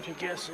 ঠিকে আছে।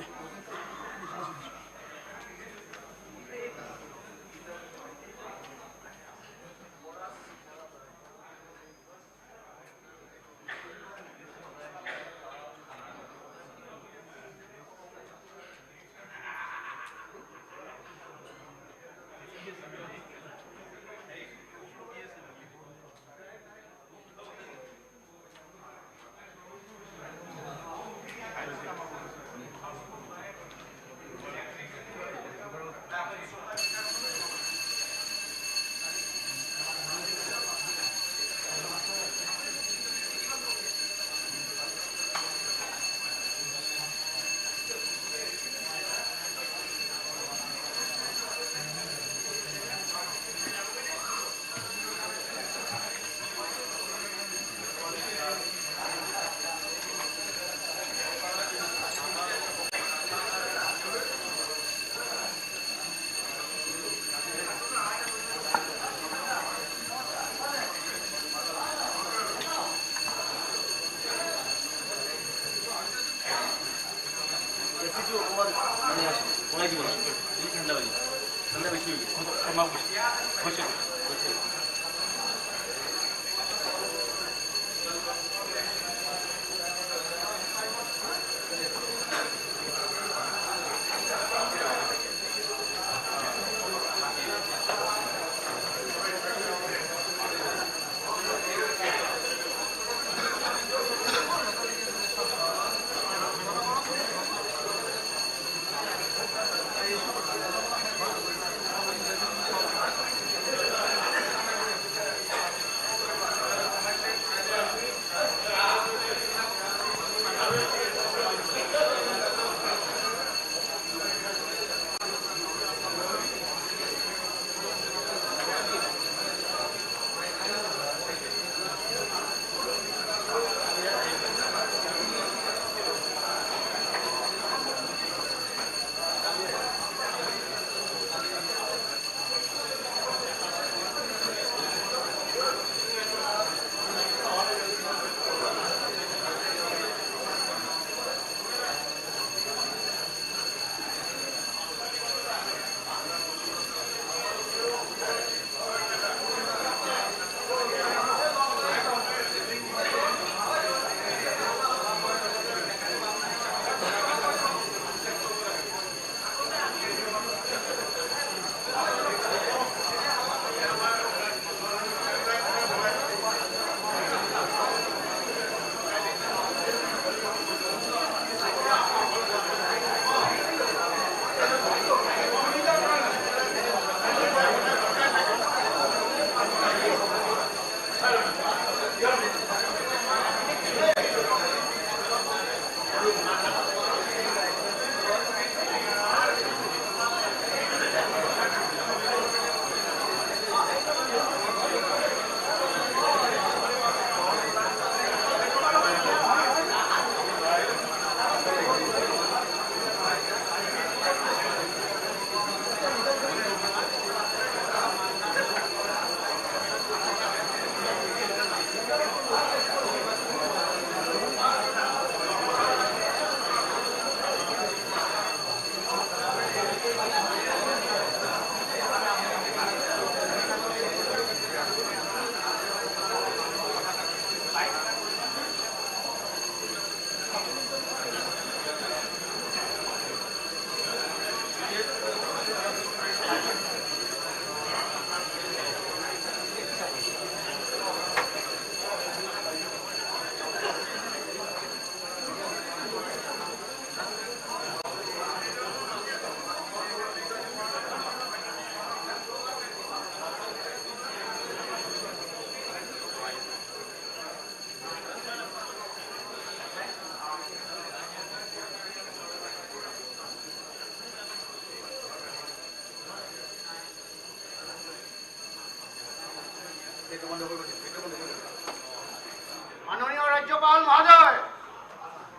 माननीय राज्यपाल महोदय,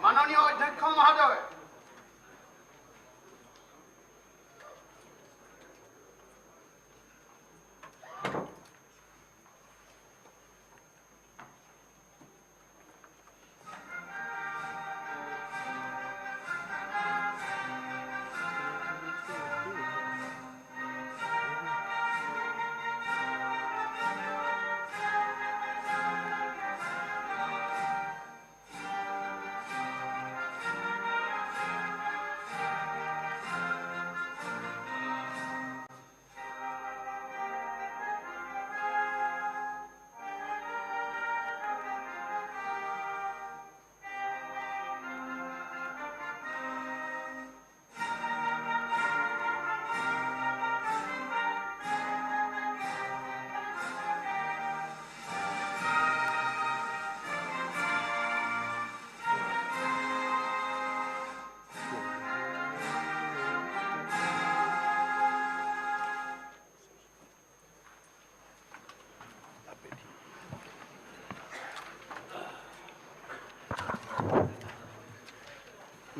माननीय अध्यक्ष महोदय,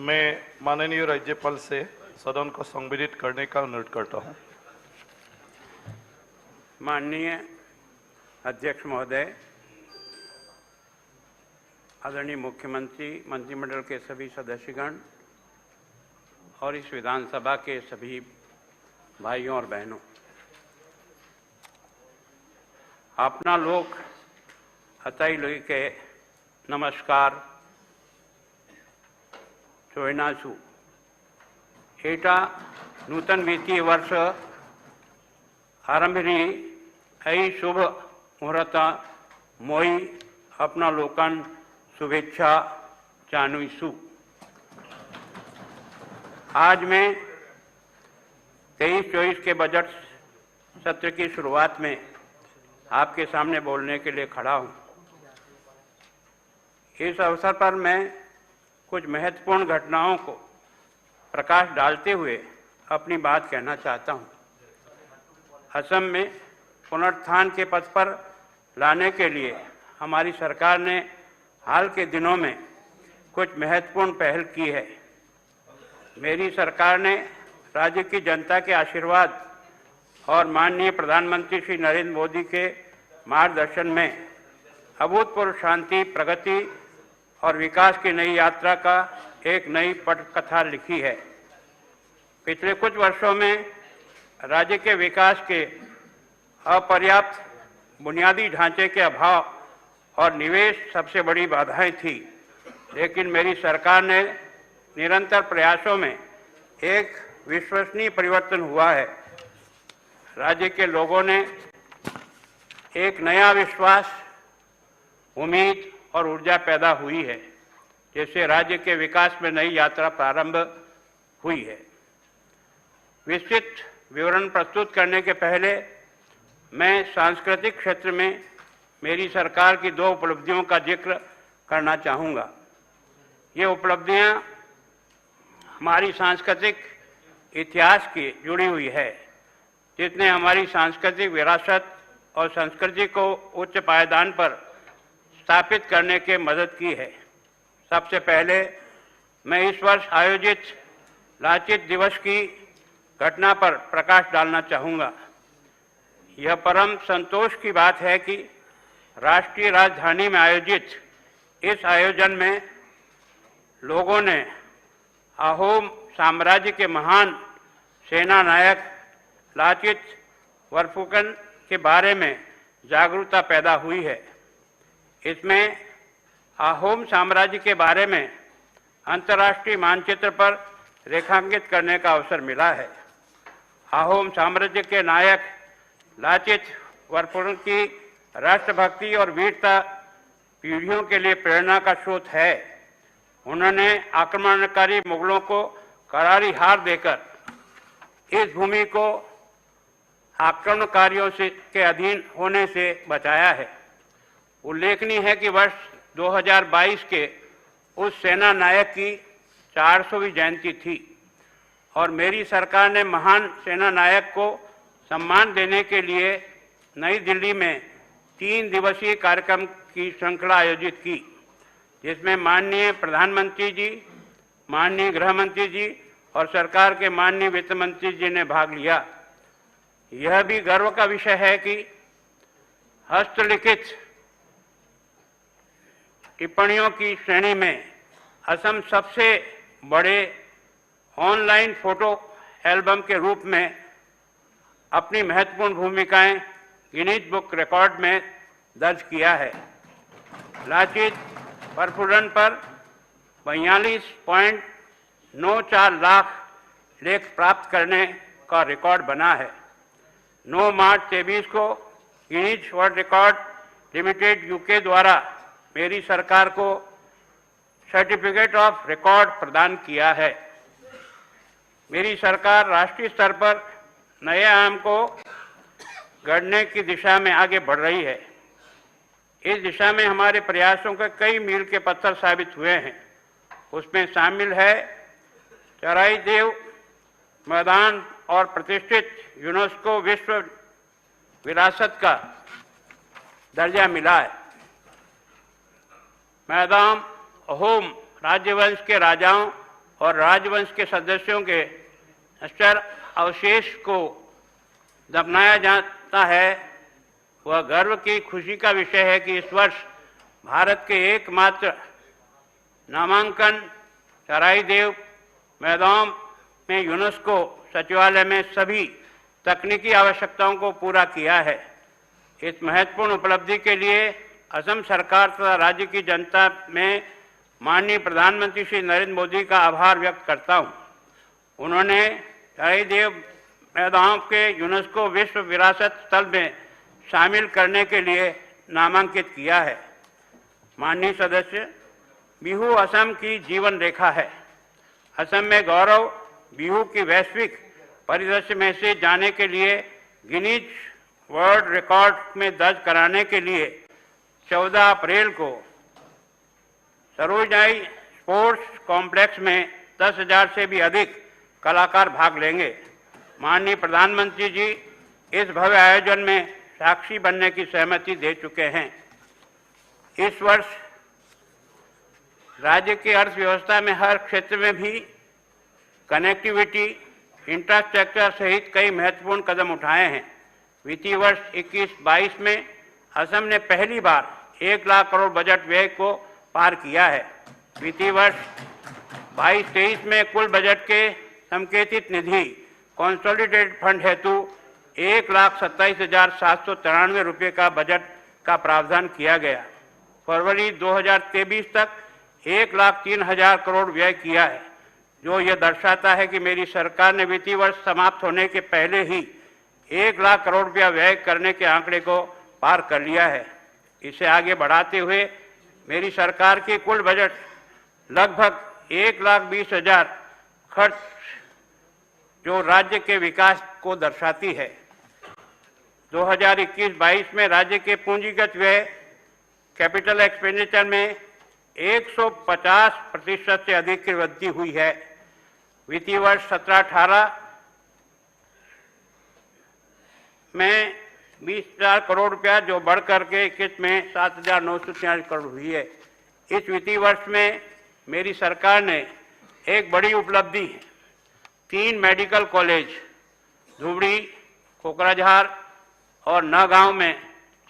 मैं माननीय राज्यपाल से सदन को संबोधित करने का अनुरोध करता हूं। माननीय अध्यक्ष महोदय, आदरणीय मुख्यमंत्री, मंत्रिमंडल के सभी सदस्यगण और इस विधानसभा के सभी भाइयों और बहनों, अपना लोक हताई लोई के नमस्कार चोयनासु एटा नूतन वित्तीय वर्ष आरंभनी ऐ शुभ मुहूर्त मोई अपना लोकन शुभेच्छा चानुसु। आज मैं 23-24 के बजट सत्र की शुरुआत में आपके सामने बोलने के लिए खड़ा हूं। इस अवसर पर मैं कुछ महत्वपूर्ण घटनाओं को प्रकाश डालते हुए अपनी बात कहना चाहता हूं। असम में पुनरुत्थान के पथ पर लाने के लिए हमारी सरकार ने हाल के दिनों में कुछ महत्वपूर्ण पहल की है। मेरी सरकार ने राज्य की जनता के आशीर्वाद और माननीय प्रधानमंत्री श्री नरेंद्र मोदी के मार्गदर्शन में अभूतपूर्व शांति, प्रगति और विकास की नई यात्रा का एक नई पटकथा लिखी है। पिछले कुछ वर्षों में राज्य के विकास के अपर्याप्त बुनियादी ढांचे के अभाव और निवेश सबसे बड़ी बाधाएं थी, लेकिन मेरी सरकार ने निरंतर प्रयासों में एक विश्वसनीय परिवर्तन हुआ है। राज्य के लोगों ने एक नया विश्वास, उम्मीद और ऊर्जा पैदा हुई है, जिससे राज्य के विकास में नई यात्रा प्रारंभ हुई है। विस्तृत विवरण प्रस्तुत करने के पहले मैं सांस्कृतिक क्षेत्र में मेरी सरकार की 2 उपलब्धियों का जिक्र करना चाहूँगा। ये उपलब्धियाँ हमारी सांस्कृतिक इतिहास की जुड़ी हुई है, जिसने हमारी सांस्कृतिक विरासत और संस्कृति को उच्च पायदान पर स्थापित करने के मदद की है। सबसे पहले मैं इस वर्ष आयोजित लाचित दिवस की घटना पर प्रकाश डालना चाहूँगा। यह परम संतोष की बात है कि राष्ट्रीय राजधानी में आयोजित इस आयोजन में लोगों ने अहोम साम्राज्य के महान सेना नायक लाचित बोरफुकन के बारे में जागरूकता पैदा हुई है। इसमें अहोम साम्राज्य के बारे में अंतर्राष्ट्रीय मानचित्र पर रेखांकित करने का अवसर मिला है। अहोम साम्राज्य के नायक लाचित बोरफुकन की राष्ट्रभक्ति और वीरता पीढ़ियों के लिए प्रेरणा का स्रोत है। उन्होंने आक्रमणकारी मुगलों को करारी हार देकर इस भूमि को आक्रमणकारियों के अधीन होने से बचाया है। उल्लेखनीय है कि वर्ष 2022 के उस सेना नायक की 400वीं जयंती थी और मेरी सरकार ने महान सेना नायक को सम्मान देने के लिए नई दिल्ली में 3 दिवसीय कार्यक्रम की श्रृंखला आयोजित की, जिसमें माननीय प्रधानमंत्री जी, माननीय गृह मंत्री जी और सरकार के माननीय वित्त मंत्री जी ने भाग लिया। यह भी गर्व का विषय है कि हस्तलिखित टिप्पणियों की श्रेणी में असम सबसे बड़े ऑनलाइन फोटो एल्बम के रूप में अपनी महत्वपूर्ण भूमिकाएं गिनीज बुक रिकॉर्ड में दर्ज किया है। लाचित बोरफुकन पर 42.94 लाख लेख प्राप्त करने का रिकॉर्ड बना है। 9 मार्च 23 को Guinness world record limited UK द्वारा मेरी सरकार को सर्टिफिकेट ऑफ रिकॉर्ड प्रदान किया है। मेरी सरकार राष्ट्रीय स्तर पर नए आयाम को गढ़ने की दिशा में आगे बढ़ रही है। इस दिशा में हमारे प्रयासों के कई मील के पत्थर साबित हुए हैं। उसमें शामिल है चराई देव मैदान और प्रतिष्ठित यूनेस्को विश्व विरासत का दर्जा मिला है। मैदान अहोम राज्यवंश के राजाओं और राजवंश के सदस्यों के अक्षर अवशेष को दफनाया जाता है, वह गर्व की खुशी का विषय है कि इस वर्ष भारत के एकमात्र नामांकन सरायदेव मैदान में यूनेस्को सचिवालय में सभी तकनीकी आवश्यकताओं को पूरा किया है। इस महत्वपूर्ण उपलब्धि के लिए असम सरकार तथा राज्य की जनता में माननीय प्रधानमंत्री श्री नरेंद्र मोदी का आभार व्यक्त करता हूं। उन्होंने सरायदेव मैदान के यूनेस्को विश्व विरासत स्थल में शामिल करने के लिए नामांकित किया है। माननीय सदस्य, बिहू असम की जीवन रेखा है। असम में गौरव बिहू की वैश्विक परिदृश्य में से जाने के लिए गिनीज वर्ल्ड रिकॉर्ड में दर्ज कराने के लिए 14 अप्रैल को सरोजाई स्पोर्ट्स कॉम्प्लेक्स में 10,000 से भी अधिक कलाकार भाग लेंगे। माननीय प्रधानमंत्री जी इस भव्य आयोजन में साक्षी बनने की सहमति दे चुके हैं। इस वर्ष राज्य की अर्थव्यवस्था में हर क्षेत्र में भी कनेक्टिविटी, इंफ्रास्ट्रक्चर सहित कई महत्वपूर्ण कदम उठाए हैं। वित्तीय वर्ष 21-22 में असम ने पहली बार 1 लाख करोड़ बजट व्यय को पार किया है। वित्तीय वर्ष 22-23 में कुल बजट के संकेतित निधि कंसोलिडेटेड फंड हेतु 1,27,793 रुपये का बजट का प्रावधान किया गया। फरवरी 2023 तक 1,03,000 करोड़ व्यय किया है, जो यह दर्शाता है कि मेरी सरकार ने वित्तीय वर्ष समाप्त होने के पहले ही 1 लाख करोड़ रुपया व्यय करने के आंकड़े को पार कर लिया है। इसे आगे बढ़ाते हुए मेरी सरकार की कुल बजट लगभग 1,20,000 खर्च जो राज्य के विकास को दर्शाती है। 2021-22 में राज्य के पूंजीगत व्यय कैपिटल एक्सपेंडिचर में 150% से अधिक की वृद्धि हुई है। वित्तीय वर्ष 17-18 में 20,000 करोड़ रुपया जो बढ़ करके 21 में 7,946 करोड़ हुई है। इस वित्तीय वर्ष में मेरी सरकार ने एक बड़ी उपलब्धि 3 मेडिकल कॉलेज धुबरी, कोकराझार और नगांव में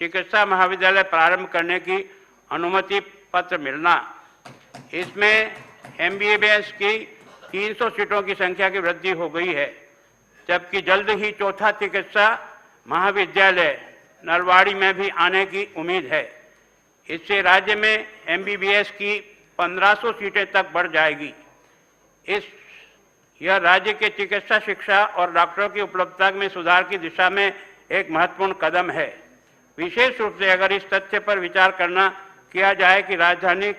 चिकित्सा महाविद्यालय प्रारंभ करने की अनुमति पत्र मिलना। इसमें MBBS की 300 सीटों की संख्या की वृद्धि हो गई है, जबकि जल्द ही चौथा चिकित्सा महाविद्यालय नलवाड़ी में भी आने की उम्मीद है। इससे राज्य में MBBS की 1500 सीटें तक बढ़ जाएगी। यह राज्य के चिकित्सा शिक्षा और डॉक्टरों की उपलब्धता में सुधार की दिशा में एक महत्वपूर्ण कदम है। विशेष रूप से अगर इस तथ्य पर विचार किया जाए कि राजधानी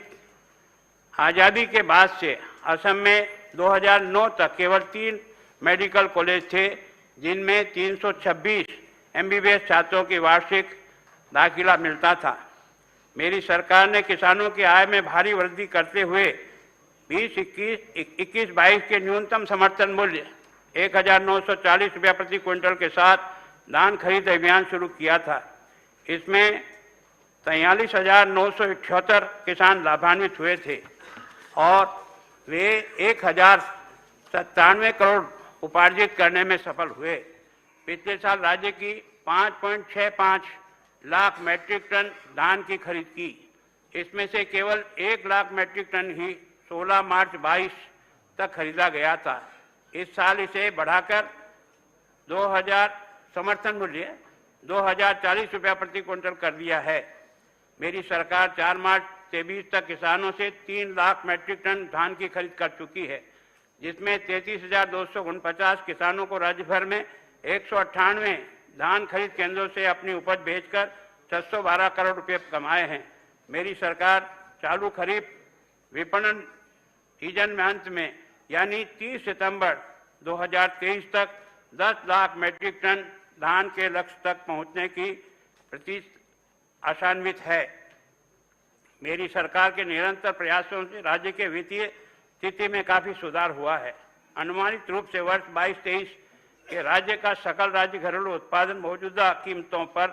आज़ादी के बाद से असम में 2009 तक केवल 3 मेडिकल कॉलेज थे, जिनमें 326 MBBS छात्रों की वार्षिक दाखिला मिलता था। मेरी सरकार ने किसानों की आय में भारी वृद्धि करते हुए 2021-22 के न्यूनतम समर्थन मूल्य 1,940 रुपया प्रति क्विंटल के साथ धान खरीद अभियान शुरू किया था। इसमें 43,978 किसान लाभान्वित हुए थे और वे 1,097 करोड़ उपार्जित करने में सफल हुए। पिछले साल राज्य की 5.65 लाख मैट्रिक टन धान की खरीद की। इसमें से केवल 1 लाख मैट्रिक टन ही 16 मार्च 22 तक खरीदा गया था। इस साल इसे बढ़ाकर 2,000 समर्थन मूल्य 2,040 रुपया प्रति क्विंटल कर दिया है। मेरी सरकार 4 मार्च 23 तक किसानों से 3 लाख मैट्रिक टन धान की खरीद कर चुकी है, जिसमें 33,249 किसानों को राज्य भर में 198 धान खरीद केंद्रों से अपनी उपज बेचकर 612 करोड़ रुपये कमाए हैं। मेरी सरकार चालू खरीफ विपणन सीजन में अंत में यानी 30 सितंबर 2023 तक 10 लाख मैट्रिक टन धान के लक्ष्य तक पहुंचने की प्रति आशान्वित है। मेरी सरकार के निरंतर प्रयासों से राज्य के वित्तीय स्थिति में काफी सुधार हुआ है। अनुमानित रूप से वर्ष 22-23 के राज्य का सकल राज्य घरेलू उत्पादन मौजूदा कीमतों पर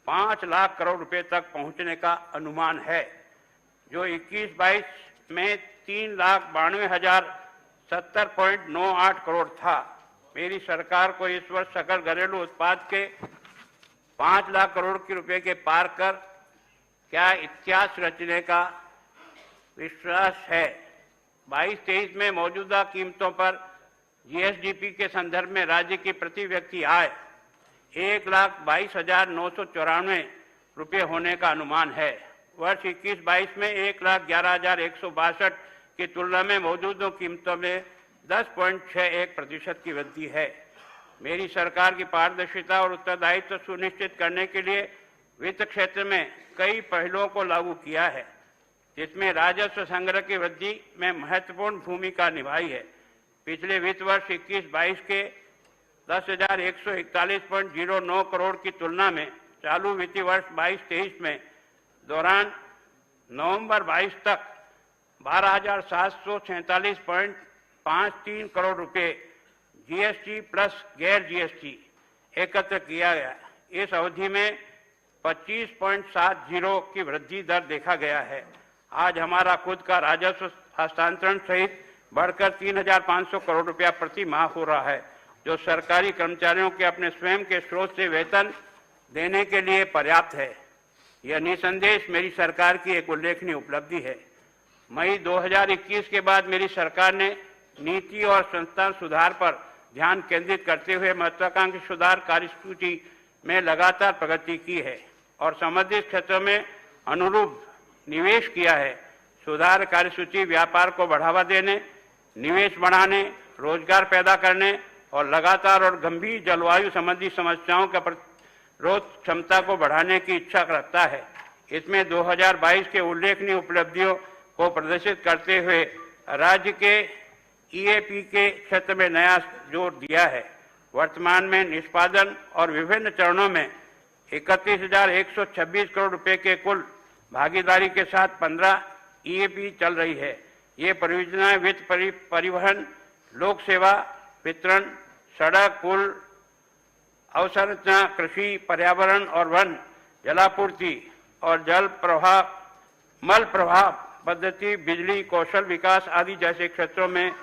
5 लाख करोड़ रुपए तक पहुंचने का अनुमान है, जो 21-22 में 3,92,000 70.98 करोड़ था। मेरी सरकार को इस वर्ष सकल घरेलू उत्पाद के 5 लाख करोड़ के रुपए के पार कर क्या इतिहास रचने का विश्वास है। 22-23 में मौजूदा कीमतों पर जीएसडीपी के संदर्भ में राज्य की प्रति व्यक्ति आय 1,22,994 रुपये होने का अनुमान है। वर्ष 21-22 में 1,11,162 की तुलना में मौजूदा कीमतों में 10.61% की वृद्धि है। मेरी सरकार की पारदर्शिता और उत्तरदायित्व सुनिश्चित करने के लिए वित्त क्षेत्र में कई पहलों को लागू किया है, जिसमें राजस्व संग्रह की वृद्धि में महत्वपूर्ण भूमिका निभाई है। पिछले वित्त वर्ष 21-22 के 10,141.09 करोड़ की तुलना में चालू वित्तीय वर्ष 22-23 में दौरान नवंबर 22 तक 12,747.53 करोड़ रुपए जीएसटी प्लस गैर जीएसटी एकत्र किया गया। इस अवधि में 25.70 की वृद्धि दर देखा गया है। आज हमारा खुद का राजस्व हस्तांतरण सहित बढ़कर 3,500 करोड़ रुपया प्रति माह हो रहा है, जो सरकारी कर्मचारियों के अपने स्वयं के स्रोत से वेतन देने के लिए पर्याप्त है। यह निसंदेह मेरी सरकार की एक उल्लेखनीय उपलब्धि है। मई 2021 के बाद मेरी सरकार ने नीति और संस्थान सुधार पर ध्यान केंद्रित करते हुए महत्वाकांक्षी सुधार कार्यसूची में लगातार प्रगति की है और संबंधित क्षेत्रों में अनुरूप निवेश किया है। सुधार कार्यसूची व्यापार को बढ़ावा देने, निवेश बढ़ाने, रोजगार पैदा करने और लगातार और गंभीर जलवायु संबंधी समस्याओं का प्रतिरोध क्षमता को बढ़ाने की इच्छा रखता है। इसमें 2022 के उल्लेखनीय उपलब्धियों को प्रदर्शित करते हुए राज्य के ईएपी के क्षेत्र में नया जोर दिया है। वर्तमान में निष्पादन और विभिन्न चरणों में 31,126 करोड़ रुपए के कुल भागीदारी के साथ 15 ईएपी चल रही है। ये परियोजनाएं वित्त, परिवहन, लोक सेवा, वितरण, सड़क, पुल, अवसंरचना, कृषि, पर्यावरण और वन, जलापूर्ति और जल प्रवाह, मल प्रवाह पद्धति, बिजली, कौशल विकास आदि जैसे क्षेत्रों में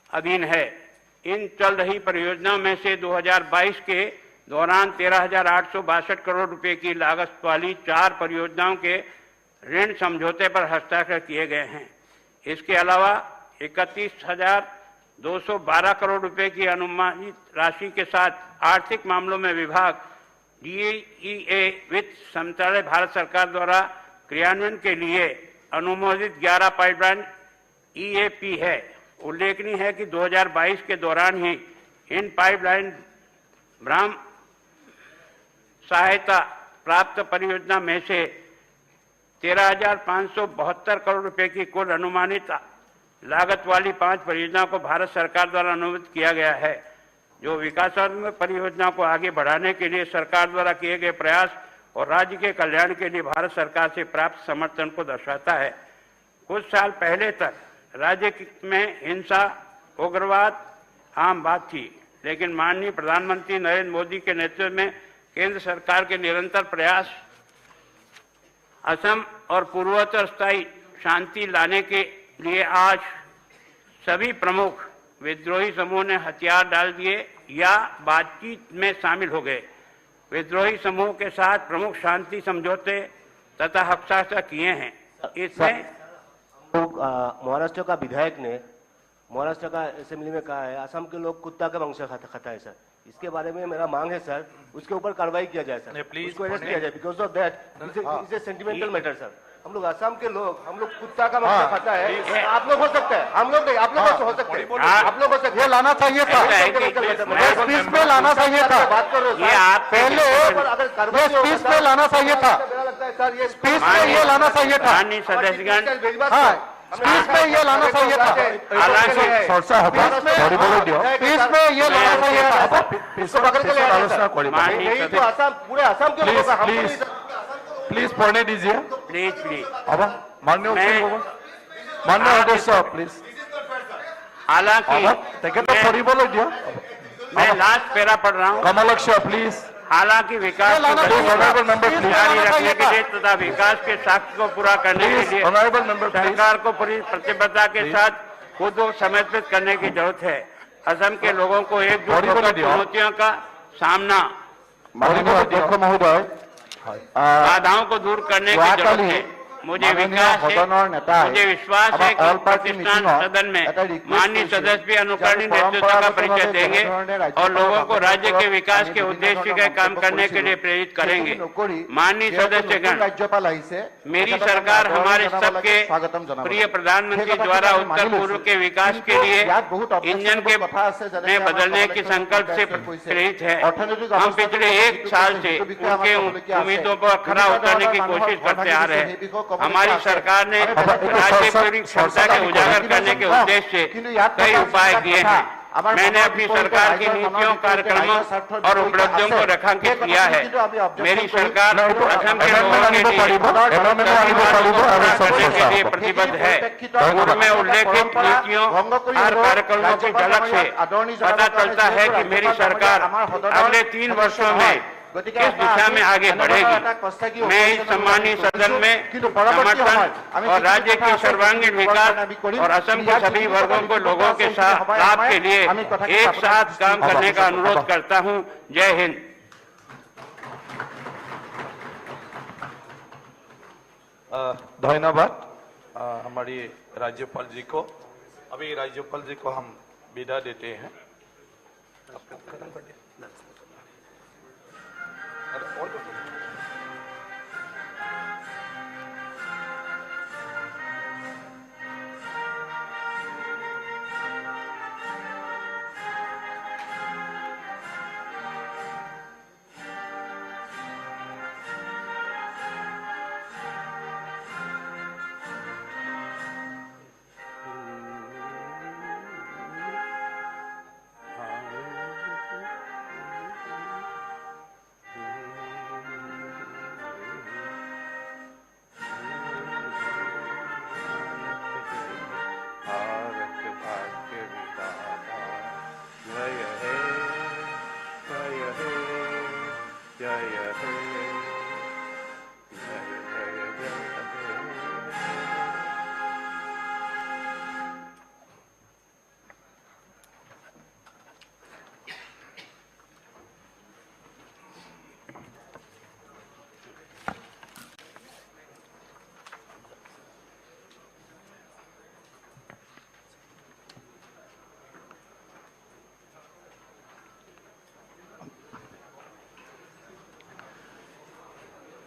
अधीन है। इन चल रही परियोजनाओं में से 2022 के दौरान 13,862 करोड़ रुपए की लागत वाली 4 परियोजनाओं के ऋण समझौते पर हस्ताक्षर किए गए हैं। इसके अलावा 31,212 करोड़ रुपए की अनुमानित राशि के साथ आर्थिक मामलों में विभाग डीईए वित्त मंत्रालय भारत सरकार द्वारा क्रियान्वयन के लिए अनुमोदित 11 पाइपलाइन ईएपी है। उल्लेखनीय है कि 2022 के दौरान ही इन पाइपलाइन ब्राह्म सहायता प्राप्त परियोजना में से 13,572 करोड़ रुपए की कुल अनुमानित लागत वाली 5 परियोजनाओं को भारत सरकार द्वारा अनुमोदित किया गया है, जो विकासात्मक परियोजनाओं को आगे बढ़ाने के लिए सरकार द्वारा किए गए प्रयास और राज्य के कल्याण के लिए भारत सरकार से प्राप्त समर्थन को दर्शाता है। कुछ साल पहले तक राज्य में हिंसा, उग्रवाद आम बात थी, लेकिन माननीय प्रधानमंत्री नरेंद्र मोदी के नेतृत्व में केंद्र सरकार के निरंतर प्रयास असम और पूर्वोत्तर स्थायी शांति लाने के लिए आज सभी प्रमुख विद्रोही समूह ने हथियार डाल दिए या बातचीत में शामिल हो गए। विद्रोही समूह के साथ प्रमुख शांति समझौते तथा हस्ताक्षर किए हैं। इसमें महाराष्ट्र का विधायक ने महाराष्ट्र का असेंबली में कहा है असम के लोग कुत्ता का मांस खाता है सर। इसके बारे में मेरा मांग है सर, उसके ऊपर कार्रवाई किया जाए सर, उसको अरेस्ट किया जाए because of that is a sentimental matter sir. हम लोग असम के लोग, हम लोग कुत्ता का मांस खाता है, आप लोग हो सकते हैं, हम लोग नहीं, आप लोग हो सकते हैं, आप लोग हो सकते हैं। ये लाना चाहिए था, स्पीच में लाना चाहिए था, बात कर रहे हो पहले स्पीच में लाना चाहिए था, स्पीच में ये लाना चाहिए था, सदस्यगण स्पीच में ये लाना चाहिए था, स्पीच में ये लाना चाहिए था, इसको पकड़ के ले आना सर। नहीं तो असम, पूरे असम के लोग प्लीज पढ़ने दीजिए, प्लीज प्लीज। अब माननीय अध्यक्ष प्लीज, हालांकि तो थोड़ी बोलो दिया, मैं लास्ट पैरा पढ़ रहा हूँ। कमलक्ष प्लीज, हालांकि विकास को Honorable member, please. जारी रखने के लिए तथा विकास के साक्ष्य को पूरा करने के Please, लिए honorable member, please. सरकार को पूरी प्रतिबद्धता के साथ खुद को समर्पित करने की जरूरत है। असम के लोगों को एकजुट Honorable होकर Media. चुनौतियों का सामना, माननीय अध्यक्ष महोदय, बाधाओं को दूर करने की जरूरत है। मुझे विश्वास है कि प्रतिष्ठान सदन में माननीय सदस्य भी अनुकरणीय नेतृत्व का परिचय देंगे और लोगों को राज्य के विकास के उद्देश्य के काम करने के लिए प्रेरित करेंगे। माननीय सदस्यगण, मेरी सरकार हमारे सबके प्रिय प्रधानमंत्री द्वारा उत्तर पूर्व के विकास के लिए इंजन के में बदलने के संकल्प से प्रेरित है। हम पिछले 1 साल से उनके उम्मीदों पर खरा उतरने की कोशिश करते आ रहे हैं। हमारी सरकार ने राज्य पूरी क्षमता के उजागर करने के उद्देश्य से कई उपाय किए हैं। मैंने अपनी सरकार की नीतियों, कार्यक्रमों और उपलब्धियों को रेखांकित किया है। मेरी सरकार असम के लोगों के लिए प्रतिबद्ध है। पूर्व में उल्लेखित नीतियों और कार्यक्रमों की झलक से पता चलता है कि मेरी सरकार अगले 3 वर्षों में किस दिशा में आगे बढ़ेगी। मैं इस सम्मानीय सदन में समर्थन और राज्य के सर्वांगीण विकास और असम के सभी वर्गों को लोगों के साथ लाभ के लिए एक साथ काम करने का अनुरोध करता हूं। जय हिंद। धन्यवाद हमारी राज्यपाल जी को। अभी राज्यपाल जी को हम विदा देते हैं।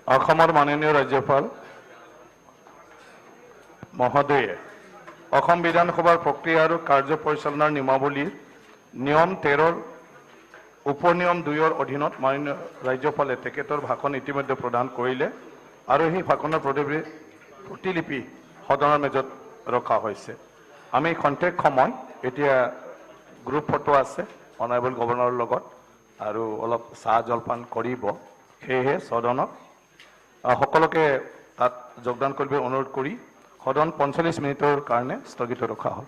অসমৰ মাননীয় ৰাজ্যপাল মহোদয়ে অসম বিধানসভাৰ প্ৰক্ৰিয়া আৰু কাৰ্য পৰিচালনাৰ নিয়মাৱলীৰ নিয়ম 13 উপনিয়ম 2ৰ অধীনত মাননীয় ৰাজ্যপালে তেখেতৰ ভাষণ ইতিমধ্যে প্ৰদান কৰিলে আৰু সেই ভাষণৰ প্ৰতিলিপি সদনৰ মেজত ৰখা হৈছে। আমি খন্তেক সময় এতিয়া গ্ৰুপ ফটো আছে অনাৰেবল গভৰ্ণৰৰ লগত আৰু অলপ চাহ জলপান কৰিব। সেয়েহে সদনক সকলোকে তাত যোগদান কৰিবলৈ অনুৰোধ কৰি সদন 45 মিনিটৰ কাৰণে স্থগিত ৰখা হ'ল।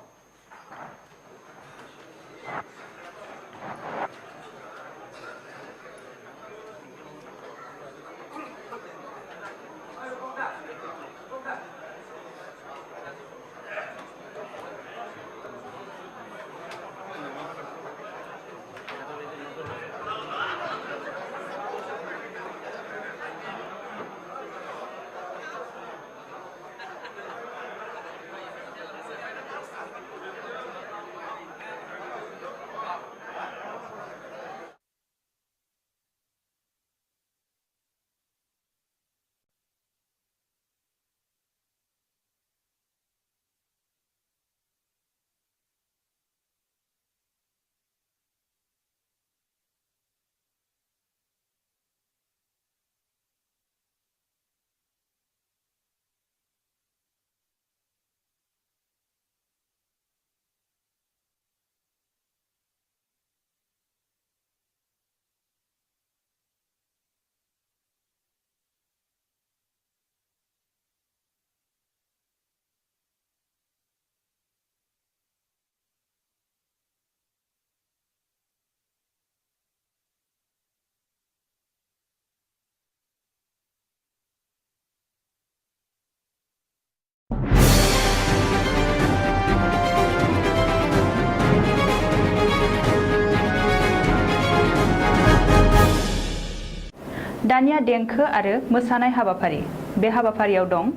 दानिया देंखो आरो मोसानाय हाबाफारि बे हाबाफारियाव दं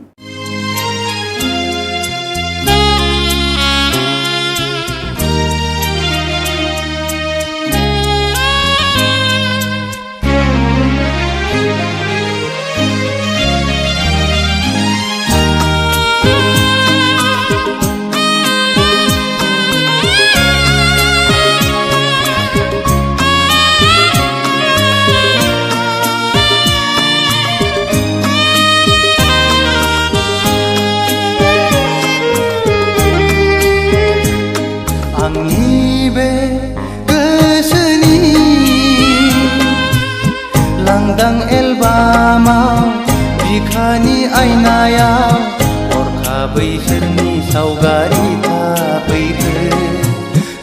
आंनि बे गोसोनि लांदां एलबामाव बिखानि आयनायाव हरखाबै सोरनि सावगारि थाफैखो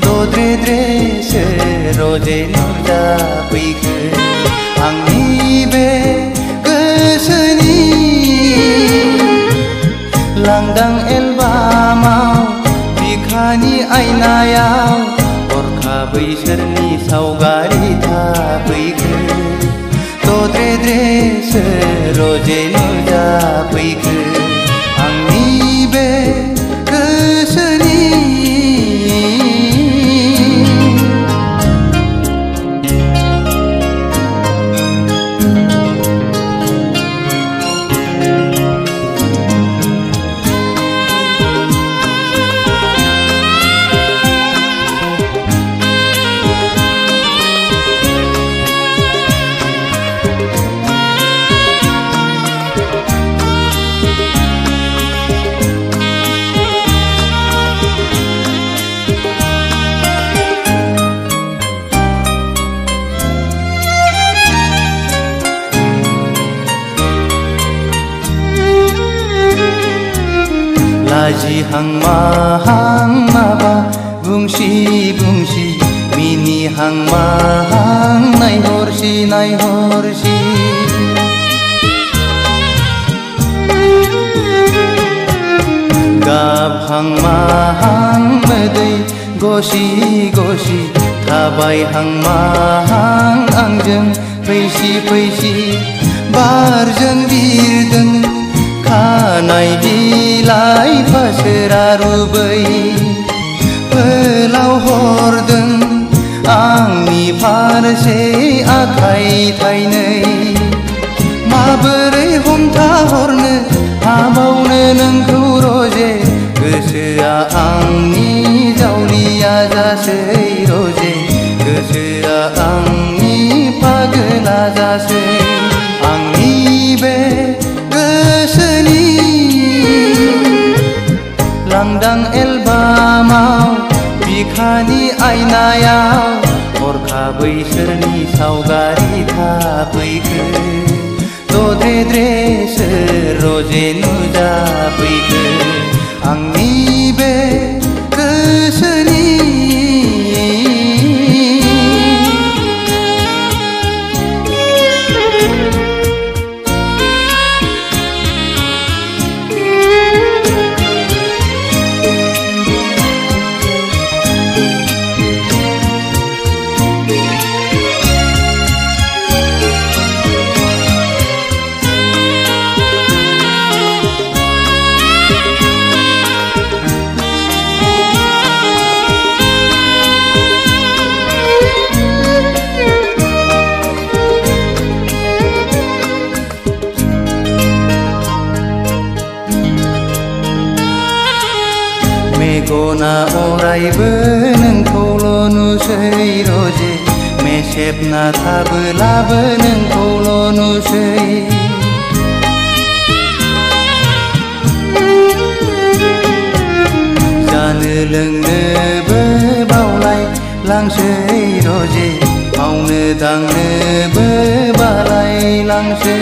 दद्रेद्रेसो रजे नुजाफैखो आंनि बे गोसोनि लांदां एलबामाव बिखानि आयनायाव हरखाबै सोरनि सावगारि थाफैखो दद्रेद्रेसो रजे नुजाफैखो आंनि बे गोसोनि लाजिहां माहां माबा बुंसि बुंसि मिनिहां माहां नायहरसि नायहरसि गाबहां माहां मोदै गसि गसि थाबायहां माहां आंजों फैसि फैसि बारजों बिरदों खानाय बिलाइ फासोरा रुबै फोलाव हरदों आंनि फारसे आखाइ थाइनै माबोरै हमथाहरनो हाबावनो नोंखौ रजे गोसोआ आंनि जावलिया जासै रजे गोसोआ आंनि पागला जासै आंनि बे गोसोनि लांदां एलबामाव बिखानि आयनायाव हरखाबै सोरनि सावगारि थाफैखो दद्रेद्रेसो रजे नुजाफैखो आंनि बे गोसोनि मेगना अरायबो नोंखौल' नुसै रजे मेसेबना थाबोलाबो नोंखौल' नुसै जानो लोंनोबो बावलाय लांसै रजे मावनो दांनोबो बालाय लांसै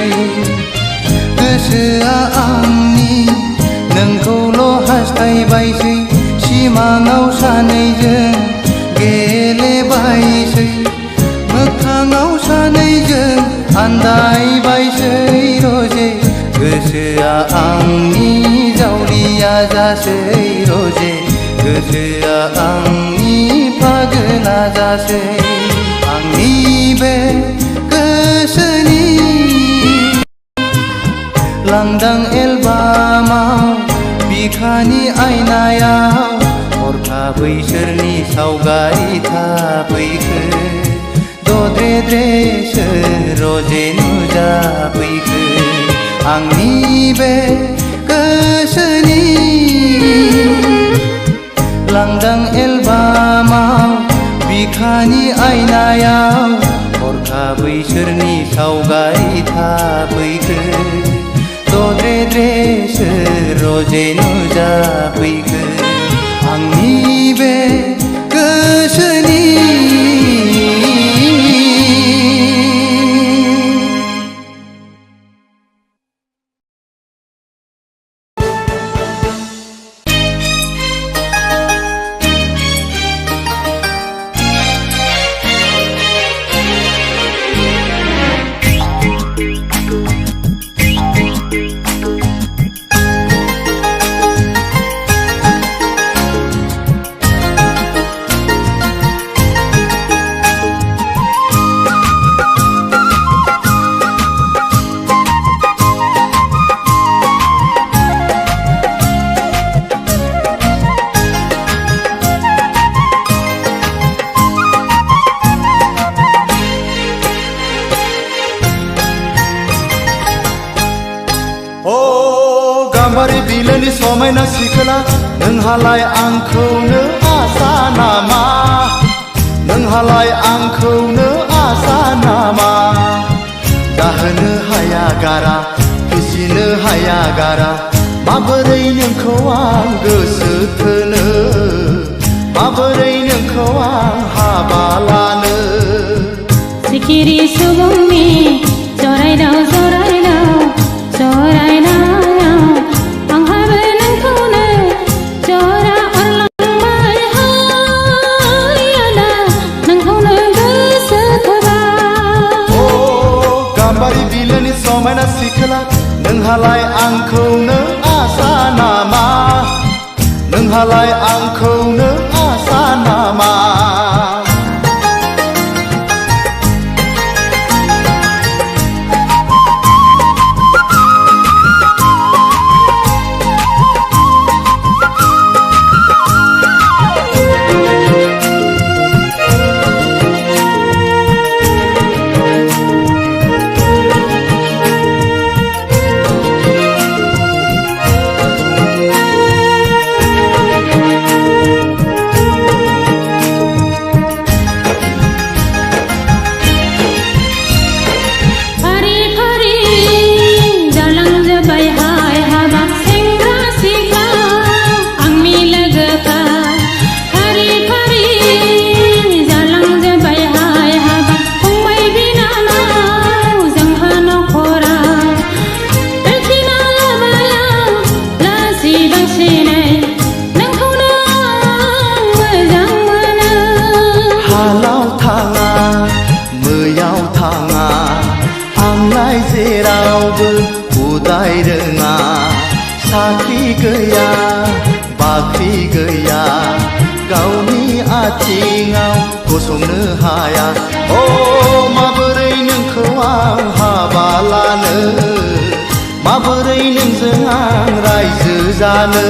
गोसोआ आंनि नोंखौल' हास्थायबायसै सिमाङाव सानैजों गेलेबायसै मोखाङाव सानैजों आन्दायबायसै रजे गोसोआ आंनि जावलिया जासै रजे गोसोआ आंनि पागला जासै आंनि बे गोसोनि लांदां एलबामाव बिखानि आयनायाव हरखाबै सोरनि सावगारि थाफैखो दद्रे रजे नुजाफैखो आंनि बे गोसोनि लांदां एलबामाव बिखानि आयनायाव हरखाबै सोरनि सावगारि थाफैखो दद्रे रजे नुजाफैखो आंनि बे गोसोनि गाम्बारि बिलोनि समायना सिखोला नोंहालाय आंखौनो आसा नामा नोंहालाय आंखौनो आसा नामा दाहोनो हाया गारा फिसिनो हाया गारा माबोरै नोंखौ आं गोसो थोनो माबोरै नोंखौ आं हाबा लानो सिखिरि सुबुंनि जरायदाव जरायदाव जरायनायाव आंहाबो नोंखौनो जरा अरलांबाय हायाला नोंखौनो गोसो थोबाय गाम्बारि बिलोनि समायना सिखोला नोंहालाय आंखौनो आसा नामा नोंहालाय आंखौनो आसा नामा उदाय रोङा साख्रि गैया बाख्रि गैया गावनि आथिङाव गसंनो हाया ओ माबोरै नोंखौ आं हाबा लानो माबोरै नोंजों आं रायजो जानो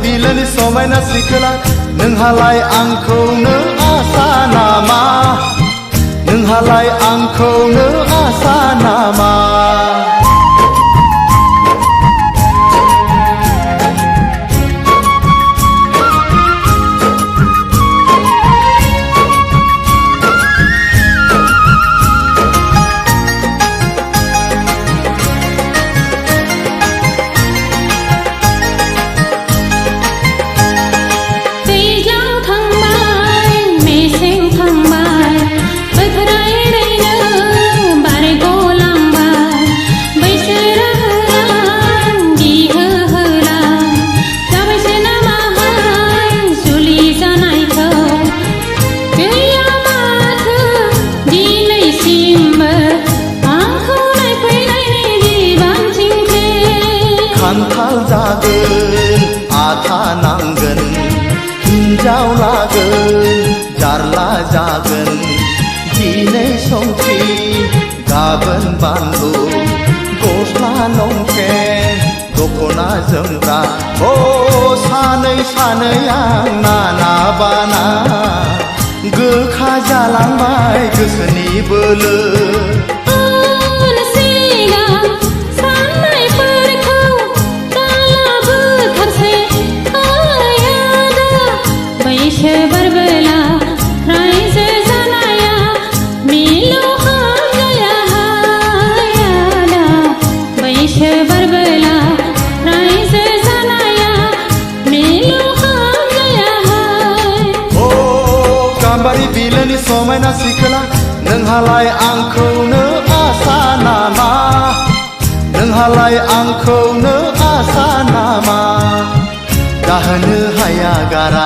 बिलोनि समायना सिखोला नोंहालाय आंखौनो आसा नामा नोंहालाय आंखौनो आसा नामा खान्थाल जागोन आथा नांगोन हिन्जाव लागोन जारला जागोन दिनै संख्रि गाबोन बानलु गस्ला लंपेन दख'ना जोमग्रा ओ सानै सानै आं नाना बाना गोखा जालांबाय गोसोनि बोलो बरबला रायजो जानाया मिलौ हाया हायाला बैसो बरबला रायजो जानाया मिलौ हाया ओ गाम्बारि बिलोनि समायना सिखोला नोंहालाय आंखौनो आसा नामा नोंहालाय आंखौनो आसा नामा दाहोनो हाया गारा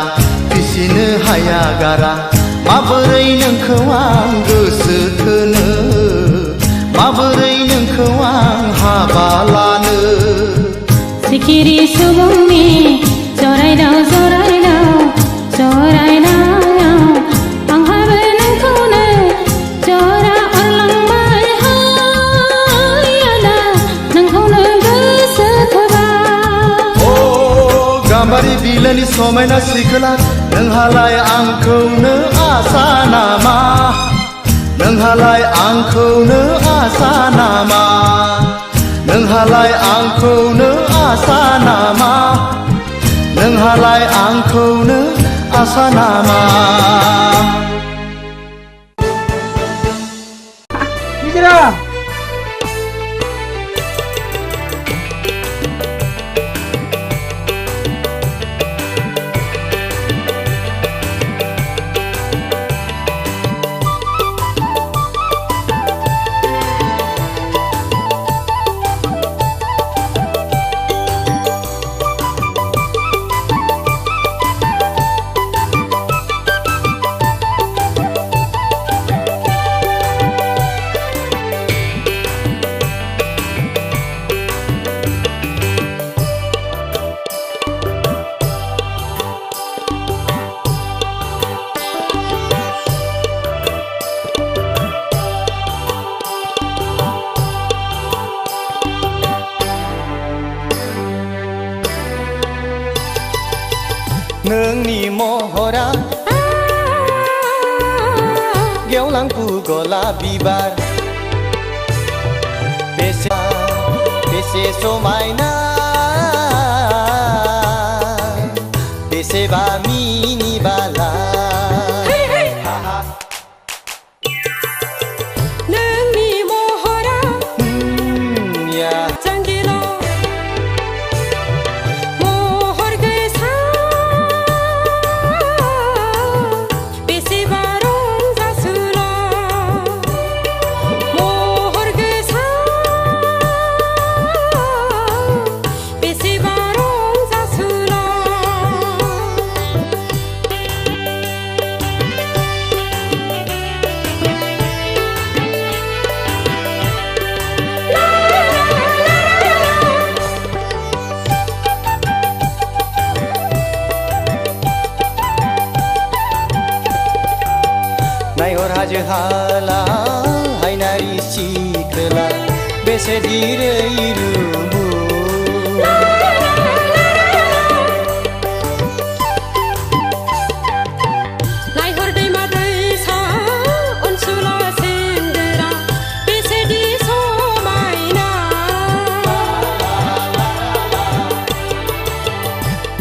फिसिनो हाया गारा माबोरै नोंखौ आं गोसो थोनो माबोरै नोंखौ आं हाबा लानो सिखिरि सुबुंनि जरायदाव जरायदाव जरायदाव आंहाबो नोंखौनो जरा अरलांबाय हायाला नोंखौनो गोसो थोबाय ओ गाम्बारि बिलोनि समायना सिखोला नोंहालाय आंखौनो आसा नामा नोंहालाय आंखौनो आसा नामा नोंहालाय आंखौनो आसा नामा नोंहालाय आंखौनो आसा नामा नोंनि महरा गेवलां पुगला बिबार बेसे समायना बेसेबा मिनिबाला नोंनि महरा जांगिला महर गोसा बेसेबा रंजासुला महर गोसा बेसेबा रंजासुला नायहर हाजो हाला हायनारि सिखोला बेसे दिरै रुबु नायहर दैमा दैसा अनसुला सेंग्रा बेसेदि समायना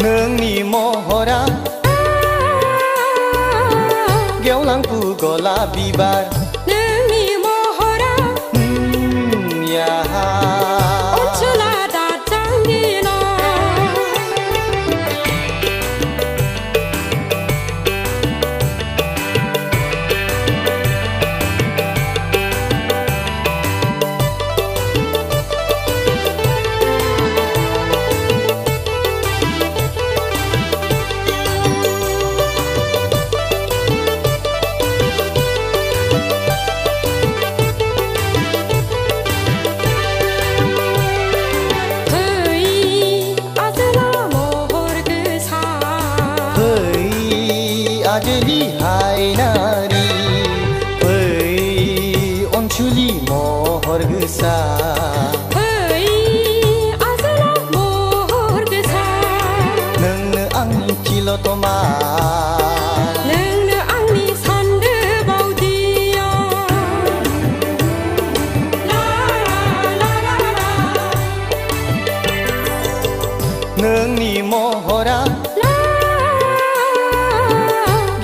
नोंनि महरा गेवलां पुगला बिबार नोंनि महरा अनसुला दाजांगिला आजोली हायनारि फै अनसुलि महर गोसा फै आजोला महर गोसा नोंनो आंनि तिलतमा नोंनो आंनि सान्दो बावदिया ला ला ला ला नोंनि महरा ला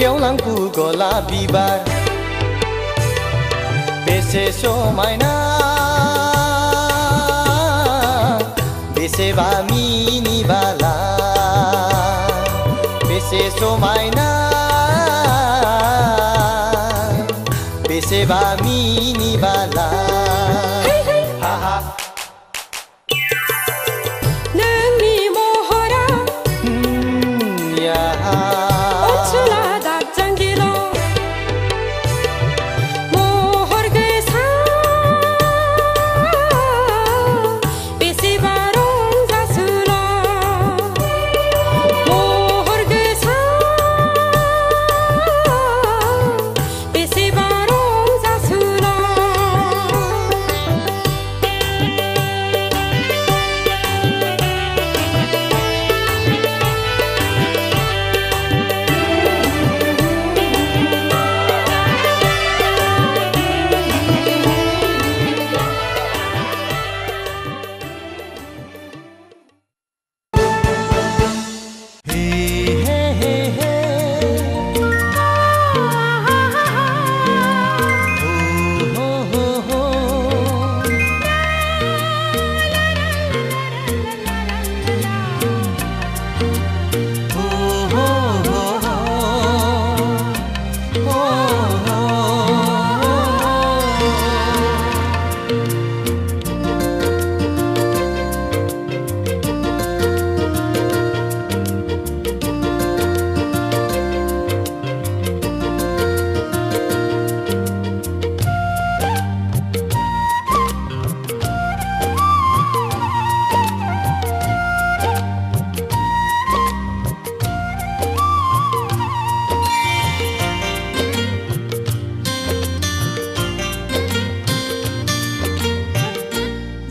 गेवलांफु गलाब बिबार बेसे समायना बेसेबा मिनिबाला बेसे समायना बेसेबा मिनिबाला हा हा नोंनि महरा या अनसुला दाजांगिल' महर गोसा बेसेबा रंजासुला महर गोसा बेसेबा रंजासुला हे हे हे हे हो हो हो हो हो हो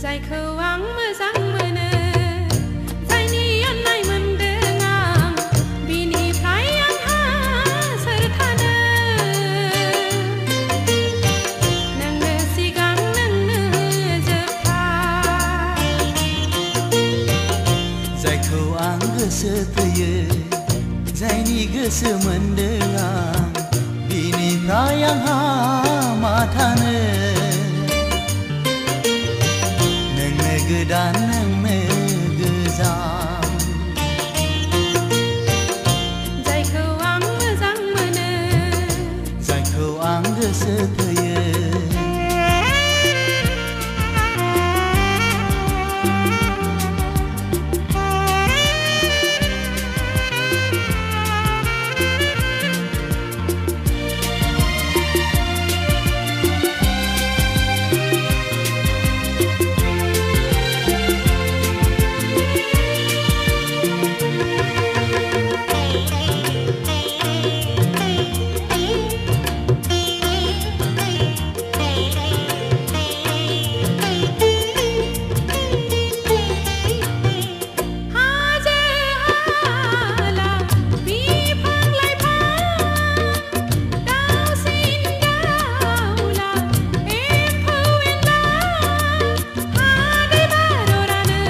जायखौ आं मोजां मोनो जायनि अननाय मोनदों आं बिनिफ्राय आंहा सोर थानो नोंनो सिगां नोंनो जोबथा जायखौ आं गोसो थोयो जायनि गोसो मोनदों आं बिनिफ्राय आंहा मा थानो नोंनो गोदान नोंनो गोजाम जायखौ आं मोजां मोनो जायखौ आं गोसो थोयो हाजो हाला बिफां लाइफां दाउसिन दाउला एम्फौ एनला हादै बाररानो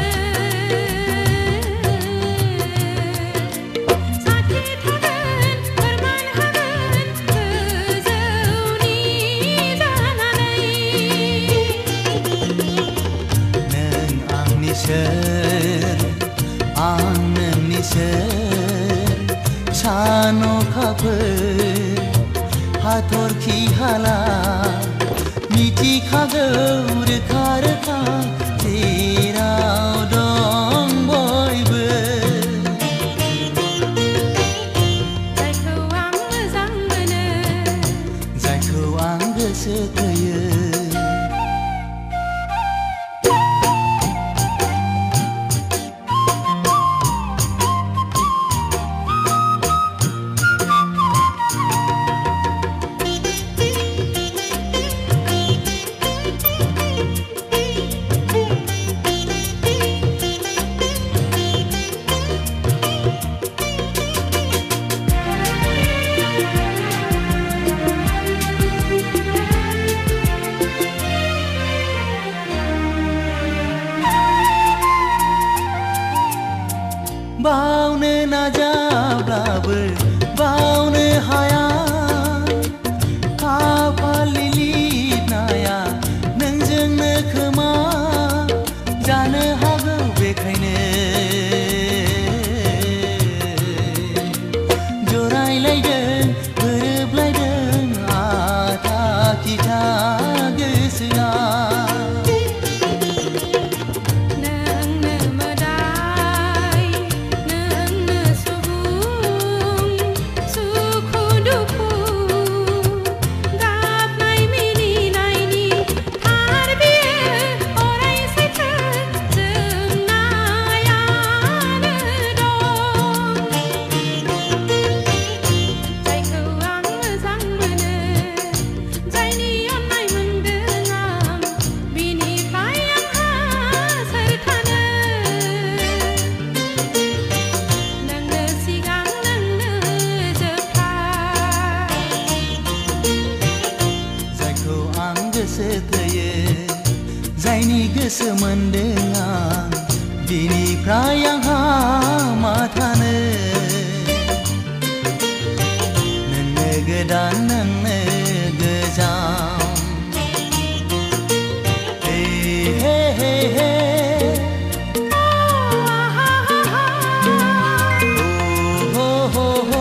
साखि थागोन फोरमान होगोन गोजौनि जानानै नों आंनि सोर आं नोंनि सोर सान अखाफोर हाथरखि हाला मिथिखागौ रोखा रोखा जेराव दं बयबो जायखौ आं मोजां मोनो जायखौ आं गोसो थोयो बावनो नाजाब्लाबो बावनो हाया खाफालनि लिरनाया नोंजोंनो खोमा जानो हागौ बेखायनो जरायलायदों गोरोबलायदों आथा खिथा गोसोआ नोंनो मोदाय नोंनो सुबुं सुखु दुखु गाबनाय मिनिनायनि थार बियो अराय सैथो जोंनायानो दं जायखौ आं मोजां मोनो जायनि अननाय मोनदों आं बिनिफ्राय आंहा सोर थानो नोंनो सिगां नोंनो जोबथा जायखौ आं गोसो थोयो जायनि गोसो मोनदों आं बिनिफ्राय आंहा मा थानो नोंनो गोदान नोंनो गोजाम हे हे हे हे हो हो हो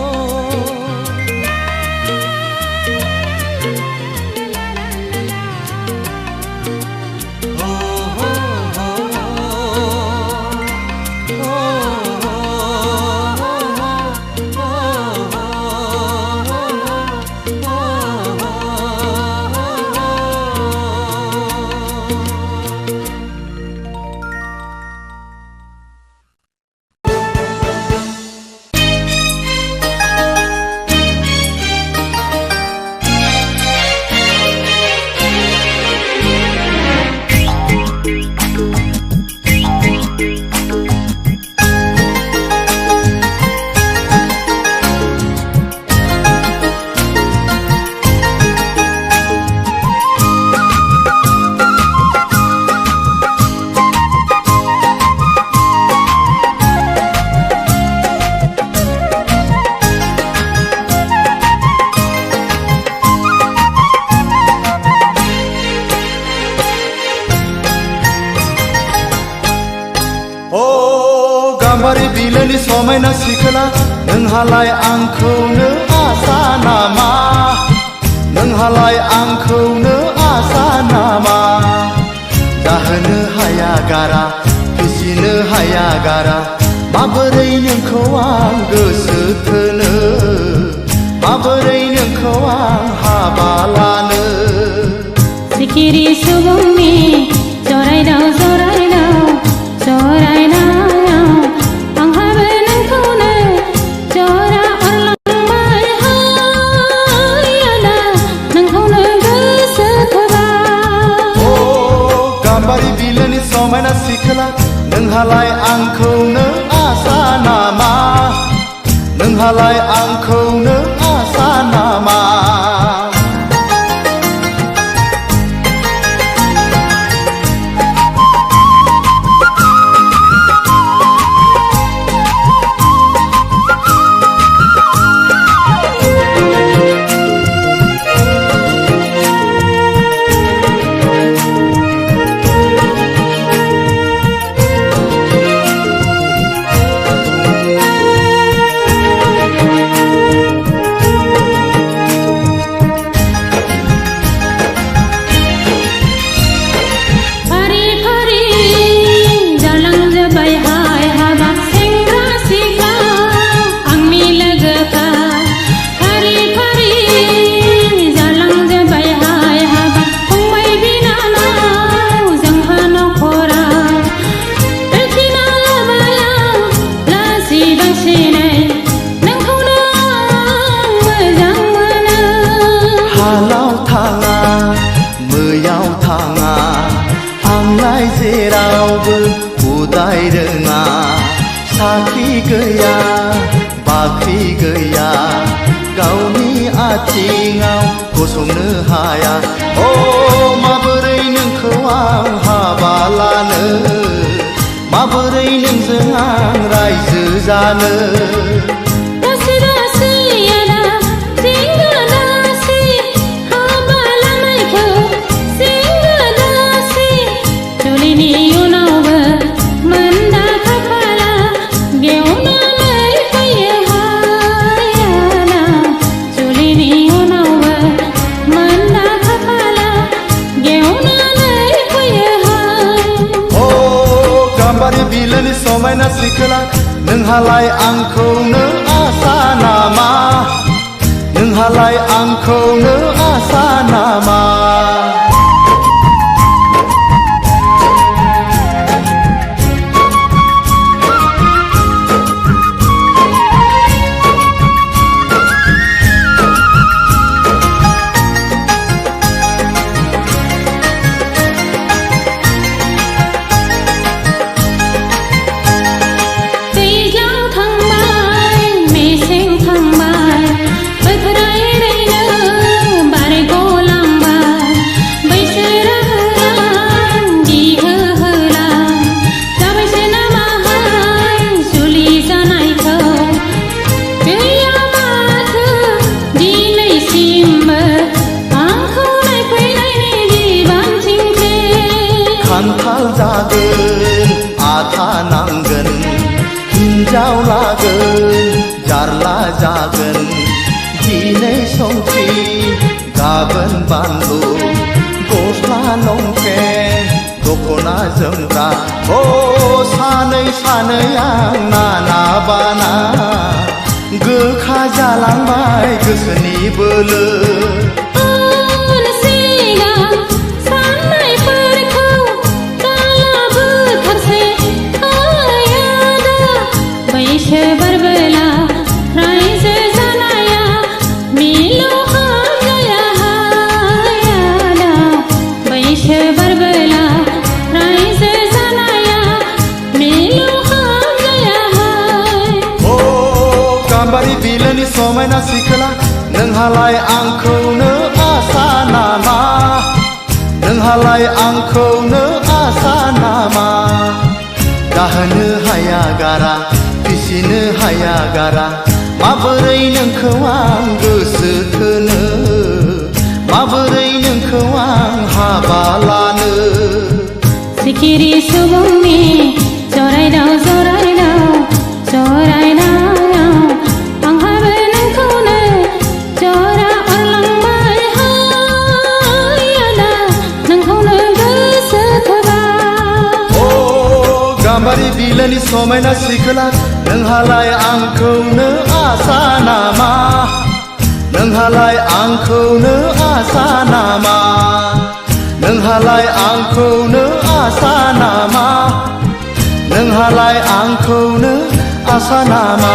गाम्बारि बिलोनि समायना सिखोला नोंहालाय आंखौनो आसा नामा नोंहालाय आंखौनो आसा नामा जाहोनो हाया गारा फिसिनो हाया गारा माबोरै नोंखौ आं गोसो थोनो माबोरै नोंखौ आं हाबा लानो सिखिरि सुबुंनि जरायदाव जरायदाव जरायनायाव आंहाबो नोंखौनो जरा अरलांबाय हायाला नोंखौनो गोसो थोबाय ओ गाम्बारि बिलोनि समायना सिखोला नोंहालाय आंखौनो आसा नामा नोंहालाय आंखौनो आसा नामा फारि फारि जालांजोब्बाय हाय हाबाब सेंग्रा सिख्ला आंनि लोगोफ्रा फारि फारि जालांजोब्बाय हाय हाबाब फंबाय बिनानाव जोंहा नखराव दोनखिना लाबाय आं लासै बांसिनै नोंखौनो आं मोजां मोनो हालाव थाङा मैयाव थाङा आंलाय जेरावबो उदाय रोङा साख्रि गैया बाख्रि गैया गावनि आथिङाव गसंनो हाया ओ माबोरै नोंखौ आं हाबा लानो माबोरै नोंजों आं रायजो जानो दासी दासी यादा सिंगा दासी हाबा लानायखौ सिंगा दासी जुलिनि उनावबो मोनदा खाफाला गेवनानै फैयो हायाना जुलिनि उनावबो मोनदा खाफाला गेवनानै फैयो हाय ओ गाम्बारि बिलोनि समायना सिखोला नोंहालाय आंखौनो आसा नामा नोंहालाय आंखौनो आसा नामा दैज्लां थांबाय मेसें थांबाय बोथोरायैनो बारग'लांबाय बैसोरा होलां दिहोहोलां जाबायसो नामाहाय जुलि जानायखौ गैया माथो दिनैसिमबो आंखौ नायफैनायनि बिबानथिंथे खान्थाल जागोन आथा नांगोन हिन्जाव लागोन जारला जागोन दिनै संख्रि गाबोन बानलु गस्ला लंपेन्ट दख'ना जोमग्रा ओ सानै सानै आं नाना बाना गोखा जालांबाय गोसोनि बोलो उन सिगां साननायफोरखौ दालाबोथारसै आयादा बैसो बारबोला रायजो जानाया मिलौहाब जाया हायादा बैसो बारबोला रायजो जानाया मिलौहाब जाया हाय ओ गाम्बारि बिलोनि समायना सिखोला नोंहालाय आंखौनो आसा नामा नोंहालाय आंखौनो आसा नामा दाहोनो हाया गारा फिसिनो हाया गारा माबोरै नोंखौ आं गोसो थोनो माबोरै नोंखौ आं हाबा लानो सिखिरि सुबुंनि जरायदाव जरायदाव जरायदाव आंहाबो नोंखौनो जरा अरलांबाय हायादा नोंखौनो गोसो थोबाय ओ गाम्बारि बिलोनि समायना सिखोला नोंहालाय आंखौनो आसा नामा नोंहालाय आंखौनो आसा नामा नोंहालाय आंखौनो आसा नामा नोंहालाय आंखौनो आसा नामा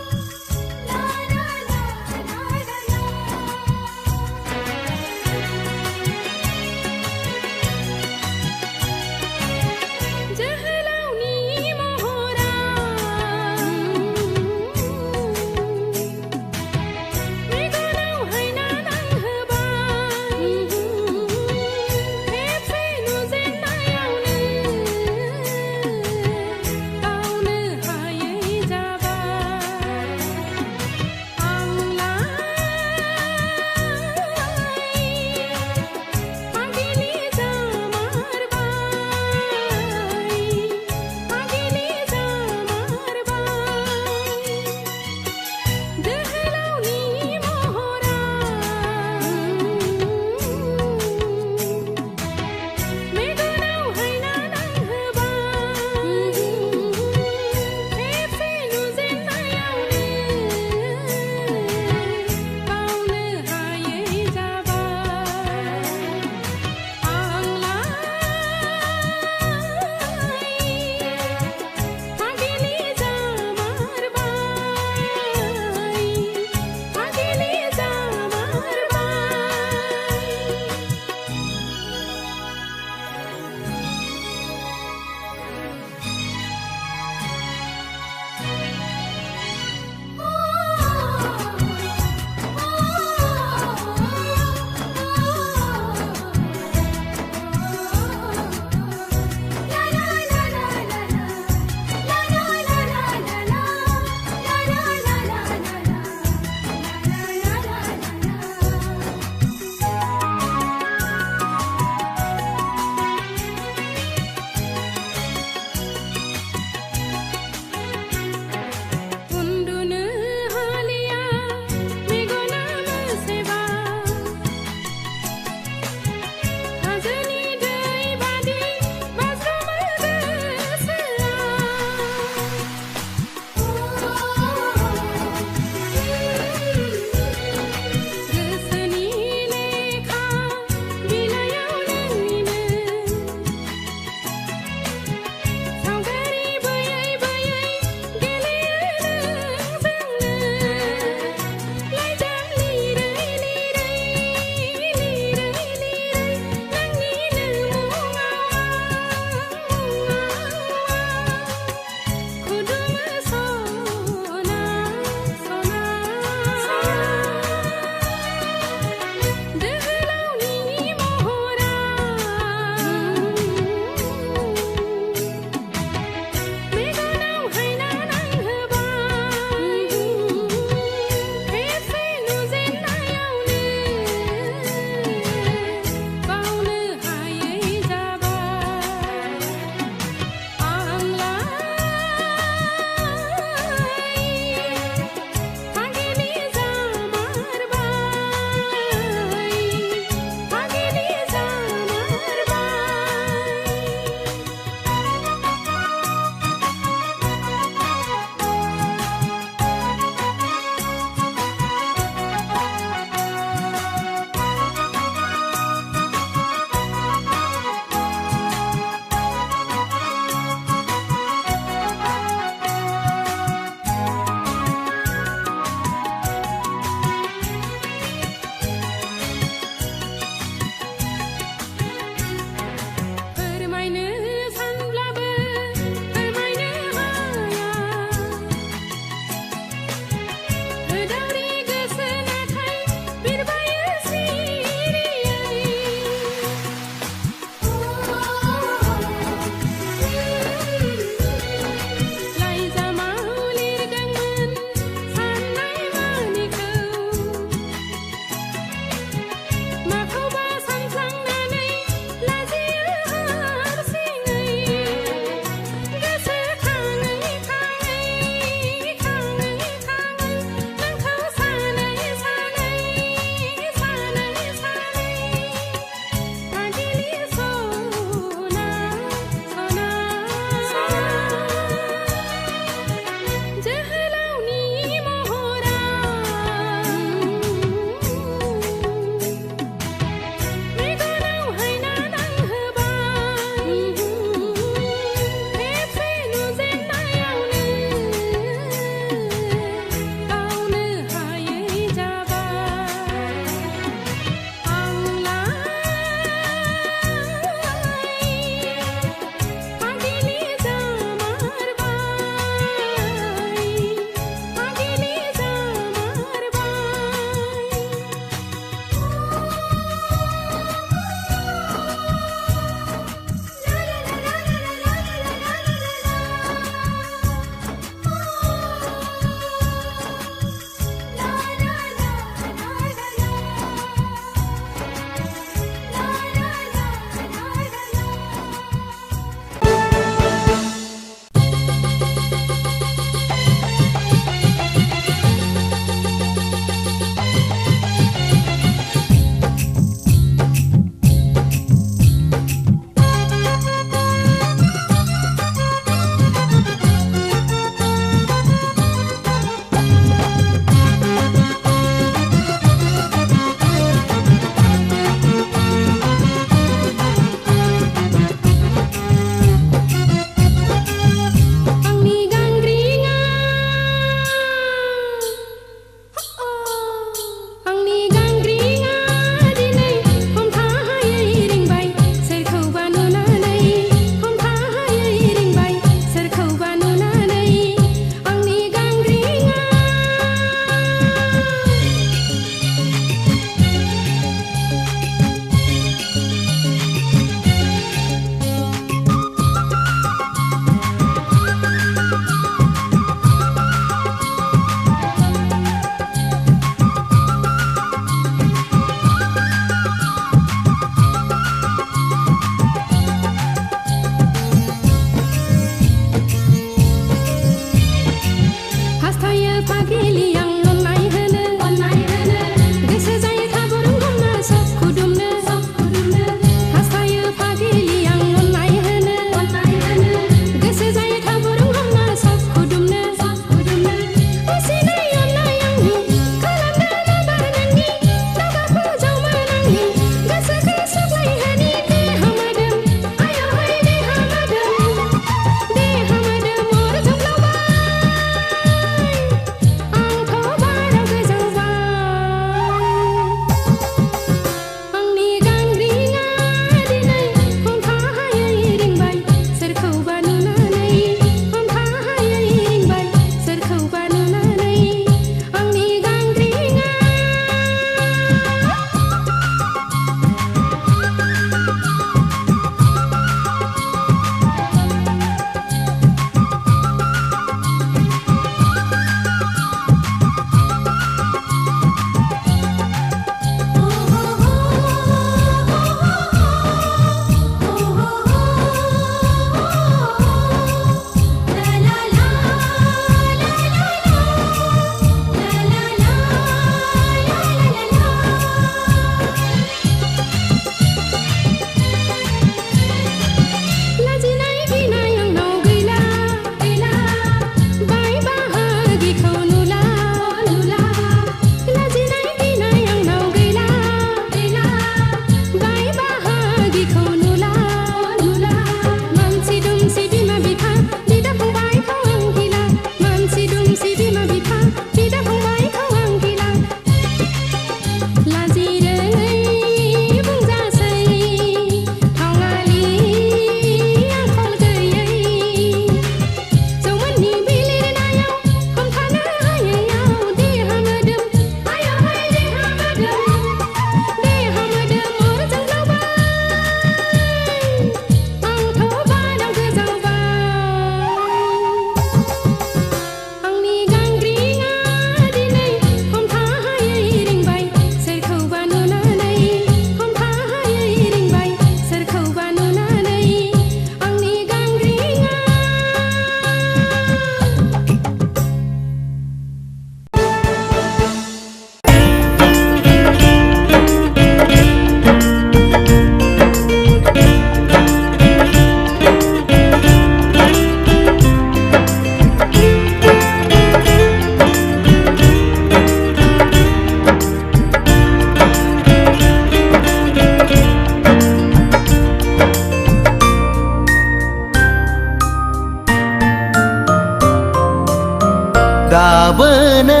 दाबोनो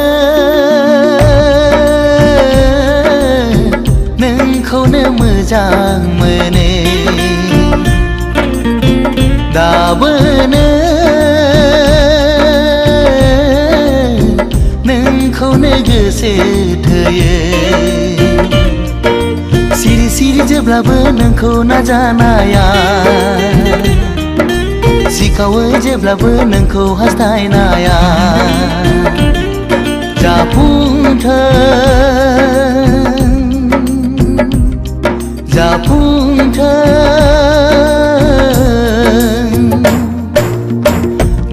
नोंखौनो मोजां मोनो दाबोनो नोंखौनो गोसो थोयो सिरि सिरि जेब्लाबो नोंखौ नाजानाया सिखावो जेब्लाबो नोंखौ हास्थायनाया जाफुंथों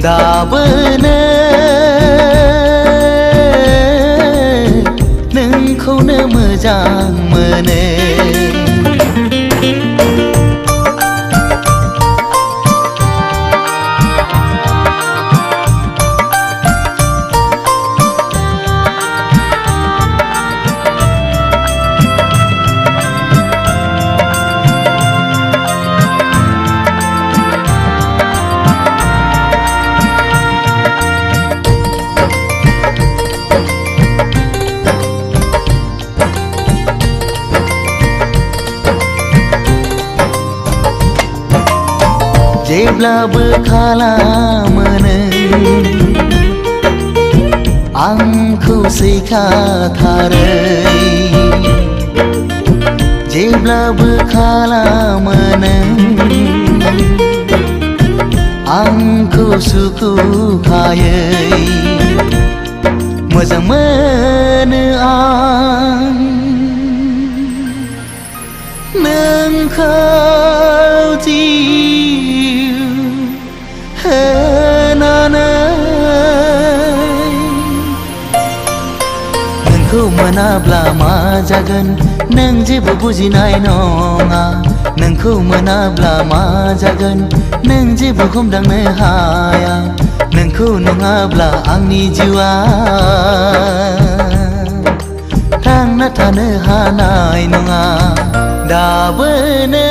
दाबोनो नोंखौनो मोजां मोनो जेब्लाबो खालामो नों आंखौ सैखाथारै जेब्लाबो खालामो नों आंखौ सुखुखायै मोजां मोनो आं नोंखौ नोंखौ मोनाब्ला मा जागोन नों जेबो बुजिनाय नङा नोंखौ मोनाब्ला मा जागोन नों जेबो हमदांनो हाया नोंखौ नङाब्ला आंनि जिउआ थांना थानो हानाय नङा दाबोनो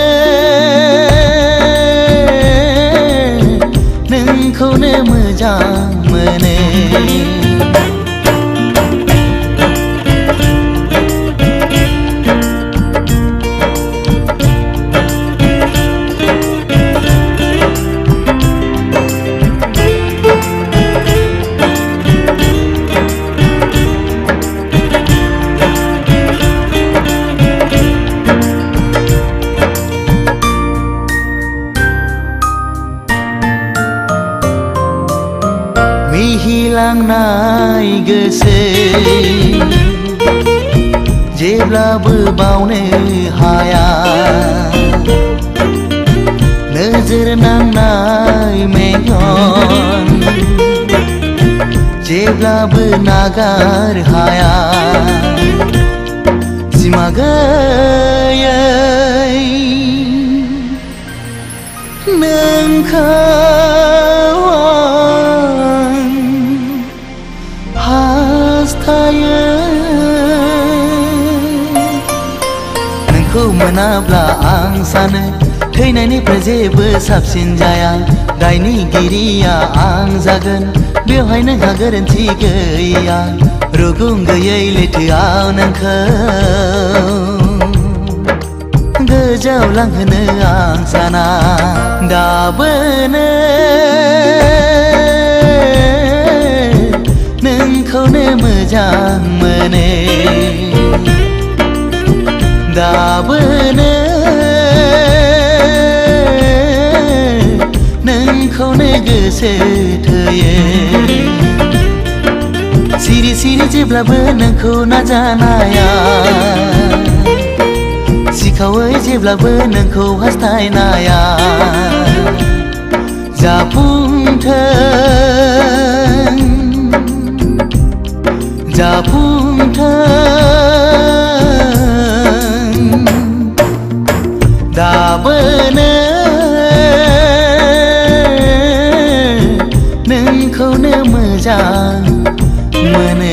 नोंखौनो मोजां मोनो मिहिलांनाय गोसो जेब्लाबो बावनो हाया नोजोर नांनाय मेगन जेब्लाबो नागार हाया सिमा गैयै नोंखौ नोंखौ मोनाब्ला आं सानो थैनायनिफ्राय जेबो साबसिन जाया दायनिगिरिया आं जागोन बेवहाय नोंहा गोरोन्थि गैया रुगुं गैयै लैथोआव नोंखौ गोजौआव लांहोनो आं साना दाबोनो नोंखौनो मोजां मोनो दाबोनो नोंखौनो गोसो थोयो सिरि सिरि जेब्लाबो नोंखौ नाजानाया सिखावै जेब्लाबो नोंखौ हास्थायनाया जाफुंथों दाबोनो नोंखौनो मोजां मोनो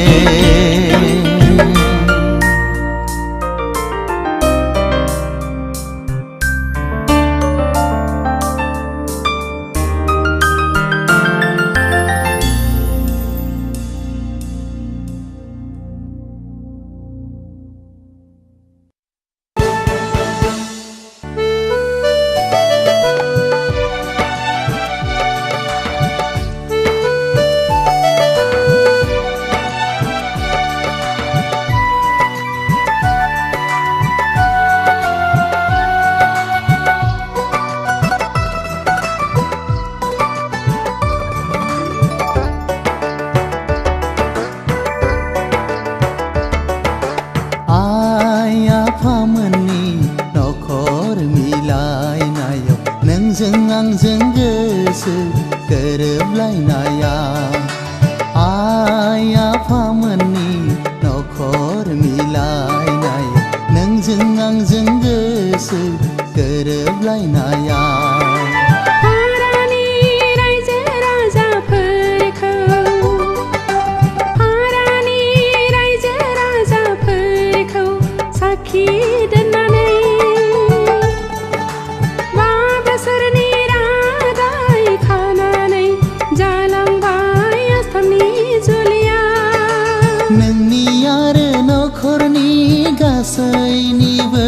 गासैनिबो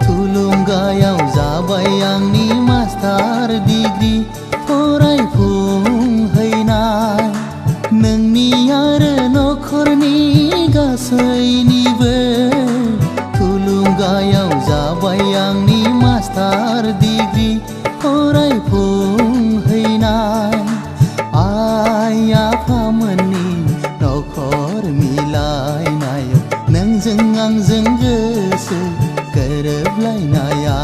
थुलुंगायाव जाबाय आंनि मास्टार डिग्री फरायफुंहैनाय नोंनि आरो नखरनि गासैनिबो थुलुंगायाव जाबाय आंनि मास्टार डिग्री फरायफुंहैनाय आइ आफामोननि नखर मिलायनायाव नोंजों आंजों गोसो गोरोबलायनाया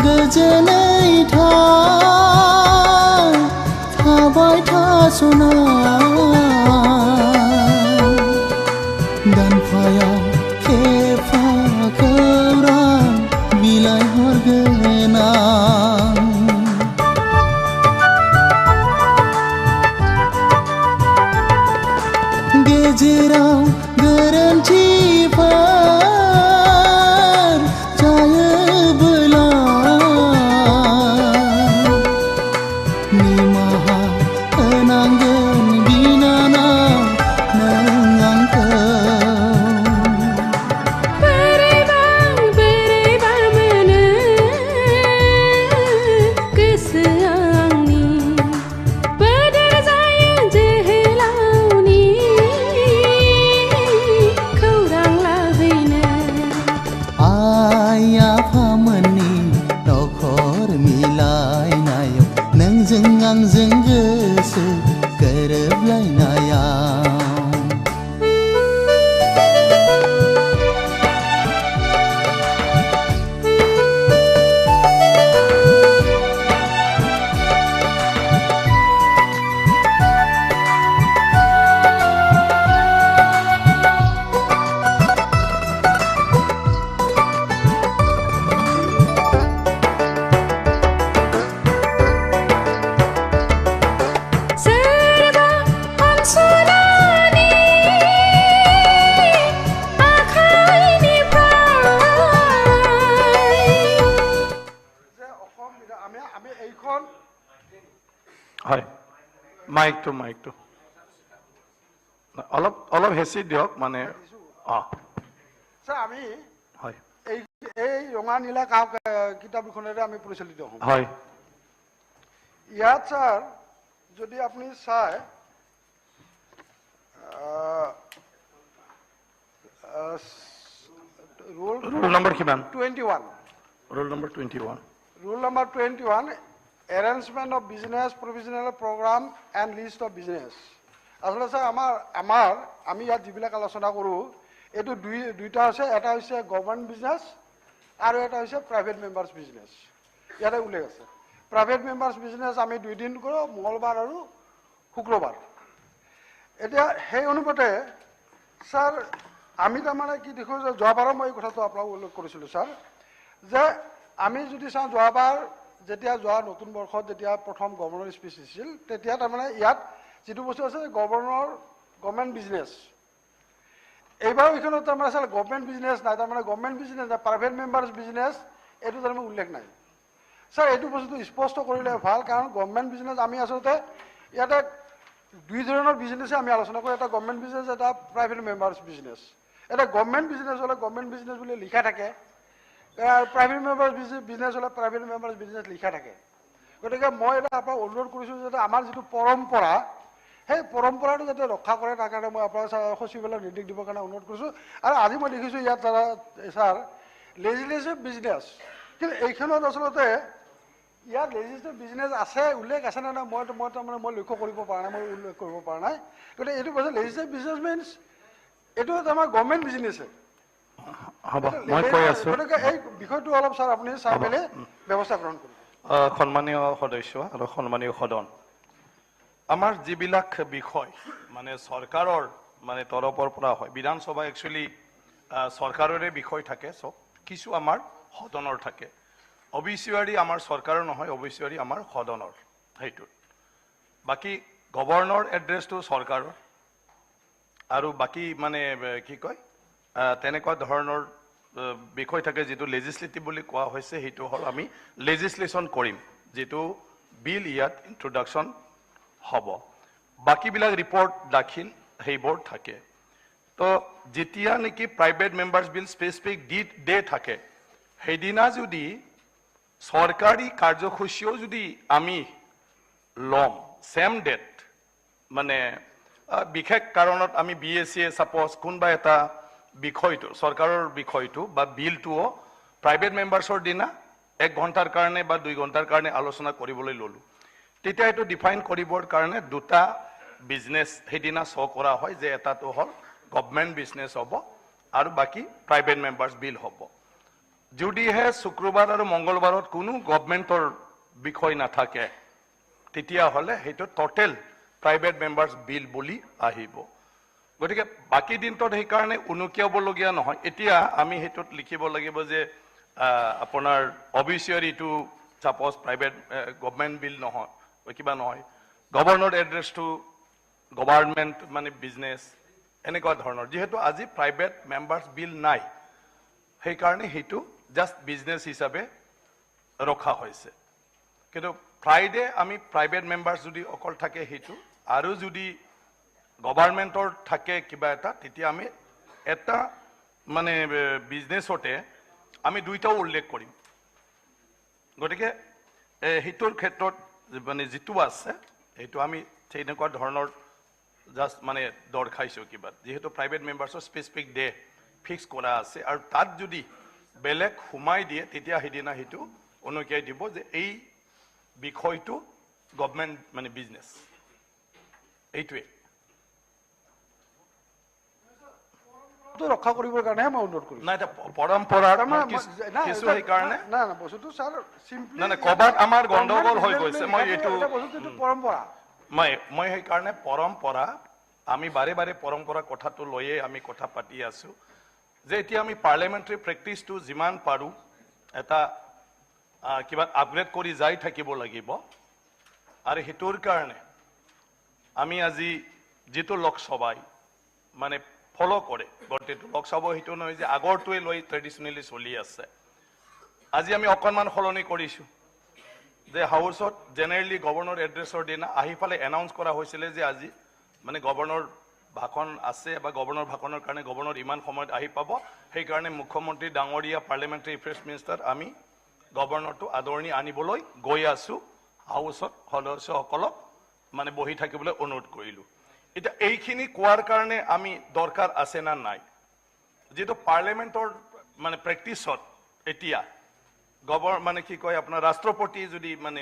गोजोनै थाबाय थास'ना दानफायाव खेफा खौरां बिलाइ हरगोन आं गेजेराव गोरोन्थिफोर जायोबोला निमाहा होनांगोन बिनानाव नों आंखौ बोरैबा मोनो गोसोआ आंनि बोदोर जायो जोहोलावनि खौरां लाहैनो आइ आफामोननि नखर मिलायनायाव नोंजों आंजों गोसो गोरोबलायनायाव सोरबा अनसुलानि आखाइनिफ्राय যে অসম আমি এইখন হয় মাইকটো অলপ অলপ হেঁচি দিয়ক মানে স্যার আমি হয় এই এই ৰঙা নীলা কাক কিতাপখনেৰে আমি পৰিচালিত হওঁ হয় ইয়াত স্যার যদি আপনি চায় রুল ৰোল নম্বৰ কিমান 21 roll number 21 Rule number 21, arrangement of business, provisional program and list of business. আসলে স্যার আমি ইয়াত যিবিলাক আলোচনা কৰোঁ এইটো দুইটা হৈছে এটা হৈছে গভৰ্ণমেণ্ট বিজনেছ আৰু এটা হৈছে প্ৰাইভেট মেম্বাৰ্ছ বিজনেছ ইয়াতে উল্লেখ আছে প্ৰাইভেট মেম্বাৰ্ছ বিজনেছ আমি 2 দিন কৰোঁ মঙলবাৰ আৰু শুক্ৰবাৰ এতিয়া সেই অনুপাতে স্যাৰ আমি তাৰমানে কি দেখোঁ যে যোৱাবাৰো মই এই কথাটো আপোনাক উল্লেখ কৰিছিলোঁ স্যাৰ যে আমি যদি চাওঁ যোৱাবাৰ যেতিয়া যোৱা নতুন বৰ্ষত যেতিয়া প্ৰথম গভৰ্ণৰ স্পীচ দিছিল তেতিয়া তাৰমানে ইয়াত যিটো বস্তু আছে গভৰ্ণমেণ্ট বিজনেছ এইবাৰ এইখনত তাৰমানে আচলতে গভৰ্ণমেণ্ট বিজনেছ নাই তাৰমানে গভৰ্ণমেণ্ট বিজনেছ নাই প্ৰাইভেট মেম্বাৰ্ছ বিজনেছ এইটো তাৰমানে উল্লেখ নাই স্যাৰ এইটো বস্তুটো স্পষ্ট কৰিলে ভাল কাৰণ গভৰ্ণমেণ্ট বিজনেছ আমি আচলতে ইয়াতে দুই ধৰণৰ বিজনেছে আমি আলোচনা কৰোঁ এটা গভৰ্ণমেণ্ট বিজনেছ এটা প্ৰাইভেট মেম্বাৰ্ছ বিজনেছ এটা গভৰ্ণমেণ্ট বিজনেছ হ'লে গভৰ্ণমেণ্ট বিজনেছ বুলি লিখা থাকে প্ৰাইভেট মেম্বাৰ্ছ বিজনেছ হ'লে প্ৰাইভেট মেম্বাৰ্ছ বিজনেছ লিখা থাকে গতিকে মই এটা আপোনাক অনুৰোধ কৰিছোঁ যাতে আমাৰ যিটো পৰম্পৰা সেই পৰম্পৰাটো যাতে ৰক্ষা কৰে তাৰ কাৰণে মই আপোনাৰ সচিবালয়ক নিৰ্দেশ দিবৰ কাৰণে অনুৰোধ কৰিছোঁ আৰু আজি মই দেখিছোঁ ইয়াত ছাৰ লেজিসলেটিভ বিজনেছ কিন্তু এইখনত আচলতে ইয়াত লেজিসলেটিভ বিজনেছ আছে উল্লেখ আছে নে নাই মই তাৰমানে মই লক্ষ্য কৰিব পৰা নাই মই উল্লেখ কৰিব পৰা নাই গতিকে এইটো কৈছে লেজিসলেটিভ বিজনেছ মিনছ এইটো আমাৰ গভৰ্ণমেণ্ট বিজনেছে হ'ব মই কৈ আছোঁ গতিকে এই বিষয়টো অলপ ছাৰ আপুনি চাই মেলি ব্যৱস্থা গ্ৰহণ কৰিব সন্মানীয় সদস্য আৰু সন্মানীয় সদন আমাৰ যিবিলাক বিষয় মানে চৰকাৰৰ মানে তৰফৰ পৰা হয় বিধানসভা একচুৱেলি চৰকাৰৰে বিষয় থাকে চব কিছু আমাৰ সদনৰ থাকে অবিচুৱাৰী আমাৰ চৰকাৰৰ নহয় অবিচুৱাৰী আমাৰ সদনৰ সেইটোত বাকী গভৰ্ণৰ এড্ৰেছটো চৰকাৰৰ আৰু বাকী মানে কি কয় তেনেকুৱা ধৰণৰ বিষয় থাকে যিটো লেজিসলেটিভ বুলি কোৱা হৈছে সেইটো হ'ল আমি লেজিসলেশ্যন কৰিম যেটো বিল ইয়াত ইন্ট্ৰোডাকশন হ'ব বাকিবিলাক ৰিপৰ্ট দাখিল হেইবোৰ থাকে তো যেতিয়া নেকি প্ৰাইভেট মেম্বাৰ্স বিল স্পেসিফিক ডে থাকে সেইদিনা যদি সরকারি কার্যসূচীও যদি আমি লম সেম ডেট মানে বিশেষ কাৰণত আমি বিএসসি সাপোজ কোনবা এটা বিষয়টো সরকারের বিষয়টো বা বিলটোও প্রাইভেট মেম্বার্সৰ দিনা 1 ঘণ্টাৰ কাৰণে বা 2 ঘণ্টাৰ কাৰণে আলোচনা কৰিবলৈ ললো তেতিয়া এটো ডিফাইন কৰিবৰ কাৰণে দুটা বিজনেস সেইদিনা শ কৰা হয় যে এটাটো হল গভৰ্নমেন্ট বিজনেস হ'ব আৰু বাকি প্ৰাইভেট মেম্বাৰ্স বিল হ'ব যদিহে শুক্ৰবাৰ আৰু মঙ্গলবাৰত কোনো গভৰ্নমেন্টৰ বিষয় নাথাকে তেতিয়া হলে হেটো টোটাল প্ৰাইভেট মেম্বাৰ্স বিল বুলি আহিব গতিকে বাকি দিনটোত সেই কাৰণে উনুকিয়াবলগীয়া নহয় এতিয়া আমি হেটোত লিখিব লাগিব যে আপোনাৰ অবিচিয়াৰি টু সাপোজ প্ৰাইভেট গভৰ্নমেন্ট বিল নহয় কিবা নহয় গভৰ্ণৰ এড্ৰেছ টু গভৰ্নমেন্ট মানে বিজনেস এনেকুৱা ধৰণৰ যেহেতু আজি প্ৰাইভেট মেম্বাৰ্স বিল নাই সেই কাৰণে হেতু জাস্ট বিজনেস হিসাবে ৰখা হৈছে কিন্তু ফ্ৰাইডে আমি প্ৰাইভেট মেম্বাৰ্স যদি অকল থাকে হেতু আৰু যদি গভৰ্নমেন্টৰ থাকে কিবা এটা তেতিয়া আমি এটা মানে বিজনেসতে আমি দুইটাও উল্লেখ কৰিম গতিকে হেতুৰ ক্ষেত্ৰত মানে যেটো আছে হেতু আমি তেনেকুৱা ধৰণৰ জাস্ট মানে দৰখাইছো কিবা যেহেতু প্ৰাইভেট মেম্বাৰ্সৰ স্পেসিফিক ডে ফিক্স কৰা আছে আৰু তাত যদি বেলেগ হুমাই দিয়ে তেতিয়া হেদিনা হেতু অনুকিয়াই দিব যে এই বিষয়টো গভৰ্নমেন্ট মানে বিজনেস এইটোৱে তো ৰক্ষা কৰিবৰ কাৰণে মই অনুৰোধ কৰিছো না এটা পৰম্পৰাৰ কিছু সেই কাৰণে না না বস্তুটো স্যার সিম্পলি না না কবাত আমাৰ গণ্ডগোল হৈ গৈছে মই এইটো বস্তুটো পৰম্পৰা মই সেই কাৰণে পৰম্পৰা আমি বাৰে বাৰে পৰম্পৰা কথাটো লৈয়ে আমি কথা পাতি আছো যে এতিয়া আমি পাৰ্লামেন্টাৰী প্ৰেক্টিছটো যিমান পাৰো এটা কিবা আপগ্ৰেড কৰি যাই থাকিব লাগিব আৰু হেতুৰ কাৰণে আমি আজি যেটো লোকসভাই মানে ফলো কৰে গটেটো লোকসভা হেতু নহয় যে আগৰটোৱে লৈ ট্ৰেডিশনালি চলি আছে আজি আমি অকনমান সলনি কৰিছো যে হাউসত জেনাৰেলি গভৰ্ণৰ এড্ৰেছৰ দিনা আহিফালে এনাউন্স কৰা হৈছিল যে আজি মানে গভৰ্ণৰ ভাষণ আছে বা গভৰ্ণৰ ভাষণৰ কাৰণে গভৰ্ণৰ ইমান সময়ত আহি পাব সেই কাৰণে মুখ্যমন্ত্ৰী ডাঙৰীয়া পাৰ্লামেন্টাৰী এফেয়াৰ্স মিনিষ্টাৰ আমি গভৰ্ণৰটো আদৰণি আনিবলৈ গৈ আছো হাউসত সদস্যসকলক মানে বহি থাকিবলৈ অনুৰোধ কৰিলো এটা এইখিনি কোৱাৰ কাৰণে আমি দৰকাৰ আছে না নাই যেটো পাৰ্লামেন্টৰ মানে প্ৰেক্টিছত এতিয়া মানে কি কয় আপোনাৰ ৰাষ্ট্ৰপতি যদি মানে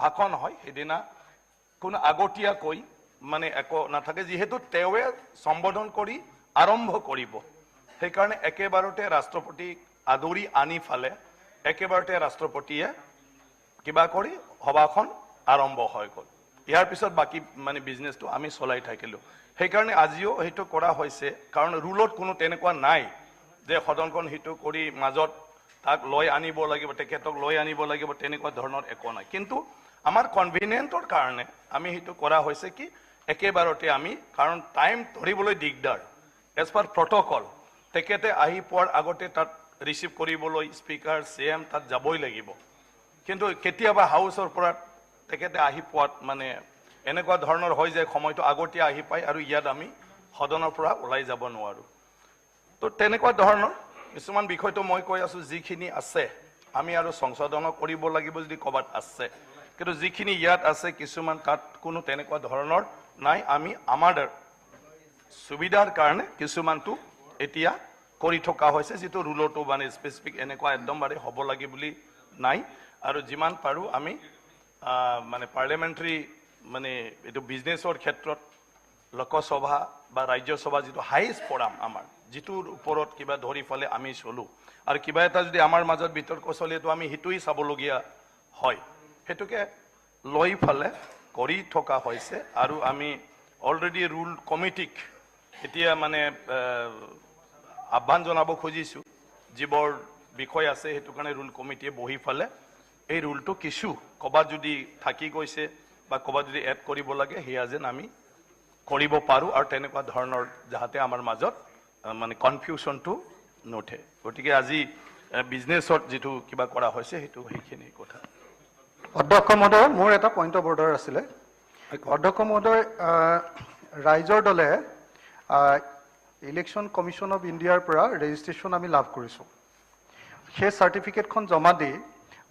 ভাষণ হয় সেইদিনা কোন আগতীয়াকৈ মানে একো নাথাকে যেহেতু তেৱে সম্বোধন কৰি আৰম্ভ কৰিব সেই কাৰণে একেবাৰতে ৰাষ্ট্ৰপতি আদৰি আনি ফালে একেবাৰতে ৰাষ্ট্ৰপতিয়ে কিবা কৰি সভাখন আৰম্ভ হৈ গ'ল ইয়াৰ পিছত বাকি মানে বিজনেসটো আমি চলাই থাকিলো সেই কাৰণে আজিও হেতু কৰা হৈছে কাৰণ ৰুলত কোনো তেনেকুৱা নাই যে সদনখন হেতু কৰি মাজত তাক লৈ আনিব লাগিব তেখেতক লৈ আনিব লাগিব তেনেকুৱা ধৰণৰ একো নাই কিন্তু আমাৰ কনভিনিয়েন্টৰ কাৰণে আমি হেতু কৰা হৈছে কি একেবাৰতে আমি কাৰণ টাইম ধৰিবলৈ দিগদাৰ এজ পাৰ প্ৰটোকল তেখেতে আহি পোৱাৰ আগতে তাত ৰিসিভ কৰিবলৈ স্পিকাৰ সিএম তাত যাবই লাগিব কিন্তু কেতিয়াবা হাউসৰ পৰা তেখেতে আহি পোৱাত মানে এনেকুৱা ধৰণৰ হৈ যায় সময়টো আগতীয়া আহি পায় আৰু ইয়াত আমি সদনৰ পৰা ওলাই যাব নোৱাৰো তো তেনেকুৱা ধৰণৰ কিছুমান বিষয়টো মই কৈ আছো যিখিনি আছে আমি আৰু সংশোধন কৰিব লাগিব যদি কবাত আছে কিন্তু যিখিনি ইয়াত আছে কিছুমান তাত কোনো তেনেকুৱা ধৰণৰ নাই আমি আমাৰ সুবিধাৰ কাৰণে কিছুমানটো এতিয়া কৰি থকা হৈছে যেটো ৰুলটো মানে স্পেসিফিক এনেকুৱা একদম বাৰে হ'ব লাগে বুলি নাই আৰু যিমান পাৰো আমি মানে পাৰ্লামেন্টাৰী মানে এটো বিজনেসৰ ক্ষেত্ৰত লোকসভা বা ৰাজ্যসভা যেটো হাইয়েষ্ট ফৰাম আমাৰ যেটোৰ ওপৰত কিবা ধৰি ফালে আমি চলো আৰু কিবা এটা যদি আমাৰ মাজত বিতৰ্ক চলে তো আমি হিতুই চাবলগীয়া হয় হেতুকে লৈ ফালে কৰি থকা হৈছে আৰু আমি অলৰেডি ৰুল কমিটিক এতিয়া মানে আহ্বান জনাব খুজিছো যিবোৰ বিষয় আছে হেতু কাৰণে ৰুল কমিটিয়ে বহি ফালে এই ৰুলটো কিছু ক'ৰবাত যদি থাকি গৈছে বা ক'ৰবাত যদি এড কৰিব লাগে সেয়া যেন আমি কৰিব পাৰোঁ আৰু তেনেকুৱা ধৰণৰ যাতে আমাৰ মাজত মানে কনফিউশ্যনটো নুঠে গতিকে আজি বিজনেছত যিটো কিবা কৰা হৈছে সেইটো সেইখিনি কথা অধ্যক্ষ মহোদয় মোৰ এটা পইণ্ট অফ অৰ্ডাৰ আছিলে অধ্যক্ষ মহোদয় ৰাইজৰ দলে ইলেকশ্যন কমিশ্যন অফ ইণ্ডিয়াৰ পৰা ৰেজিষ্ট্ৰেশ্যন আমি লাভ কৰিছোঁ সেই চাৰ্টিফিকেটখন জমা দি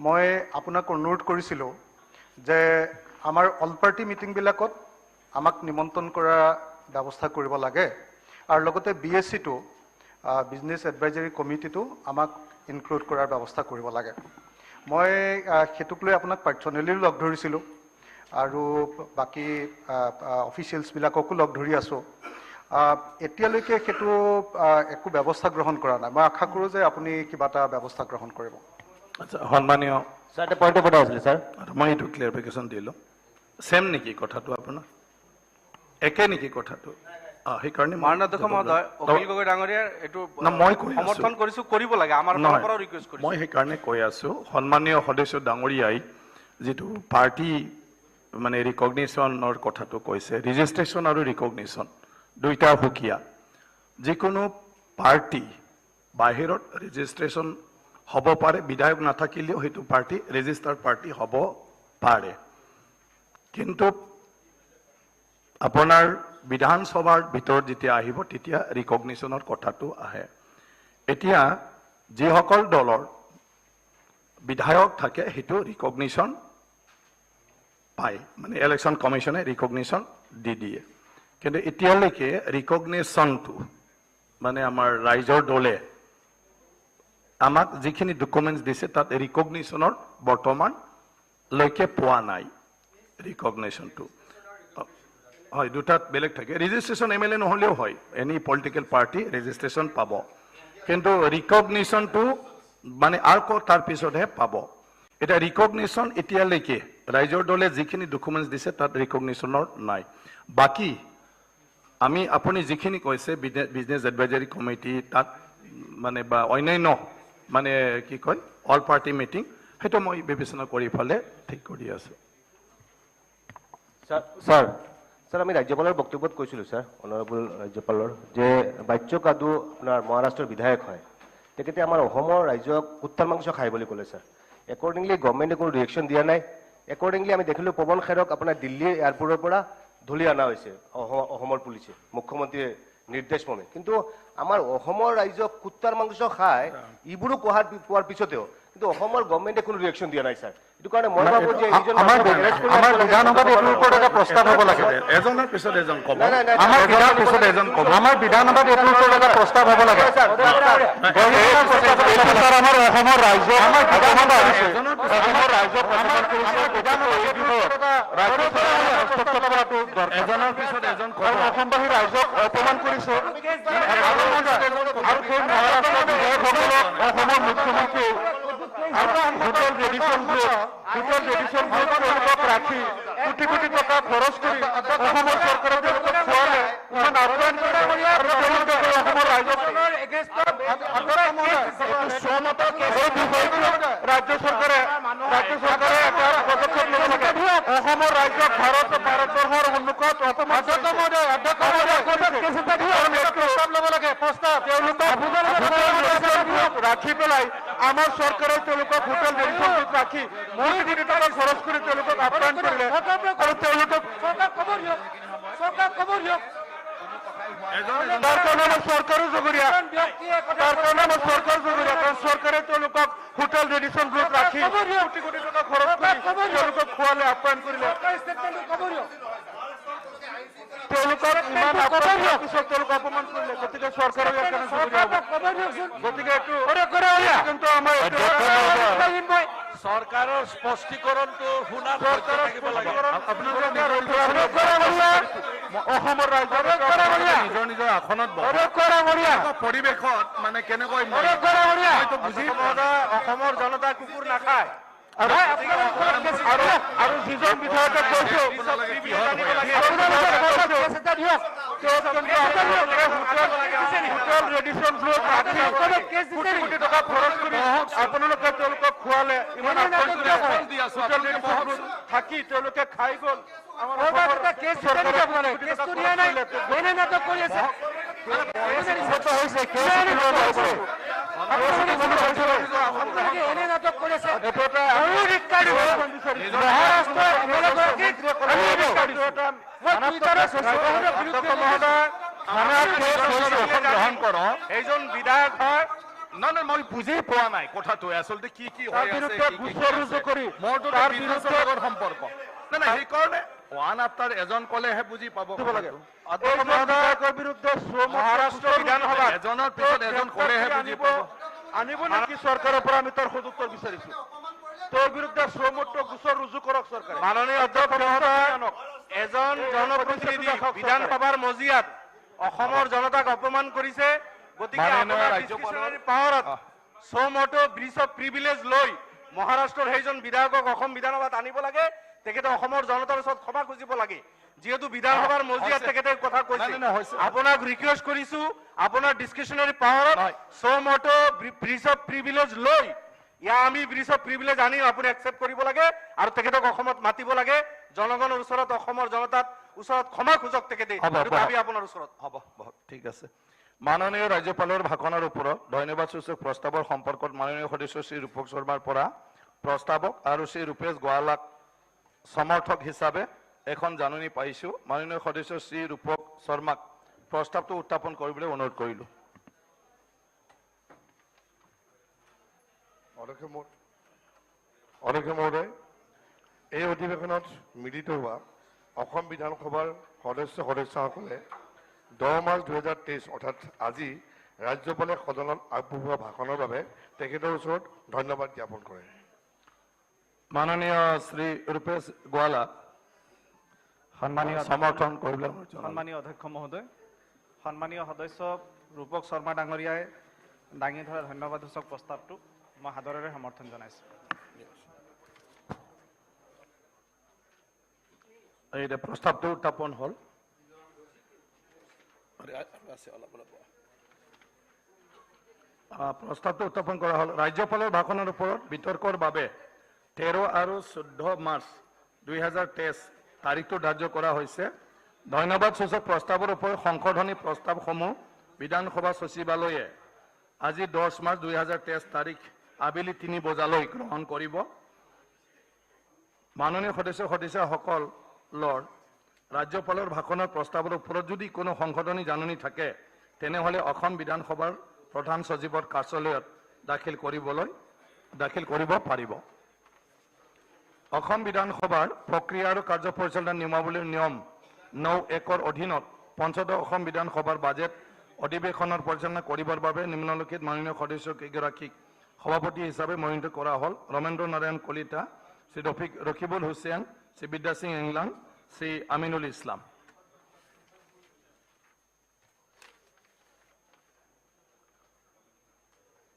মই আপোনাক অনুৰোধ কৰিছিলোঁ যে আমাৰ অল পাৰ্টি মিটিংবিলাকত আমাক নিমন্ত্ৰণ কৰা ব্যৱস্থা কৰিব লাগে আৰু লগতে BSc-টো বিজনেছ এডভাইজাৰী কমিটিটো আমাক ইনক্লুড কৰাৰ ব্যৱস্থা কৰিব লাগে মই সেইটোক লৈ আপোনাক পাৰ্চনেলিও লগ ধৰিছিলোঁ আৰু বাকী অফিচিয়েলছবিলাককো লগ ধৰি আছোঁ এতিয়ালৈকে সেইটো একো ব্যৱস্থা গ্ৰহণ কৰা নাই মই আশা কৰোঁ যে আপুনি কিবা এটা ব্যৱস্থা গ্ৰহণ কৰিব আচ্ছা সন্মানীয় স্যার একটা পয়েন্ট অফ অর্ডার আছে স্যার মই এইটো ক্লিয়াৰিফিকেশ্যন দিলোঁ ছেম নেকি কথাটো আপোনাৰ একে নেকি কথাটো সেইকাৰণে মাননীয় অধ্যক্ষ মহোদয় অখিল গগৈ ডাঙৰীয়াৰ এইটো মই কৈ আছোঁ। সমৰ্থন কৰিছো কৰিব লাগে আমাৰ নহয়, পৰাও ৰিকুৱেষ্ট কৰিছো মই সেইকাৰণে কৈ আছোঁ সন্মানীয় সদস্য ডাঙৰীয়াই যিটো পাৰ্টি মানে ৰিকগনিশ্যনৰ কথাটো কৈছে ৰেজিষ্ট্ৰেশ্যন আৰু ৰিকগনিশ্যন দুইটা সুকীয়া যিকোনো পাৰ্টি বাহিৰত ৰেজিষ্ট্ৰেশ্যন হ'ব পাৰে বিধায়ক নাথাকিলেও সেইটো পাৰ্টি ৰেজিষ্টাৰ্ড পাৰ্টি হ'ব পাৰে কিন্তু আপোনাৰ বিধানসভাৰ ভিতৰত যেতিয়া আহিব তেতিয়া ৰিকগনিশ্যনৰ কথাটো আহে এতিয়া যিসকল দলৰ বিধায়ক থাকে সেইটো ৰিকগনিশ্যন পায় মানে ইলেকশ্যন কমিশ্যনে ৰিকগনিশ্যন দি দিয়ে কিন্তু এতিয়ালৈকে ৰিকগনিশ্যনটো মানে আমাৰ ৰাইজৰ দলে আমাক যিখিনি ডকুমেণ্টছ দিছে তাত ৰিকগনিশ্যনৰ বৰ্তমানলৈকে পোৱা নাই ৰিকগনিশ্যনটো হয় দুটাত বেলেগ থাকে ৰেজিষ্ট্ৰেশ্যন MLA নহ'লেও হয় এনি পলিটিকেল পাৰ্টি ৰেজিষ্ট্ৰেশ্যন পাব কিন্তু ৰিকগনিশ্যনটো মানে আকৌ তাৰ পিছতহে পাব এতিয়া ৰিকগনিশ্যন এতিয়ালৈকে ৰাইজৰ দলে যিখিনি ডকুমেণ্টছ দিছে তাত ৰিকগনিশ্যনৰ নাই বাকী আমি আপুনি যিখিনি কৈছে বিজনেছ এডভাইজাৰী কমিটি তাত মানে বা অন্যান্য মানে কি কয় অল পাৰ্টি মিটিং সেইটো মই বিবেচনা কৰি ফালে ঠিক কৰি আছোঁ স্যার স্যার আমি রাজ্যপালের বক্তব্যত কৈছিলো স্যার অনারেবল রাজ্যপালৰ যে বাচ্য কাদু আপোনাৰ মহাৰাষ্ট্ৰৰ বিধায়ক হয় তেখেতে আমাৰ অসমৰ ৰাজ্যক কুত্তাৰ মাংস খাই বুলি ক'লে স্যার একৰ্ডিংলি গভৰ্ণমেণ্টে কোনো ৰিয়েকশ্যন দিয়া নাই একৰ্ডিংলি আমি দেখিলো পৱন খেৰক আপোনাৰ দিল্লীৰ এয়াৰপৰ্টৰ পৰা ধুলি অনা হৈছে অসমৰ পুলিচে মুখ্যমন্ত্ৰীৰ নিৰ্দেশ মৰ্মে কিন্তু আমাৰ অসমৰ ৰাজ্যক কুত্তাৰ মাংস খাই ইবোৰো কোৱাৰ পিছতেও কিন্তু অসমৰ গভৰ্ণমেণ্টে কোনো ৰিয়েকশ্যন দিয়া নাই স্যাৰ এইটো কাৰণে মই ভাবো যে আমাৰ বিধানসভাত এইটোৰ ওপৰত এটা প্ৰস্তাৱ হ'ব লাগে এজনৰ পিছত এজন ক'ব আমাৰ বিধানৰ পিছত এজন ক'ব আমাৰ বিধানসভাত এইটোৰ ওপৰত এটা প্ৰস্তাৱ হ'ব লাগে স্যাৰ আমাৰ অসমৰ ৰাইজক অসমৰ ৰাইজক এজনৰ পিছত এজন ক'ব অসমবাসী ৰাইজক অপমান কৰিছে আৰু সেই মহাৰাষ্ট্ৰৰ বিধায়কসকলক অসমৰ মুখ্যমন্ত্ৰী হোটেল ৰেডিচন তেওঁলোকক ৰাখি কোটি কোটি টকা খৰচ কৰি অসমৰ চৰকাৰে তেওঁলোকক খোৱালে ইমান আপ্যায়ন কৰে আৰু তেওঁলোকে অসমৰ ৰাইজক ৰাজ্য চৰকাৰে এটা পদক্ষেপ ল'ব লাগে অসমৰ ৰাজ্যক ভাৰতবৰ্ষৰ সন্মুখত অপমান ল'ব লাগে প্ৰস্তাৱ তেওঁলোকক ৰাখি পেলাই আমাৰ চৰকাৰে তেওঁলোকক হোটেল ৰেডিচনটোত ৰাখি কোটি কোটি টকা খৰচ কৰি তেওঁলোকক আপ্যায়ন কৰিলে আৰু তেওঁলোকক তাৰ কাৰণে আমাৰ চৰকাৰো জগৰীয়া কাৰণ চৰকাৰে তেওঁলোকক হোটেল ৰেডিচনটোত ৰাখি কোটি কোটি টকা খৰচ কৰি তেওঁলোকক খোৱালে আপ্যায়ন কৰিলে তেওঁলোকক ইমান আপ্যায়নৰ পিছত তেওঁলোক অপমান কৰিলে গতিকে চৰকাৰে ইয়াৰ কাৰণে জগৰীয়া হ'ব গতিকে এইটো কিন্তু আমাৰ চৰকাৰৰ স্পষ্টীকৰণটো শুনা থাকিব লাগে অসমৰ ৰাজ্যৰ নিজৰ নিজৰ আসনত পৰিৱেশত মানে কেনেকৈ বুজি অসমৰ জনতা কুকুৰ নাখায় আৰু যিজন বিধায়কে কৈছে হোটেল ৰেডিচন কোটি কোটি টকা খৰচ কৰি আপোনালোকে তেওঁলোকক খোৱালে ইমান আছো হোটেল আপোনালোকে ৰিজৰ্ট বহকচোন। থাকি তেওঁলোকে খাই গ'ল আমাৰ গ্ৰহণ কৰক এইজন বিধায়ক হয় নহয় মই বুজি পোৱা নাই কথাটো আচলতে কি কি হৈ আছে বিৰুদ্ধে গোচৰ ৰুজু কৰি মোৰতো তাৰ বিজনেছৰ লগত সম্পৰ্ক নাই নাই সেইকাৰণে ওৱান আফটাৰ এজন ক'লেহে বুজি পাব লাগে কথাটো। বিধায়কৰ বিৰুদ্ধে মহাৰাষ্ট্ৰ বিধানসভাত এজনৰ পিছত এজন ক'লেহে বুজি পাব। আনিব নেকি চৰকাৰৰ পৰা আমি তাৰ সদুত্তৰ বিচাৰিছো তেওঁৰ বিৰুদ্ধে শ্ৰমত গোচৰ ৰুজু কৰক চৰকাৰে মাননীয় অধ্যক্ষ মহোদয় এজন জনপ্ৰতিনিধি বিধানসভাৰ মজিয়াত অসমৰ জনতাক অপমান কৰিছে গতিকে মাননীয় আপোনাৰ ৰাজ্যপালৰ- ডিছক্ৰিপশ্যনাৰী পাৱাৰত ছ মটো ব্ৰিজ অফ প্ৰিভিলেজ লৈ মহাৰাষ্ট্ৰৰ সেইজন বিধায়কক অসম বিধানসভাত আনিব লাগে তেখেতে অসমৰ জনতাৰ ওচৰত ক্ষমা খুজিব লাগে যিহেতু বিধানসভাৰ মজিয়াত তেখেতে কথা কৈছে নাই, হৈছে। আপোনাক ৰিকুৱেষ্ট কৰিছো আপোনাৰ ডিছক্ৰিপশ্যনাৰী পাৱাৰত নহয়। ছ মটো ব্ৰিজ অফ প্ৰিভিলেজ লৈ আমি ব্ৰিজ অফ প্ৰিভিলেজ আনিম আপুনি একচেপ্ট কৰিব লাগে আৰু তেখেতক অসমত মাতিব লাগে জনগণৰ ওচৰত অসমৰ জনতাৰ ওচৰত ক্ষমা খোজক তেখেতে হ'ব, এইটো হ'ব। দাবী আপোনাৰ ওচৰত হ'ব বহুত ঠিক আছে মাননীয় ৰাজ্যপালৰ ভাষণৰ ওপৰত ধন্যবাদ সূচক প্ৰস্তাৱৰ সম্পৰ্কত মাননীয় সদস্য শ্ৰী ৰূপক শৰ্মাৰ পৰা প্ৰস্তাৱক আৰু শ্ৰী ৰূপেশ গোৱালাক সমৰ্থক হিচাপে এখন জাননী পাইছো মাননীয় সদস্য শ্ৰী ৰূপক শৰ্মাক প্ৰস্তাৱটো উত্থাপন কৰিবলৈ অনুৰোধ কৰিলো। অধ্যক্ষ মহোদয় এই অধিৱেশনত মিলিত হোৱা অসম বিধানসভাৰ সদস্যসকলে 10 মাৰ্চ 2023 অৰ্থাৎ আজি ৰাজ্যপালে সদনত আগবঢ়োৱা ভাষণৰ বাবে তেখেতৰ ওচৰত ধন্যবাদ জ্ঞাপন কৰে। মাননীয় শ্ৰী ৰূপেশ গোৱালা সন্মানীয় সমৰ্থন কৰিবলৈ অনুৰোধ জনালো। সন্মানীয় অধ্যক্ষ মহোদয় সন্মানীয় সদস্য ৰূপক শৰ্মা ডাঙৰীয়াই দাঙি ধৰা ধন্যবাদসূচক প্ৰস্তাৱটো মই সাদৰেৰে সমৰ্থন জনাইছোঁ। এই প্ৰস্তাৱটো উত্থাপন হ'ল প্ৰস্তাৱটো উত্থাপন কৰা হ'ল ৰাজ্যপালৰ ভাষণৰ ওপৰত বিতৰ্কৰ বাবে 13 আৰু 14 মাৰ্চ 2023 তাৰিখটো ধাৰ্য কৰা হৈছে। ধন্যবাদ সূচক প্ৰস্তাৱৰ ওপৰত সংশোধনী প্ৰস্তাৱসমূহ বিধানসভা সচিবালয়ে আজি 10 মাৰ্চ 2023 তাৰিখ আবেলি 3 বজালৈ গ্ৰহণ কৰিব। মাননীয় সদস্যসকলৰ ৰাজ্যপালৰ ভাষণৰ প্ৰস্তাৱৰ ওপৰত যদি কোনো সংশোধনী জাননী থাকে তেনেহ'লে অসম বিধানসভাৰ প্ৰধান সচিবৰ কাৰ্যালয়ত দাখিল কৰিব পাৰিব। অসম বিধানসভাৰ প্ৰক্ৰিয়া আৰু কাৰ্য পৰিচালনা নিয়মাৱলীৰ নিয়ম 9(1)ৰ অধীনত পঞ্চদশ অসম বিধানসভাৰ বাজেট অধিৱেশনৰ পৰিচালনা কৰিবৰ বাবে নিম্নলিখিত মাননীয় সদস্য কেইগৰাকীক সভাপতি হিচাপে মনোনীত কৰা হ'ল ৰমেন্দ্ৰ নাৰায়ণ কলিতা, শ্ৰী ৰকিবুল হুছেইন, শ্ৰী বিদ্যা সিং ইংলাণ্ড, শ্ৰী আমিনুল ইছলাম।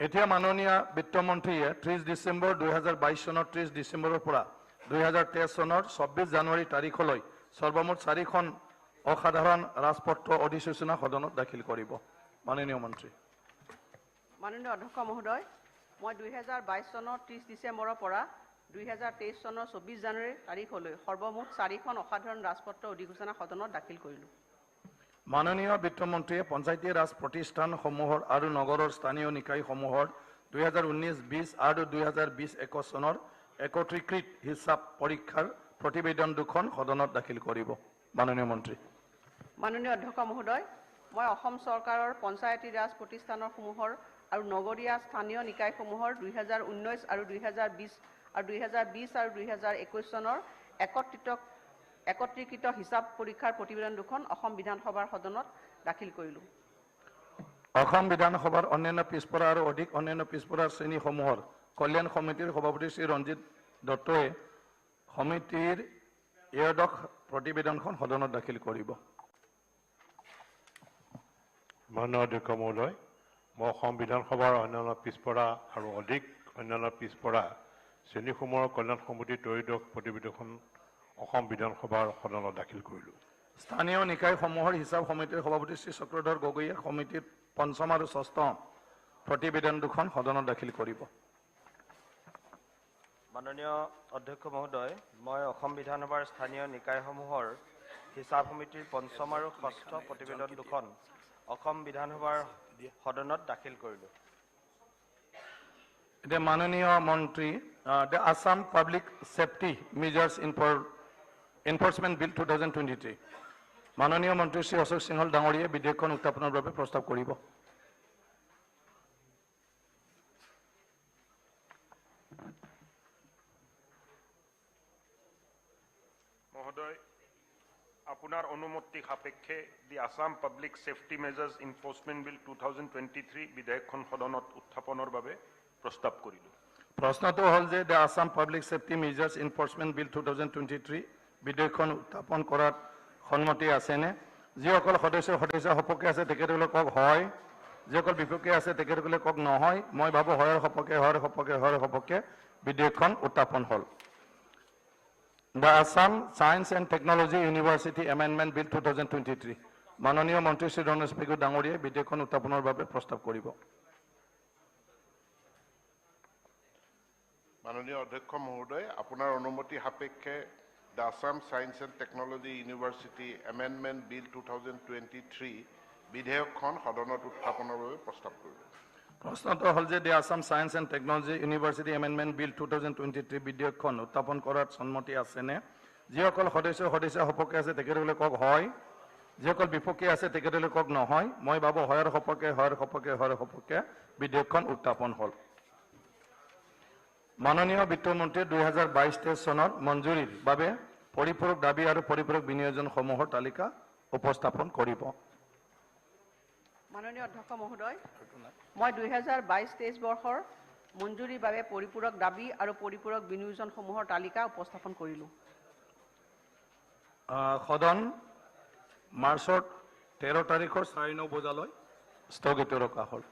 এতিয়া মাননীয় বিত্তমন্ত্ৰীয়ে 30 ডিচেম্বৰ 2022 চনৰ 30 ডিচেম্বৰৰ পৰা 2023 চনৰ 24 জানুৱাৰী তাৰিখলৈ সৰ্বমুঠ 4খন অসাধাৰণ ৰাজপত্ৰ অধিসূচনা সদনত দাখিল কৰিব। মাননীয় মন্ত্ৰী। মাননীয় অধ্যক্ষ মহোদয় মই 2022 চনৰ 30 ডিচেম্বৰৰ পৰা 2023 চনৰ 24 জানুৱাৰী তাৰিখলৈ সৰ্বমুঠ 4খন অসাধাৰণ ৰাজপত্ৰ অধিসূচনা সদনত দাখিল কৰিলোঁ। মাননীয় বিত্তমন্ত্ৰীয়ে পঞ্চায়তী ৰাজ প্ৰতিষ্ঠানসমূহৰ আৰু নগৰৰ স্থানীয় নিকায়সমূহৰ 2019-20 আৰু 2020-21 চনৰ একত্ৰীকৃত হিচাপ পৰীক্ষাৰ প্ৰতিবেদন 2খন সদনত দাখিল কৰিব। মাননীয় মন্ত্ৰী। মাননীয় অধ্যক্ষ মহোদয় মই অসম চৰকাৰৰ পঞ্চায়তী ৰাজ প্ৰতিষ্ঠানসমূহৰ আৰু নগৰীয়া স্থানীয় নিকায়সমূহৰ 2019 আৰু 2020 আৰু 2021 চনৰ একত্ৰীকৃত হিচাপ পৰীক্ষাৰ প্ৰতিবেদন 2খন অসম বিধানসভাৰ সদনত দাখিল কৰিলোঁ। অসম বিধানসভাৰ অন্যান্য পিছপৰা আৰু অধিক অন্যান্য পিছপৰা শ্ৰেণীসমূহৰ কল্যাণ সমিতিৰ সভাপতি শ্ৰী ৰঞ্জিত দত্তই সমিতিৰ এয়দশ প্ৰতিবেদনখন সদনত দাখিল কৰিব। মাননীয় অধ্যক্ষ মহোদয় মই অসম বিধানসভাৰ অন্যান্য পিছপৰা আৰু অধিক অন্যান্য পিছপৰা শ্ৰেণীসমূহৰ কল্যাণ সমিতিৰ ত্ৰয়োদশ প্ৰতিবেদনখন অসম বিধানসভাৰ সদনত দাখিল কৰিলোঁ। স্থানীয় নিকায়সমূহৰ হিচাপ সমিতিৰ সভাপতি শ্ৰী চক্ৰধৰ গগৈয়ে সমিতিৰ 5ম আৰু 6ম প্ৰতিবেদন 2খন সদনত দাখিল কৰিব। মাননীয় অধ্যক্ষ মহোদয়, মই অসম বিধানসভাৰ স্থানীয় নিকায়সমূহৰ হিচাপ সমিতিৰ পঞ্চম আৰু ষষ্ঠ প্ৰতিবেদন দুখন অসম বিধানসভাৰ সদনত দাখিল কৰিলোঁ। The Mananiya Mantri, the Assam Public Safety Measures Enforcement Bill 2023. Mananiya Mantri Shri Ashok Singhal Dangoriye বিধেয়কখন উত্থাপনৰ বাবে প্ৰস্তাৱ কৰিব। মহোদয়, আপোনাৰ অনুমতি সাপেক্ষে দি আসাম পাব্লিক সেফটি মেজাৰ্স এনফোর্সমেন্ট বিল 2023 বিধেয়কখন সদনত উত্থাপনৰ বাবে প্ৰস্তাৱ কৰিলোঁ। প্ৰশ্নটো হ'ল যে the Assam Public Safety Measures Enforcement Bill 2023 বিধেয়কখন উত্থাপন কৰাত সন্মতি আছেনে? যিসকল সদস্য সপক্ষে আছে তেখেতসকলে কওক হয়, যিসকল বিপক্ষে আছে তেখেতসকলে কওক নহয়। মই ভাবোঁ হয়ৰ সপক্ষে বিধেয়কখন উত্থাপন হ'ল। The Assam Science and Technology University Amendment Bill 2023 মাননীয় মন্ত্ৰী শ্ৰী ৰমেশ পেগু ডাঙৰীয়াই বিধেয়কখন উত্থাপনৰ বাবে প্ৰস্তাৱ কৰিব। মাননীয় অধ্যক্ষ মহোদয়, আপোনাৰ অনুমতি সাপেক্ষে the Assam science and technology university amendment bill 2023 বিধেয়কখন সদনত উত্থাপনৰ বাবে প্ৰস্তাৱ কৰিলোঁ। প্ৰশ্নটো হ'ল যে the Assam Science and Technology University Amendment Bill 2023 বিধেয়কখন উত্থাপন কৰাত সন্মতি আছেনে? যিসকল সদস্য সপক্ষে আছে তেখেতসকলে কওক হয়, যিসকল বিপক্ষে আছে তেখেতসকলে কওক নহয়। মই ভাবোঁ হয়ৰ সপক্ষে বিধেয়কখন উত্থাপন হ'ল। মাননীয় বিত্তমন্ত্ৰীয়ে 2022-23 চনৰ মঞ্জুৰিৰ বাবে পৰিপূৰক দাবী আৰু পৰিপূৰক বিনিয়োজনসমূহৰ তালিকা উপস্থাপন কৰিব। মাননীয় অধ্যক্ষ মহোদয়, মই 2022-23 বৰ্ষৰ মঞ্জুৰিৰ বাবে পৰিপূৰক দাবী আৰু পৰিপূৰক বিনিয়োজনসমূহৰ তালিকা উপস্থাপন কৰিলোঁ। সদন মাৰ্চৰ 13 তাৰিখৰ 9:30 বজালৈ স্থগিত ৰখা হ'ল।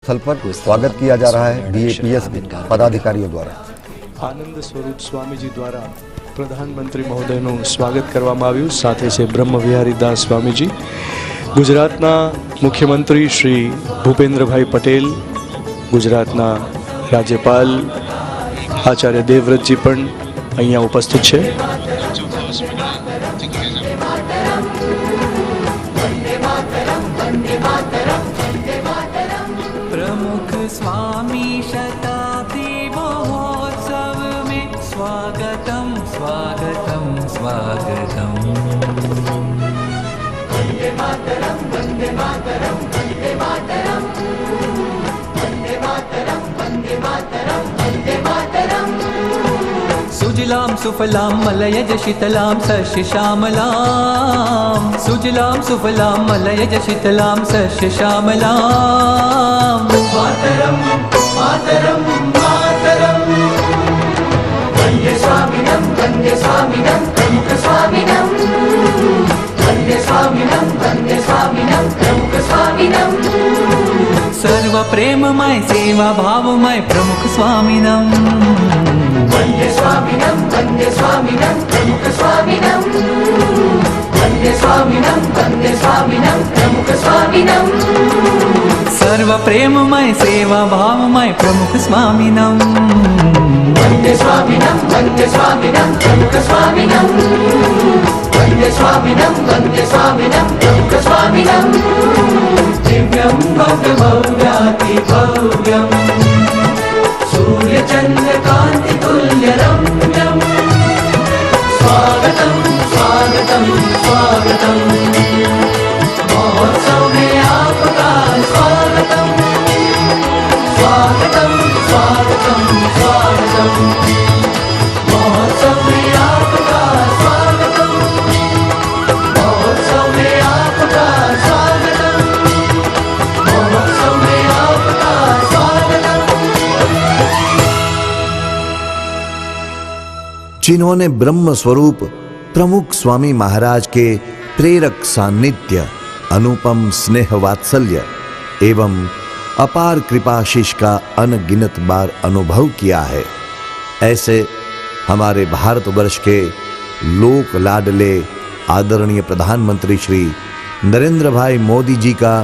स्थल पर स्वागत किया जा रहा है DAPS पदाधिकारियों द्वारा। આનંદ સ્વરૂપ સ્વામીજી દ્વારા પ્રધાનમંત્રી મહોદયનું સ્વાગત કરવામાં આવ્યું, સાથે છે બ્રહ્મવિહારી દાસ સ્વામીજી, ગુજરાતના મુખ્યમંત્રી શ્રી ભૂપેન્દ્રભાઈ પટેલ, ગુજરાતના રાજ્યપાલ આચાર્ય દેવવ્રતજી પણ અહીંયા ઉપસ્થિત છે. प्रमुख स्वामी शताब्दी महोत्सव में स्वागतम स्वागतम स्वागतम. वंदे मातरम वंदे मातरम वंदे मातरम वंदे मातरम वंदे मातरम वंदे मातरम. सुजलाम सुफलाम मलयज शीतलाम सस्य श्यामलाम. सुजलाम सुफलाम मलयज शीतलाम सस्य श्यामलाम. मातरम मातरम मातरम. वंदे स्वामिनम प्रमुख स्वामिनम. वंदे स्वामिनम प्रमुख स्वामिनम. सर्व प्रेममय सेवा भावमय प्रमुख स्वामिनम. वंदे स्वामिनम प्रमुख स्वामिनम. वंदे स्वामिनम प्रमुख स्वामिनम. सर्व प्रेममय सेवा भावमय प्रमुख स्वामिनम. वंदे स्वामिनम प्रमुख स्वामिनम. वंदे स्वामिनम प्रमुख स्वामिनम. दिव्यं भव्य भव्याति भव्यं सूर्यचंद्र कांति तुल्य रम्यं. स्वागतम स्वागतम स्वागतम. महोत्सव में आपका स्वागतम. स्वागतम स्वागतम स्वागतम. महोत्सव में आपका स्वागतम. महोत्सव में आपका स्वागतम. महोत्सव में आपका स्वागतम. जिन्होंने ब्रह्म स्वरूप प्रमुख स्वामी महाराज के प्रेरक सान्निध्य, अनुपम स्नेह वात्सल्य एवं अपार कृपाशीष का अनगिनत बार अनुभव किया है, ऐसे हमारे भारतवर्ष के लोक लाडले आदरणीय प्रधानमंत्री श्री नरेंद्र भाई मोदी जी का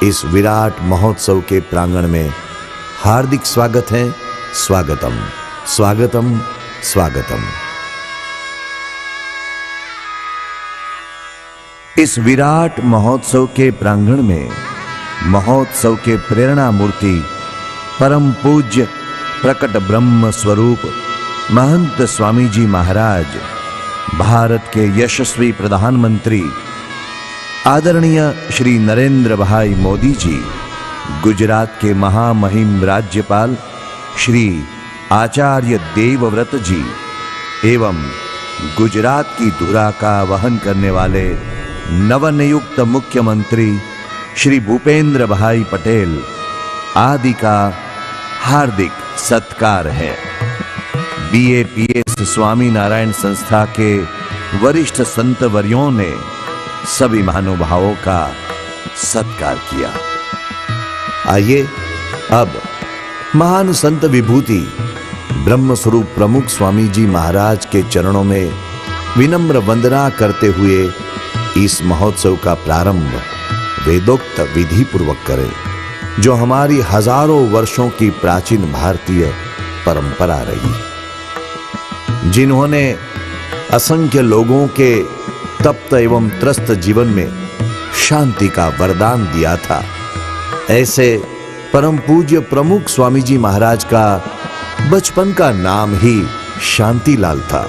इस विराट महोत्सव के प्रांगण में हार्दिक स्वागत है. स्वागतम स्वागतम स्वागतम. इस विराट महोत्सव के प्रांगण में महोत्सव के प्रेरणा मूर्ति परम पूज्य प्रकट ब्रह्म स्वरूप महंत स्वामी जी महाराज, भारत के यशस्वी प्रधानमंत्री आदरणीय श्री नरेंद्र भाई मोदी जी, गुजरात के महामहिम राज्यपाल श्री आचार्य देवव्रत जी एवं गुजरात की धुरा का वहन करने वाले नवनियुक्त मुख्यमंत्री श्री भूपेंद्र भाई पटेल आदि का हार्दिक सत्कार है. BAPS स्वामी नारायण संस्था के वरिष्ठ संत वर्यों ने सभी महानुभावों का सत्कार किया. आइए अब महान संत विभूति ब्रह्मस्वरूप प्रमुख स्वामी जी महाराज के चरणों में विनम्र वंदना करते हुए इस महोत्सव का प्रारंभ वेदोक्त विधि पूर्वक करें, जो हमारी हजारों वर्षों की प्राचीन भारतीय परंपरा रही. जिन्होंने असंख्य लोगों के तप्त एवं त्रस्त जीवन में शांति का वरदान दिया था, ऐसे परम पूज्य प्रमुख स्वामी जी महाराज का बचपन का नाम ही शांतिलाल था.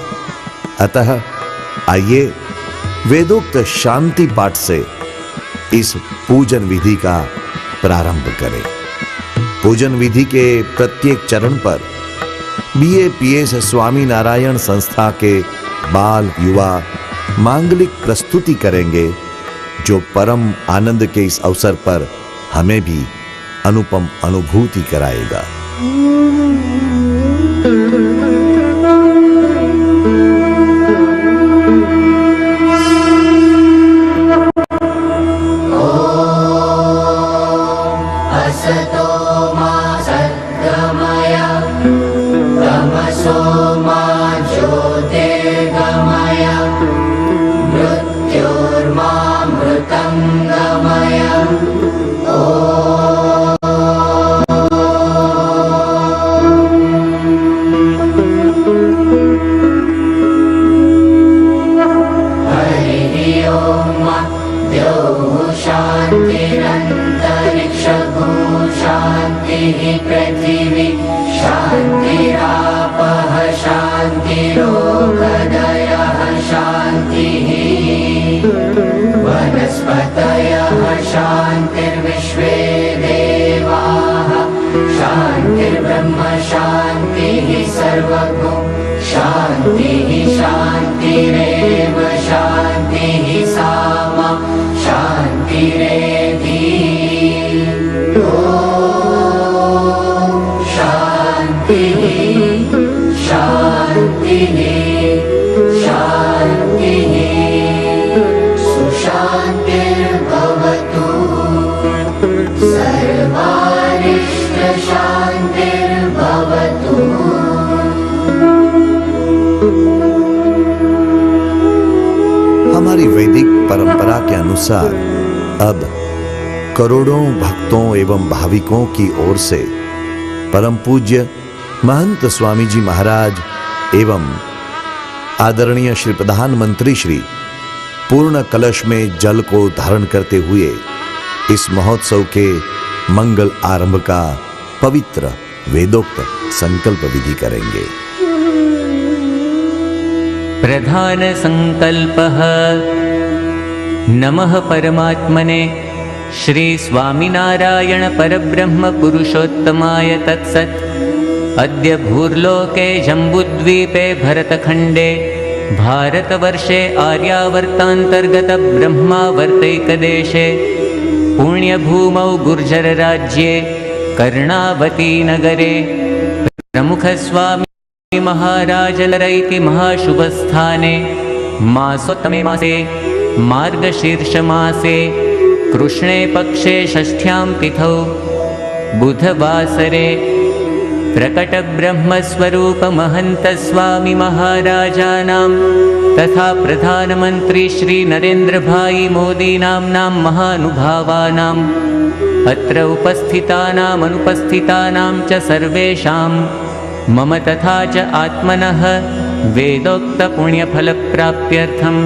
अतः आइए वेदोक्त शांति पाठ से इस पूजन विधि का प्रारंभ करें. पूजन विधि के प्रत्येक चरण पर BAPS स्वामी नारायण संस्था के बाल युवा मांगलिक प्रस्तुति करेंगे, जो परम आनंद के इस अवसर पर हमें भी अनुपम अनुभूति कराएगा. शान्तिरोगदयः शान्तिः वनस्पतयः शान्तिर्विश्वे देवाः शान्तिर्ब्रह्म शान्तिः सर्वगो शान्तिः शान्तिरेव शान्तिः सामा शान्तिरेधि शान्तिः शान्तिः शान्तिः सुशान्तिर्भवतु सर्वारिष्टशान्तिर्भवतु हमारी वैदिक परंपरा के अनुसार अब करोड़ों भक्तों एवं भाविकों की ओर से परम पूज्य महंत स्वामी जी महाराज एवं आदरणीय श्री प्रधानमंत्री श्री पूर्ण कलश में जल को धारण करते हुए इस महोत्सव के मंगल आरंभ का पवित्र वेदोक्त संकल्प विधि करेंगे। प्रधान संकल्पः नमः परमात्मने श्री स्वामिनारायण परब्रह्म पुरुषोत्तमाय तत्सत्। अद्य भूर्लोके जम्बुद्वीपे भरतखण्डे भारतवर्षे आर्यावर्तान्तर्गत ब्रह्मावर्तैकदेशे पुण्यभूमौ गुर्जरराज्ये कर्णावतीनगरे प्रमुखस्वामी महाराजलरैति महाशुभस्थाने मासोत्तमे मासे मार्गशीर्षमासे कृष्णे पक्षे षष्ठ्यां तिथौ बुधवासरे प्रकटब्रह्मस्वरूप महंत स्वामी महाराजानां तथा प्रधानमंत्री श्री नरेंद्र भाई मोदी नाम्नां महानुभावानाम् अत्र उपस्थितानाम् अनुपस्थितानां च सर्वेषां मम तथा च आत्मनः वेदोक्तपुण्यफलप्राप्त्यर्थं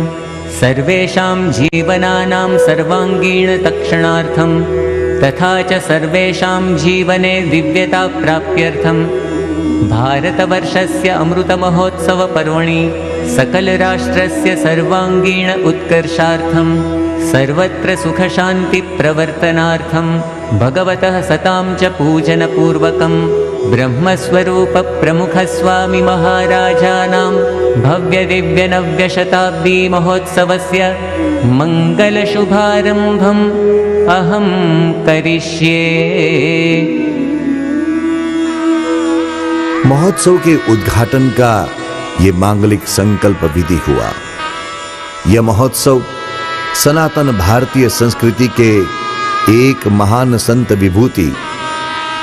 सर्वेषां जीवनानां सर्वाङ्गीणतक्षणार्थं तथा च सर्वेषां जीवने दिव्यताप्राप्त्यर्थं भारतवर्षस्य अमृतमहोत्सवपर्वणि सकलराष्ट्रस्य सर्वाङ्गीण उत्कर्षार्थं सर्वत्र सुखशान्तिप्रवर्तनार्थं भगवतः सतां च पूजनपूर्वकं ब्रह्मस्वरूपप्रमुखस्वामी महाराजानां भव्यदिव्यनव्यशताब्दी महोत्सवस्य मङ्गलशुभारम्भम् अहं करिष्ये। महोत्सव के उद्घाटन का ये मांगलिक संकल्प विधि हुआ। यह महोत्सव सनातन भारतीय संस्कृति के एक महान संत विभूति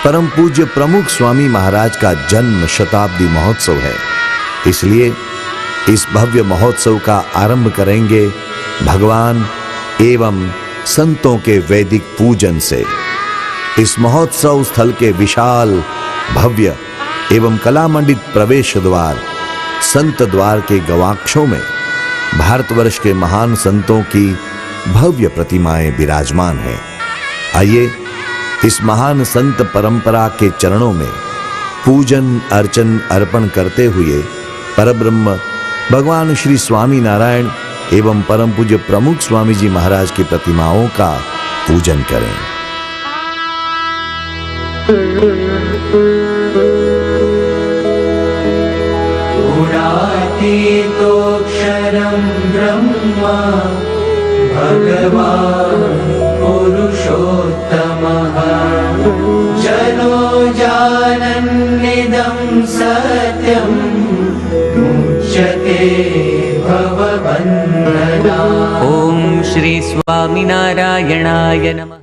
परम पूज्य प्रमुख स्वामी महाराज का जन्म शताब्दी महोत्सव है। इसलिए इस भव्य महोत्सव का आरंभ करेंगे भगवान एवं संतों के वैदिक पूजन से। इस महोत्सव स्थल के विशाल भव्य एवं कलामंडित प्रवेश द्वार संत द्वार के गवाक्षों में भारतवर्ष के महान संतों की भव्य प्रतिमाएं विराजमान हैं। आइए इस महान संत परंपरा के चरणों में पूजन अर्चन अर्पण करते हुए परब्रह्म भगवान श्री स्वामी नारायण एवं परम पूज्य प्रमुख स्वामी जी महाराज की प्रतिमाओं का पूजन करें। गुणातीतोऽक्षरं ब्रह्म भगवान् पुरुषोत्तमः जनो जानन्निदं सत्यं मुच्यते भवबन्धनात्। ओम श्री स्वामिनारायणाय नमः।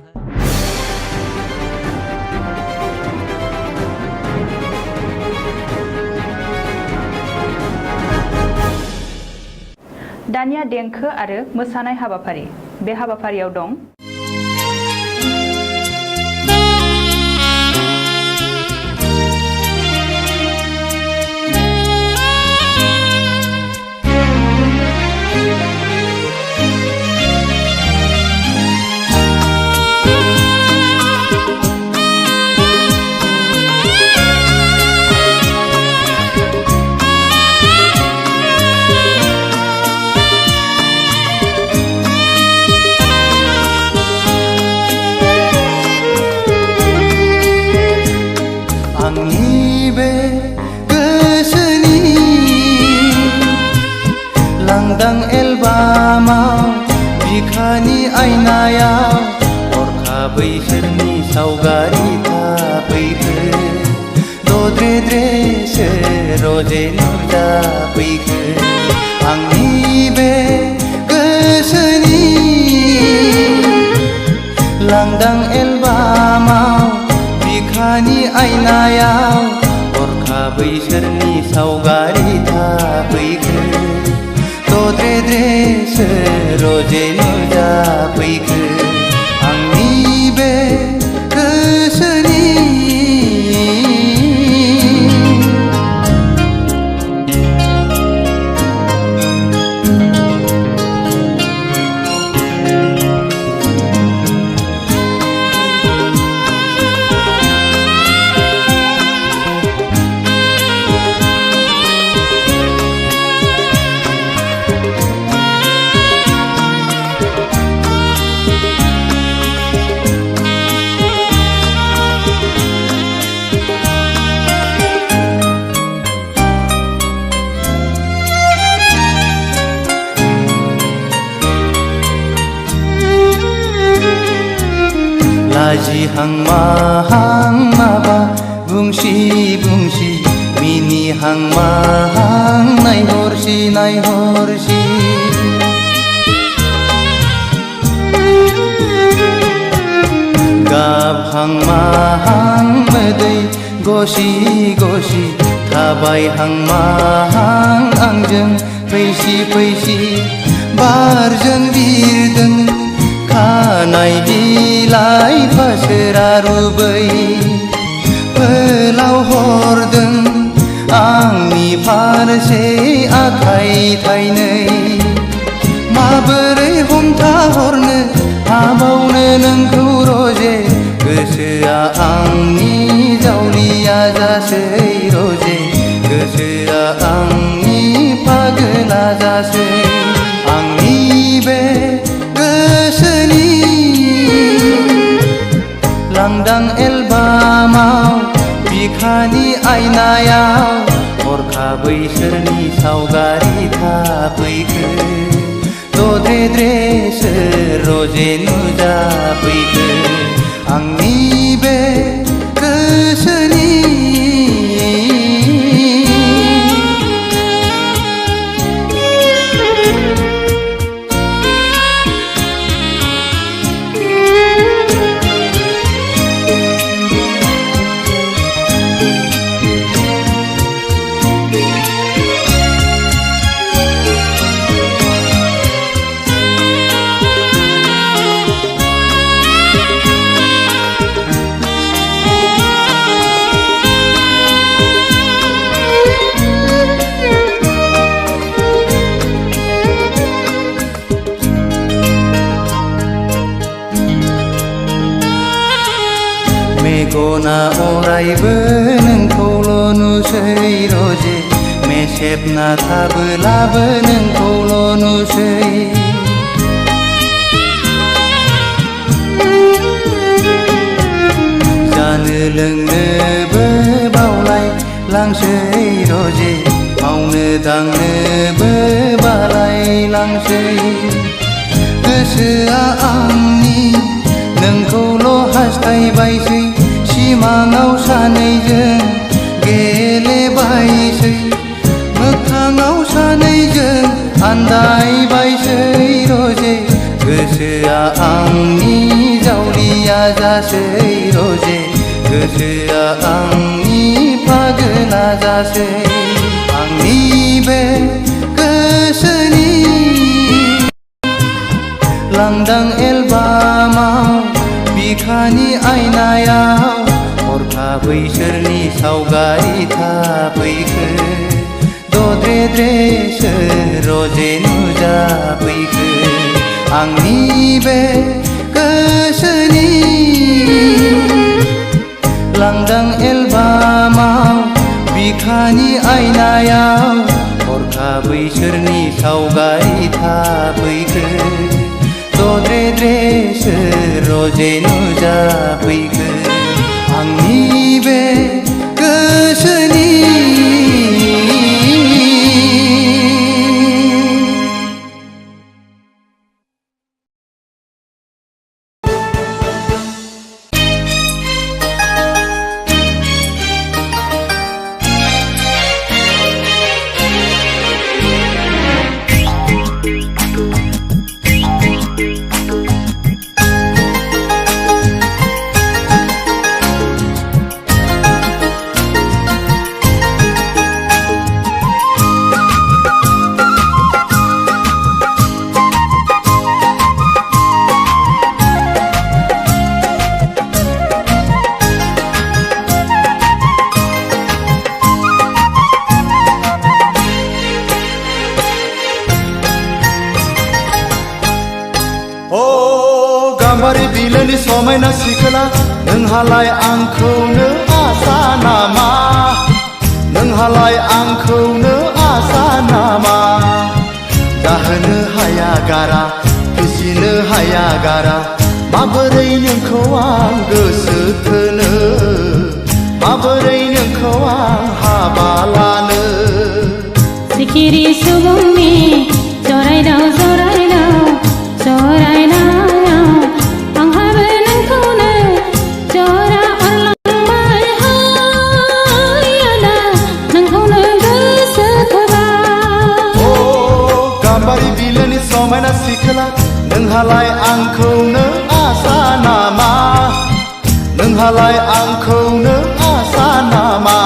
दानिया देंखो आरो मोसानाय हाबाफारि। बे हाबाफारियाव दं बैसोरनि सावगारि थाफैखो दद्रे द्रेसो रजे नुजाफैखो आंनि बे गोसोनि लांदां एलबामाव बिखानि आयनायाव हरखाबै सोरनि सावगारि थाफैखो दद्रे द्रेसो रजे नुजाफैखो आंनि बे गोसोनि लाजिहां माहां माबा बुंसि बुंसि मिनिहां माहां नायहरसि नायहरसि गाबहां माहां मोदै गसि गसि थाबायहां माहां आंजों फैसि फैसि बारजों बिरदों खानाय बिलाइ फासोरा रुबै फोलाव हरदों आंनि फारसे आखाइ थाइनै माबोरै हमथाहरनो हाबावनो नोंखौ रजे गोसोआ आंनि जावलिया जासै रजे गोसोआ आंनि पागला जासै आंनि बे गोसोनि लांदां एलबामाव बिखानि आयनायाव हरखाबै सोरनि सावगारि थाफैखो दद्रे द्रेसो रजे नुजाफैखो आंनि बे गोसोनि मेगना अरायबो नोंखौल' नुसै रजे मेसेबना थाबोलाबो नोंखौल' नुसै जानो लोंनोबो बावलाय लांसै रजे मावनो दांनोबो बालाय लांसै गोसोआ आंनि नोंखौल' हास्थायबायसै सिमाङाव सानैजों गेलेबायसै मोखाङाव सानैजों आन्दायबायसै रजे गोसोआ आंनि जावलिया जासै रजे गोसोआ आंनि पागला जासै आंनि बे गोसोनि लांदां एलबामाव बिखानि आयनायाव हरखाबै सोरनि सावगारि थाफैखो दद्रे द्रेसो रजे नुजाफैखो आंनि बे गोसोनि लांदां एलबामाव बिखानि आयनायाव हरखाबै सोरनि सावगारि थाफैखो दद्रे द्रेसो रजे नुजाफैखो आंनि बे गोसोनि बिलोनि समायना सिखोला नोंहालाय आंखौनो आसा नामा नोंहालाय आंखौनो आसा नामा जाहोनो हाया गारा फिसिनो हाया गारा माबोरै नोंखौ आं गोसो थोनो माबोरै नोंखौ आं हाबा लानो सिखिरि सुबुंनि जरायदाव जरायदाव जरायनायाव आंहाबो नोंखौनो जरा अरलांबाय हाय आदा नोंखौनो गोसो थोबाय ओ गाम्बारि बिलोनि समायना सिखोला नोंहालाय आंखौनो आसा नामा नोंहालाय आंखौनो आसा नामा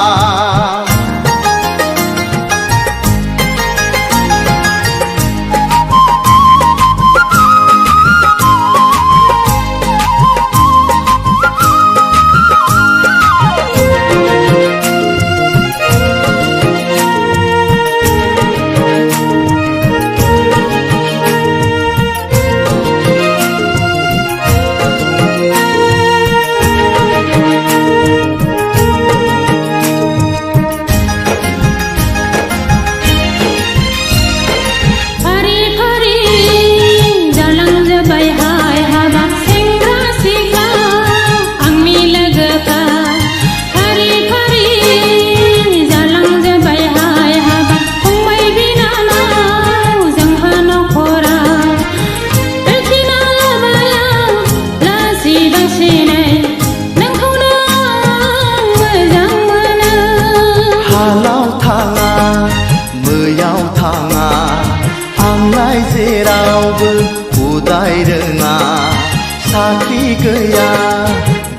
साखी गैया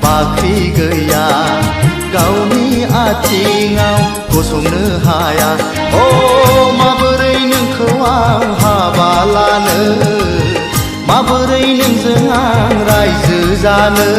बाख्रि गैया गावनि आथिङाव गसंनो हाया ओ माबोरै नोंखौ आं हाबा लानो माबोरै नोंजों आं रायजो जानो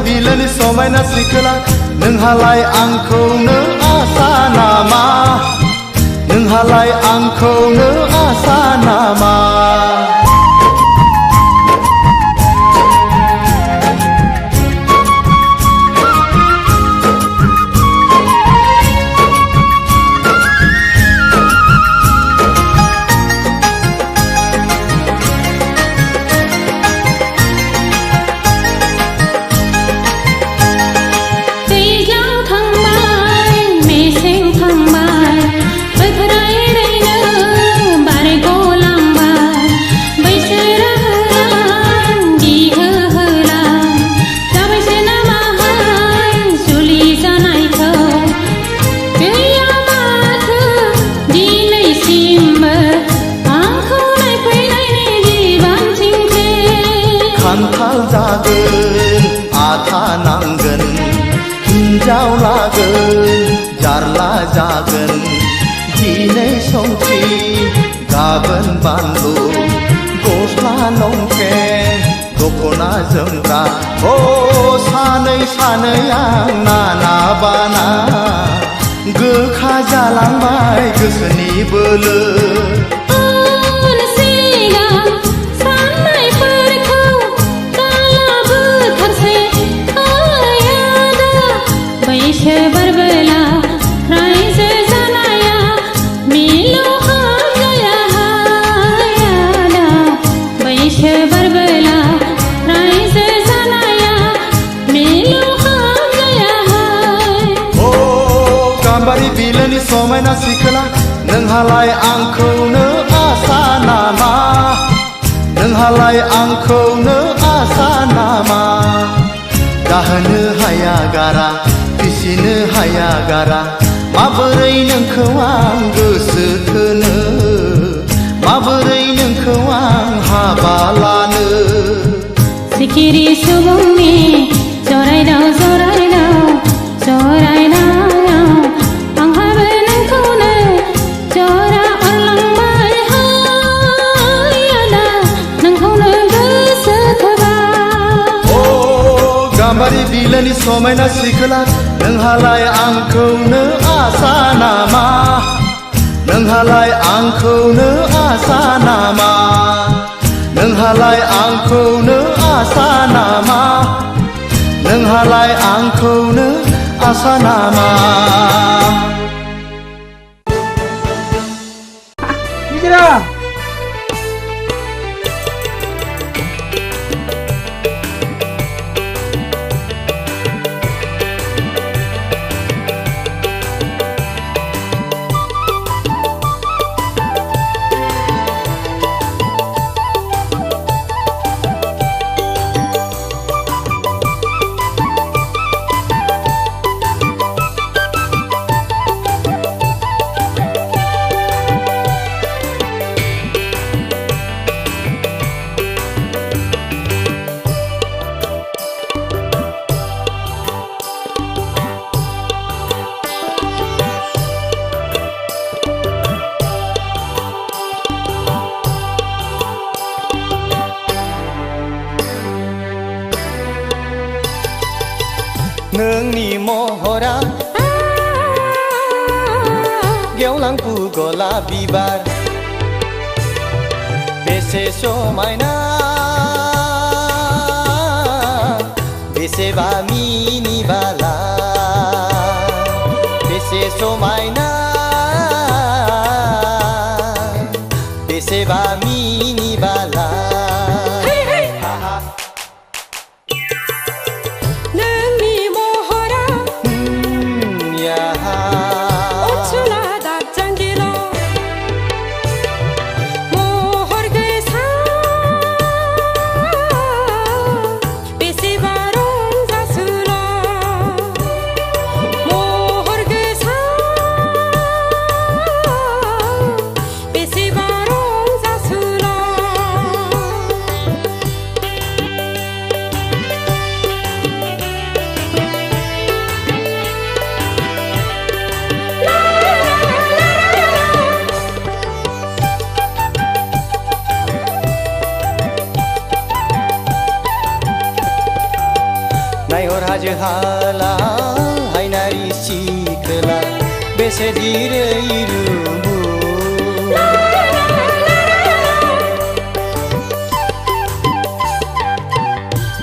बिलोनि समायना सिखोला नोंहालाय आंखौनो आसा नामा नोंहालाय आंखौनो आसा नामा खान्थाल जागोन आथा नांगोन हिन्जाव लागोन जारला जागोन दिनै संख्रि गाबोन बानलु गस्ला लंपेन्ट दख'ना जोमग्रा ओ सानै सानै आं नाना बाना गोखा जालांबाय गोसोनि बोलो बिलोनि समायना सिखोला नोंहालाय आंखौनो आसा नामा नोंहालाय आंखौनो आसा नामा जाहोनो हाया गारा फिसिनो हाया गारा माबोरै नोंखौ आं गोसो थोनो माबोरै नोंखौ आं हाबा लानो सिखिरि सुबुंनि जरायदाव जरायदाव समायना सिखोला नोंहालाय आंखौनो आसा नामा नोंहालाय आंखौनो आसा नामा नोंहालाय आंखौनो आसा नामा नोंहालाय आंखौनो आसा नामा नोंनि महरा गेवलांफु गलाप बिबार बेसे समायना बेसेबा मिनिबाला बेसे समायना बेसेबा मिनिबाला नायहर हाजो हाला हायनारि सिखोला बेसे दिरै रुबु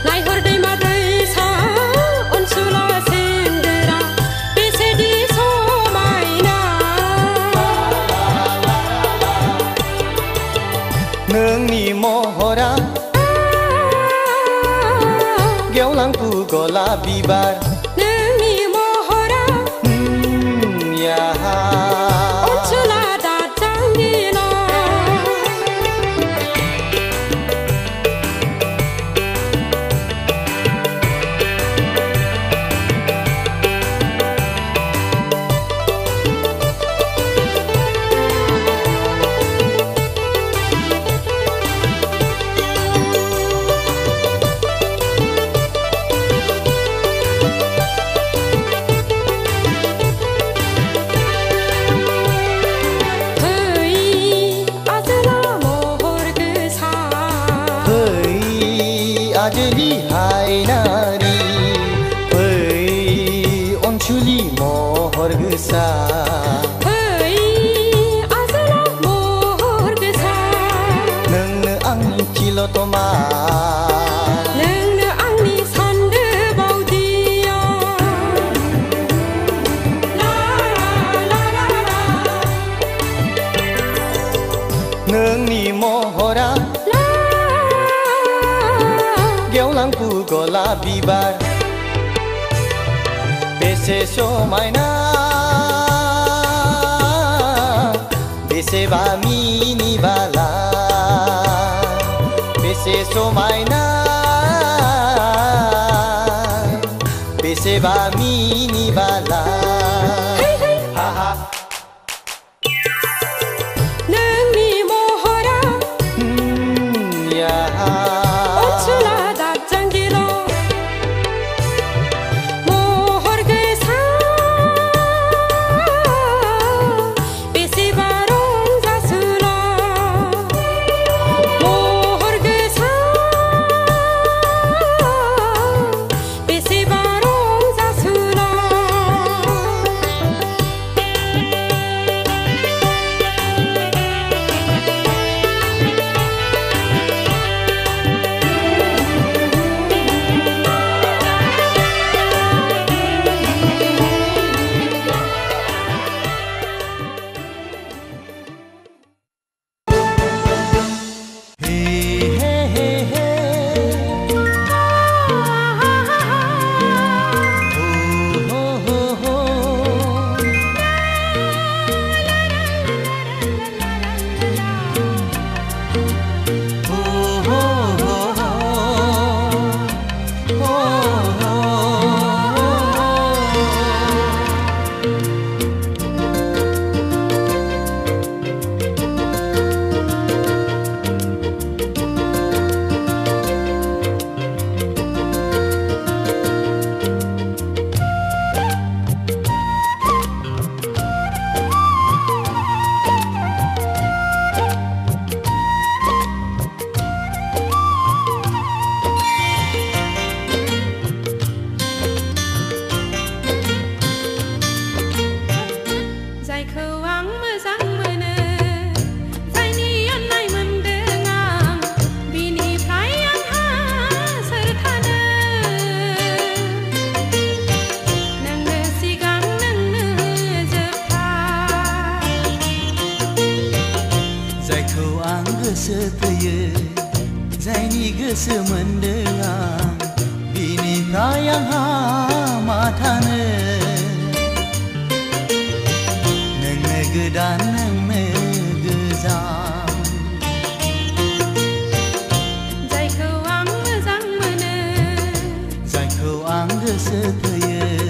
नायहर दैमा दैसा अनसुला सेंग्रा बेसेदि समायना नोंनि महरा गेवलांफु गलाप बिबार नोंनि महरा अनसुला दाजांगिला आजलि हायनारि फै अनसुलि महर गोसा फै आजोला महर गोसा नोंनो आंनि तिलतमा नोंनो आंनि सान्दो बावदिया नोंनि महरा गेवलांफु गलाप बिबार बेसे समायना बेसेबा मिनिबाला बेसे समायना बेसेबा मिनिबाला नोंनि महरा अनसुला दाजांगिला महर गोसा बेसेबा रंजासुला महर गोसा बेसेबा रंजासुला गोसो थैयो जायनि गोसो मोनदों आं बिनिफ्राय आंहा मा थानो नोंनो गोदान नोंनो गोजाम जायखौ आं मोजां मोनो जायखौ आं गोसो थैयो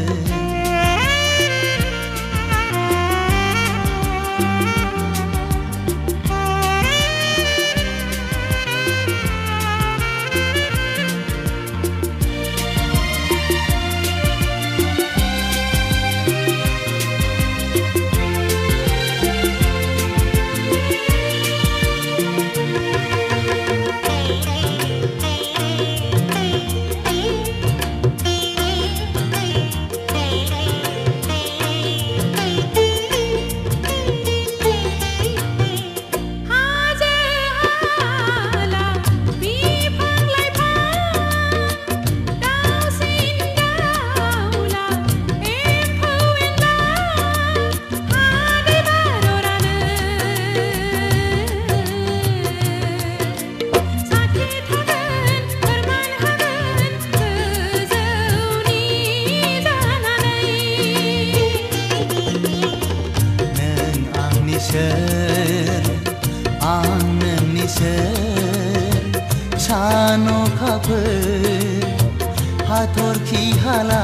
हाथरखि हाला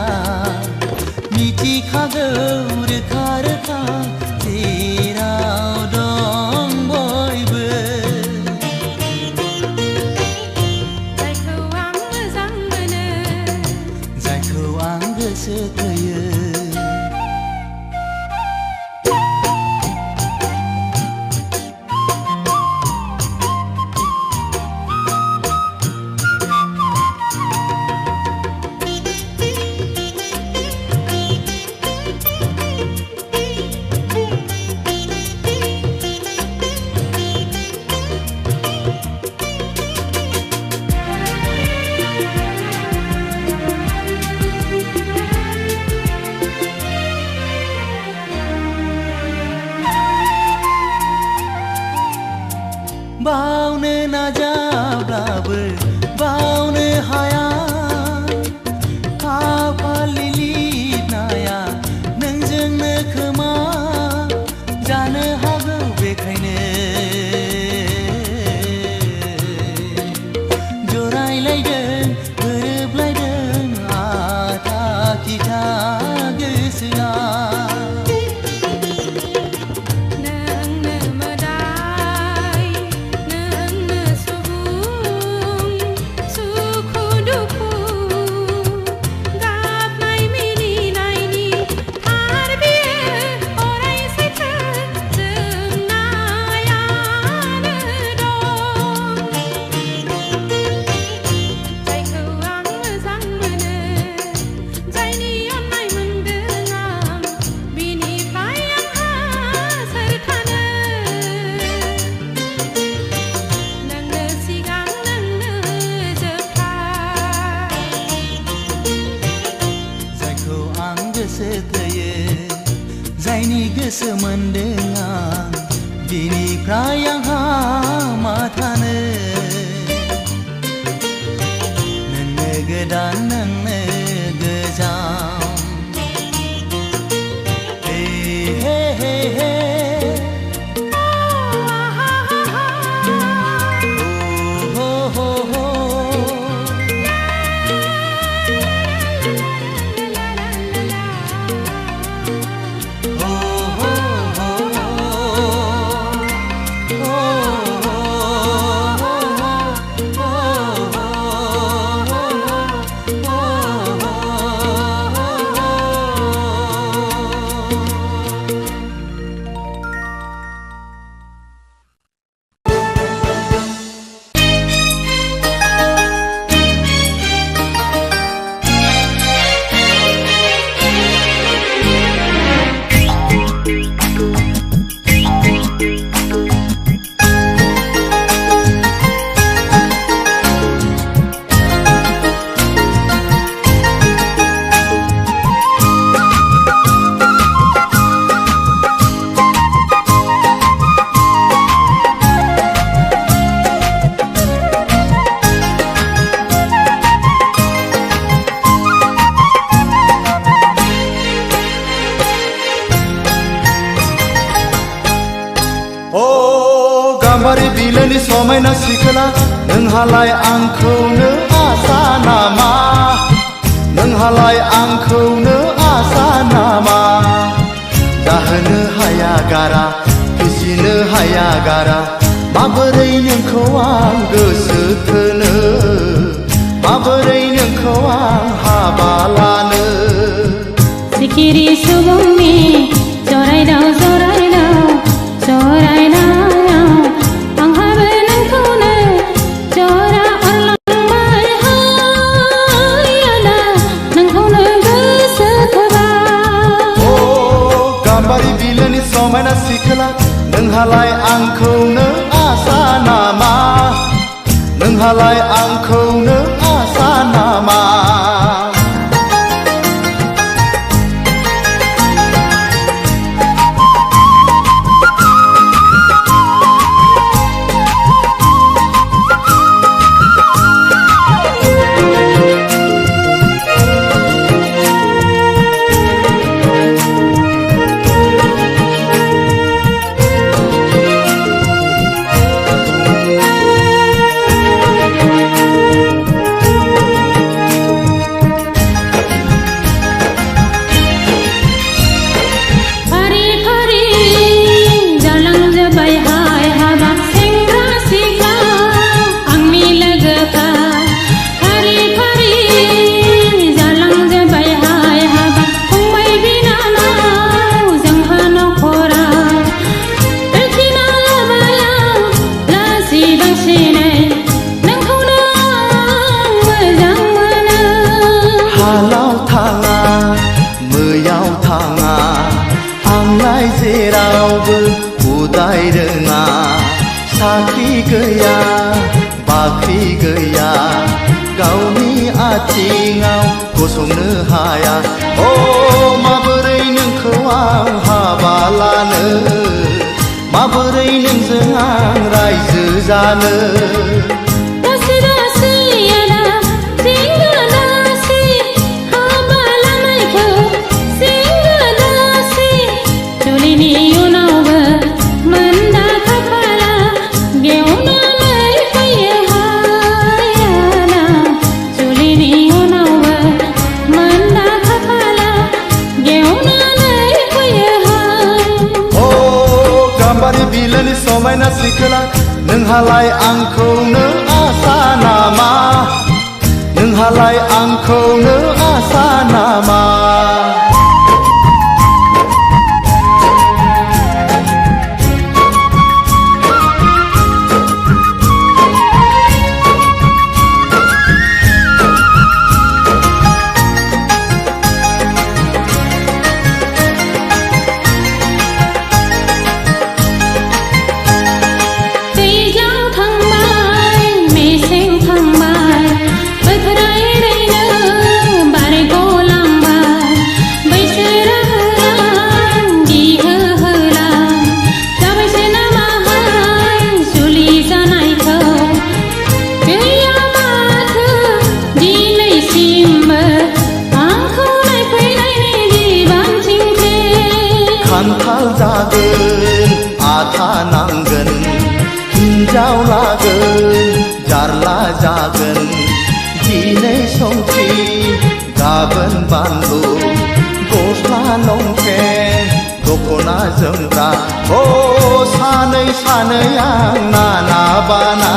मिथिखागौ रोखा रोखा जेराव दं बयबो जायखौ आं मोजां मोनो जायखौ आं गोसो थैयो बावनो नाजाब्लाबो बावनो हाया खाफालनि लिरनाया नोंजोंनो खोमा जानो हागौ बेखायनो जरायलायदों गोरोबलायदों आथा खिथा गोसोआ जायनि गोसो मोनदों आं बिनिफ्राय आंहा मा थानो नोंनो गोदान नोंनो गोजाम हे हे हे हे हो हो हो oh समायना सिखोला नोंहालाय आंखौनो आसा नामा नोंहालाय आंखौनो आसा नामा जाहोनो हाया गारा फिसिनो हाया गारा माबोरै नोंखौ आं गोसो थोनो माबोरै नोंखौ आं हाबा लानो सिखिरि सुबुंनि जरायदाव जरायदाव जरायदाव आंहाबो नोंखौनो जरा अरलांबाय हाय आदा नोंखौनो गोसो थोबाय ओ गाम्बारि बिलोनि समायना सिखोला नोंहालाय आंखौनो आसा नामा नोंहालाय आंखौनो आसा नामा साख्रि गैया बाख्रि गैया गावनि आथिङाव गसंनो हाया ओ माबोरै नोंखौ आं हाबा लानो माबोरै नोंजों आं रायजो जानो समायना सिखोला नोंहालाय आंखौनो आसा नामा नोंहालाय आंखौनो आसा नामा खान्थाल जागोन आथा नांगोन हिन्जाव लागोन जारला जागोन दिनै संख्रि गाबोन बानलु गस्ला लंपेन्ट दख'ना जोमग्रा ओ सानै सानै आं नाना बाना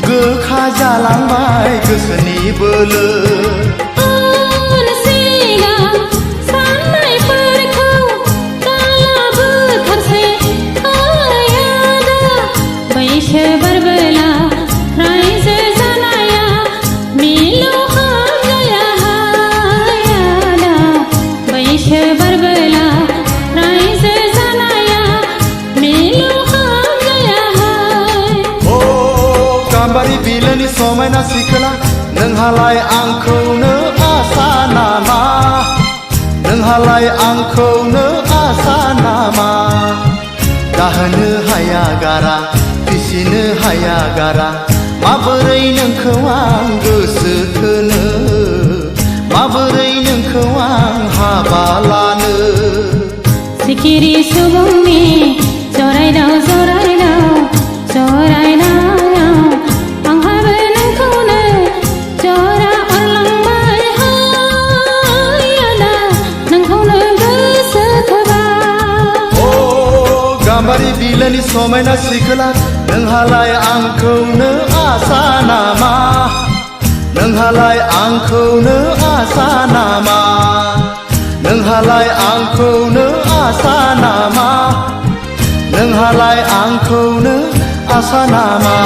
गोखा जालांबाय गोसोनि बोलो बिलोनि समायना सिखोला नोंहालाय आंखौनो आसा नामा नोंहालाय आंखौनो आसा नामा जाहोनो हाया गारा फिसिनो हाया गारा माबोरै नोंखौ आं गोसो थोनो माबोरै नोंखौ आं हाबा लानो सिखिरि सुबुंनि जरायदाव जरायदाव जराय नोंहालाय आंखौनो आसा नामा नोंहालाय आंखौनो आसा नामा नोंहालाय आंखौनो आसा नामा नोंहालाय आंखौनो आसा नामा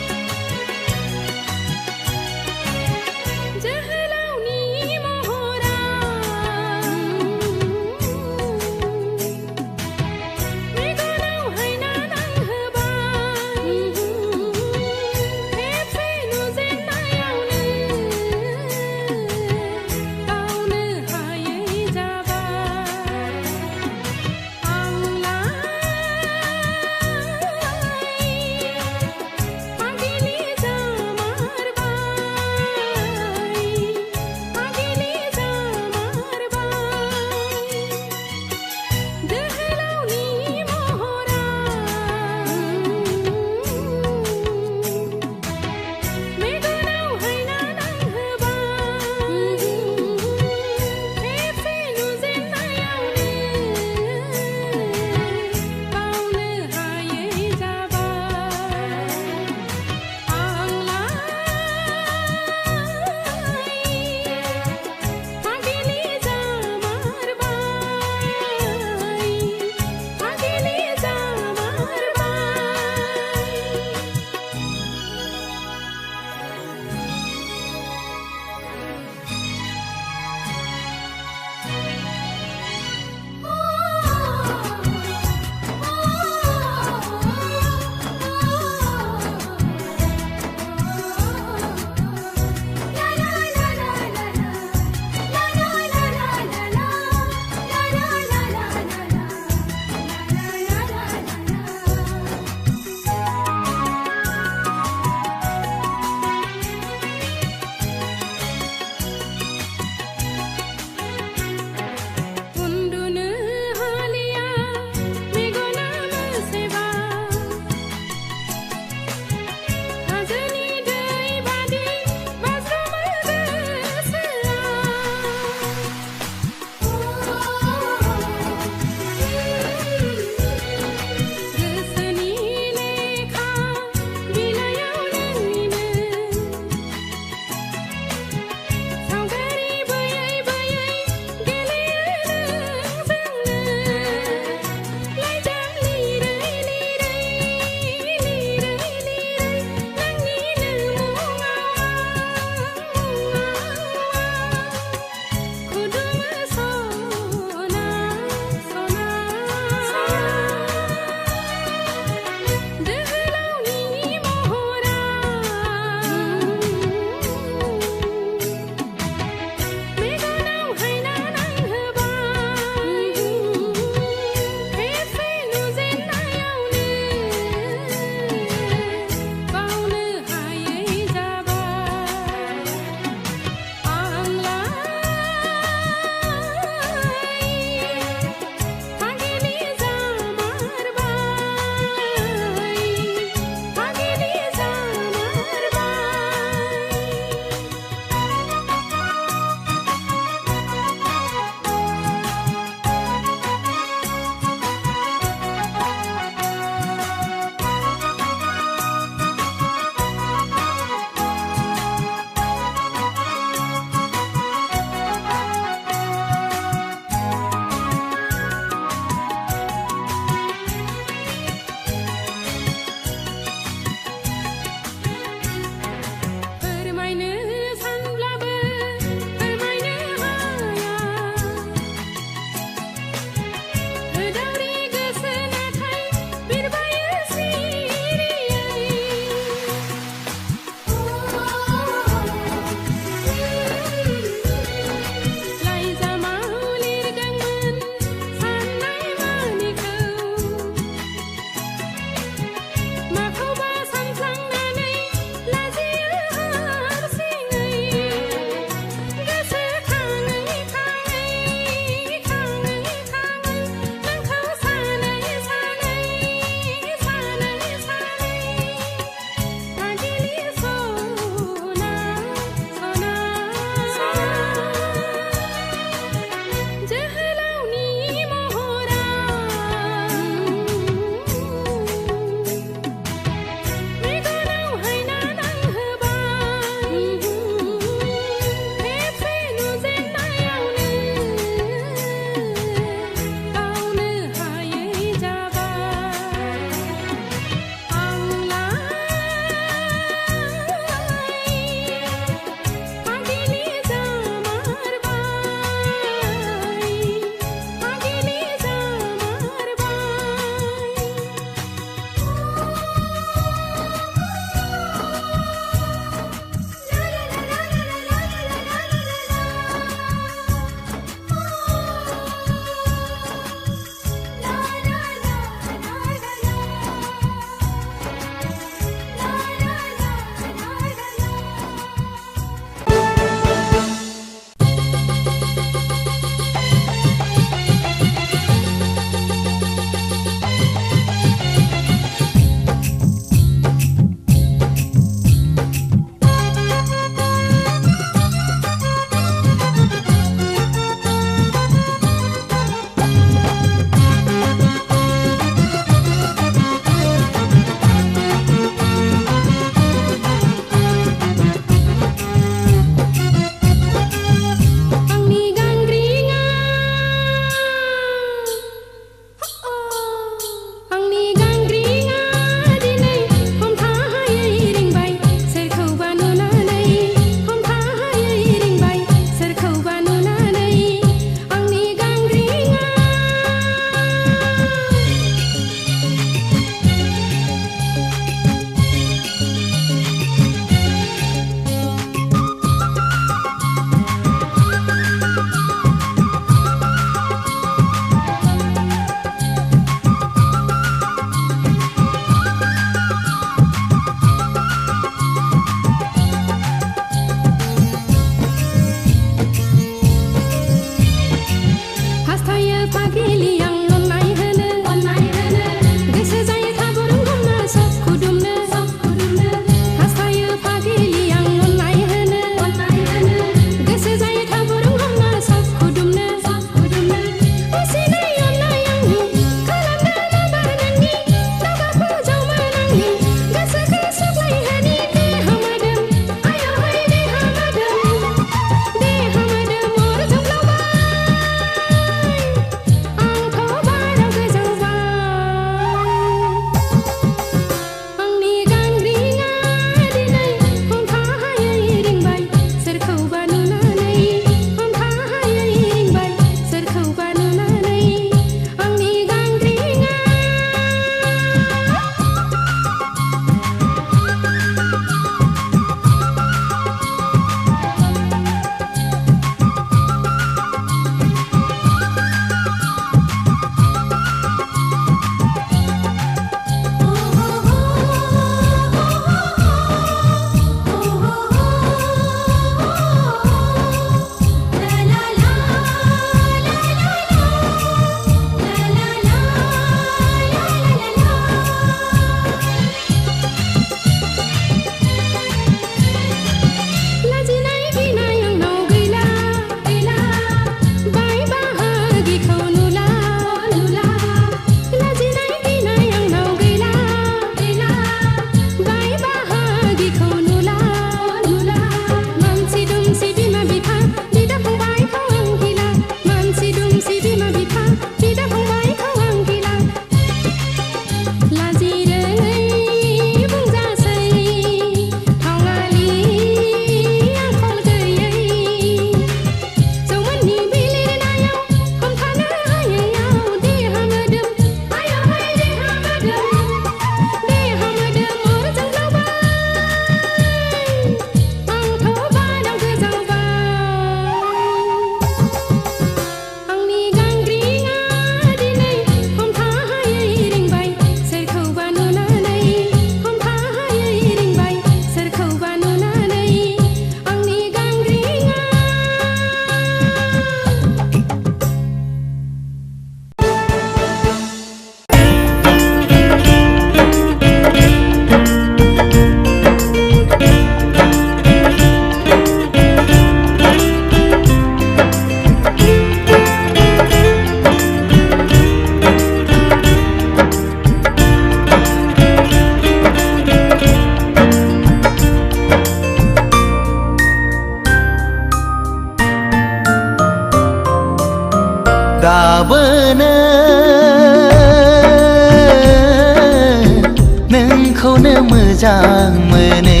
मोजां मोनो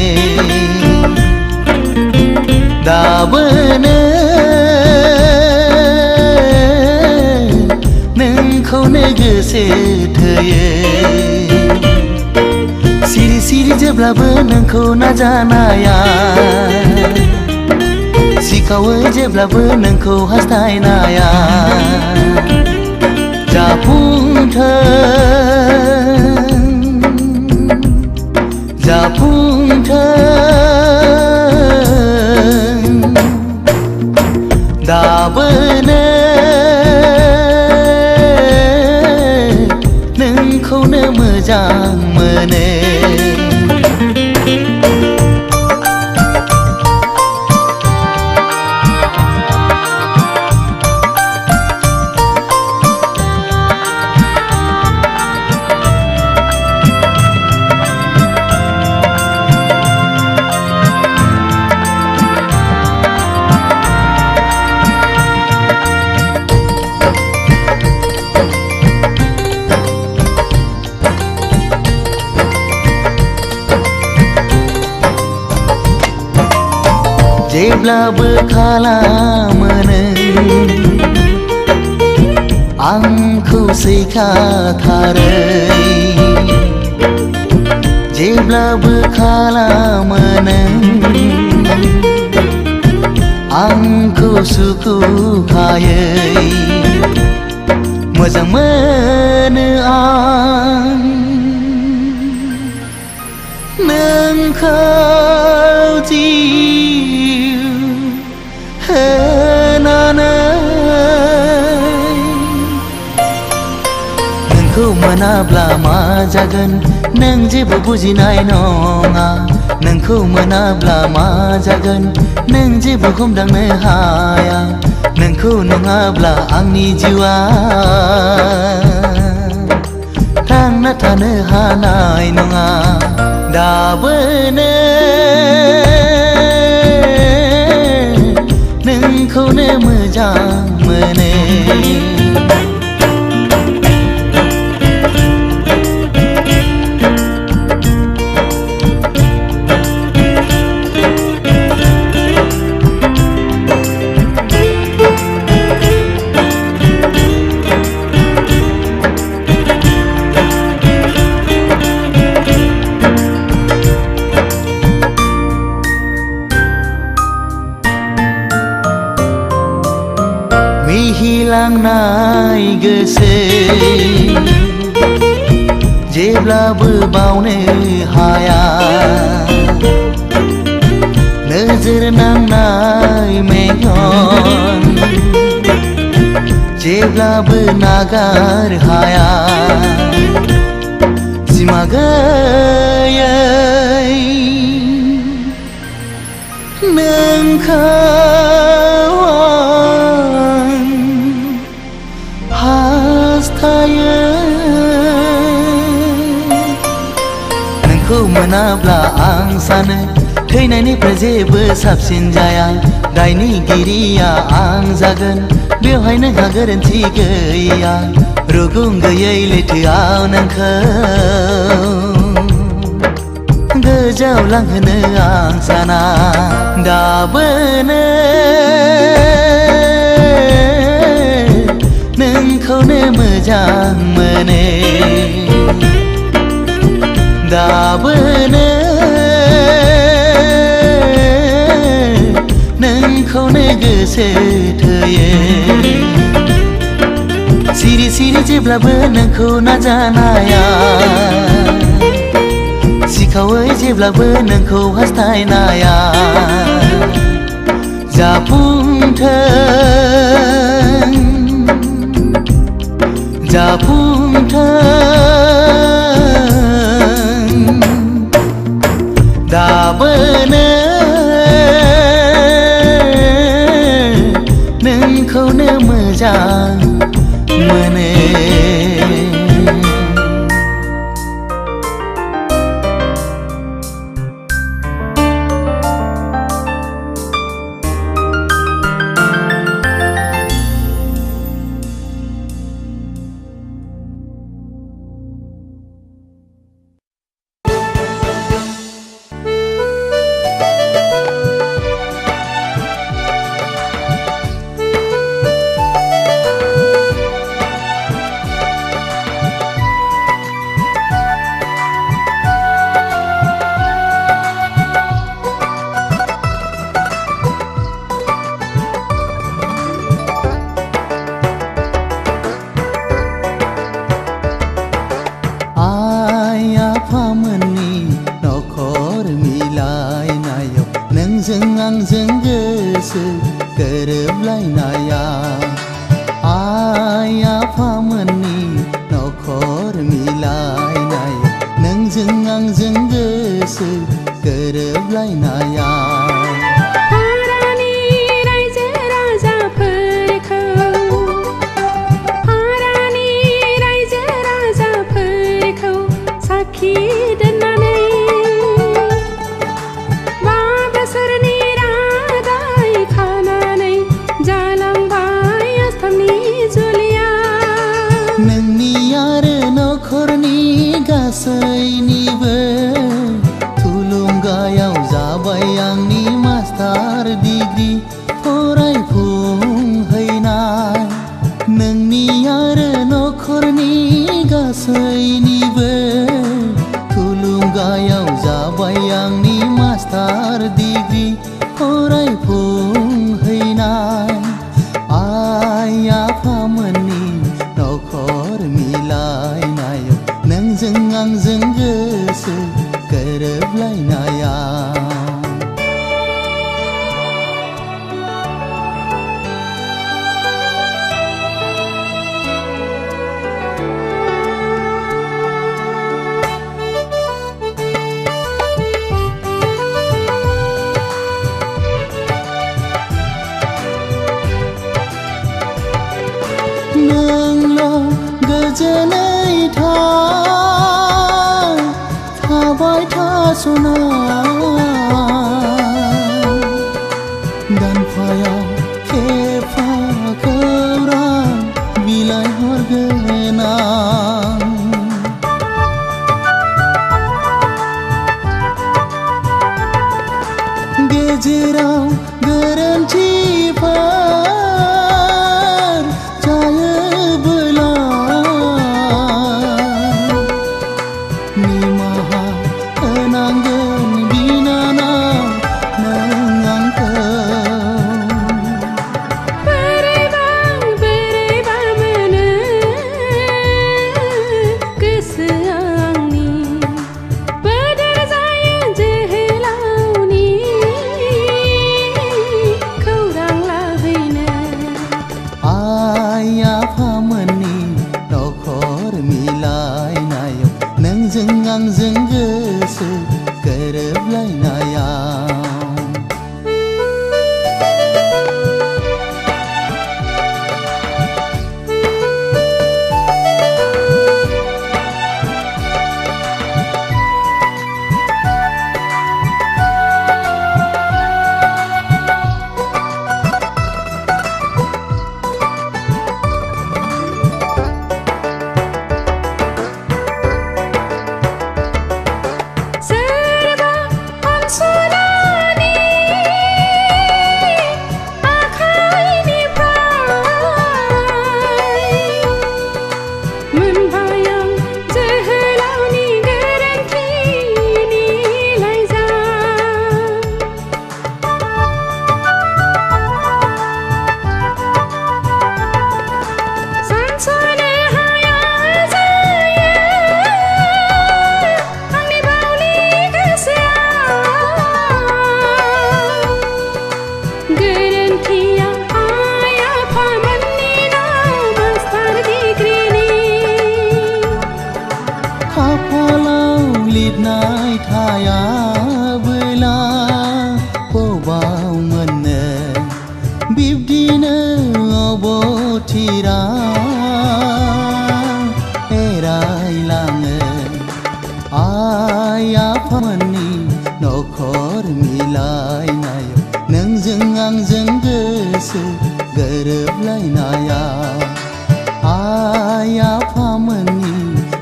दाबोनो नोंखौनो गोसो थोयो सिरि सिरि जेब्लाबो नोंखौ नाजानाया सिखावो जेब्लाबो नोंखौ हास्थायनाया जाफुंथों दाबोनो नोंखौनो मोजां मोनो जेब्लाबो खालामो नों आंखौ सैखाथारै जेब्लाबो खालामो नों आंखौ सुखुखायै मोजां मोनो आं नोंखौ नोंखौ मोनाब्ला मा जागोन नों जेबो बुजिनाय नङा नोंखौ मोनाब्ला मा जागोन नों जेबो हमदांनो हाया नोंखौ नङाब्ला आंनि जिउआ थांना थानो हानाय नङा दाबोनो नोंखौनो मोजां मोनो मिहिलांनाय गोसो जेब्लाबो बावनो हाया नोजोर नांनाय मेगन जेब्लाबो नागार हाया सिमा गैयै नोंखौ हास्थायो नोंखौ मोनाब्ला आं सानो थैनायनिफ्राय जेबो साबसिन जाया दायनिगिरिया आं जागोन बेवहाय नोंहा गोरोन्थि गैया रुगुं गैयै लैथोआव नोंखौ गोजौआव लांहोनो आं साना दाबोनो नोंखौनो मोजां मोनो दाबोनो नोंखौनो गोसो थोयो सिरि सिरि जेब्लाबो नोंखौ नाजानाया सिखावै जेब्लाबो नोंखौ हास्थायनाया जाफुंथों दाबोनो नोंखौनो मोजां मोनो नोंनि आरो नखरनि गासैनिबो थुलुंगायाव जाबाय आंनि मास्टार डिग्री फरायफुंहैनाय नोंनि आरो नखरनि गासैनिबो थुलुंगायाव जाबाय आंनि मास्टार डिग्री फरायफुंहैनाय आइ आफामोननि नखर मिलायनायाव नोंजों आंजों गोसो गोरोबलायनायाव नोंल' गोजोनै थाबाय थास'ना दानफायाव खेबफा खौरां बिलाइ हरगोन आं गेजेराव गोरोन्थिफोर जायोबोला निमाहा होनांगोन बिनानाव नों आंखौ बोरैबा बोरैबा मोनो गोसोआ आंनि बोदोर जायो जोहोलावनि खौरां लाहैनो आइ आफामोननि नखर मिलायनायाव नोंजों आंजों गोसो गोरोबलायनायाव सोरबा अनसुनानि आखाइनिफ्राय मोनबाय आं जोहोलावनि गोरोन्थिनि लाइजाम सानस'नो हाया जायो आंनि बावलि गोरोन्थिया आइ आफामोननि मास्टार डिग्रीनि खाफालाव लिरनाय थायाबोला बबाव मोननो बिब्दिनो अबथिरा एरायलाङो आइ आफामोननि नखर मिलायनायाव नोंजों आंजों गोसो गोरोबलायनायाव आइ आफामोननि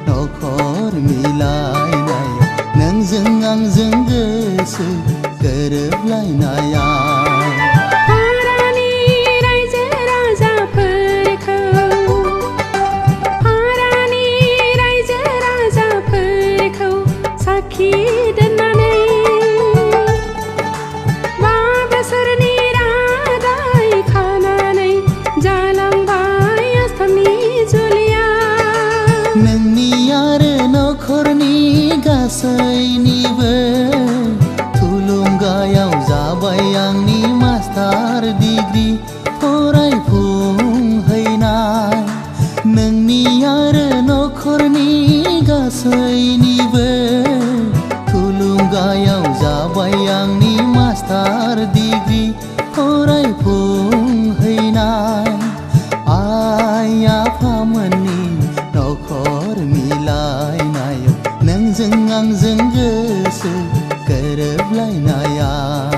नखर मिलायनायाव नोंजों आंजों गोसो गोरोबलायनायाव हारानि रायजो राजाफोरखौ हारानि रायजो राजाफोरखौ साखि दोननानै 5 बोसोरनि रादाय खानानै जालांबाय आसामनि जुलिया नोंनि आरो नखरनि गासैनिबो थुलुंगायाव जाबाय आंनि मास्टार डिग्री फरायफुंहैनाय नोंनि आरो नखरनि गासैनिबो थुलुंगायाव जाबाय आंनि मास्टार डिग्री फरायफुंहैनाय आइ आफामोननि नखर मिलायनायाव नोंजों आंजों गोसो गोरोबलायनायाव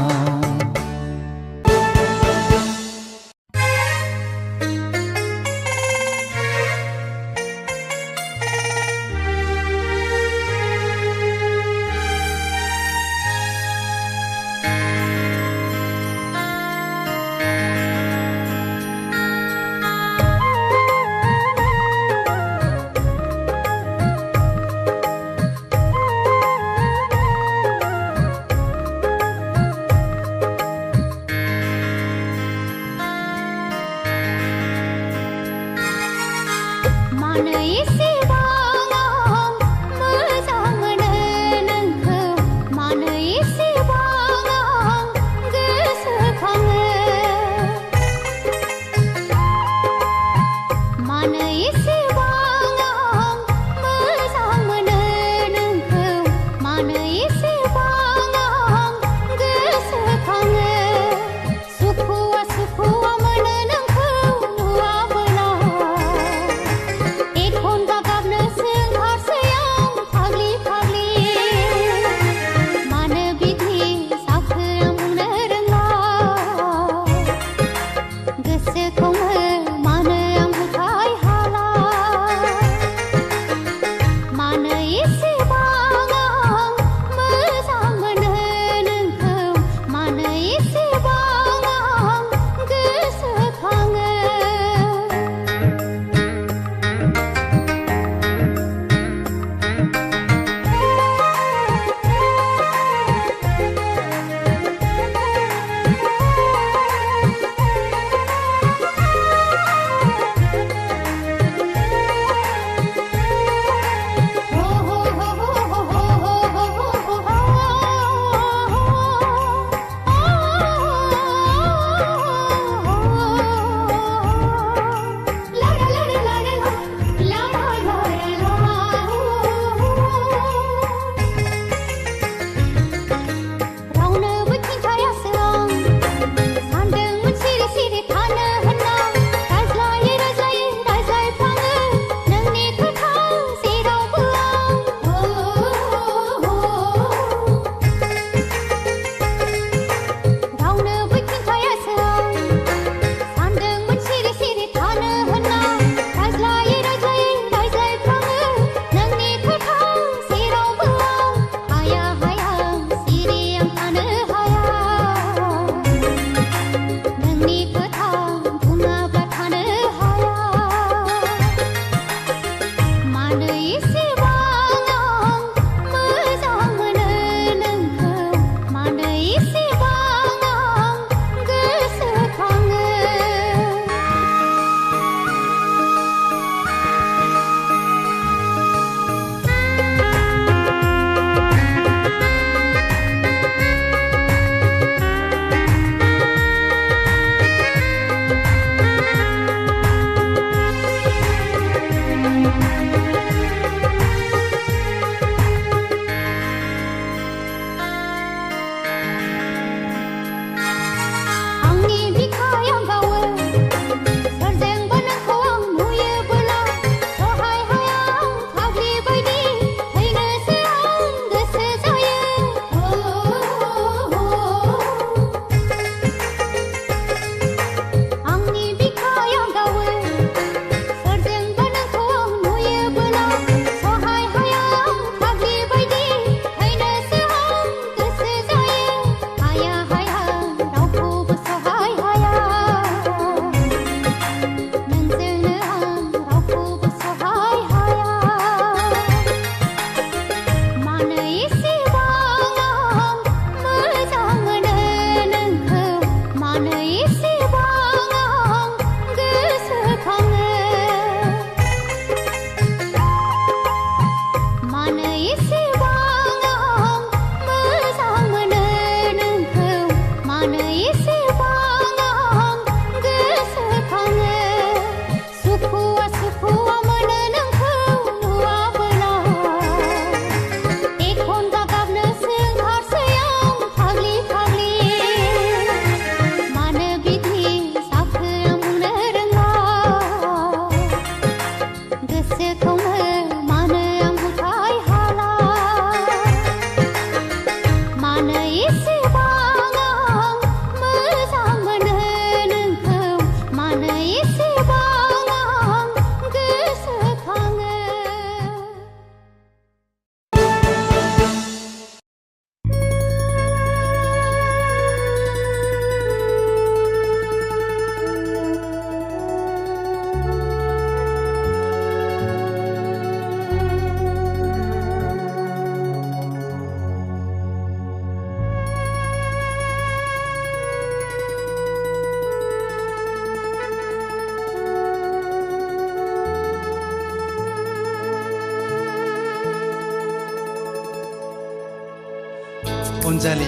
अनजालि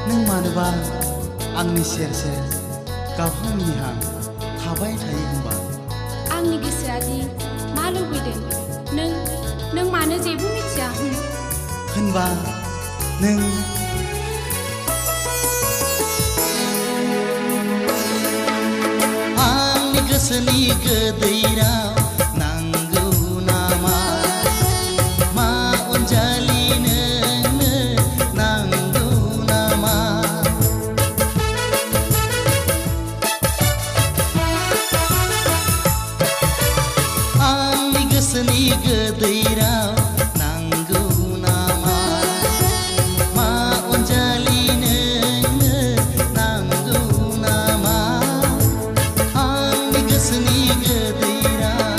नों मानोबा आंनि सेर सेर गावहां मिहां थाबाय थायो होनबा आंनि गोसोआदि मा लुबैदों नों मानो जेबो मिथिया होनबा नों आंनि गोसोनि गोदै राव नांगौ नामा मा अनजालि नोंनो नांगौ नामा आंनि गोसोनि गोदै राव नांगौ नामा मा अनजालि नोंनो नांगौ नामा आंनि गोसोनि गोदै राव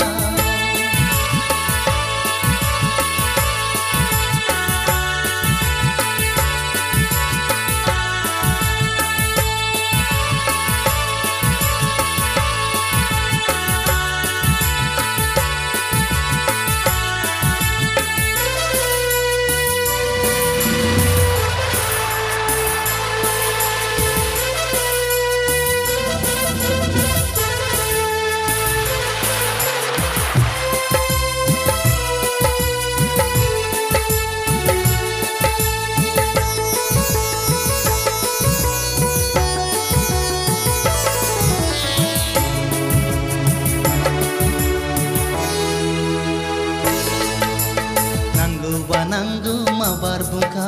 नांगौ माबार बुंखा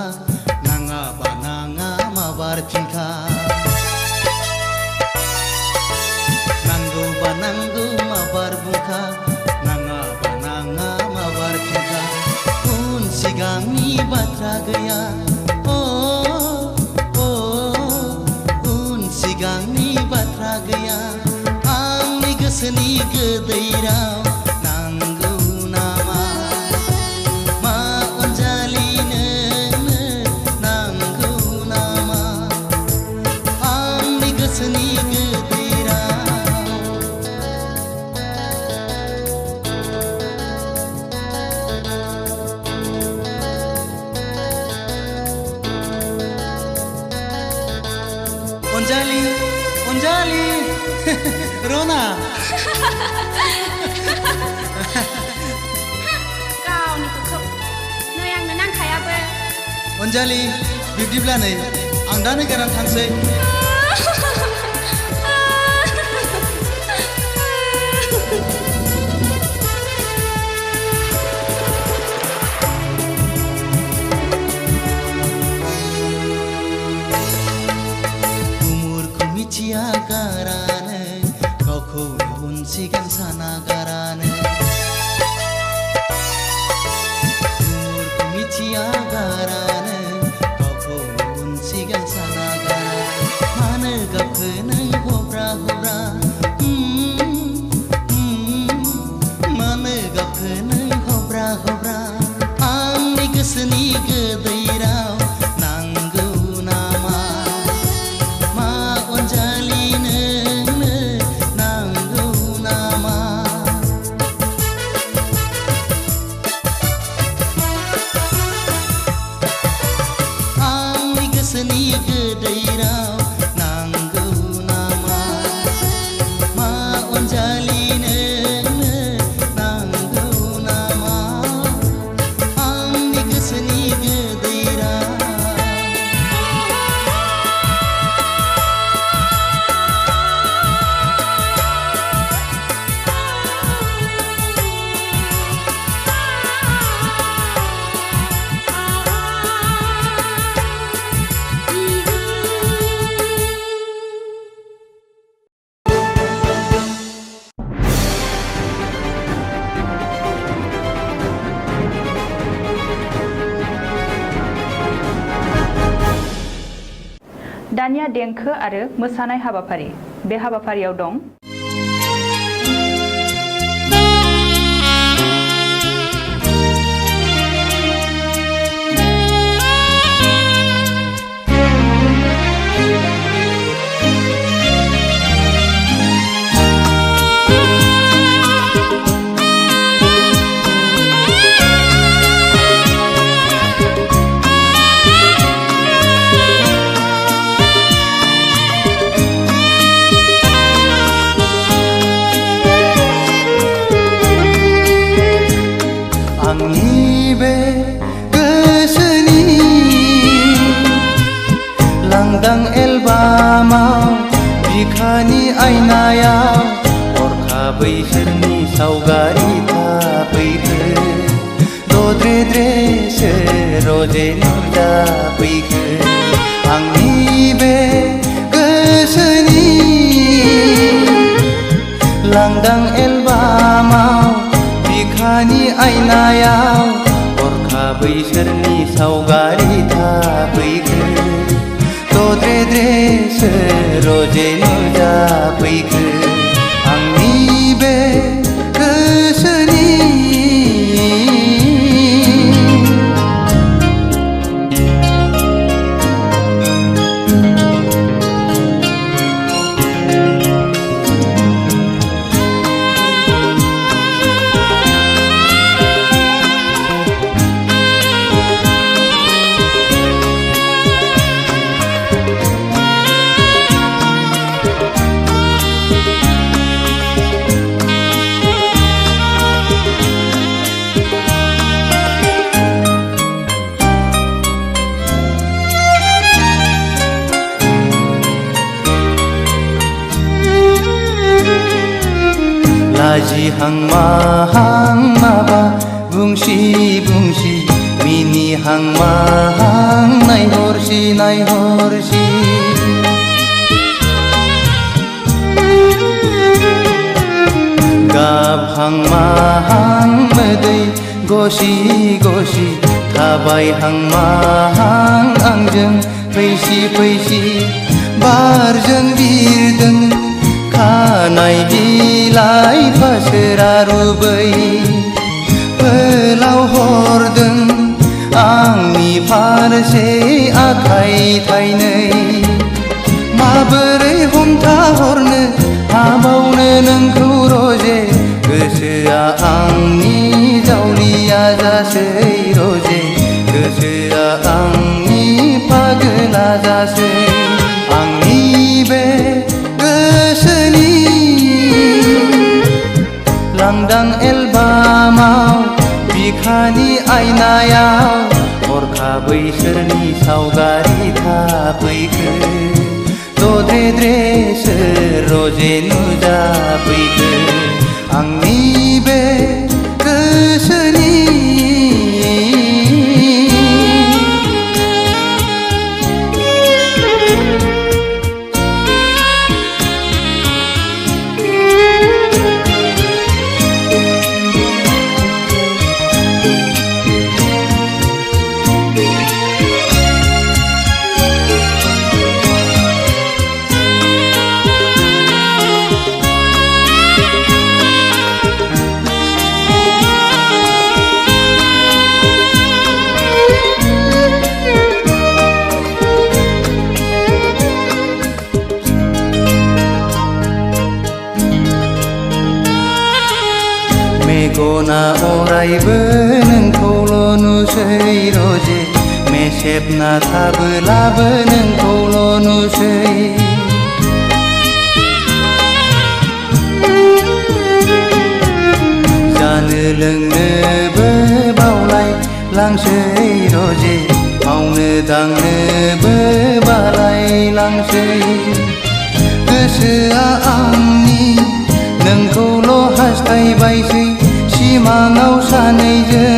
नाङाबा नाङा माबार फिनखा नांगौबा नांगौ माबार बुंखा नाङाबा नाङा माबार फिनखा उन सिगांनि बाथ्रा गैया उन सिगांनि बाथ्रा गैया आंनि गोसोनि गोदै राव नांगौ नामा अनजालि अनजालि रना गावनिखौ नै आंनो नांखायाबो अनजालि बिब्दिब्ला नै आं दा नागारनानै थांसै umurku miथिया गारानो गावखौ उनसिगोन साना गारानो umurku मिथिया गारानो गावखौ उनसिगोन साना गारानो मानो गावखौ नों हब्रा हब्रा मानो गावखौ नों हब्रा हब्रा आंनि गोसोनि गोदै राव नांगौ नामा मा अनजालि नोंनो नांगौ नामा आंनि गोसोनि गोदै राव नांगौ नामा मा अनजालि नोंनो नांगौ नामा आंनि गोसोनि गोदै राव दानिया देंखो आरो मोसानाय हाबाफारि बे हाबाफारियाव दं आंनि बे गोसोनि लांदां एलबामाव बिखानि आयनायाव हरखाबै सोरनि सावगारि थाफैखो दद्रेद्रेसो रजे नुजाफैखो आंनि बे गोसोनि लांदां एलबामाव बिखानि आयनायाव हरखाबै सोरनि सावगारि थाफैखो दद्रेद्रेसो रजे नुजाफैखो आंनि बे गोसोनि लाजिहां माहां माबा बुंसि बुंसि मिनिहां माहां नायहरसि नायहरसि गाबहां माहां मोदै गसि गसि थाबायहां माहां आंजों फैसि फैसि बारजों बिरदों खानाय बिलाइ फासोरा रुबै फोलाव हरदों आंनि फारसे आखाइ थाइनै माबोरै हमथाहरनो हाबावनो नोंखौ रजे गोसोआ आंनि जावलिया जासै रजे गोसोआ आंनि पागला जासै आंनि लांदां एलबामाव बिखानि आयनायाव हरखाबै सोरनि सावगारि थाफैखो दद्रे सोर रजे नुजाफैखो आंनि बे गोसोनि मेगना अरायबो नोंखौल' नुसै रजे मेसेबना थाबोलाबो नोंखौल' नुसै जानो लोंनोबो बावलाय लांसै रजे मावनो दांनोबो बालाय लांसै गोसोआ आंनि नोंखौल' हास्थायबायसै सिमाङाव सानैजों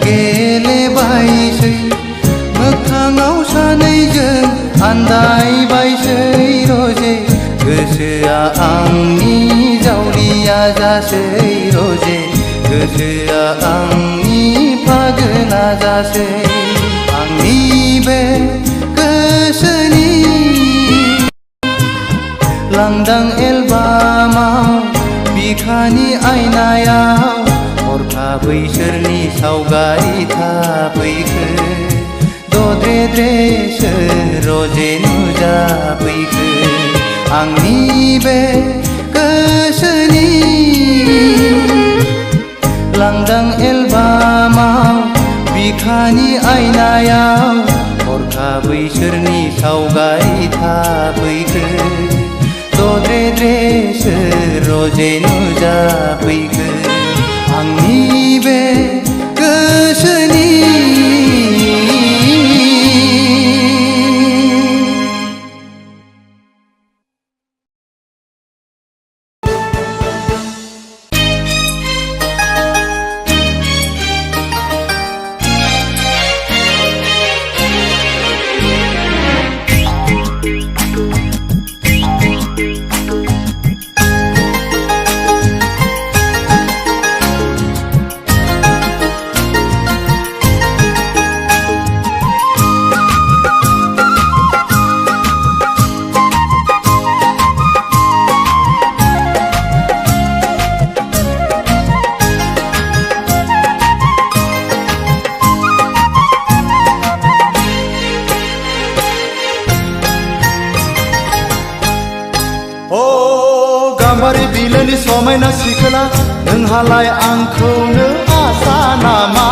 गेलेबायसै मोगथाङाव सानैजों आन्दायबायसै रजे गोसोआ आंनि जावलिया जासै रजे गोसोआ आंनि पागोला जासै आंनि बे गोसोनि लांदां एलबामाव बिखानि आयनायाव हरखाबै सोरनि सावगारि थाफैखो दद्रे सोर रजे नुजाफैखो आंनि बे गोसोनि लांदां एलबामाव बिखानि आयनायाव हरखाबै सोरनि सावगारि थाफैखो दद्रे सोर रजे नुजाफैखो आंनि बे गोसोनि गाम्बारि बिलोनि समायना सिखोला नोंहालाय आंखौनो आसा नामा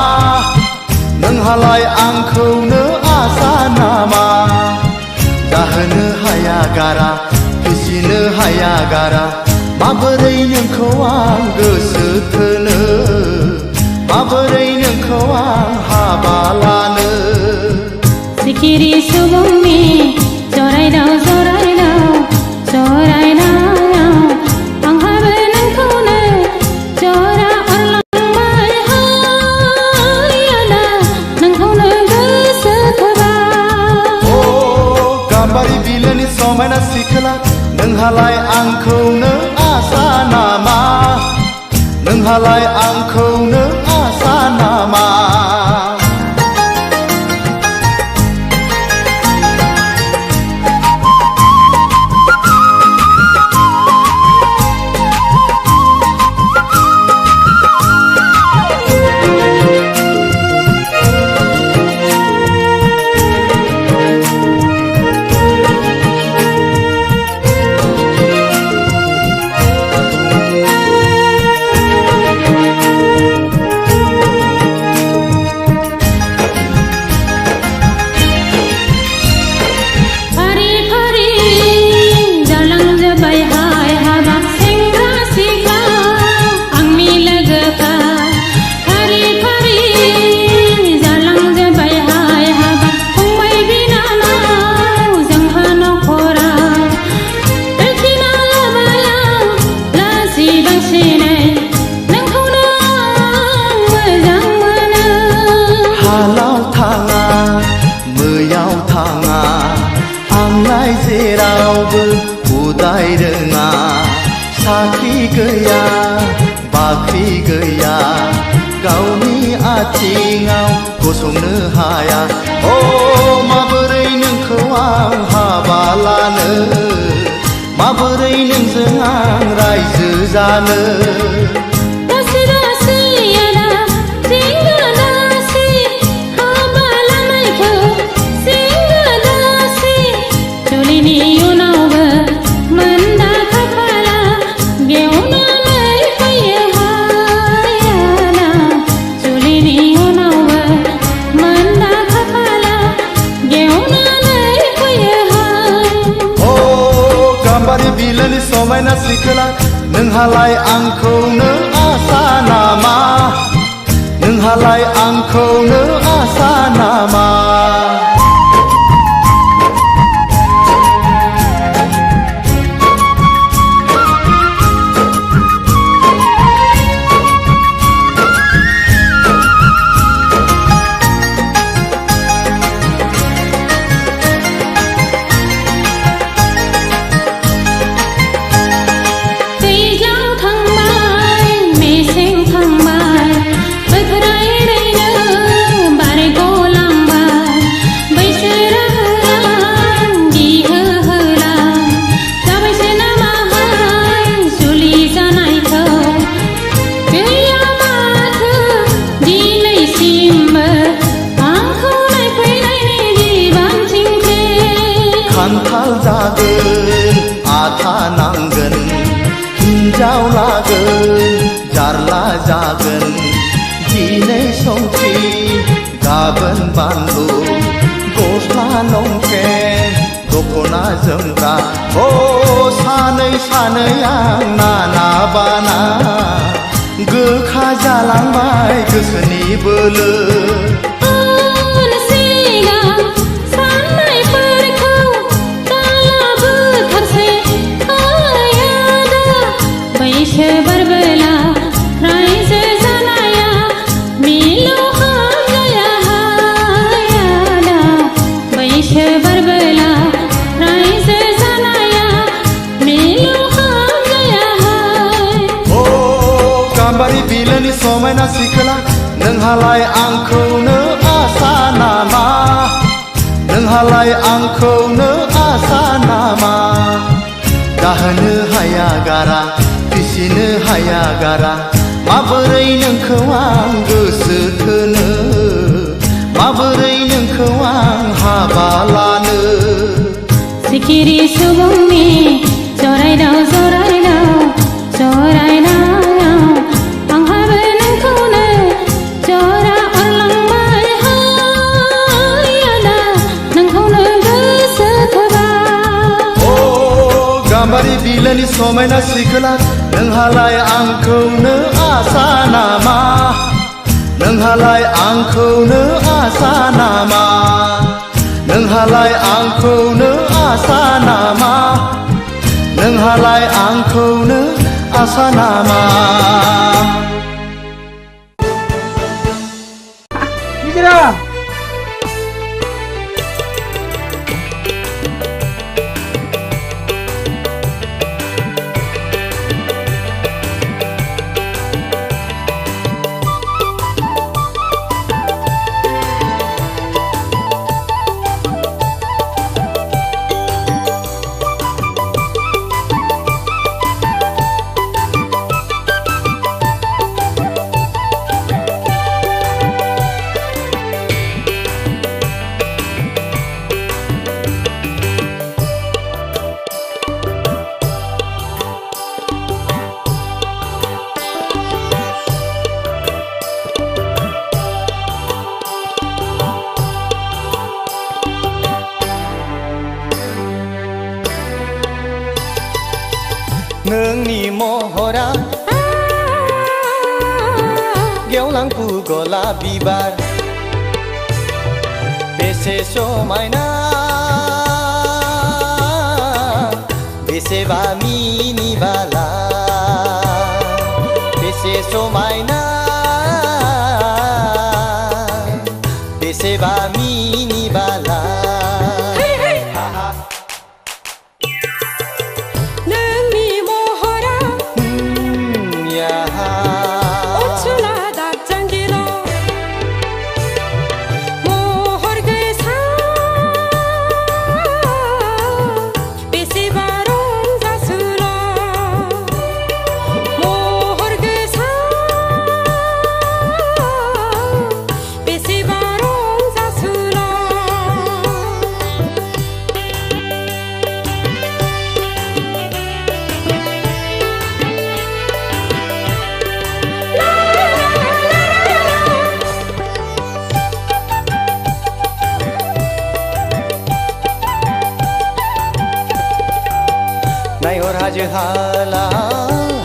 नोंहालाय आंखौनो आसा नामा जाहोनो हाया गारा फिसिनो हाया गारा माबोरै नोंखौ आं गोसो थोनो माबोरै नोंखौ आं हाबा लानो सिखिरि सुबुंनि जरायदाव जरायदाव जरायदाव आंहाबो नोंखौनो जरा अरलांबाय हायाना नोंखौनो गोसो थोबाय गाम्बारि बिलोनि समायना सिखोला नोंहालाय आंखौनो आसा नामा नोंहालाय आंखौनो आसा नामा आथिङाव गसंनो हाया अ माबोरै नोंखौ आं हाबा लानो माबोरै नोंजों आं रायजो जानो समायना सिखोला नोंहालाय आंखौनो आसा नामा नोंहालाय आंखौनो आसा नामा हिन्जाव लागोन जारला जागोन दिनै संख्रि गाबोन बानलु गस्ला लंपेन्ट दख'ना जोमग्रा अ सानै सानै आं नाना बाना गोखा जालांबाय गोसोनि बोलो समायना सिखोला नोंहालाय आंखौनो आसा नामा नोंहालाय आंखौनो आसा नामा दाहोनो हाया गारा फिसिनो हाया गारा माबोरै नोंखौ आं गोसो थोनो माबोरै नोंखौ आं हाबा लानो सिखिरि सुबुंनि जरायदाव जरायदाव जरायदाव गाम्बारि बिलोनि समायना सिखोला नोंहालाय आंखौनो आसा नामा नोंहालाय आंखौनो आसा नामा नोंहालाय आंखौनो आसा नामा नोंहालाय आंखौनो आसा नामा नोंनि महरा गेवलां गलाप बिबार बेसे समायना बेसेबा मिनिबाला बेसे समायना बेसेबा मिनिबाला हाला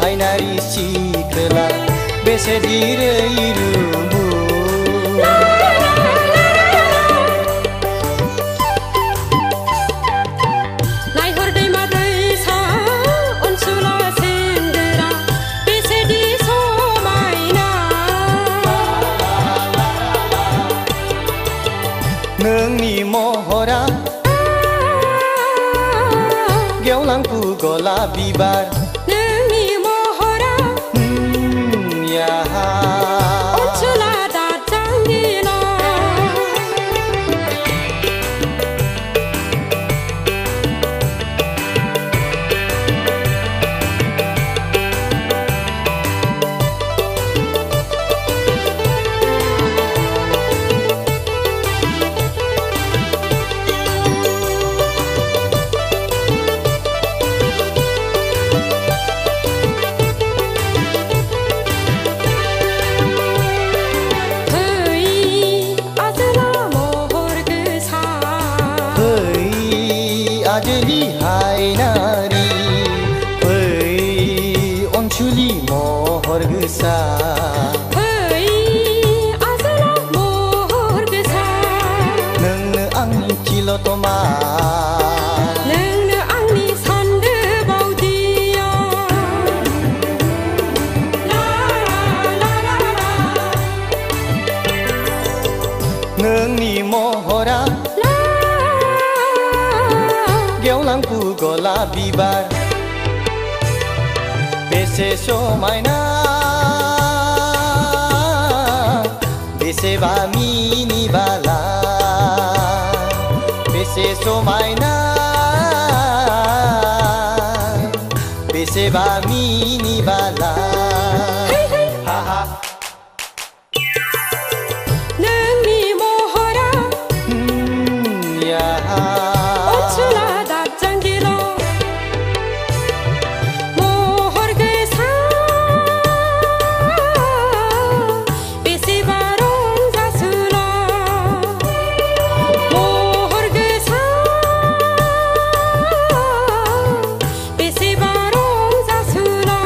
हायनारि सिखोला बेसे दिरै रुबु नोंनि महरा गेवलांफु गलाब बिबार नोंनि महरा याहा अनसुला दाजांगिला आजलि हायनारि फै अनसुलि महर गोसा फै आजोला महर गोसा नोंनो आंनि तिलतमा नोंनो आंनि सान्दो बावदिया नोंनि महरा गेवलांफु गलाब बिबार बेसे समायना बेसेबा मिनिबाला बेसे समायना बेसेबा मिनिबाला नोंनि महरा अनसुला दाजांगिला महर गोसा बेसेबा रंजासुला महर गोसा बेसेबा रंजासुला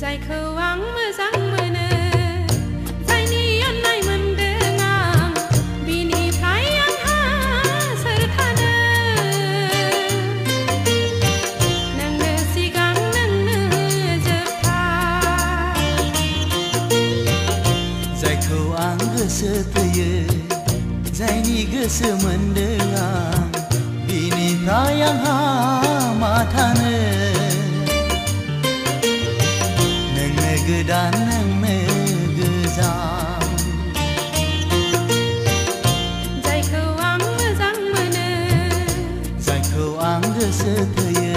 जायखौ आं मोजां मोनो जायनि अननाय मोनदों आं बिनिफ्राय आंहा सोर थानो नोंनो सिगां नोंनो जोबथा जायखौ आं गोसो थोयो जायनि गोसो मोनदों आं बिनिफ्राय आंहा मा थानो नोंनो गोदान नोंनो गोजाम जायखौ आं मोजां मोनो जायखौ आं गोसो थोयो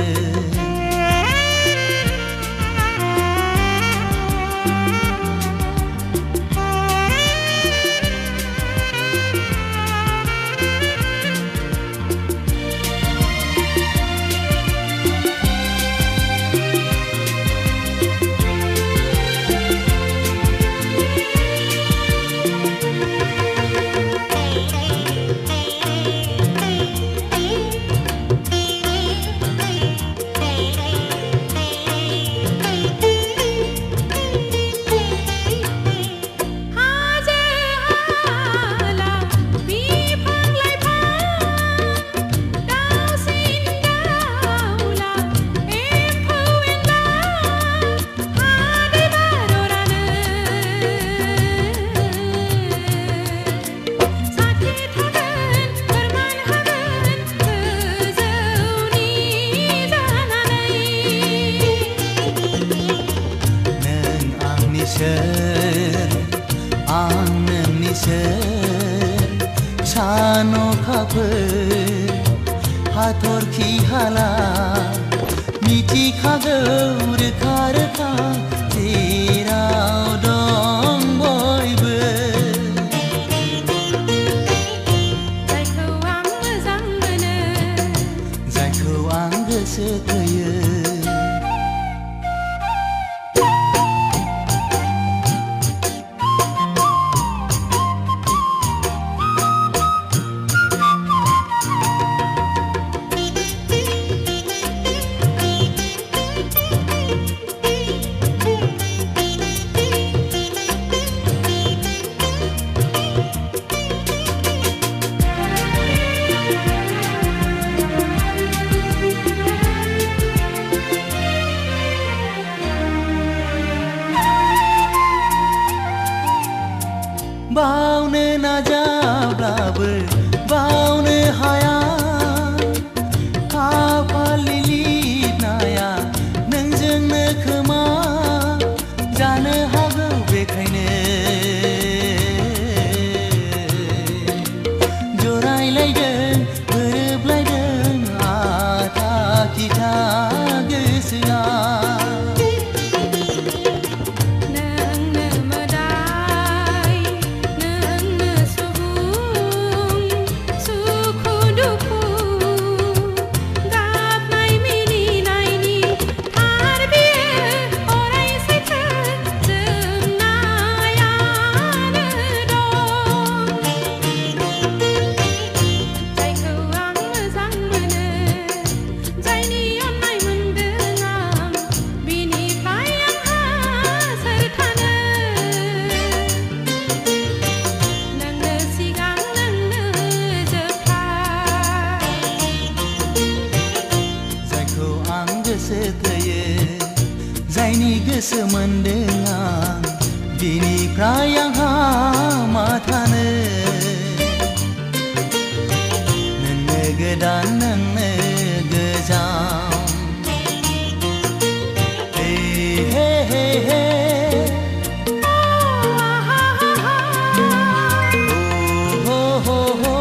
आं नोंनिसोर सान अखाफोर हाथरखि हाला मिथिखागौ रोखा रोखा जेराव दं बयबो जायखौ आं मोजां मोनो जायखौ आं गोसो थोयो बावनो नाजाब्लाबो बावनो हाया खाफालनि लिरनाया नोंजोंनो खोमा जानो हागौ बेखायनो जरायलायदों गोरोबलायदों आथा खिथा गोसोआ जायनि गोसो मोनदों आं बिनिफ्राय आंहा मा थानो नोंनो गोदान नोंनो गोजाम हे हे हे हे हो हो हो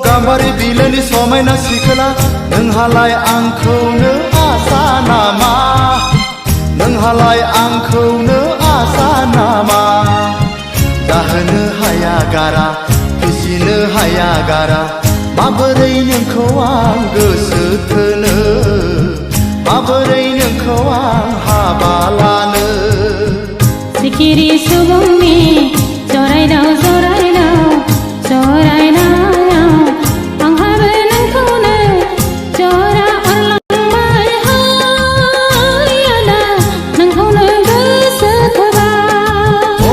गाम्बारि बिलोनि समायना सिखोला नोंहालाय आंखौनो आसा नामा नोंहालाय आंखौनो आसा नामा जाहोनो हाया गारा फिसिनो हाया गारा माबोरै नोंखौ आं गोसो थोनो माबोरै नोंखौ आं हाबा लानो सिखिरि सुबुंनि जरायदाव जरायदाव जरायनायाव आंहाबो नोंखौनो जरा अरलांबाय आदा नोंखौनो गोसो थोबाय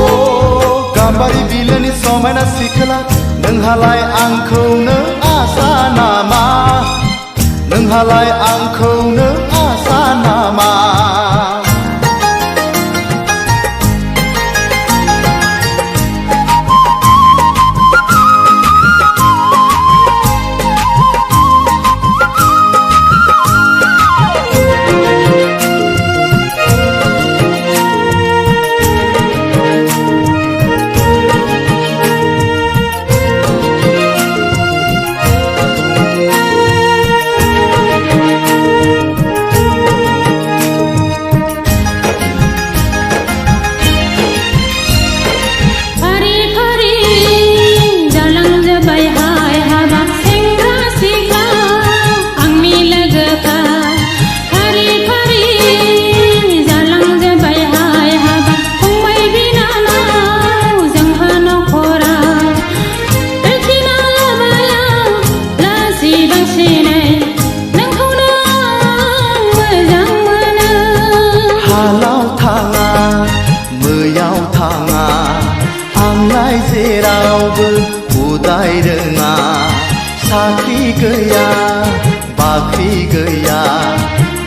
गाम्बारि बिलोनि समायना सिखोला नोंहालाय आंखौनो आसा नामा नोंहालाय आंखौनो आसा नामा साख्रि गैया बाख्रि गैया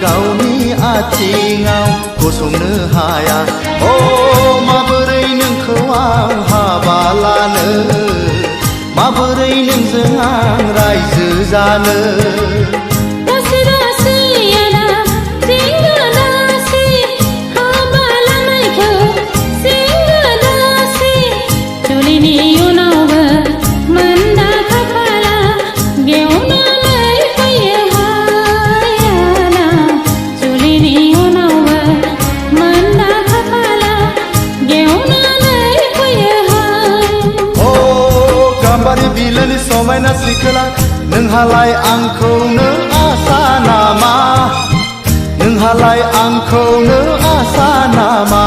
गावनि आथिङाव गसंनो हाया अ माबोरै नोंखौ आं हाबा लानो माबोरै नोंजों आं रायजो जानो समायना सिखोला नोंहालाय आंखौनो आसा नामा नोंहालाय आंखौनो आसा नामा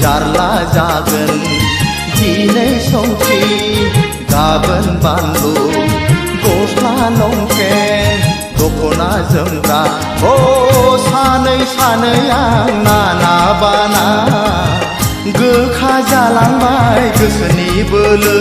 जारला जागोन दिनै संख्रि गाबोन बानलु गस्ला लंपेन्ट दख'ना जोमग्रा अ सानै सानै आं नाना बाना गोखा जालांबाय गोसोनि बोलो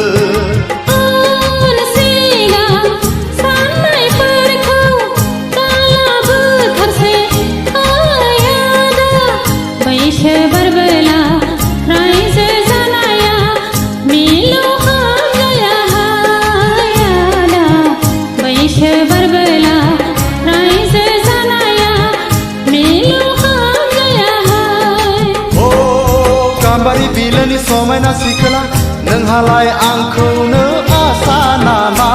समायना सिखोला नोंहालाय आंखौनो आसा नामा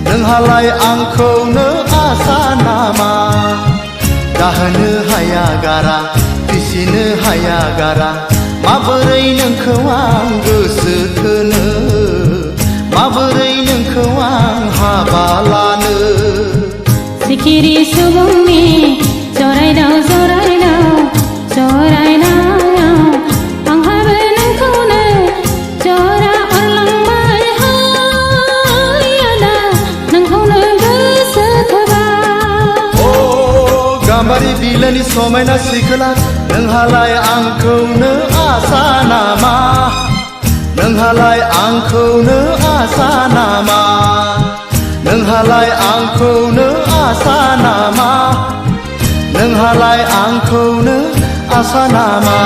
नोंहालाय आंखौनो आसा नामा गाहोनो हाया गारा फिसिनो हाया गारा माबोरै नोंखौ आं गोसो थोनो माबोरै नोंखौ आं हाबा लानो सिखिरि सुबुंनि जरायदाव जरायदाव जरायदाव गाम्बारि बिलोनि समायना सिखोला नोंहालाय आंखौनो आसा नामा नोंहालाय आंखौनो आसा नामा नोंहालाय आंखौनो आसा नामा नोंहालाय आंखौनो आसा नामा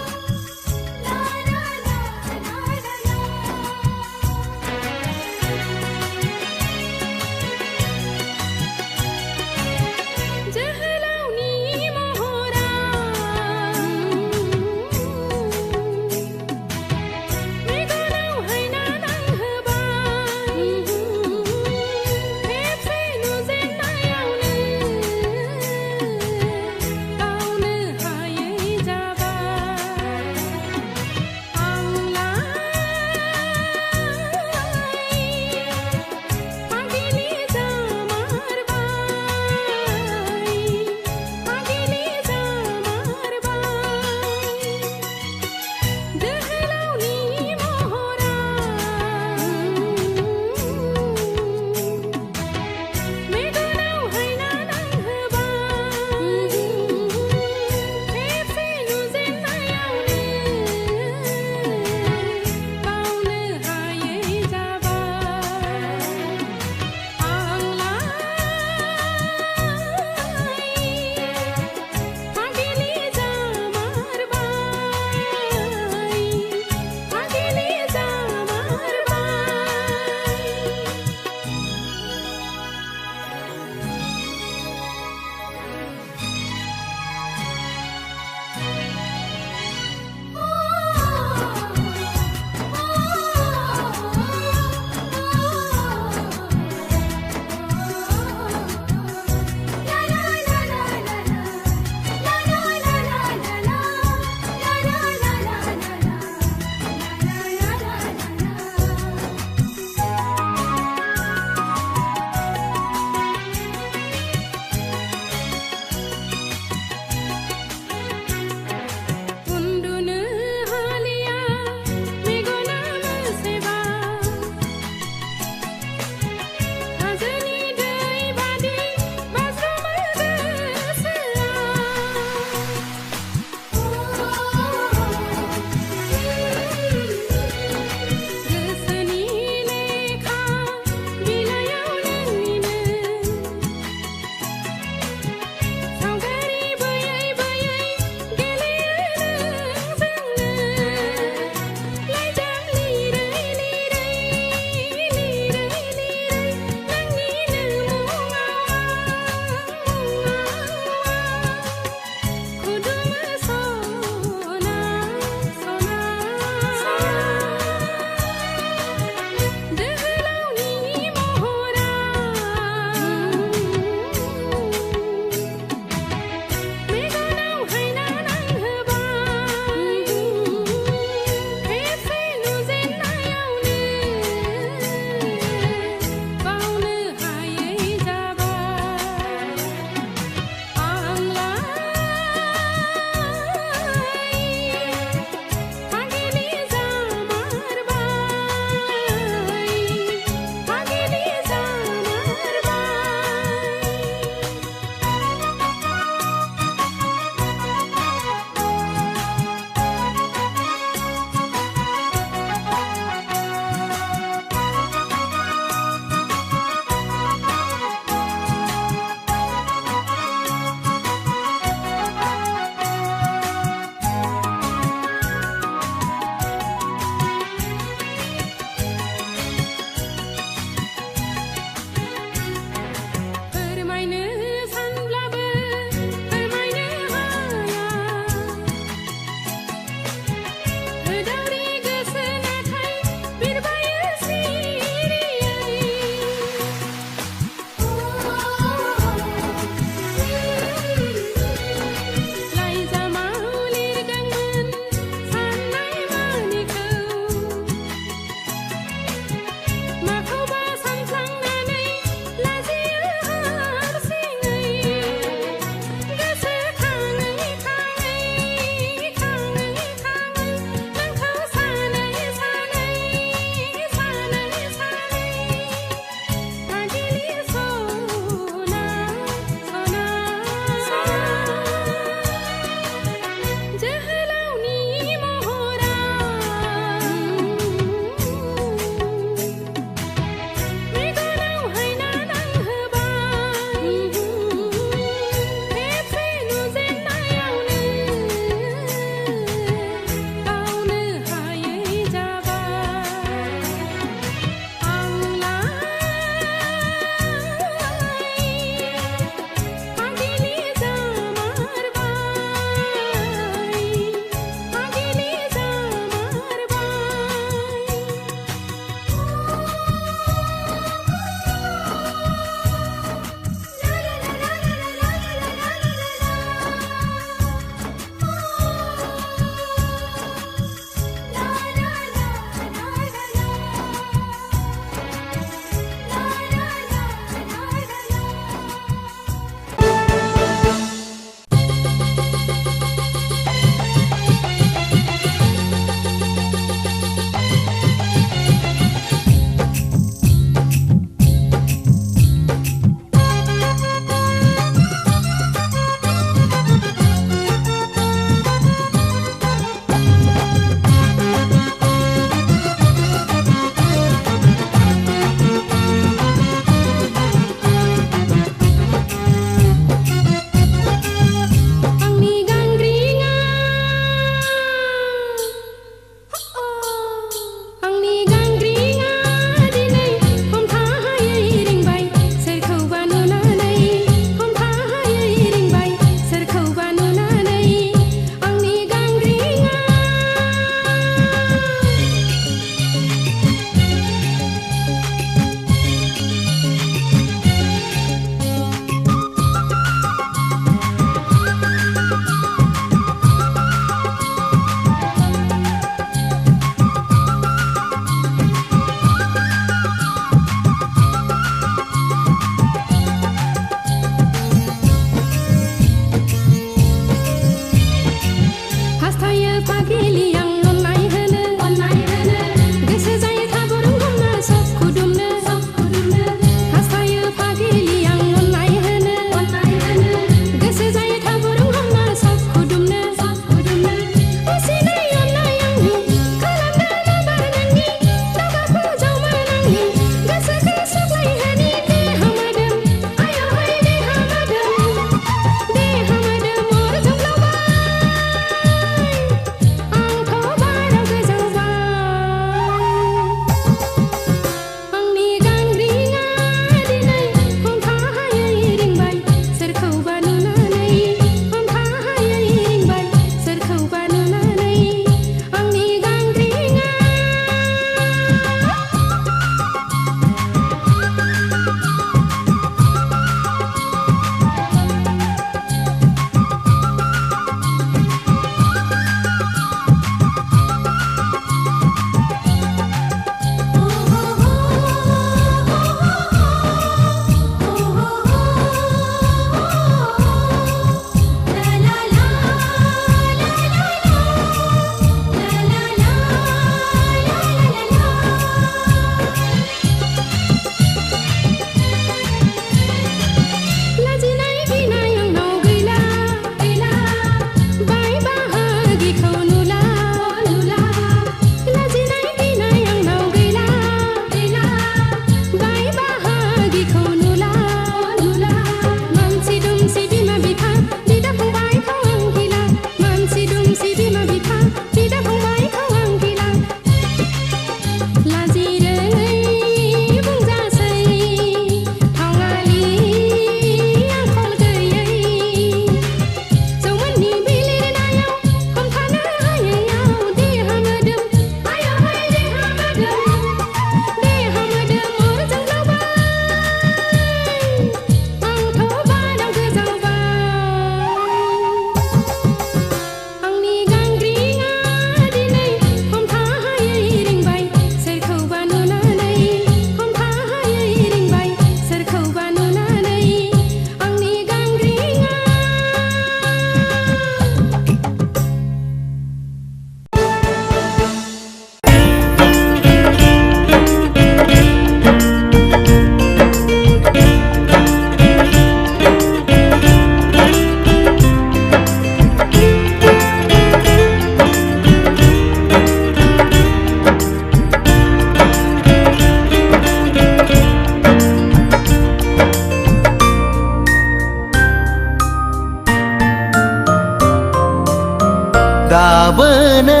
दाबोनो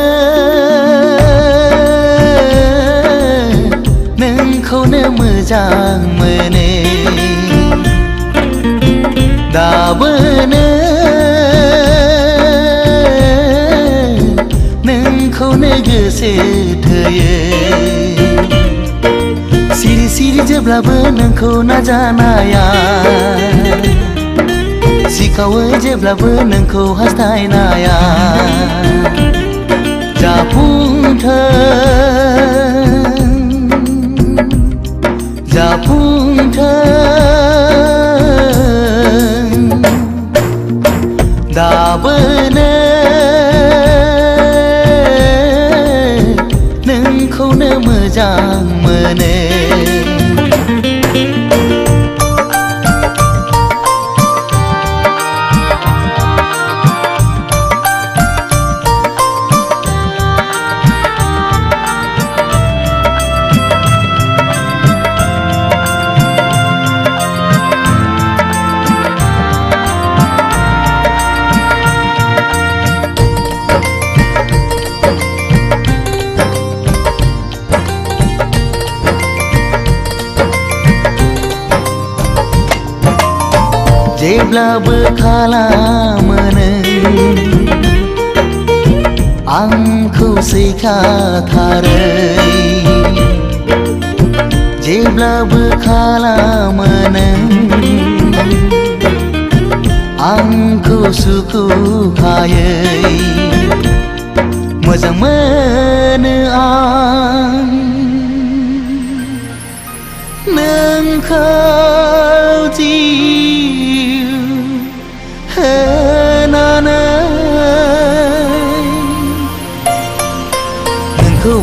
नोंखौनो मोजां मोनो दाबोनो नोंखौनो गोसो थोयो सिरि सिरि जेब्लाबो नोंखौ नाजानाया सिखावो जेब्लाबो नोंखौ हास्थायनाया जाफुंथों जाफुंथों दाबोनो नोंखौनो मोजां मोनो जेब्लाबो खालामो नों आंखौ सैखाथारै जेब्लाबो खालामो नों आंखौ सुखुखायै मोजां मोनो आं नोंखौ होनानै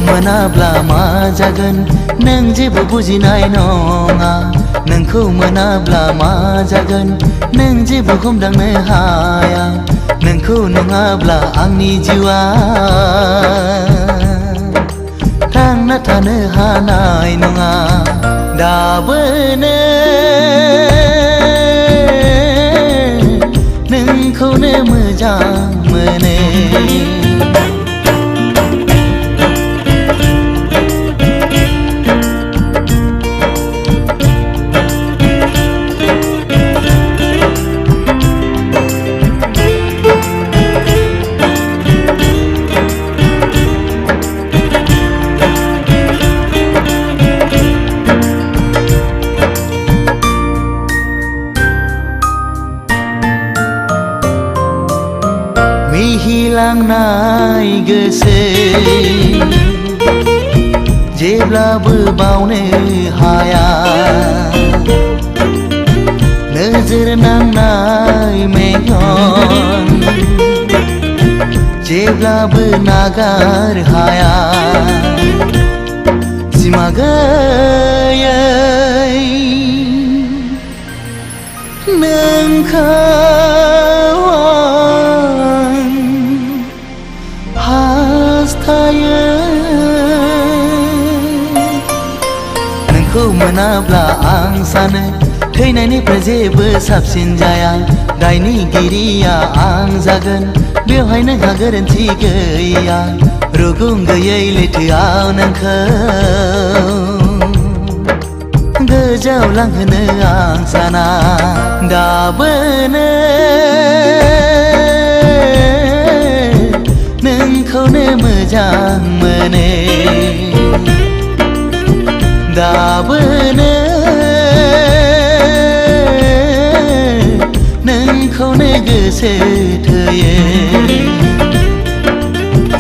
मोनाब्ला मा जागोन नों जेबो बुजिनाय नङा नोंखौ मोनाब्ला मा जागोन नों जेबो हमदांनो हाया नोंखौ नङाब्ला आंनि जिउआ थांना थानो हानाय नङा दाबोनो नोंखौनो मोजां मोनो मिहिलांनाय गोसो जेब्लाबो बावनो हाया नोजोर नांनाय मेगन जेब्लाबो नागार हाया सिमा गैयै नोंखौ हास्थायो नोंखौ मोनाब्ला आं सानो थैनायनिफ्राय जेबो साबसिन जाया दायनिगिरिया आं जागोन बेवहाय नोंहा गोरोन्थि गैया रुगुं गैयै लैथोआव नोंखौ गोजौआव लांहोनो आं साना दाबोनो नोंखौनो मोजां मोनो दाबोनो नोंखौनो गोसो थोयो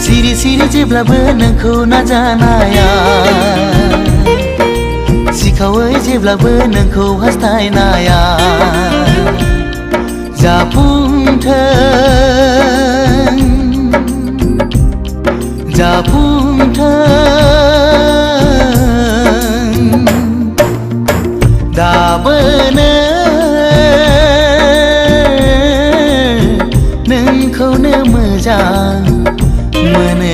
सिरि सिरि जेब्लाबो नोंखौ नाजानाया सिखावै जेब्लाबो नोंखौ हास्थायनाया जाफुंथों जाफुंथों दाबोनो नोंखौनो मोजां मोनो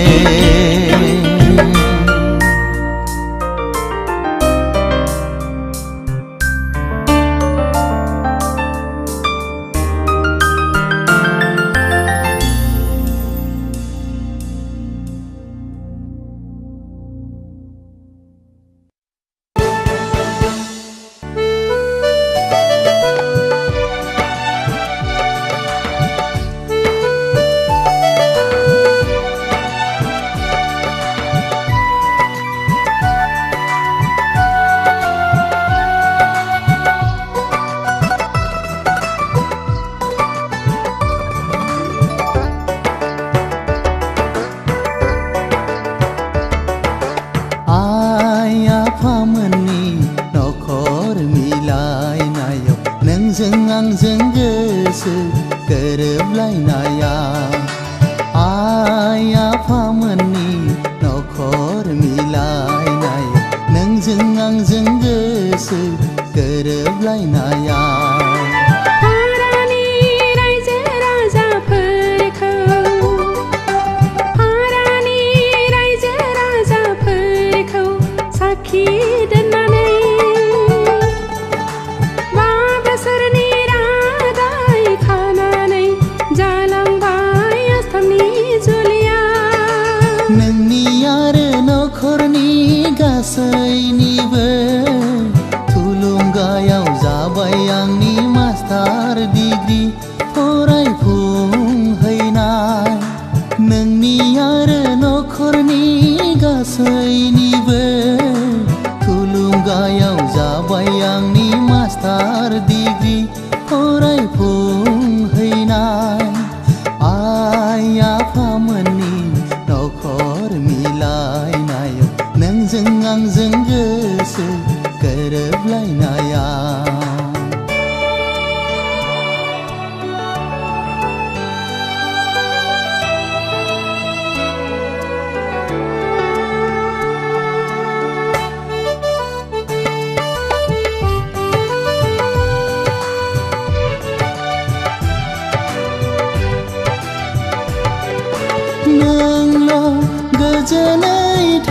गोजोनै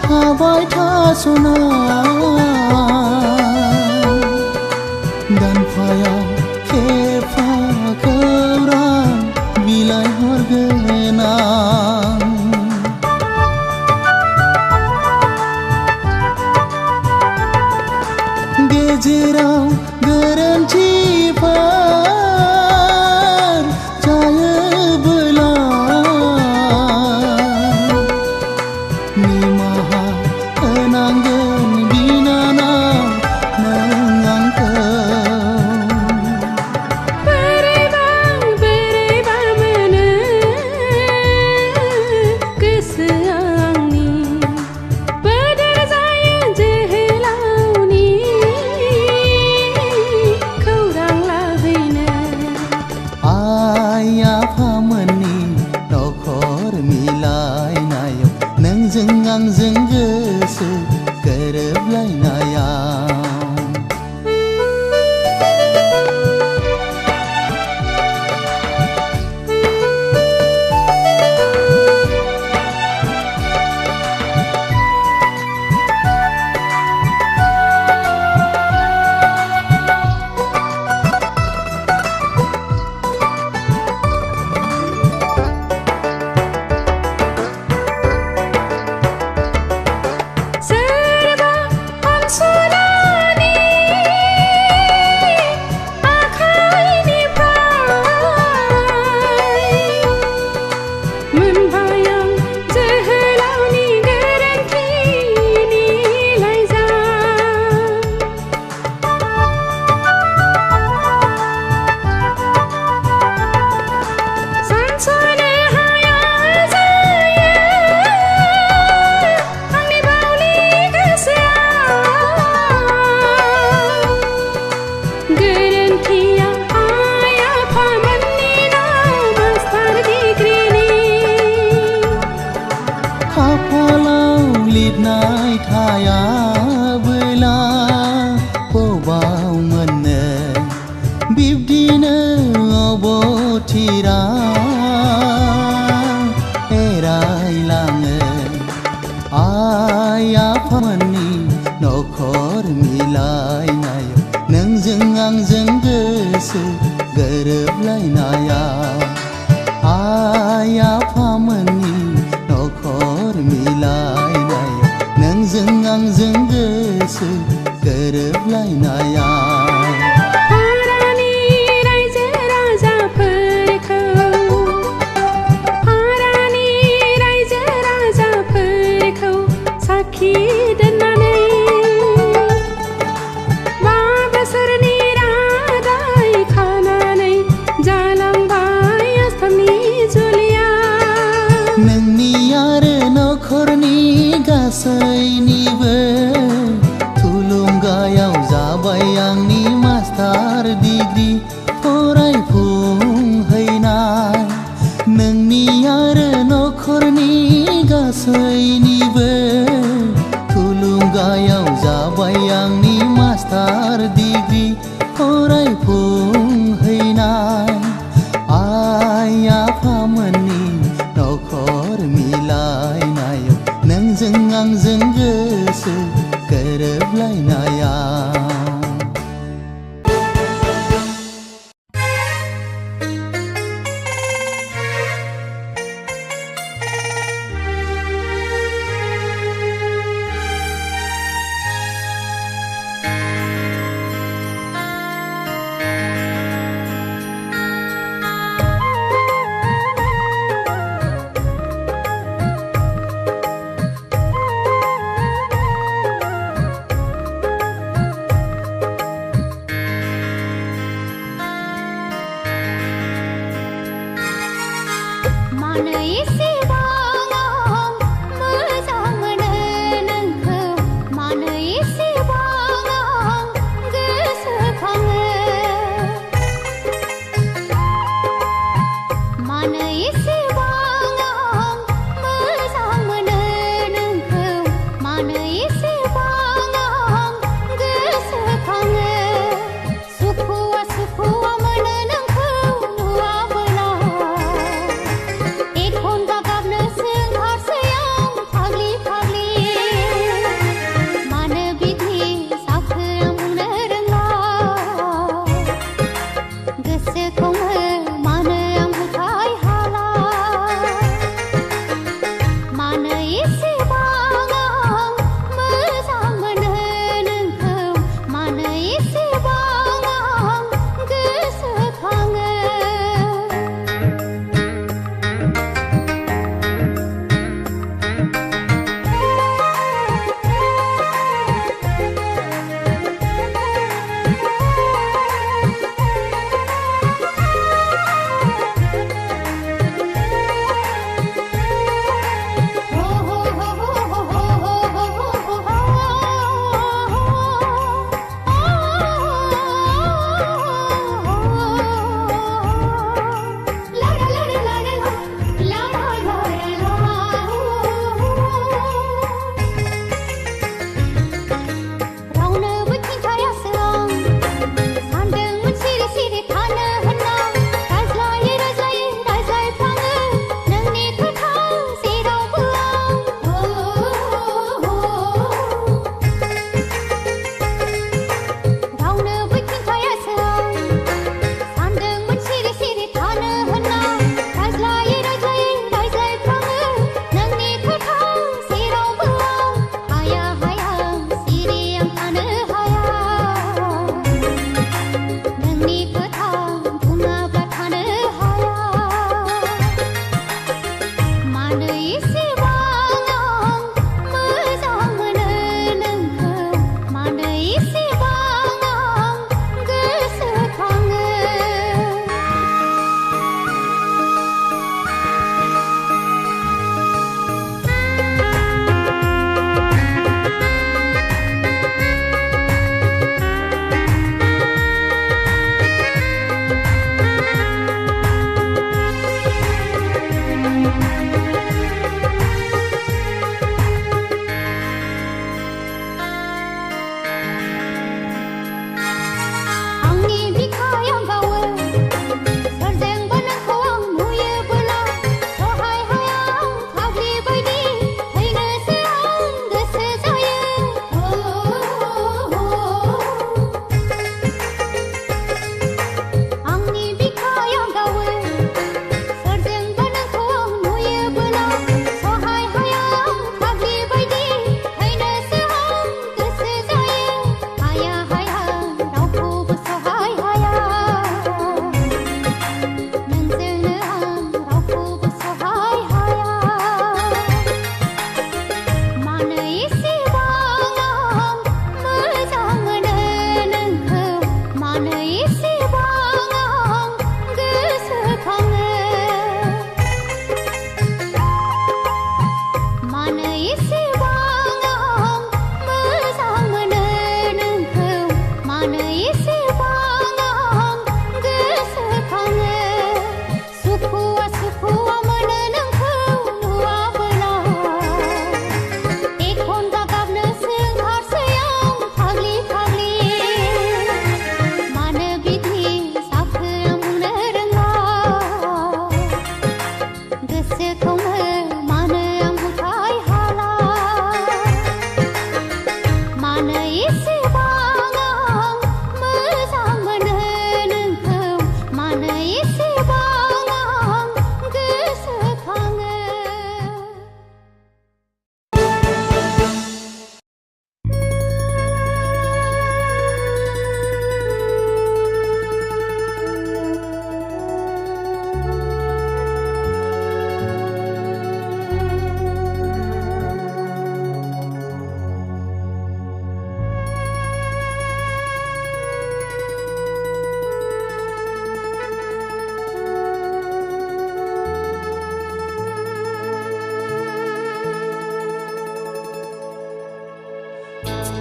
थाबाय थास'ना दानफायाव खेबफा खौरां बिलाइ हरगोन आं गेजेराव गोरोन्थिफोर जायोबोला निमाहा होनांगोन बिनानाव नों आंखौ बोरैबा बोरैबा मोनो गोसोआ आंनि बोदोर जायो जोहोलावनि खौरां लाहैनो आइ आफामोननि नखर मिलायनायाव नोंजों आंजों गोसो गोरोबलायनायाव सोरबा अनसुलानि आखाइनिफ्राय मोनबाय आं जोहोलावनि गोरोन्थिनि लाइजाम सानस'नो हाया जायो आंनि बावलि गोसोआ गोरोन्थिया आइ आफामोननि मास्टार डिग्रीनि खाफालाव लिरनाय थायाबोला बबाव मोननो बिब्दिनो अबथिरा एरायलाङो आइ आफामोननि नखर मिलायनायाव नोंजों आंजों गोसो गोरोबलायनायाव आइ आफामोननि नखर मिलायनायाव नोंजों आंजों गोसो गोरोबलायनायाव हारानि रायजो राजाफोरखौ हारानि रायजो राजाफोरखौ साखि दोननानै 5 बोसोरनि रादाय खानानै जालांबाय आसामनि जुलिया नोंनि आरो नखरनि गासैनिबो थुलुंगायाव जाबाय आंनि मास्टार डिग्री फरायफुंहैनाय नोंनि आरो नखरनि गासैनिबो थुलुंगायाव जाबाय आंनि मास्टार डिग्री फरायफुंहैनाय आइ आफामोननि नखर मिलायनायाव नोंजों आंजों गोसो गोरोबलायनायाव मानो एसेबां आं मोजां मोनो नोंखौ मानो एसेबां आं गोसोखाङो मानो एसेबां आं मोजां मोनो नोंखौ मानो एसेबां आं गोसोखाङो सुखुआ सुखुआ मोनो नोंखौ नुवाबोला एखनबा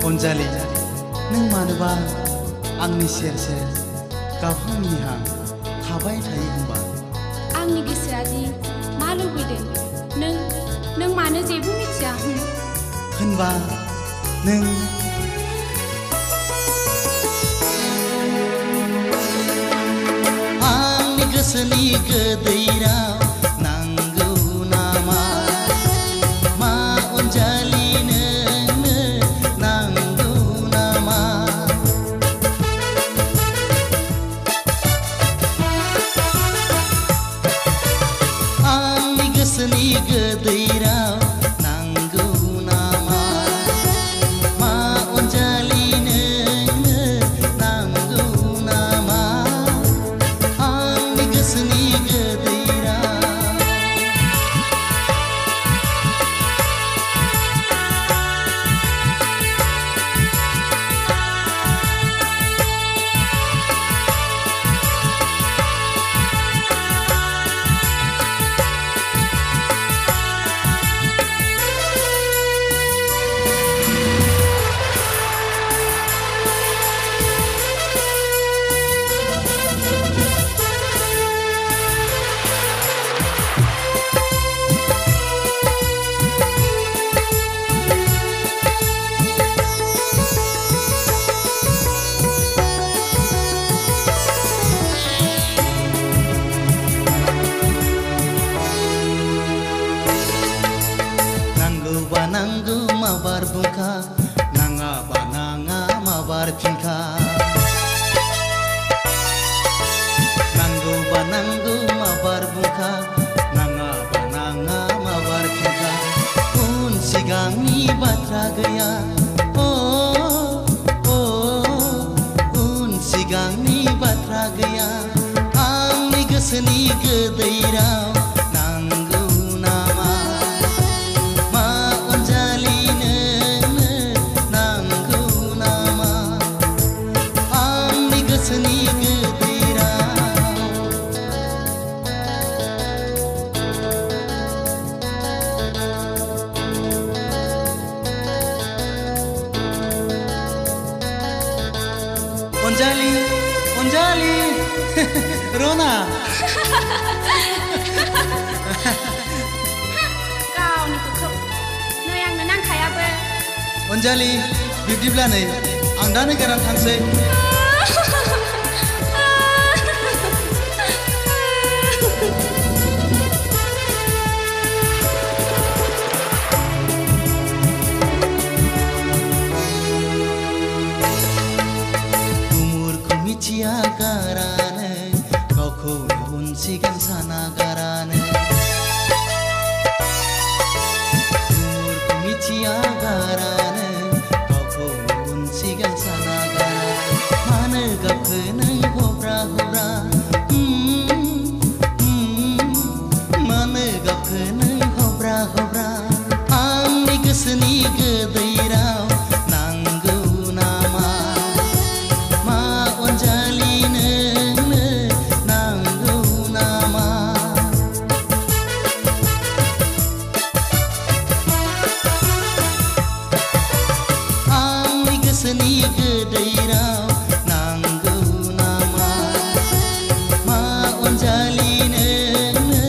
अनजालि नों मानोबा आंनि सेर सेर गाबहां मिहां थाबाय थायो होनबा आंनि गोसोआदि मा लुबैदों नों मानो जेबो मिथिया होनबा नों आंनि गोसोनि गोदै राव नांगौ नामा मा अनजालि नोंनो नांगौ नामा आंनि गोसोनि गोदै राव नांगौ नामा मा अनजालि नोंनो नांगौ नामा आंनि गोसोनि गोदै राव नांगौ माबार बुंखा नाङाबा नाङा माबार फिनखा नांगौबा नांगौ माबार बुंखा नाङाबा नाङा माबार फिनखा उन सिगांनि बाथ्रा गैया उन सिगांनि बाथ्रा गैया आंनि गोसोनि गोदै राव नांगौ नामा मा अनजालि नोंनो नांगौ नामा आंनि गोसोनि गोदै राव अनजालि अनजालि रना गावनिखौ नै आंनो नांखायाबो अनजालि बिब्दिब्ला नै आं दा नोगोराव थांसै गुमुरखौ मिथिया गारानो गावखौ उन सिगां साना गारानो गुमुरखौ मिथिया गारानो गावखौ उन सिगां साना गारा मानो गाबखो नों हब्रा हब्रा मानो गाबखो नों हब्रा हब्रा आंनि गोसोनि गोदै राव नांगौ नामा मा अनजालि नोंनो नांगौ नामा आंनि गोसोनि गोदै राव नांगौ नामा मा अनजालि नोंनो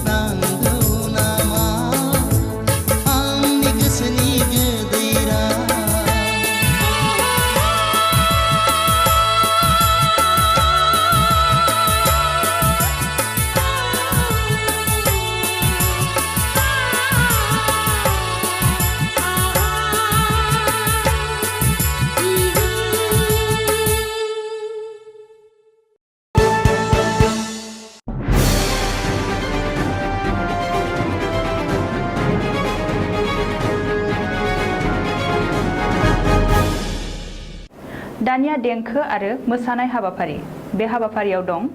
नांगौ नामा आंनि गोसोनि गोदै दानिया देंखो आरो मोसानाय हाबाफारि बे हाबाफारियाव दं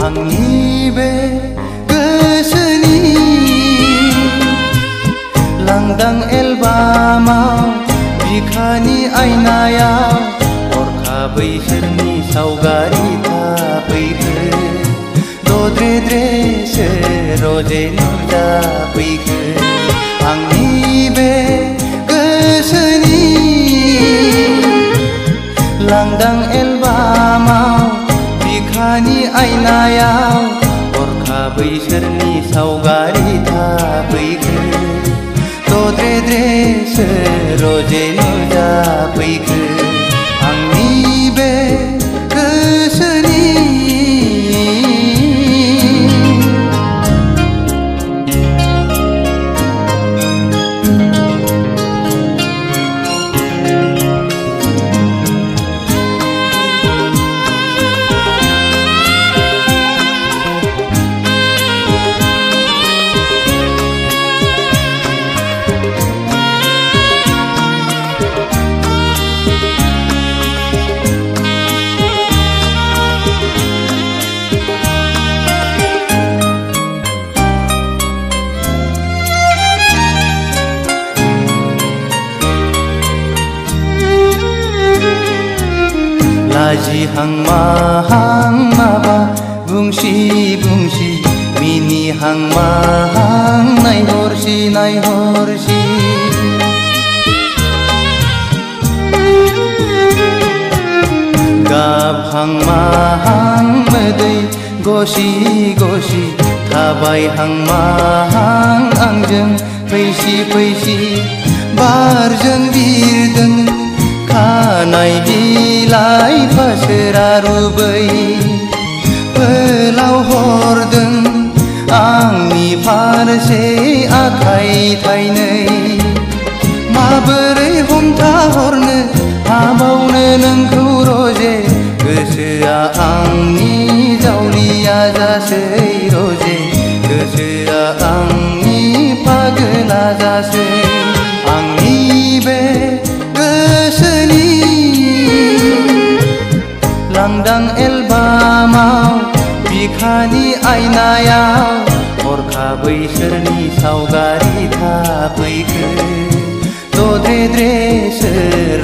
आंनि बे गोसोनि लांदां एलबामाव बिखानि आयनायाव हरखाबै सोरनि सावगारि थाफैखो दद्रेद्रेसो रजे नुजाफैखो आंनि बे गोसोनि लांदां एलबामाव बिखानि आयनायाव हरखाबै सोरनि सावगारि थाफैखो दद्रेद्रेसो रजे नुजाफैखो आंनि बे गोसोनि लाजिहां माहां माबा बुंसि बुंसि मिनिहां माहां नायहरसि नायहरसि गाबहां माहां मोदै गसि गसि थाबायहां माहां आंजों फैसि फैसि बारजों बिरदों खानाय बिलाइ फासोरा रुबै फोलाव हरदों आंनि फारसे आखाइ थाइनै माबोरै हमथाहरनो हाबावनो नोंखौ रजे गोसोआ आंनि जावलिया जासै रजे गोसोआ आंनि पागला जासै आंनि बे गोसोनि लांदां एलबामाव बिखानि आयनायाव हरखाबै सोरनि सावगारि थाफैखो दद्रेद्रेसो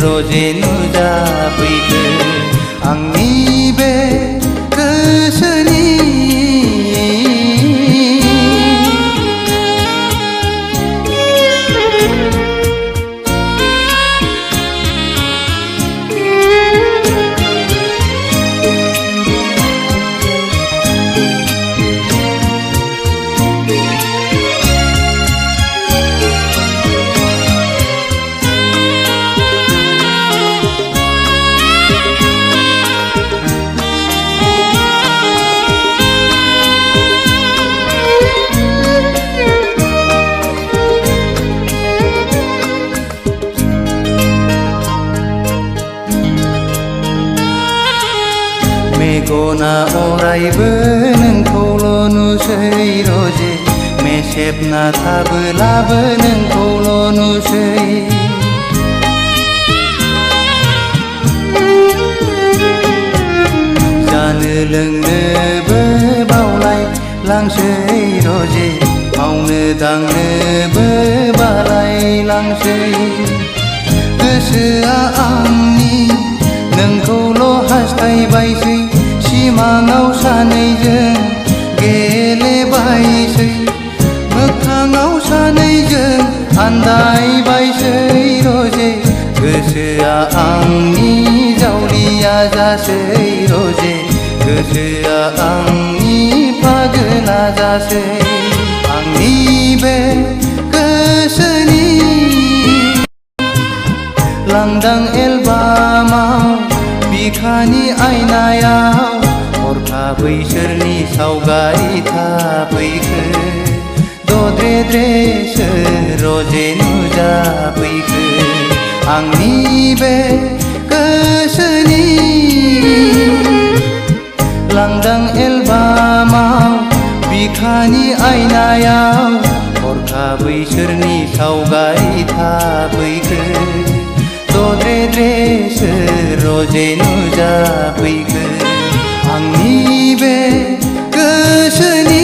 रजे नुजाफैखो आंनि बे गोसोनि मेगना अरायबो नोंखौल' नुसै रजे मेसेबना थाबोलाबो नोंखौल' नुसै जानो लोंनोबो बावलाय लांसै रजे मावनो दांनोबो बालाय लांसै गोसोआ आंनि नोंखौल' हास्थायबायसै सिमाङाव सानैजों गेलेबायसै मोगथाङाव सानैजों आन्दायबायसै रजे गोसोआ आंनि जावलिया जासै रजे गोसोआ आंनि पागला जासै आंनि बे गोसोनि लांदां एलबामाव बिखानि आयनायाव हरखाबै सोरनि सावगारि थाफैखो दद्रे रजे नुजाफैखो आंनि बे गोसोनि लांदां एलबामाव बिखानि आयनायाव हरखाबै सोरनि सावगारि थाफैखो दद्रे रजे नुजाफैखो आंनि बे गोसोनि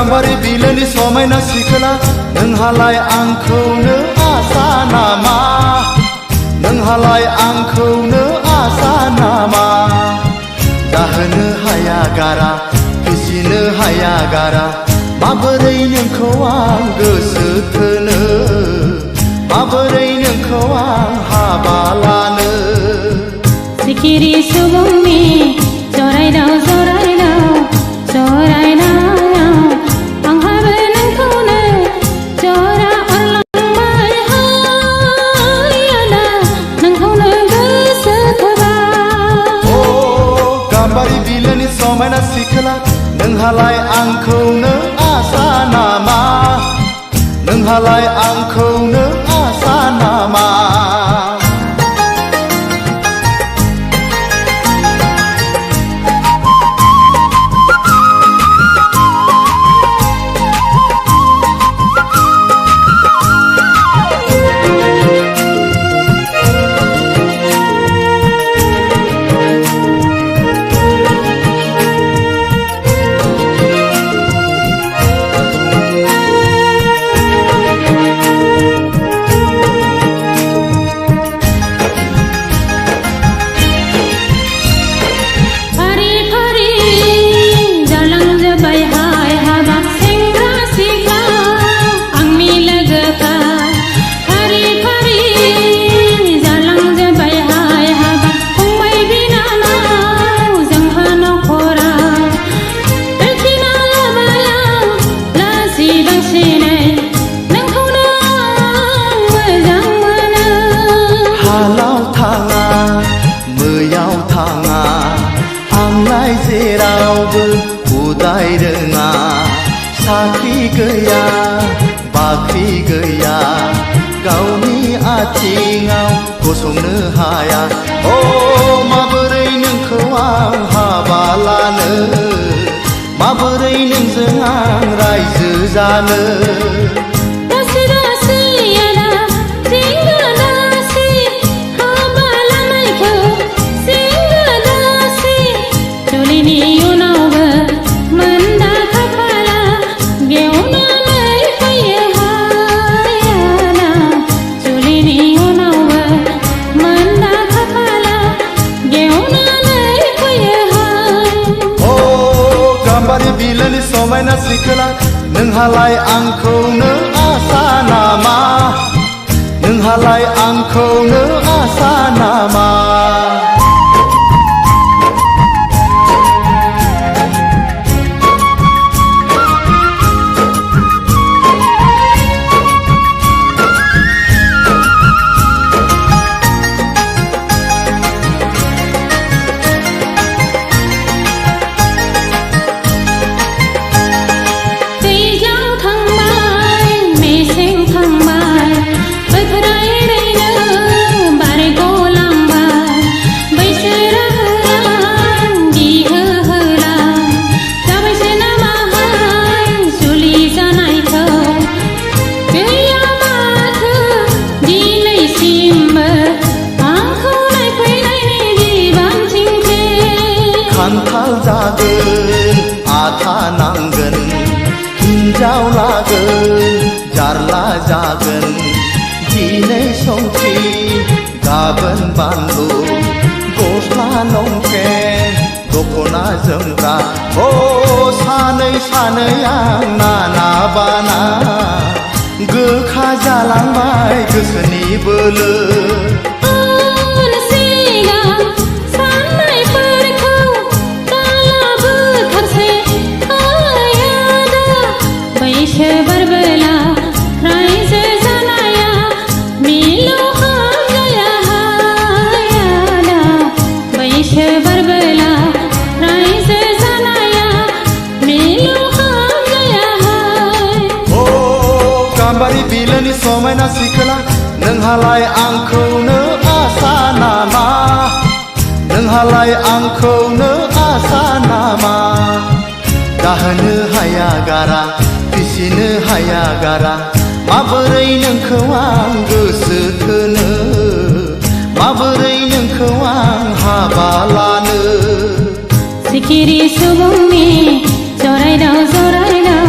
गाम्बारि बिलोनि समायना सिखोला नोंहालाय आंखौनो आसा नामा नोंहालाय आंखौनो आसा नामा जाहोनो हाया गारा फिसिनो हाया गारा माबोरै नोंखौ आं गोसो थोनो माबोरै नोंखौ आं हाबा लानो सिखिरि सुबुंनि जरायदाव जरायदाव जरायदाव आंहाबो नोंखौनो जरा अरलांबाय हायाला नोंखौनो गोसो थोबाय ओ गाम्बारि बिलोनि समायना सिखोला नोंहालाय आंखौनो आसा नामा नोंहालाय आंखौनो आसा नामा उदाय रोङा साख्रि गैया बाख्रि गैया गावनि आथिङाव गसंनो हाया ओ माबोरै नोंखौ आं हाबा लानो माबोरै नोंजों आं रायजो जानो बिलोनि समायना सिखोला नोंहालाय आंखौनो आसा नामा नोंहालाय आंखौनो आसा नामा दैज्लां थांबाय मेसें थांबाय बोथोरा एरै जावलागोन जारला जागोन दिनै संख्रि गाबोन बानलु गस्ला लंपेन दख'ना जोमग्रा ओ सानै सानै आं नाना बाना गोखा जालांबाय गोसोनि बोलो बरबला रायजो जानाया मिलौ हाया हायाला बैसो बरबला रायजो जानाया मिलौ हाया ओ गाम्बारि बिलोनि समायना सिखोला नोंहालाय आंखौनो आसा नामा नोंहालाय आंखौनो आसा नामा दाहोनो हाया गारा फिसिनो हाया गारा माबोरै नोंखौ आं गोसो थोनो माबोरै नोंखौ आं हाबा लानो सिखिरि सुबुंनि जरायदाव जरायदाव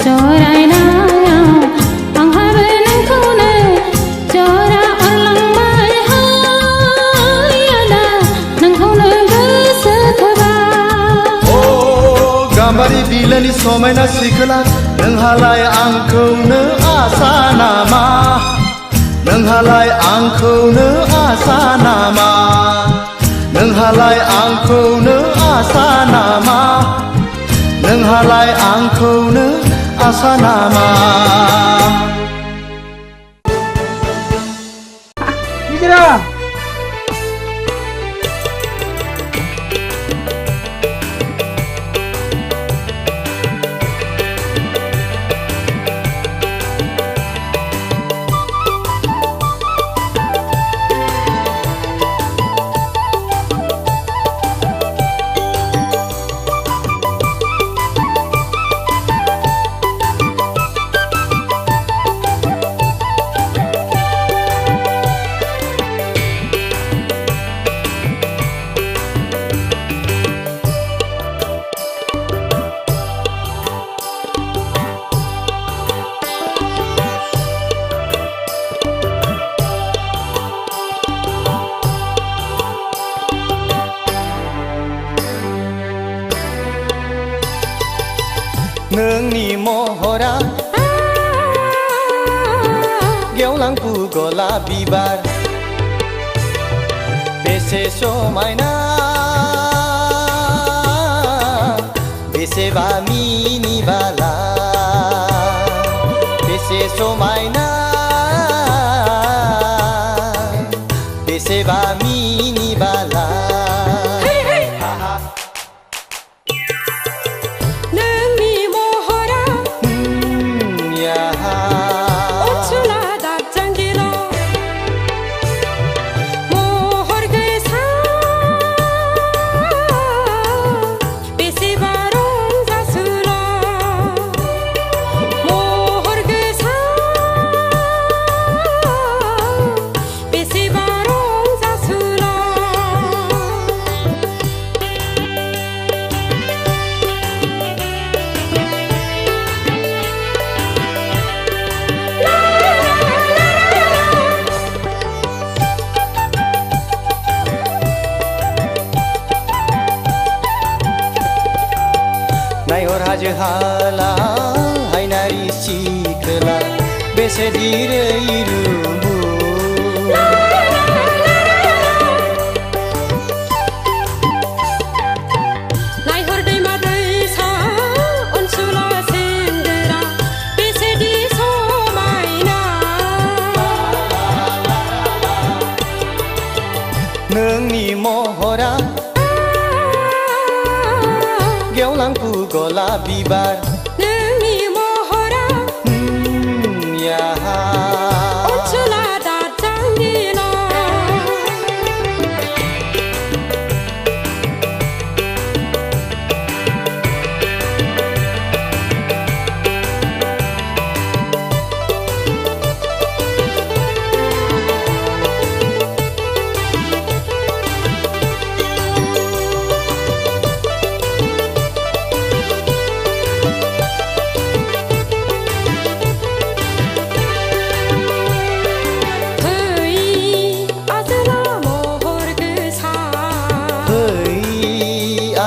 जरायदाव आंहाबो नोंखौनो जरा अरलांबाय हायाला नोंखौनो गोसो थोबाय ओ गाम्बारि बिलोनि समायना सिखोला नोंहालाय आंखौनो आसा नामा नोंहालाय आंखौनो आसा नामा नोंहालाय आंखौनो आसा नामा नोंहालाय आंखौनो आसा नामा नोंनि महरा गेवलांफु गलाप बिबार बेसे समायना बेसेबा मिनिबाला बेसे समायना बेसेबा मिनिबाला हाला हायनारि सिखोला बेसे दिरै रुबु नायहर दैमा दैसा अनसुला सेंग्रा बेसेदि समायना नोंनि महरा गेवलांफु गलाप बिबार नोंनि महरा अनसुला दाजांगिना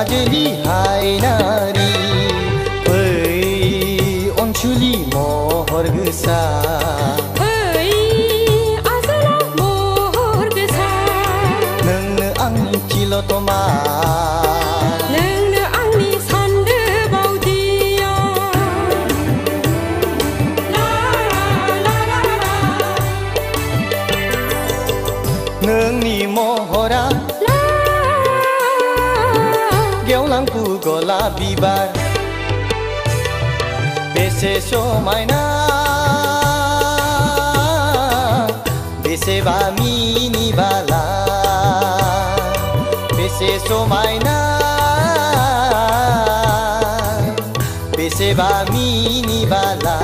बादली हायनारि फै अनसुलि महर गोसा नोंनो आंनि तिलतमा नोंनि महरा गेवलांफु गलाप बिबार बेसे समायना बेसेबा मिनिबाला बेसे समायना बेसेबा मिनिबाला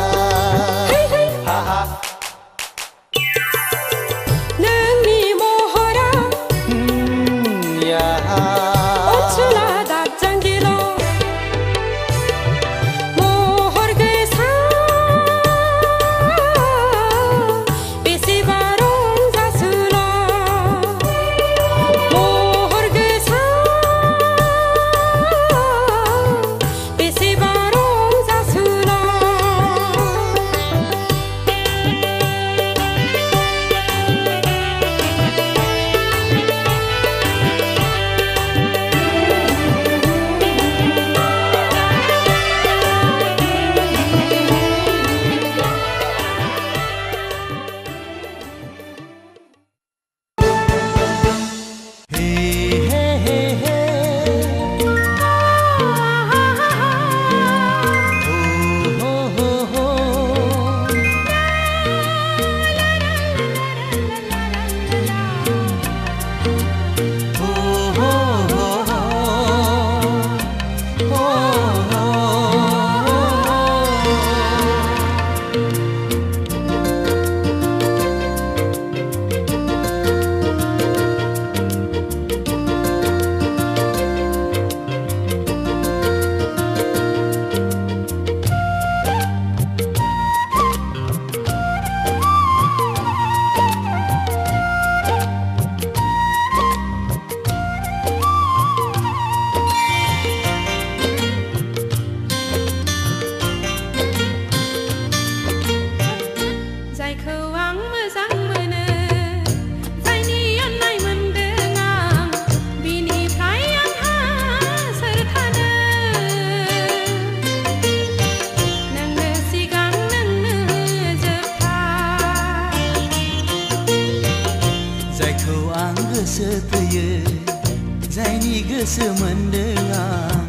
जायनि गोसो मोनदों आं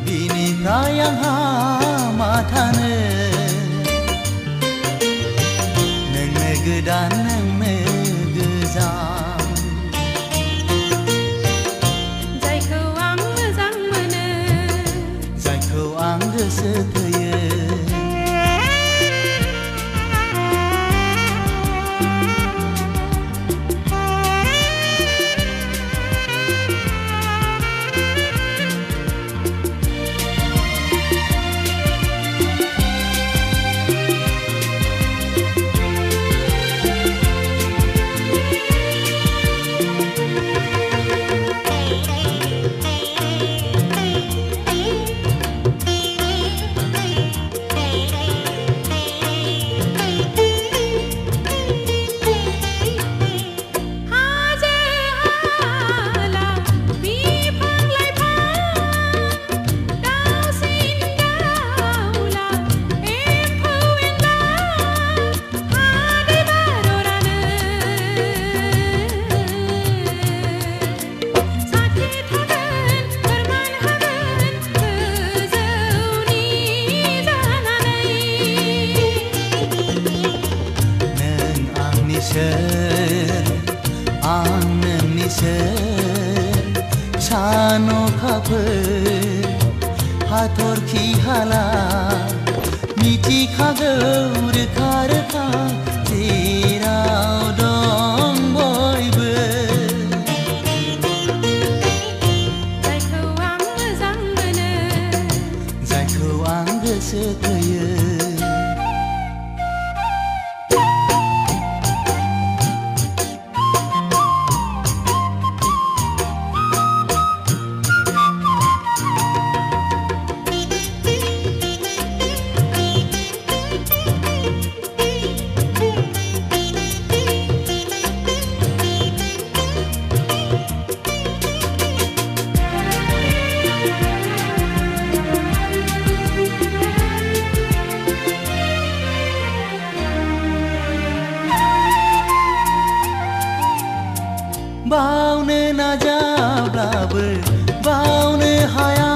बिनिफ्राय आंहा मा थानो नोंनो गोदान नोंनो गोजाम जायखौ आं मोजां मोनो जायखौ आं गोसो थोयो हाथरखि हाला मिथिखागौ रोखा रोखा जेराव दं बयबो जायखौ आं मोजां मोनो जायखौ आं गोसो थोयो बावनो नाजाब्लाबो बावनो हाया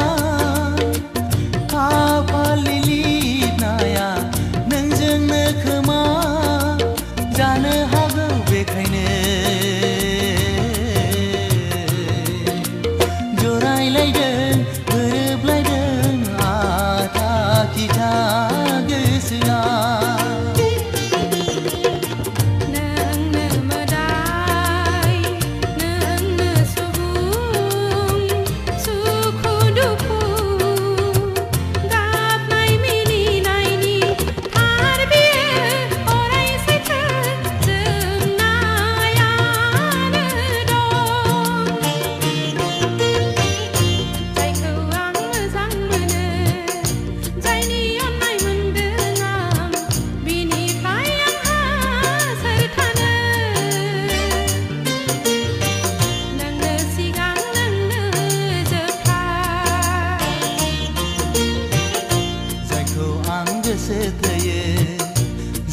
खाफालनि लिरनाया नोंजोंनो खोमा जानो हागौ बेखायनो जरायलायदों गोरोबलायदों आथा खिथा गोसोआ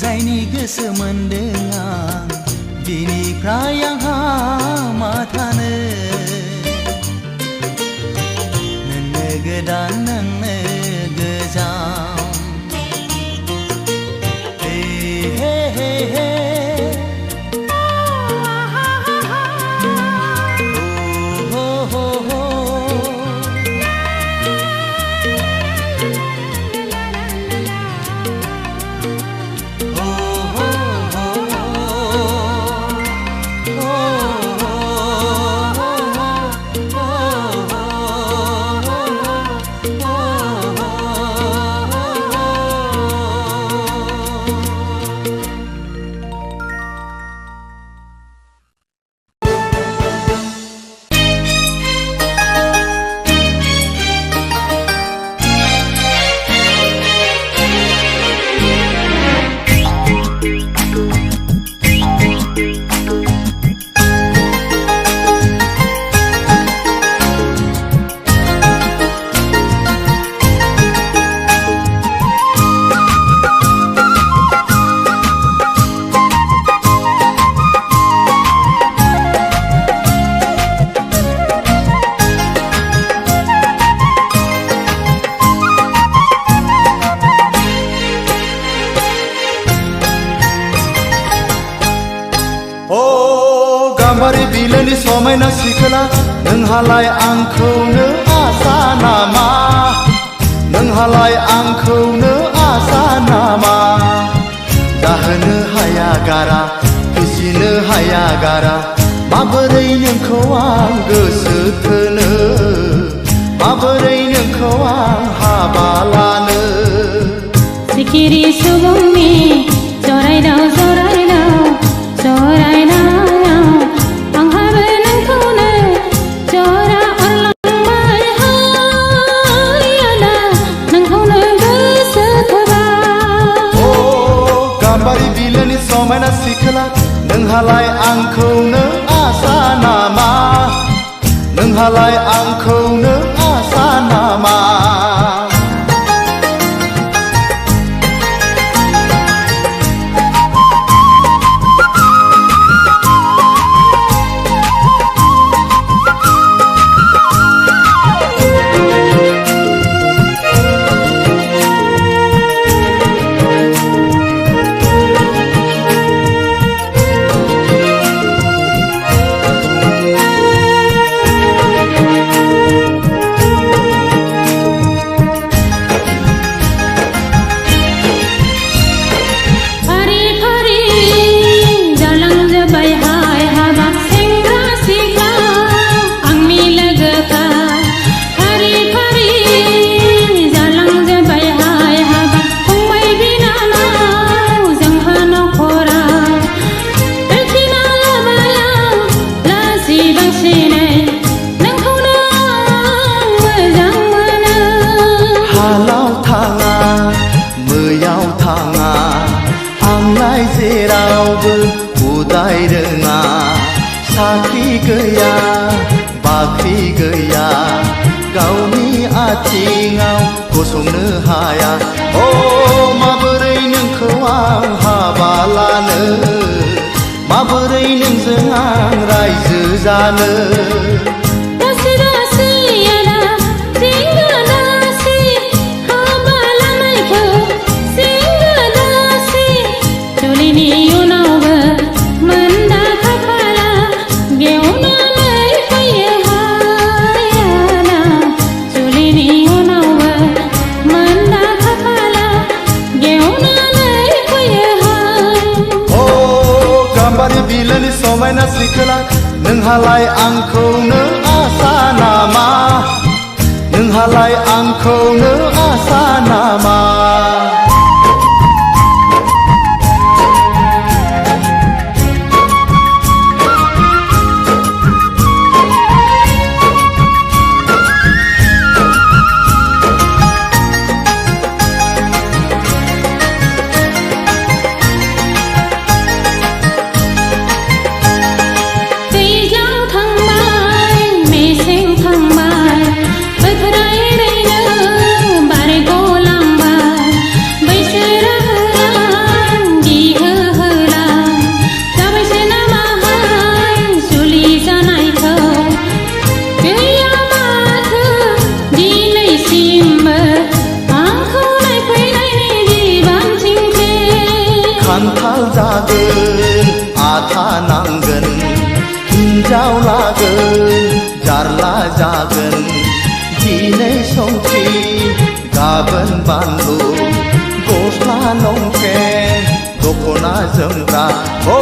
जायनि गोसो मोनदों आं बिनिफ्राय आंहा मा थानो नोंनो गोदान नोंनो गोजाम हे हे हे हे हो हो हो गाम्बारि बिलोनि समायना सिखोला नोंहालाय आंखौनो आसा नामा नोंहालाय आंखौनो आसा नामा जाहोनो हाया गारा फिसिनो हाया गारा माबोरै नोंखौ आं गोसो थोनो माबोरै नोंखौ आं हाबा लानो सिखिरि सुबुंनि जरायदाव जरायदाव जरायनायाव आंहाबो नोंखौनो जरा अरलांबाय हायाला नोंखौनो गोसो थोबाय ओ गाम्बारि बिलोनि समायना सिखोला नोंहालाय आंखौनो आसा नामा नोंहालाय आंखौनो आसा नामा साख्रि गैया बाख्रि गैया गावनि आथिङाव गसंनो हाया ओ माबोरै नोंखौ आं हाबा लानो माबोरै नोंजों आं रायजो जानो दासी दासी आदा सिंगा दासी हाबा लानायखौ सिंगा दासी जुलिनि उनावबो मोनदा खाफाला गेवनानै फैयो हायाना जुलिनि उनावबो मोनदा खाफाला गेवनानै फैयो हाय ओ गाम्बारि बिलोनि समायना सिखोला नोंहालाय आंखौनो आसा नामा नोंहालाय आंखौनो आसा नामा दैज्लां थांबाय मेसें थांबाय बोथोरा एरैनो बारग'लांबाय बैसोरा होलां गिहोहोलां जाबायसो नामाहाय जुलि जानायखौ गैया माथो दिनैसिमबो आंखौ नायफैनायनि जिबांथिंसे खान्थाल जागोन आथा नांगोन हिन्जाव लागोन जारला जागोन दिनै संख्रि गाबोन बानलु गस्ला लंपेन्ट दख'ना जोमग्रा ओ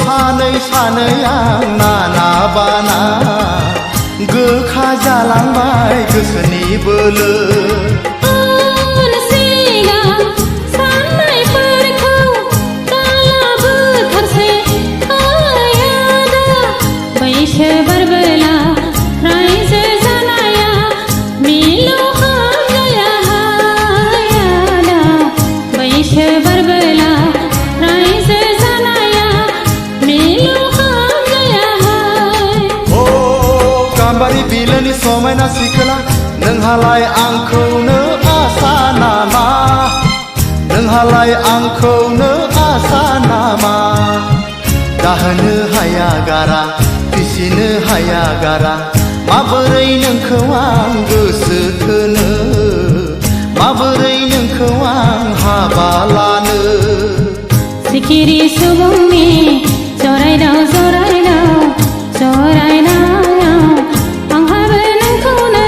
सानै सानै आं नाना बाना गोखा जालांबाय गोसोनि बोलो उन सिगां साननायफोरखौ दालाबोथारसै आयादा बैसो बारबोला रायजो जानाया मिलौहाब जाया हायादा बैसो बारबोला रायजो जानाया मिलौहाब जाया हाय ओ गाम्बारि बिलोनि समायना सिखोला नोंहालाय आंखौनो आसा नामा नोंहालाय आंखौनो आसा नामा दाहोनो हाया गारा फिसिनो हाया गारा माबोरै नोंखौ आं गोसो थोनो माबोरै नोंखौ आं हाबा लानो सिखिरि सुबुंनि जरायदाव जरायदाव जरायनायाव आंहाबो नोंखौनो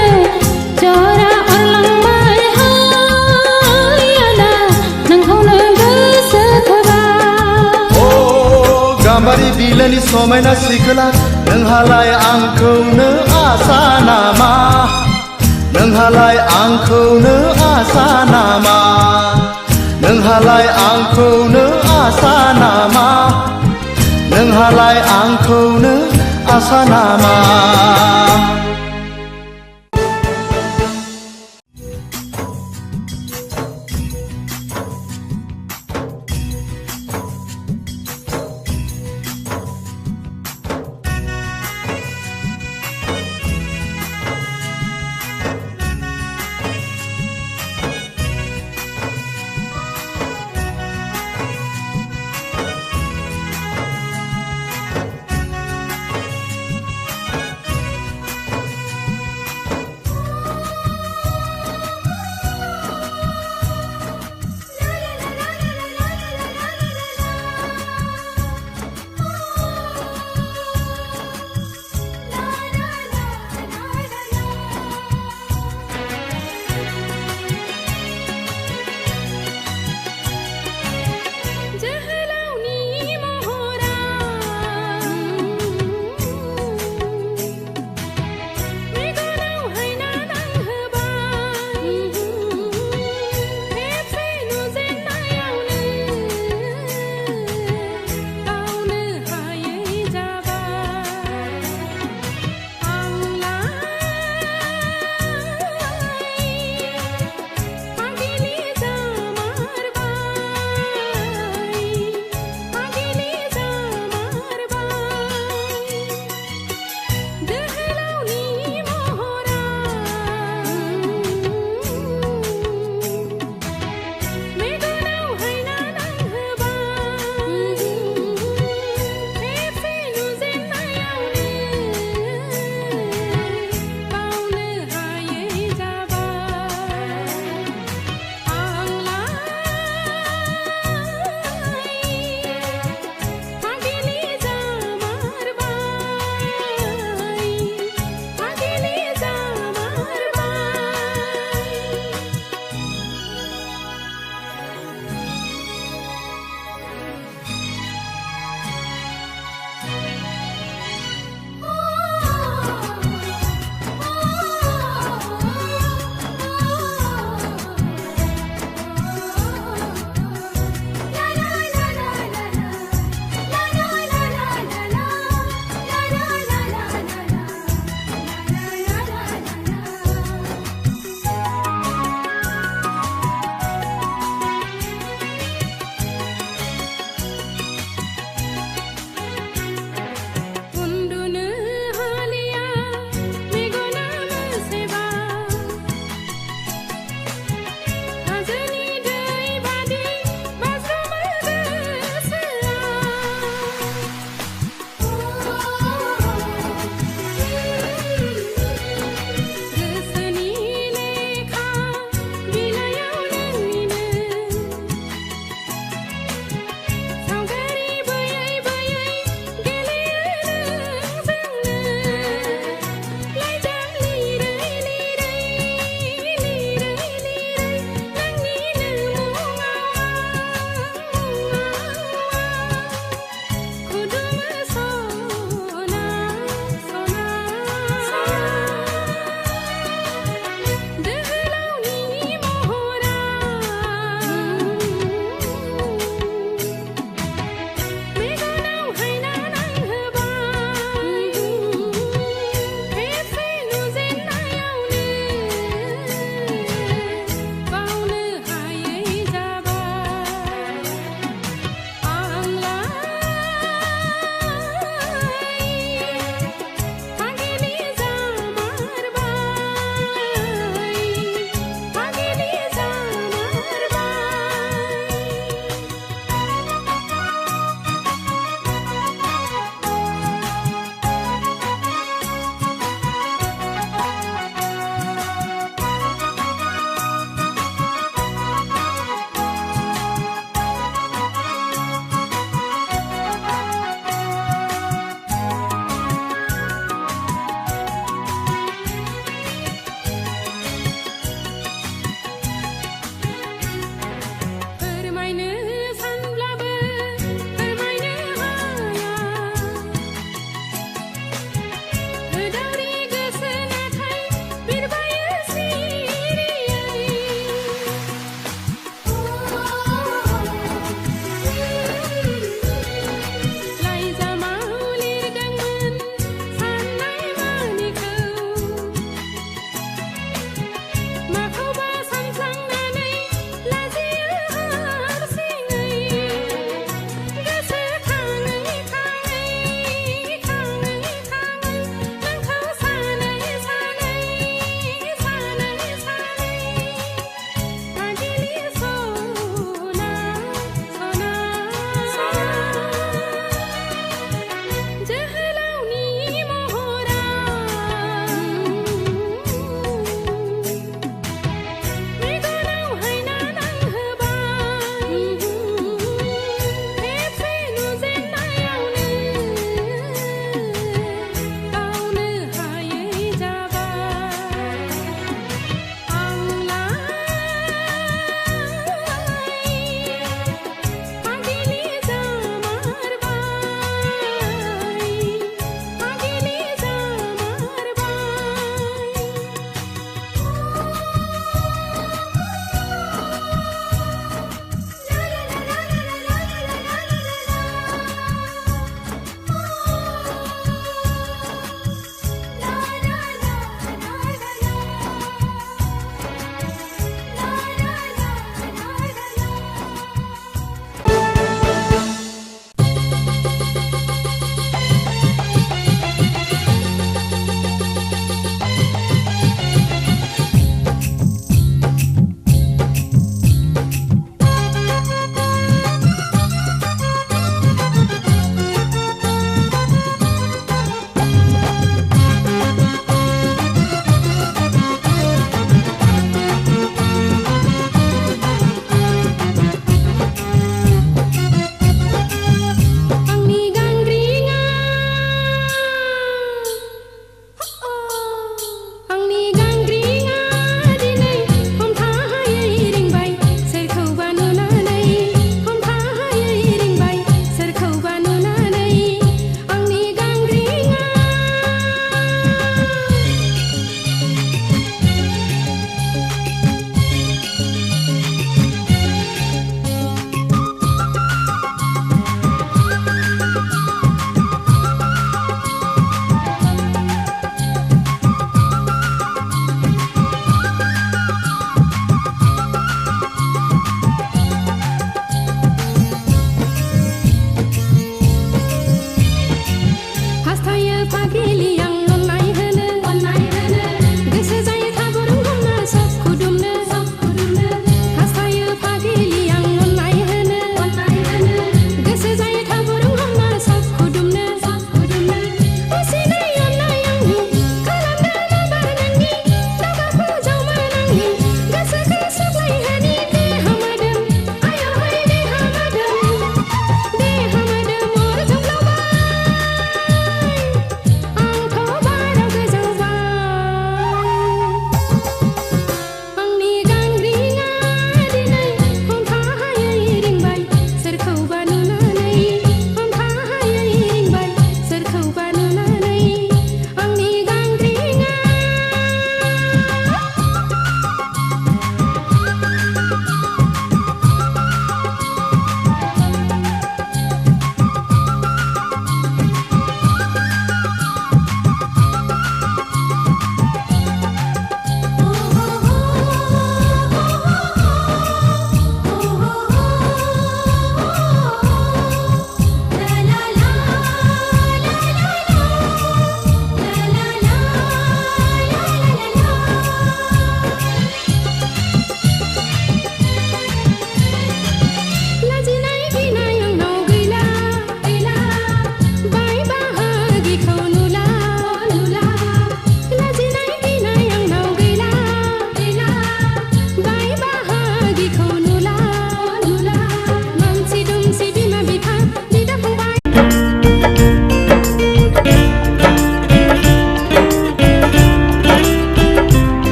जरा अरलांबाय हायादा नोंखौनो गोसो थोबाय ओ गाम्बारि बिलोनि समायना सिखोला नोंहालाय आंखौनो आसा नामा नोंहालाय आंखौनो आसा नामा नोंहालाय आंखौनो आसा नामा नोंहालाय आंखौनो आसा नामा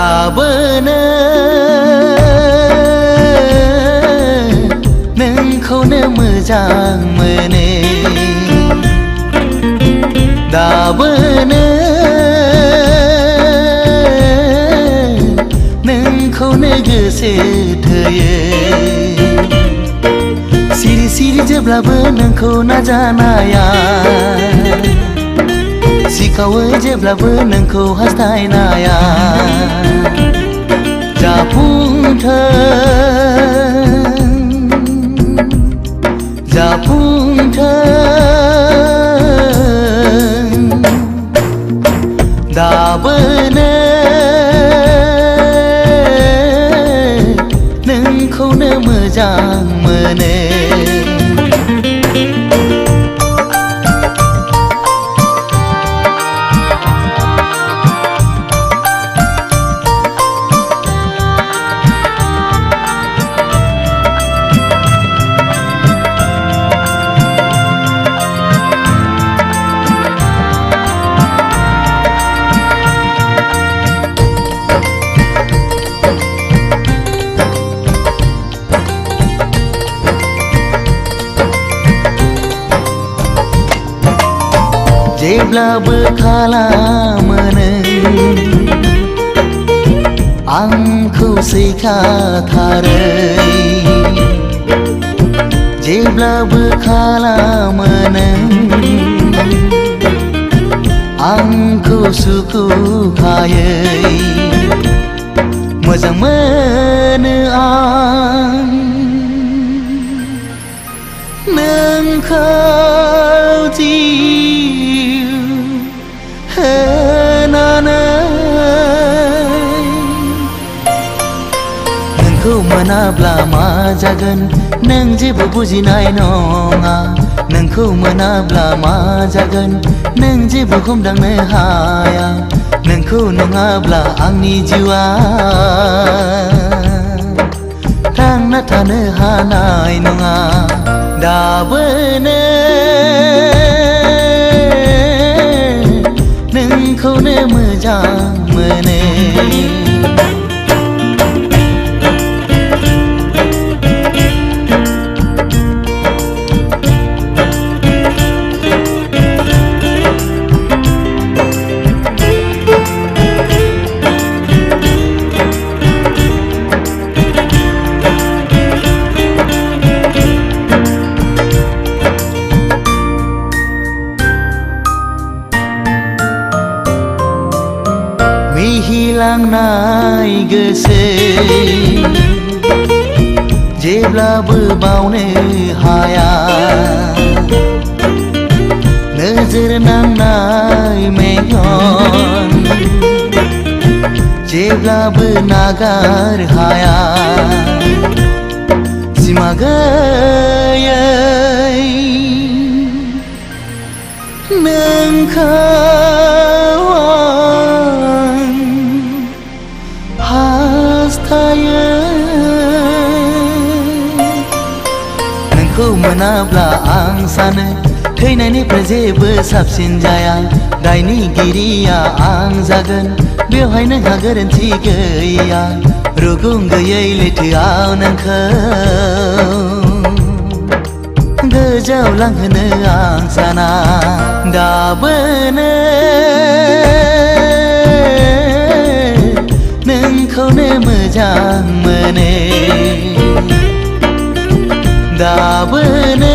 दाबोनो नोंखौनो मोजां मोनो दाबोनो नोंखौनो गोसो थोयो सिरि सिरि जेब्लाबो नोंखौ नाजानाया सिखावो जेब्लाबो नोंखौ हास्थायनाया जाफुंथों दाबोनो नोंखौनो मोजां मोनो जेब्लाबो खालामो नों आंखौ सैखाथारै जेब्लाबो खालामो नों आंखौ सुखुखायै मोजां मोनो आं नोंखौ नोंखौ मोनाब्ला मा जागोन नों जेबो बुजिनाय नङा नोंखौ मोनाब्ला मा जागोन नों जेबो हमदांनो हाया नोंखौ नङाब्ला आंनि जिउआ थांना थानो हानाय नङा दाबोनो नोंखौनो मोजां मोनो मिहिलांनाय गोसो जेब्लाबो बावनो हाया नोजोर नांनाय मेगन जेब्लाबो नागार हाया सिमा गैयै नोंखौ हास्थायो नोंखौ मोनाब्ला आं सानो थैनायनिफ्राय जेबो साबसिन जाया दायनिगिरिया आं जागोन बेवहाय नोंहा गोरोन्थि गैया रुगुं गैयै लैथोआव नोंखौ गोजौआव लांहोनो आं साना दाबोनो नोंखौनो मोजां मोनो दाबोनो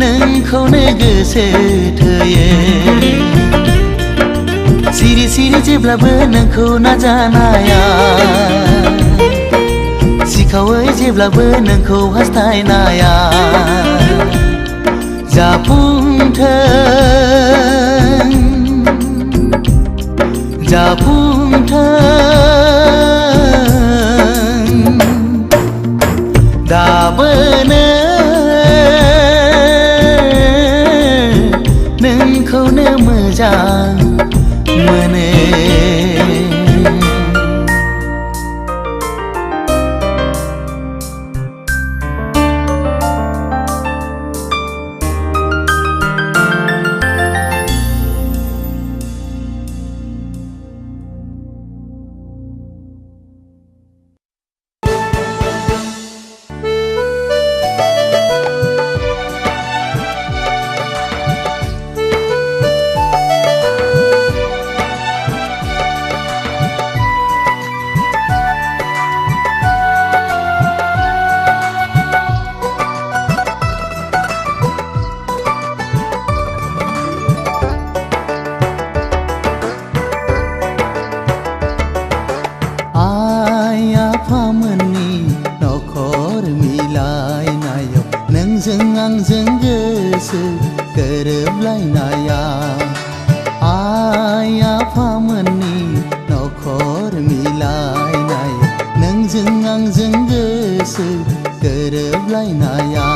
नोंखौनो गोसो थोयो सिरि सिरि जेब्लाबो नोंखौ नाजानाया सिखावै जेब्लाबो नोंखौ हास्थायनाया जाफुंथों दाबोनो नोंखौनो मोजां मोनो गोरोबलायनाया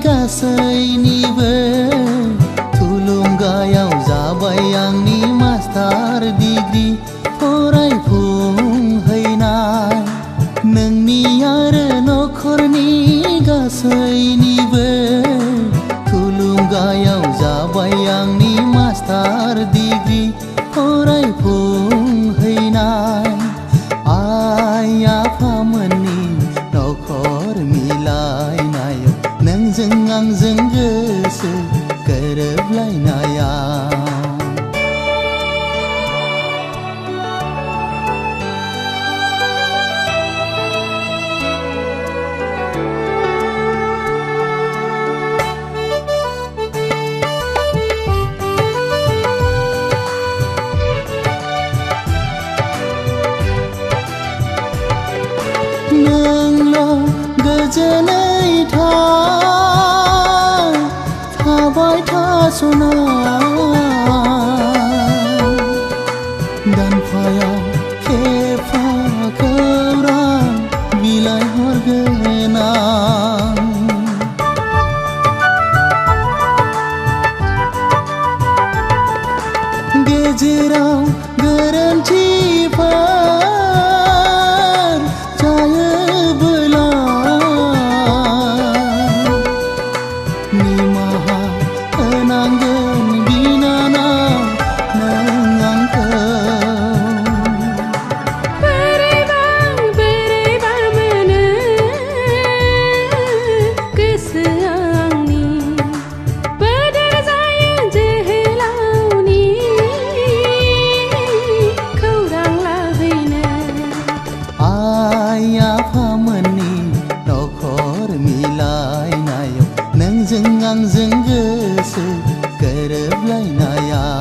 गासैनिबो थुलुंगायाव जाबाय आंनि मास्टार डिग्री फरायफुंहैनाय नोंनि आरो नखरनि गासैनिबो थुलुंगायाव जाबाय आंनि मास्टार डिग्री फरायफुंहैनाय आइ आफामोननि नखर मिलायनायाव नोंजों आंजों गोसो गोरोबलायनाया नोंल' गोजोनै थाबाय थास'ना दानफायाव खेफा खौरां बिलाइ हरगोन आं गेजेराव गोरोन्थिफोर जायोबोला निमाहा होनांगोन बिनानाव नों आंखौ बोरैबा मोनो गोसोआ आंनि बोदोर जायो जोहोलावनि खौरां लाहैनो आइ आफामोननि नखर मिलायनायाव नोंजों आंजों गोसो गोरोबलायनायाव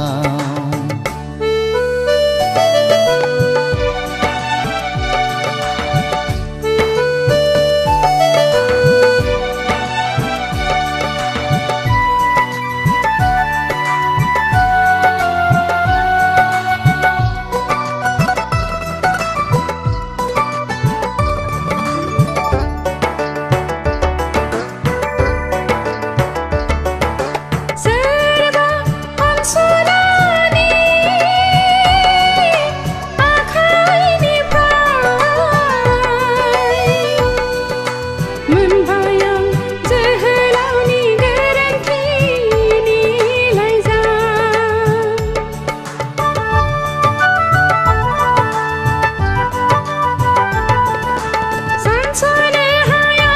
सोरबा अनसुनानै आखाइनिफ्राय मोनबाय आं जोहोलावनि गोरोन्थिनि लाइजाम सानस'नो हाया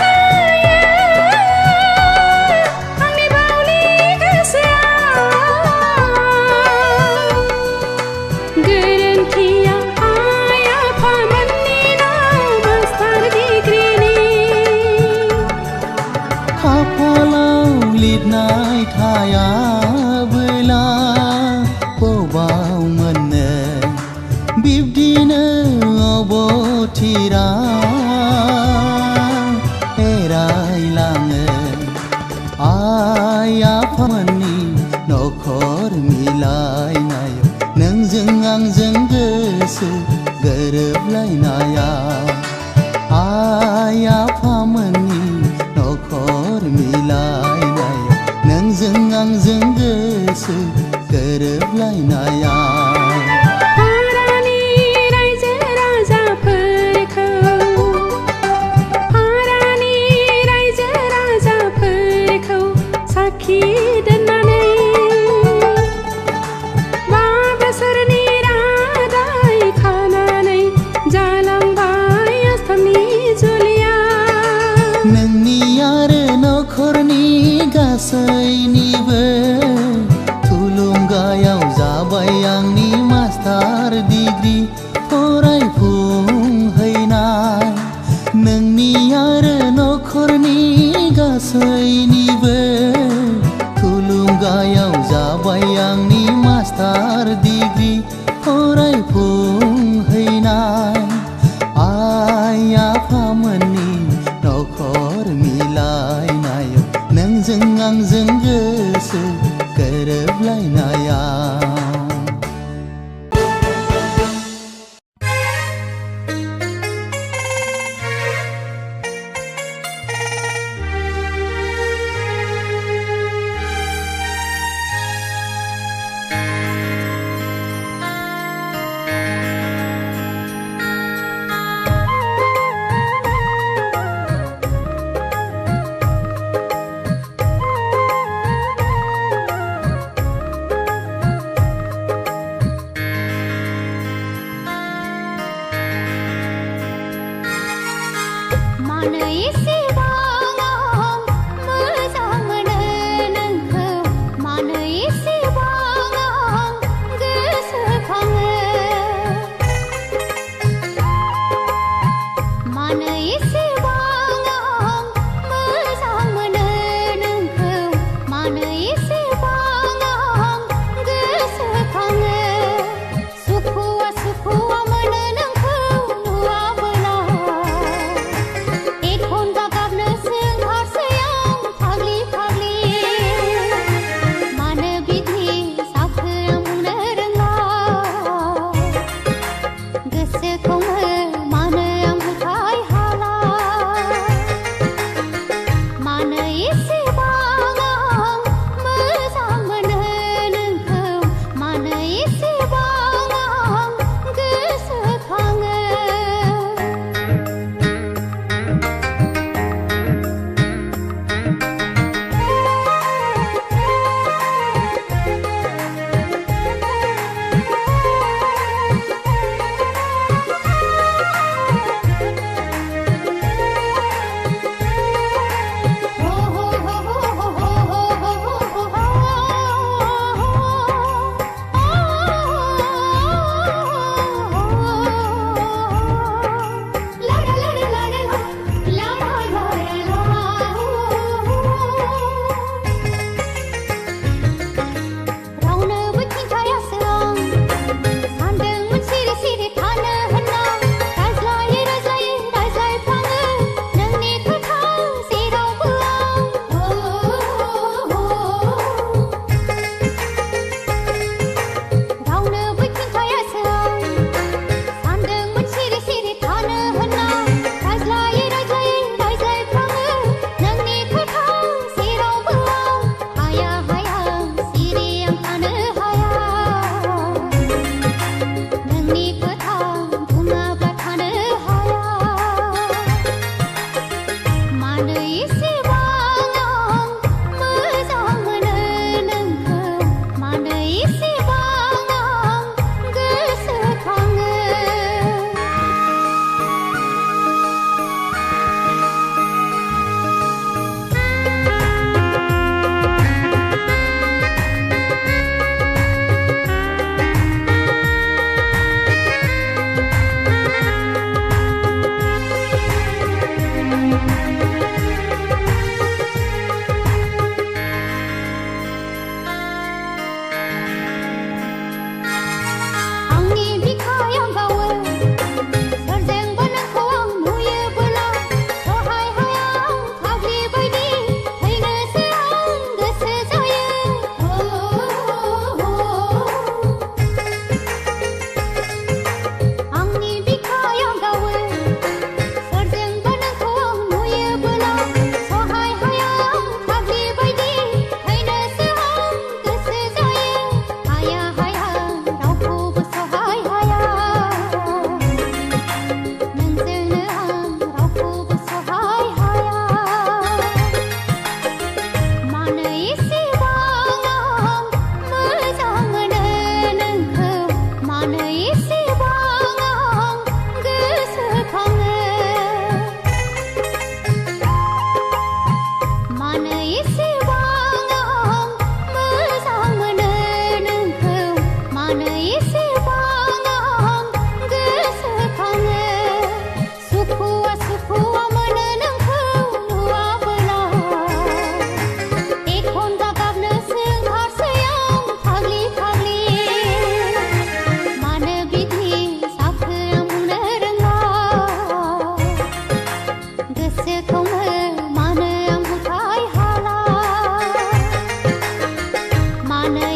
जायो आंनि बावलि गोसोआ गोरोन्थिया आइ आफामोननि मास्टार डिग्रीनि खाफालाव लिरनाय थायाबोला बबाव मोननो बिब्दिनो अबथिरा एरायलाङो आइ आफामोननि नखर मिलायनायाव नोंजों आंजों गोसो गोरोबलायनाया आइ आफामोननि नखर मिलायनायाव नोंजों आंजों गोसो गोरोबलायनाया हारानि रायजो राजाफोरखौ साखि दोननानै 5 बोसोरनि रादाय खानानै जालांबाय आसामनि जुलिया नोंनि आरो नखरनि गासैनिबो थुलुंगायाव जाबाय आं जाबाय आंनि मास्टार डिग्री फरायफुंहैनाय आइ आफामोननि नखर मिलायनायाव नोंजों आंजों गोसो गोरोबलायनायाव मानो बिदि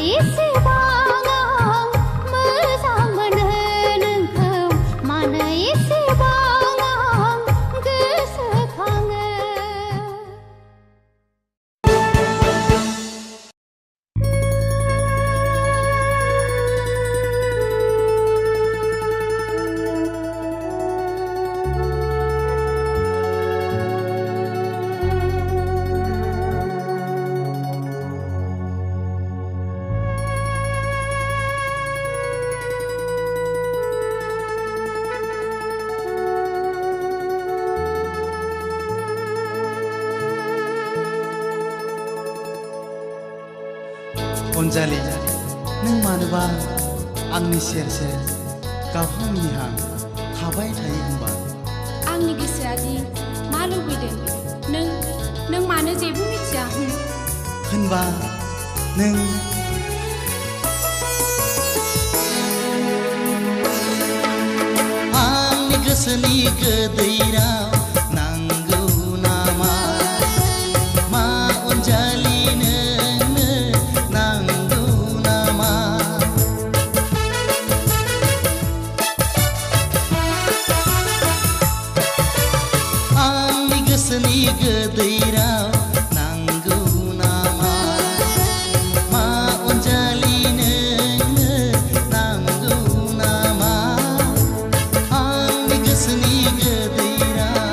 एसेबां आं मोजां मोनो नोंखौ मानो एसेबां आं गोसोखाङो अनजालि नों मानोबा आंनि सेर सेर गावहां मिनिहां थाबाय थायो होनबा आंनि गोसोआदि मा लुबैदों नों मानो जेबो मिथिया होनबा नों आंनि गोसोनि गोदै राव नांगौ नामा मा अनजालि नोंनो नांगौ नामा आंनि गोसोनि गोदै राव नांगौ नामा मा अनजालि नोंनो नांगौ नामा आंनि गोसोनि गोदै राव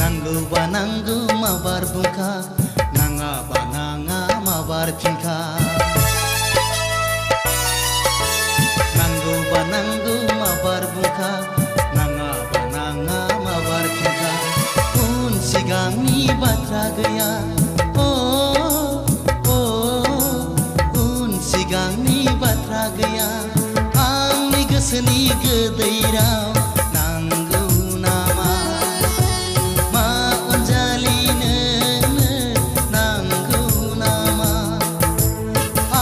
नांगौबा नांगौ माबार बुंखा नाङाबा नाङा माबार फिनखा नांगौबा नांगौ माबार बुंखा नाङाबा नाङा माबार फिनखा उन सिगांनि बाथ्रा गैया अ उन सिगांनि बाथ्रा गैया आंनि गोसोनि गोदै राव नांगौ नामा मा अनजालि नोंनो नांगौ नामा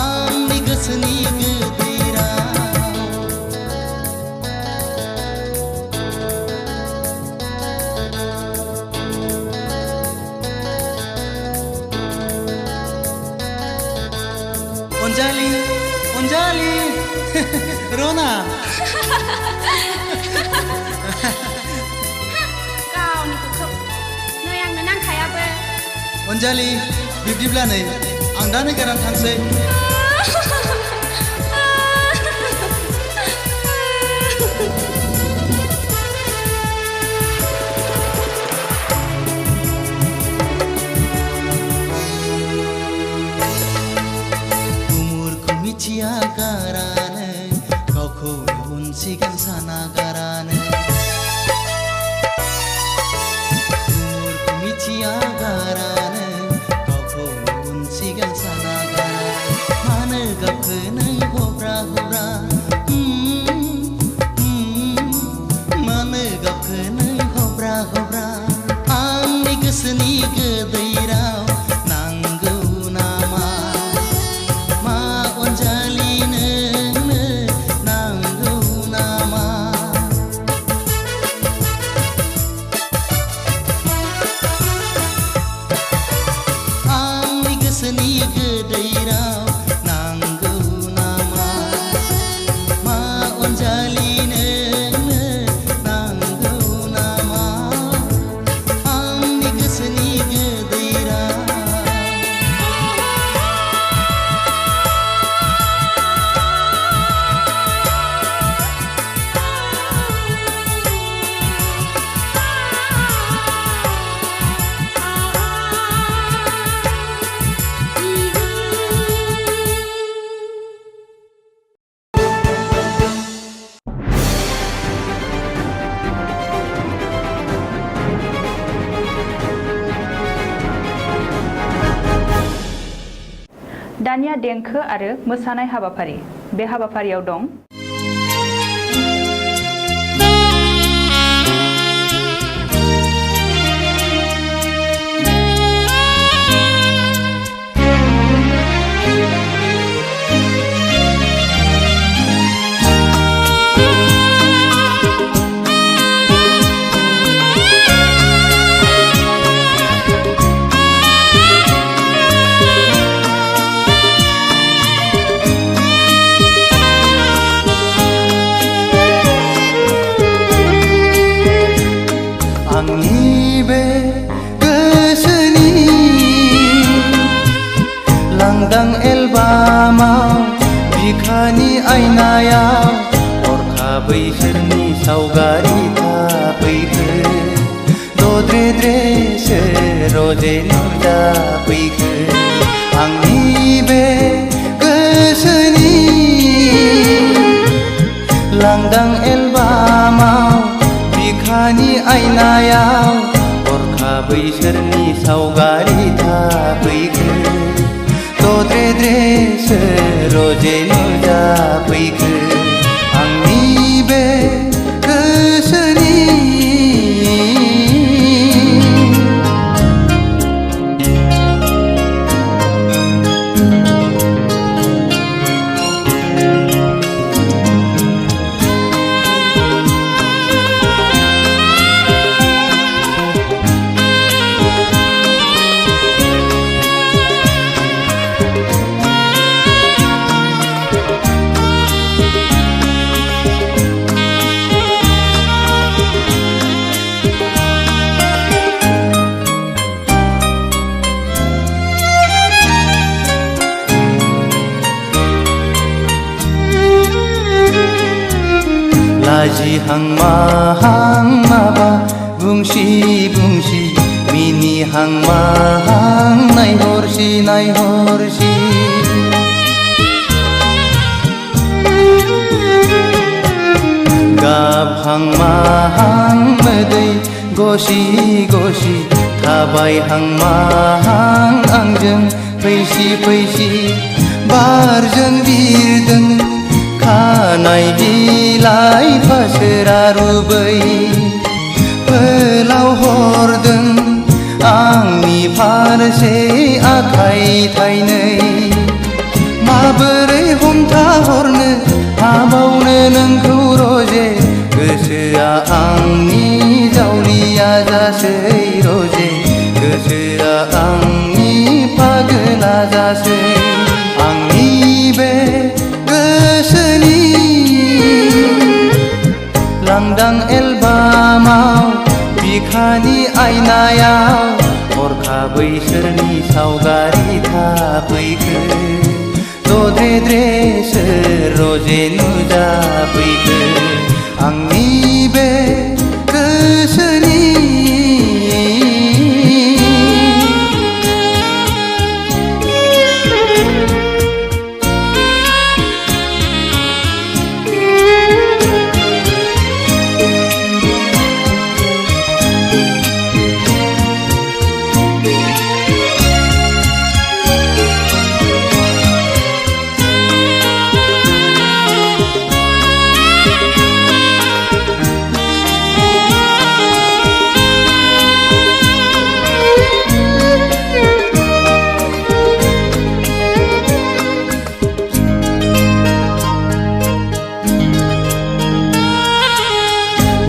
आंनि गोसोनि गोदै राव अनजालि अनजालि रना गावनिखौ नै आंनो नांखायाबो अनजालि बिब्दिब्ला नै आं दा गोरान थांसै गुमुरखौ मिथिया गारानो गावखौ उन सिगां साना गारानो गुमुरखौ मिथिया गारानो गावखौ उन सिगां साना गारा मानो गावखौ नों हब्रा हब्रा मानो गावखौ नों हब्रा हब्रा आंनि गोसोनि गोदै राव नांगौ नामा मा अनजालि नोंनो नांगौ नामा आंनि गोसोनि गोदै राव नांगौ नामा मा अनजालि नोंनो नांगौ नामा आंनि गोसोनि गोदै राव दानिया देंखो आरो मोसानाय हाबाफारि बे हाबाफारियाव दं आंनि बे गोसोनि लांदां एलबामाव बिखानि आयनायाव हरखाबै सोरनि सावगारि थाफैखो दद्रे-द्रेसो रजे नुजाफैखो आंनि बे गोसोनि लांदां एलबामाव बिखानि आयनायाव हरखाबै सोरनि सावगारि थाफैखो दद्रे-द्रेसो रजे नुजाफैखो आंनि बे गोसोनि लाजिहां माहां माबा बुंसि बुंसि मिनिहां माहां नायहरसि नायहरसि गाबहां माहां मोदै गसि गसि थाबायहां माहां आंजों फैसि फैसि बारजों बिरदों खानाय बिलाइ फासोरा रुबै फोलाव हरदों आंनि फारसे आखाइ थाइनै माबोरै हमथाहरनो हाबावनो नोंखौ रजे गोसोआ आंनि जावलिया जासै रजे गोसोआ आंनि पागला जासै आंनि बे गोसोनि लांदां एलबामाव बिखानि आयनायाव हरखाबै सोरनि सावगारि थाफैखो दद्रे-द्रेसो रजे नुजाफैखो आंनि बे गोसोनि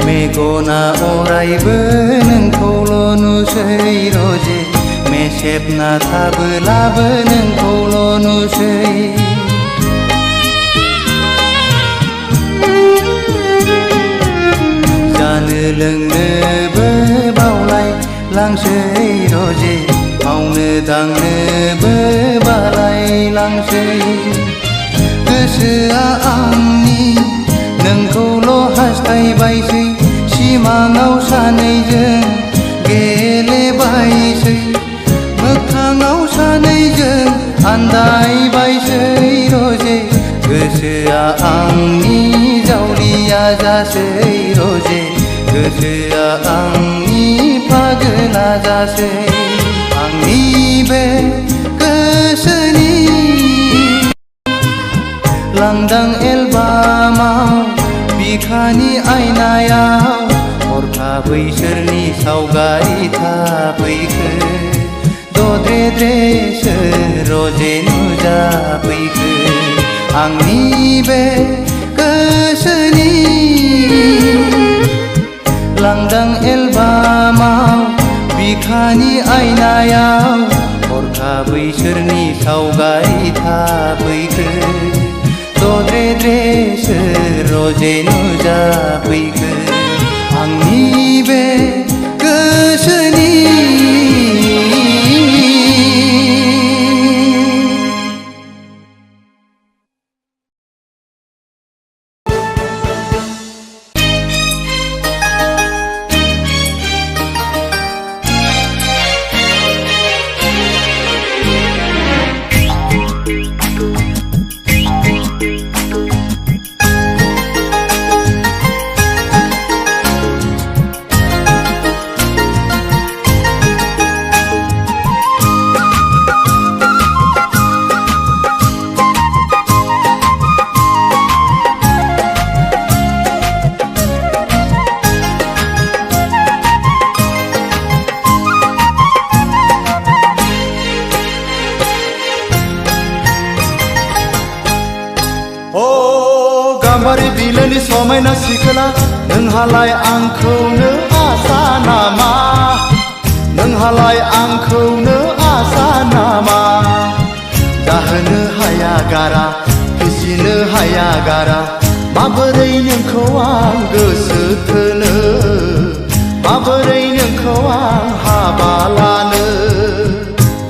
मेगना अरायबो नोंखौल' नुसै रजे मेसेबना थाबोलाबो नोंखौल' नुसै जानो लोंनोबो बावलाय लांसै रजे मावनो दांनोबो बालाय लांसै गोसोआ आंनि नोंखौल' हास्थायबायसै सिमाङाव सानैजों गेलेबायसै मोखाङाव सानैजों आन्दायबायसै रजे गोसोआ आंनि जावलिया जासै रजे गोसोआ आंनि पागला जासै आंनि बे गोसोनि लांदां एलबामाव बिखानि आयनायाव हरखाबै सोरनि सावगारि थाफैखो दद्रेद्रेसो रजे नुजाफैखो आंनि बे गोसोनि लांदां एलबामाव बिखानि आयनायाव हरखाबै सोरनि सावगारि थाफैखो दद्रेद्रेसो रजे नुजाफैखो आंनि बे गोसोनि गाम्बारि बिलोनि समायना सिखोला नोंहालाय आंखौनो आसा नामा नोंहालाय आंखौनो आसा नामा दाहोनो हाया गारा फिसिनो हाया गारा माबोरै नोंखौ आं गोसो थोनो माबोरै नोंखौ आं हाबा लानो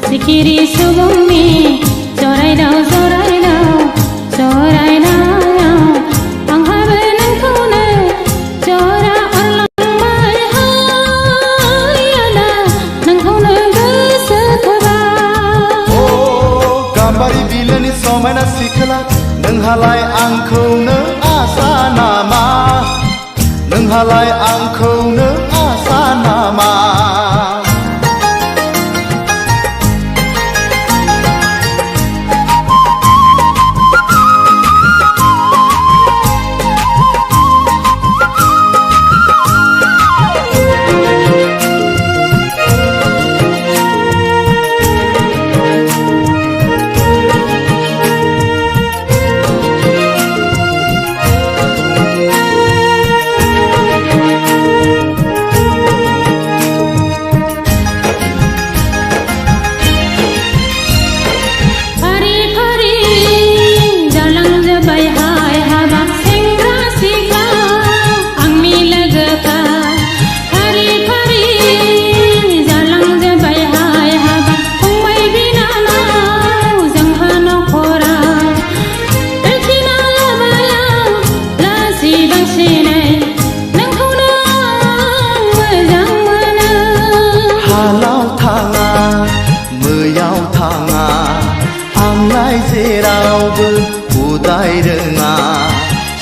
सिखिरि सुबुंनि जरायदाव जरायदाव जरायदाव आंहाबो नोंखौनो जरा अरलांबाय हायाला नोंखौनो गोसो थोबाय गाम्बारि बिलोनि समायना सिखोला नोंहालाय आंखौनो आसा नामा नोंहालाय आंखौनो आसा नामा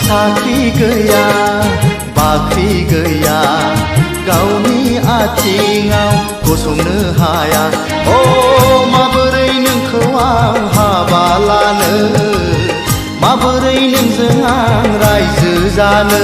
साख्रि गैया बाख्रि गैया गावनि आथिङाव गसंनो हाया ओ माबोरै नोंखौ आं हाबा लानो माबोरै नोंजों आं रायजो जानो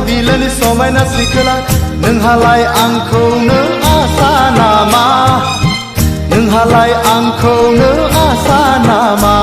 बिलोनि समायना सिखोला नोंहालाय आंखौनो आसा नामा नोंहालाय आंखौनो आसा नामा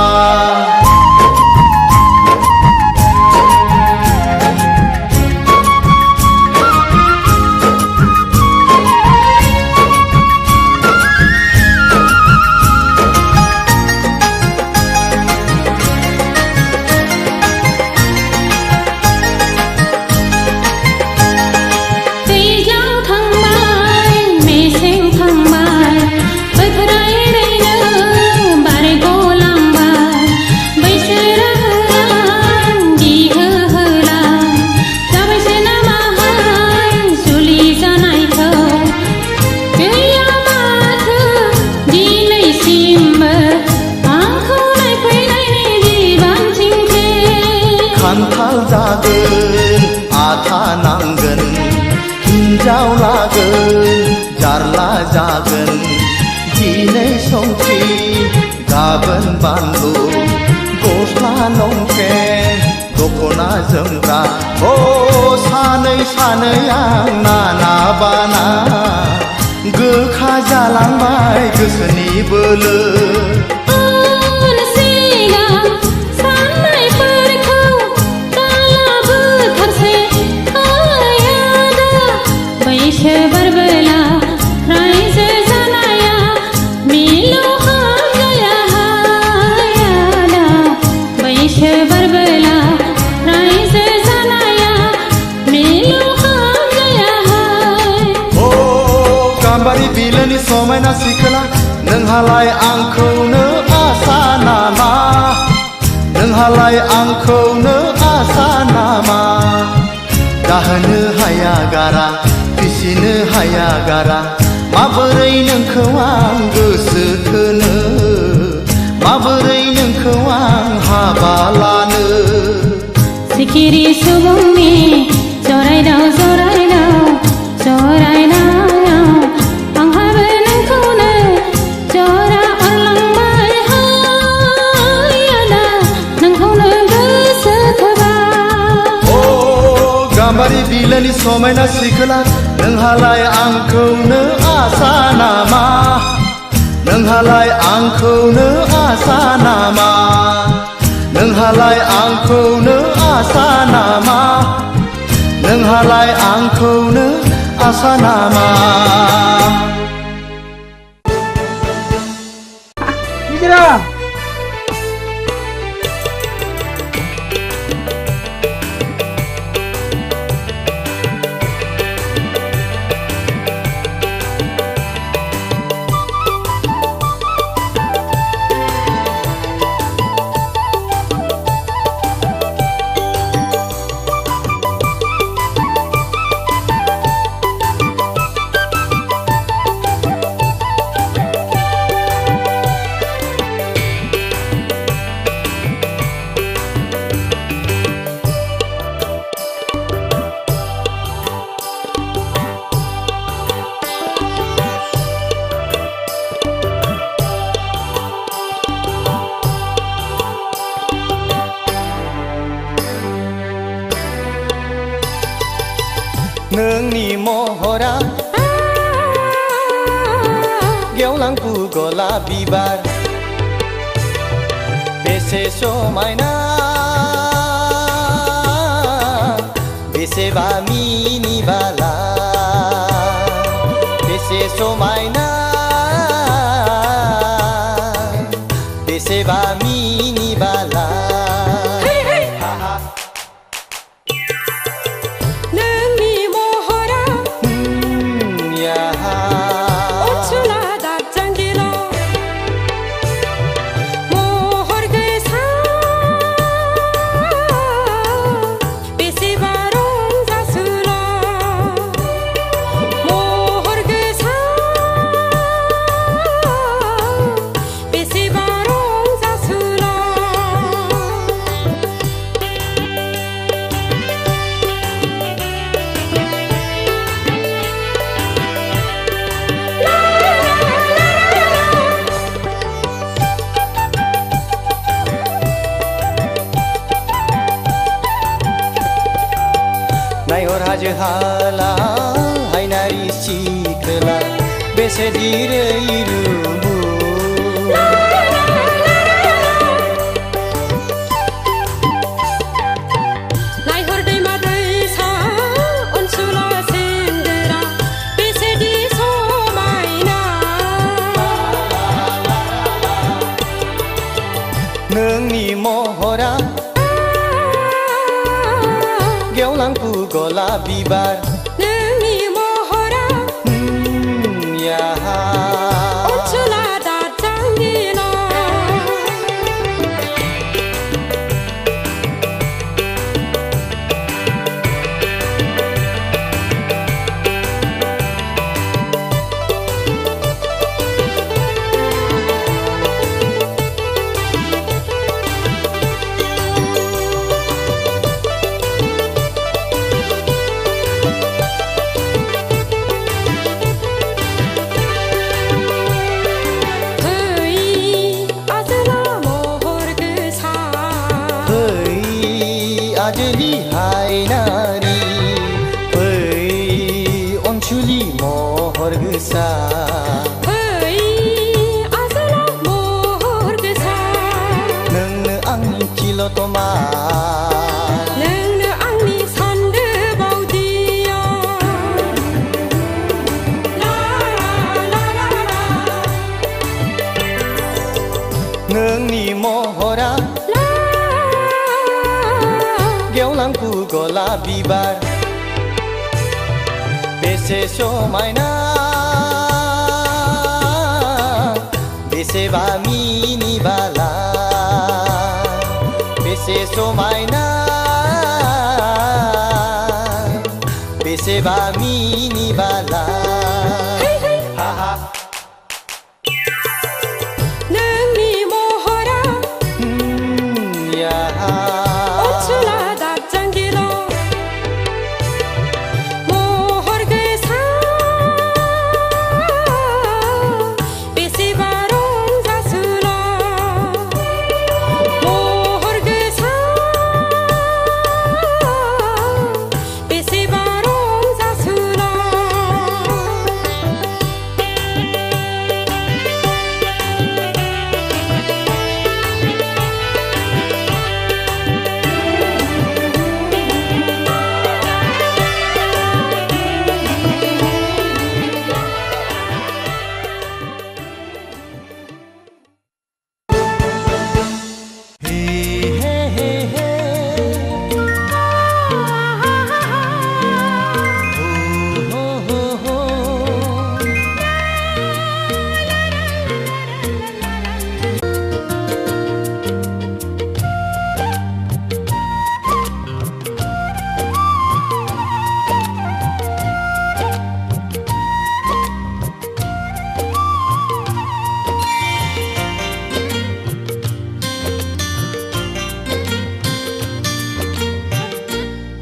मेसें थांबाय बैफोर रायलायनो बारे गला खान्थाल जागोन आथा नांगोन हिन्जाव लागोन जारला जागोन दिनै संख्रि गाबोन बानलु गस्ला लंपेन्ट दख'ना जोमग्रा ओ सानै सानै आं नाना बाना गोखा जालांबाय गोसोनि बोलो बरबला रायजो जानाया मिलौहाया हायाना बैसो बरबला रायजो जानाया मिलौहाया ओ गाम्बारि बिलोनि समायना सिखोला नोंहालाय आंखौनो आसा नामा नोंहालाय आंखौनो आसा नामा दाहोनो हाया गारा फिसिनो हाया गारा माबोरै नोंखौ आं गोसो थोनो माबोरै नोंखौ आं हाबा लानो सिखिरि सुबुंनि जरायदाव जरायदाव जरायनायाव आंहाबो नोंखौनो जरा अरलांबाय हायाना नोंखौनो गोसो थोबाय ओ गाम्बारि बिलोनि समायना सिखोला नोंहालाय आंखौनो आसा नामा नोंहालाय आंखौनो आसा नामा नोंहालाय आंखौनो आसा नामा नोंहालाय आंखौनो आसा नामा नोंनि महरा गेवलांफु गलाप बिबार बेसे समायना बेसेबा मिनिबाला बेसे समायना बेसेबा मिनिबाला नायहर हाजो हाला हायनारि सिखोला बेसे दिरै रुबु नायहर दैमा दैसा ओनसोला सेंग्रा बेसेदि समायना नोंनि महरा गेवलांफु गलाप बिबार नोंनि महरा ओनसोला दाजांगिना हाजोनि हायनारि फै अनसुलि महर गोसा फै आजोला महर गोसा नोंनो आंनि तिलतमा नोंनो आंनि सान्दो बावदिया नोंनि महरा गेवलांफु गलाब बिबार बेसे समायना बेसेबा मिनिबाला बेसे समायना बेसेबा मिनिबाला नोंनि महरा अनसुला दाबजांगिल' महर गोसा बेसेबा रंजासुला महर गोसा बेसेबा रंजासुला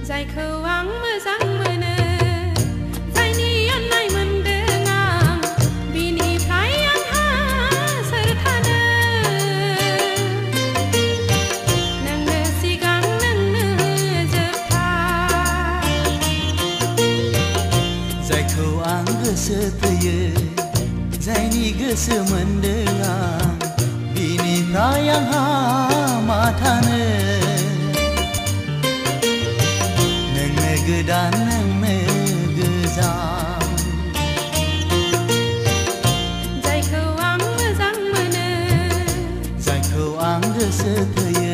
जायखौ आं मोजां मोनो जायनि अननाय मोनदों आं बिनिफ्राय आंहा सोर थानो नोंनो सिगां नोंनो जोबथा जायखौ आं गोसो थोयो जायनि गोसो मोनदों आं बिनिफ्राय आंहा मा थानो नोंनो गोदान नोंनो गोजाम जायखौ आं मोजां मोनो जायखौ आं गोसो थोयो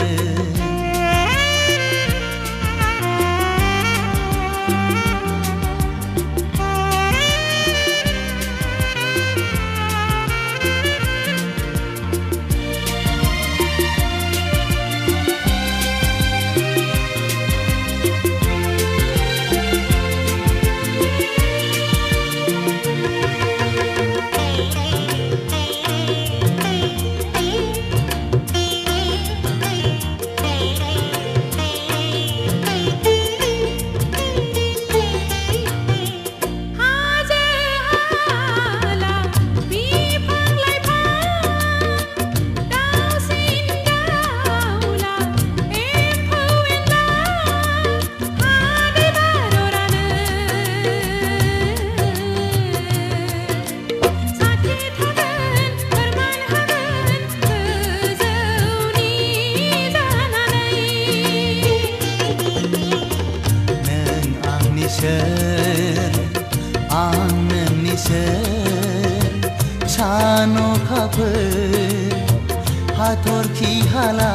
हाथरखि हाला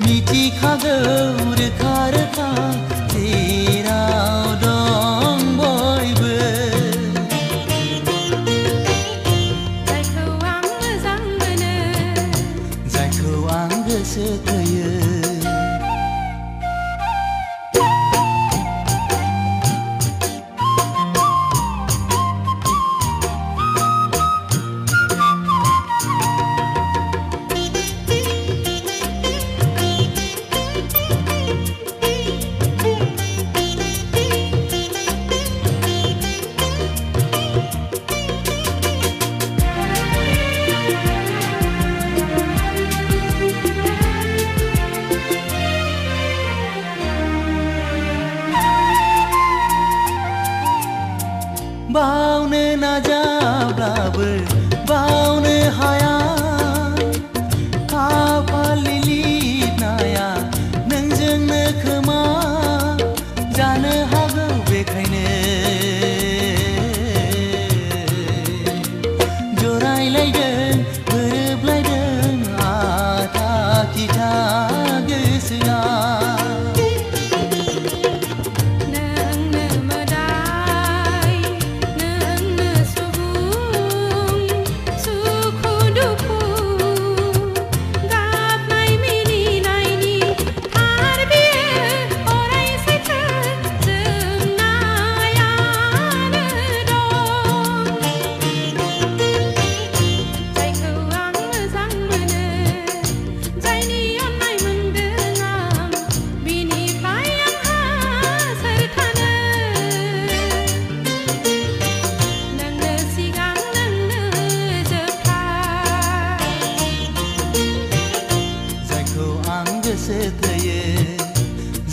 मिथिखागौ रोखा रोखा जेराव दं बयबो जायखौ आं मोजां मोनो जायखौ आं गोसो थोयो बावनो नाजाब्लाबो बावनो हाया खाफालनि लिरनाया नोंजोंनो खोमा जानो हागौ बेखायनो जरायलायदों गोरोबलायदों आथा खिथा गोसोआ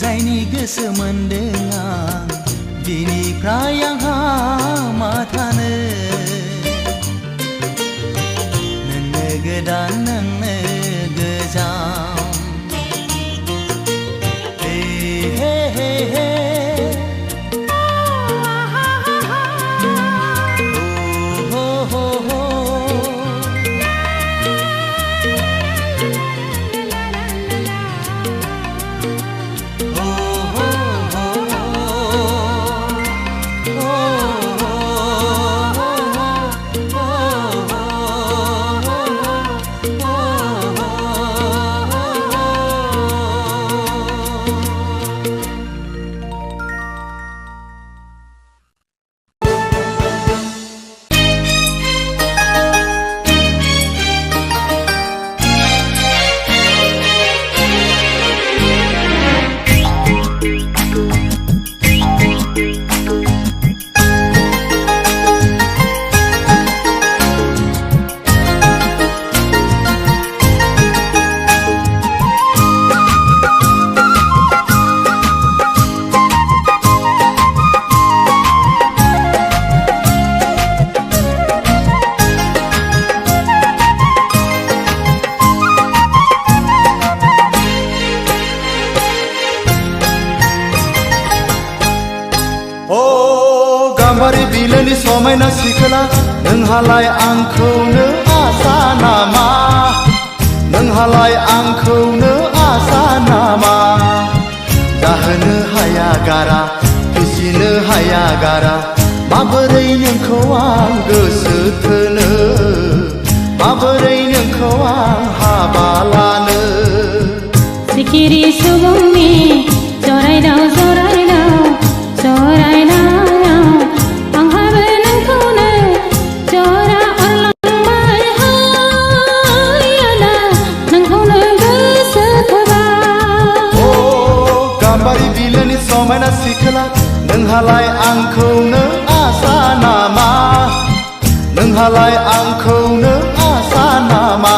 जायनि गोसो मोनदों आं बिनिफ्राय आंहा मा थानो नोंनो गोदान नोंनो गोजाम हे हे हे हे हो हो हो गाम्बारि बिलोनि समायना सिखोला नोंहालाय आंखौनो आसा नामा नोंहालाय आंखौनो आसा नामा जाहोनो हाया गारा फिसिनो हाया गारा माबोरै नोंखौ आं गोसो थोनो माबोरै नोंखौ आं हाबा लानो सिखिरि सुबुंनि जरायदाव जरायदाव जरायनायाव आंहाबो नोंखौनो जरा अरलांबाय हायाला नोंखौनो गोसो थोबाय ओ गाम्बारि बिलोनि समायना सिखोला नोंहालाय आंखौनो आसा नामा नोंहालाय आंखौनो आसा नामा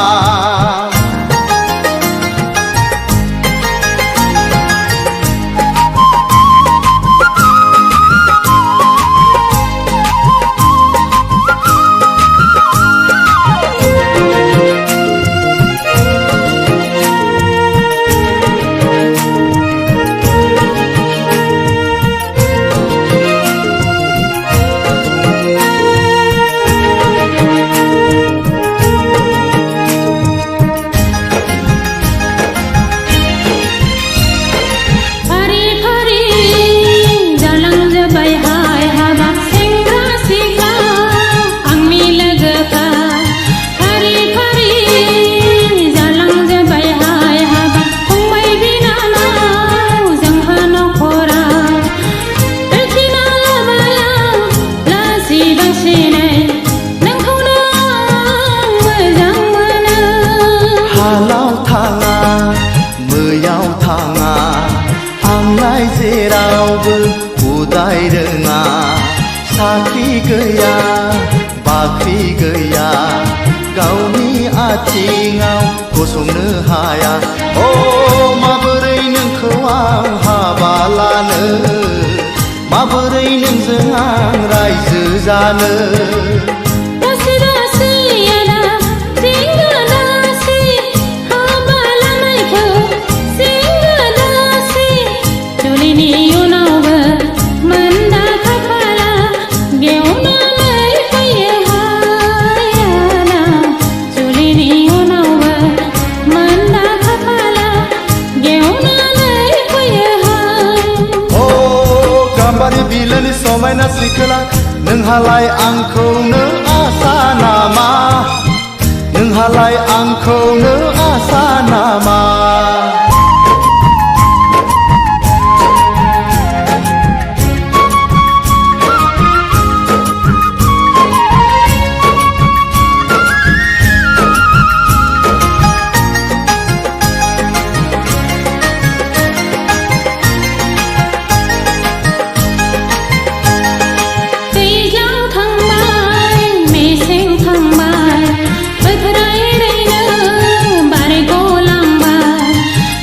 साख्रि गैया बाख्रि गैया गावनि आथिङाव गसंनो हाया ओ माबोरै नोंखौ आं हाबा लानो माबोरै नोंजों आं रायजो जानो दासी दासी आदा सिंगा दासी हाबा लानायखौ सिंगा दासी जुलिनि उनावबो मोनदा खाफाला गेवनानै फैयो हायाना जुलिनि उनावबो मोनदा खाफाला गेवनानै फैयो ओ गाम्बारि बिलोनि समायना सिखोला नोंहालाय आंखौनो आसा नामा नोंहालाय आंखौनो आसा नामा दैज्लां थांबाय मेसें थांबाय बोथोरा एरैनो बारग'लांबाय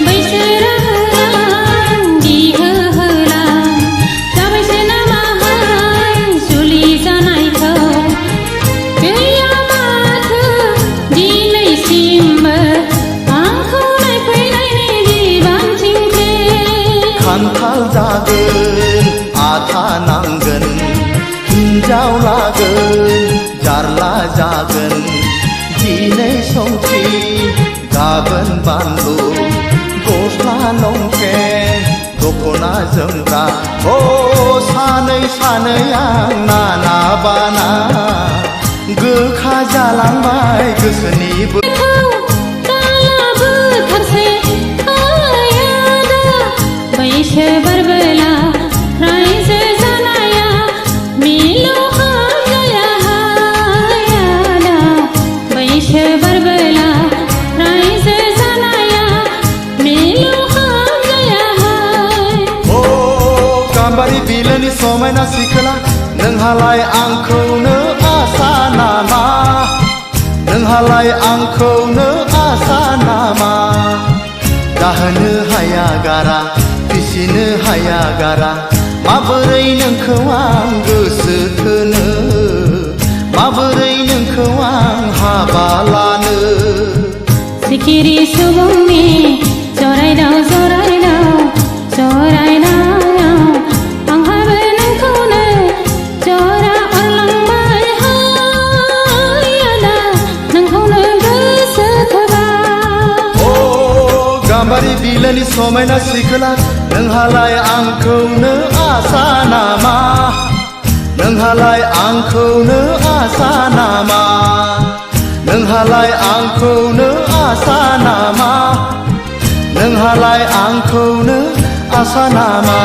बैसोरा होलां गिहोहोलां जाबायसो नामाहाय जुलि जानायखौ गैया माथो दिनैसिमबो आंखौ नायफैनायनि जिबांथिंखे खान्थाल जागोन आथा नांगोन हिन्जाव लागोन जारला जागोन दिनै संख्रि गाबोन बानलु गस्ला लंपेन्ट दख'ना जोमग्रा ओ सानै सानै आं नाना बाना गोखा जालांबाय गोसोनि कालाबो थारसै आयादा बैसो बारबोला रायजो जानाया मिलौहाब जाया हायादा बैसो बारबोला रायजो जानाया मिलौहाब जाया हाय ओ गाम्बारि बिलोनि समायना सिखोला नोंहालाय आंखौनो आसा नामा नोंहालाय आंखौनो आसा नामा दाहोनो हाया गारा फिसिनो हाया गारा माबोरै नोंखौ आं गोसो थोनो माबोरै नोंखौ आं हाबा लानो सिखिरि सुबुंनि जरायदाव जरायदाव जरायनायाव आंहाबो नोंखौनो जरा अरलांबाय हायादा नोंखौनो गोसो थोबाय ओ गाम्बारि बिलोनि समायना सिखोला नोंहालाय आंखौनो आसा नामा नोंहालाय आंखौनो आसा नामा नोंहालाय आंखौनो आसा नामा नोंहालाय आंखौनो आसा नामा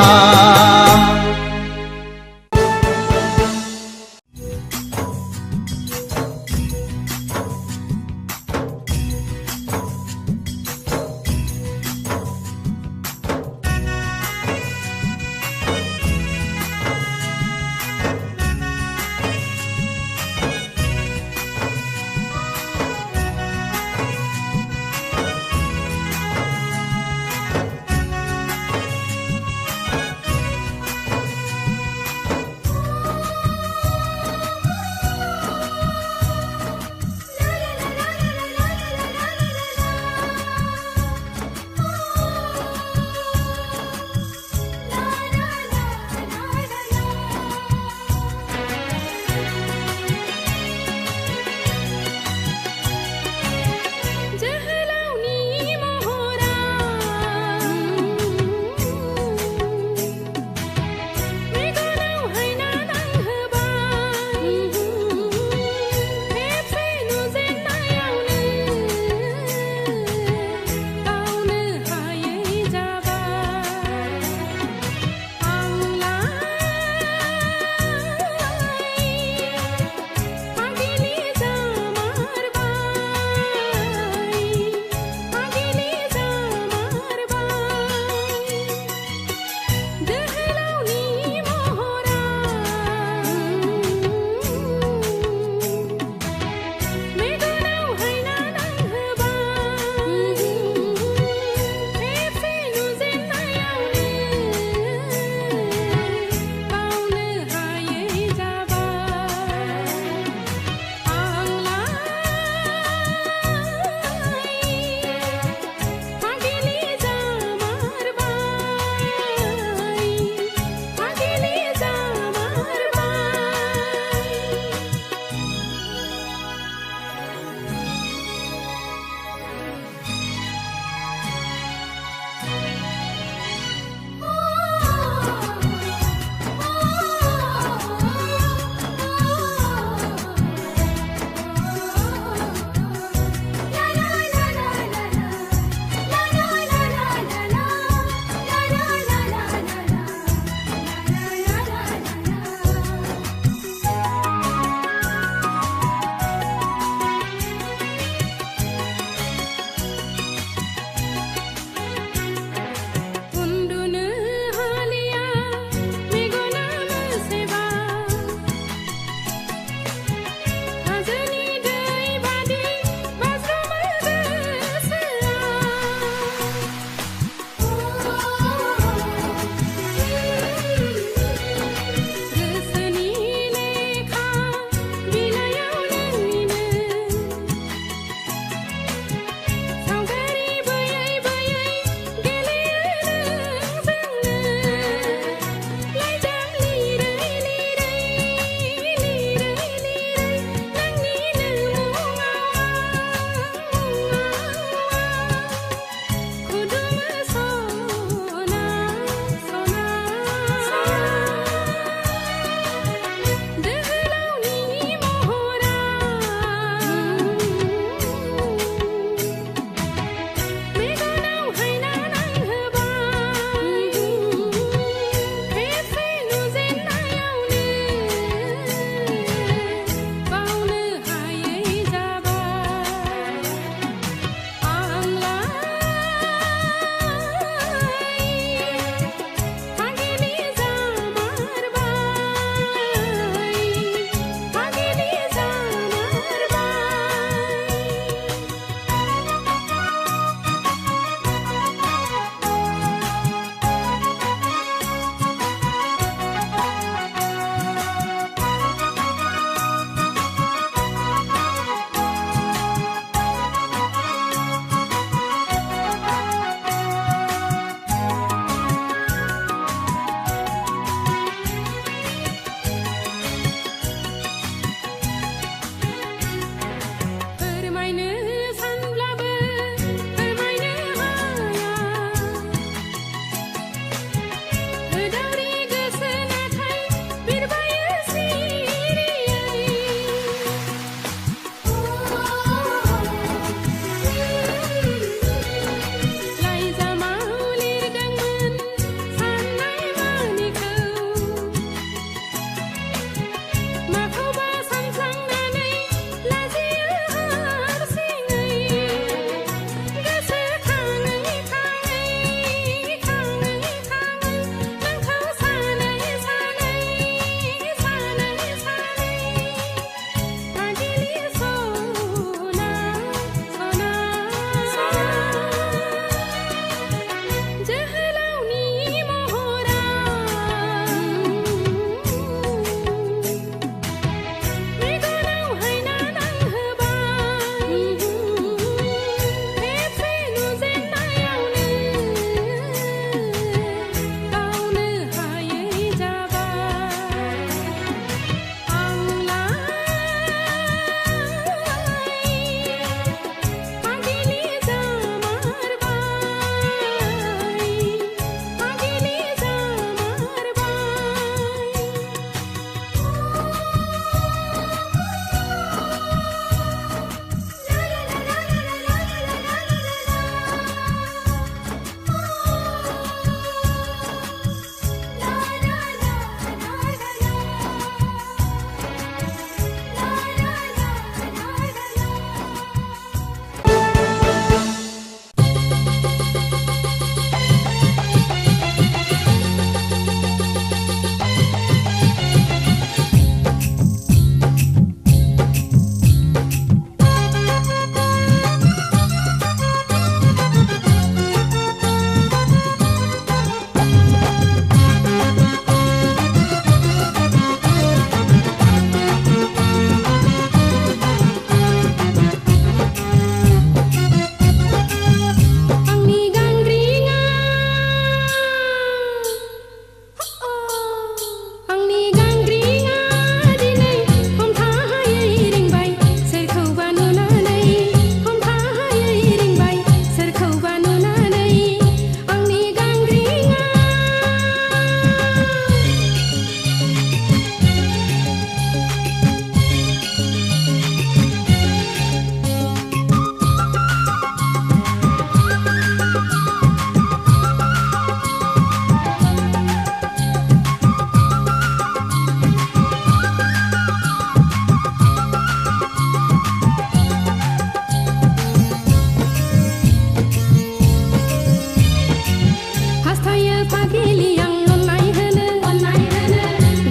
फागिलि आं अननाय होनो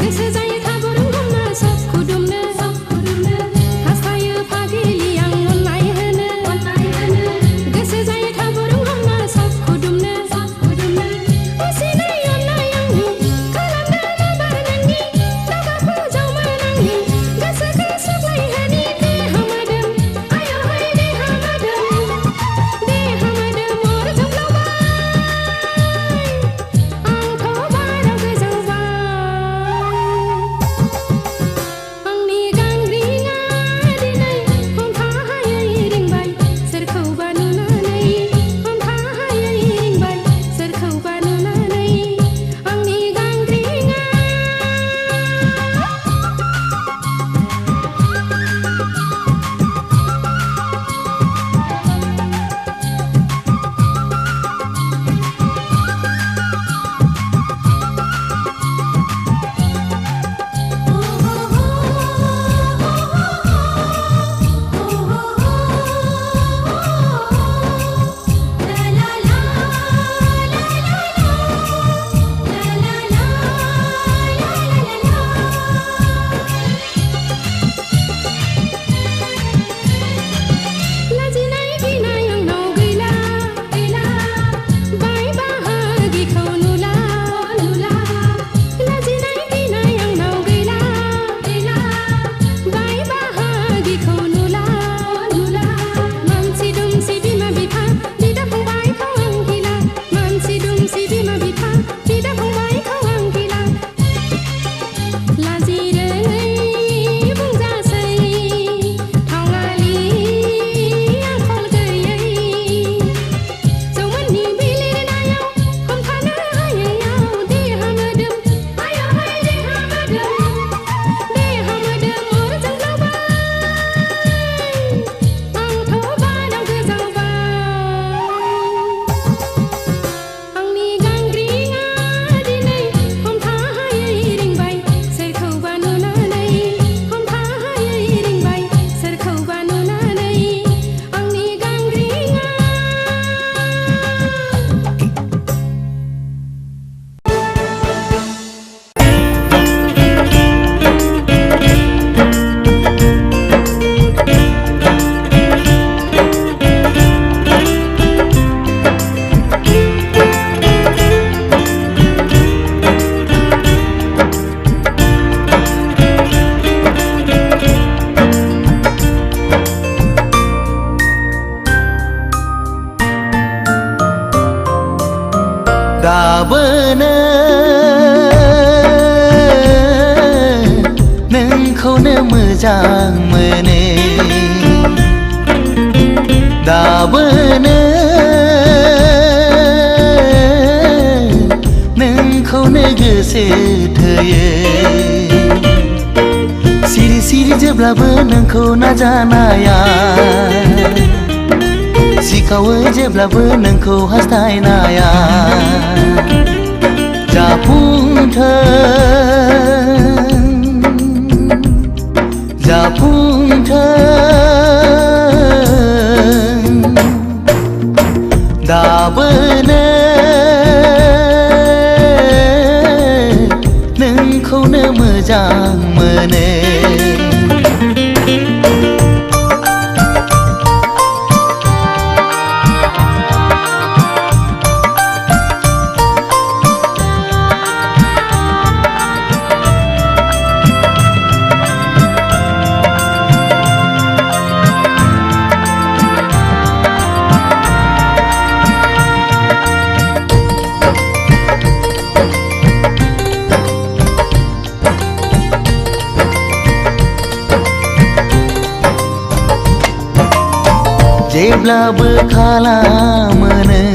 गोसो जायो थाबरुं हमना सब खुदुमनो हास्थायो फागिलि आं अननाय होनो गोसो जायो थाबरुं हमना सब खुदुमनो असिनाय अननाय आंनि खालामनो बार नोंनि दागाखौ जावमान आंनि गोसोखौ सुग्लायहोनि देहा मोदोम आय' है देहा मोदोम अर जोंब्लावबाय आंखौ बाराव गोजावबाय आंनि गांग्रिङा दिनै हमथाहायै रिंबाय सोरखौबा नुनानै हमथाहायै रिंबाय सोरखौबा नुनानै आंनि गांग्रिङा लाजिनाय गिनाय आंनाव गैला बाय बाहागिखौ नुला लाजिनाय गिनाय आंनाव गैला बाय बाहागिखौ नुला मानसि दुमसि बिमा बिफा बिदा फंबायखौ आं गिला मानसि दुमसि बिमा बिफा बिदा फंबायखौ आं गिला लाजि रोङै बुंजासै थावनालि आखल गैयै जौमोननि बिलिरनायाव हमथानो हायैयाव देहा मोदोम आय' है देहा मोदोम अर जोंब्लावबाय आंथ' बाराव गोजावबाय आंनि गांग्रिङा दिनै हमथाहायै रिंबाय सोरखौबा नुनानै हमथाहायै रिंबाय सोरखौबा नुनानै आंनि गांग्रिङा दाबोनो नोंखौनो मोजां मोनो दाबोनो नोंखौनो गोसो थोयो सिरि सिरि जेब्लाबो नोंखौ नाजानाया सिखावो जेब्लाबो नोंखौ हास्थायनाया जाफुंथों दाबोनो नोंखौनो मोजां मोनो जेब्लाबो खालामो नों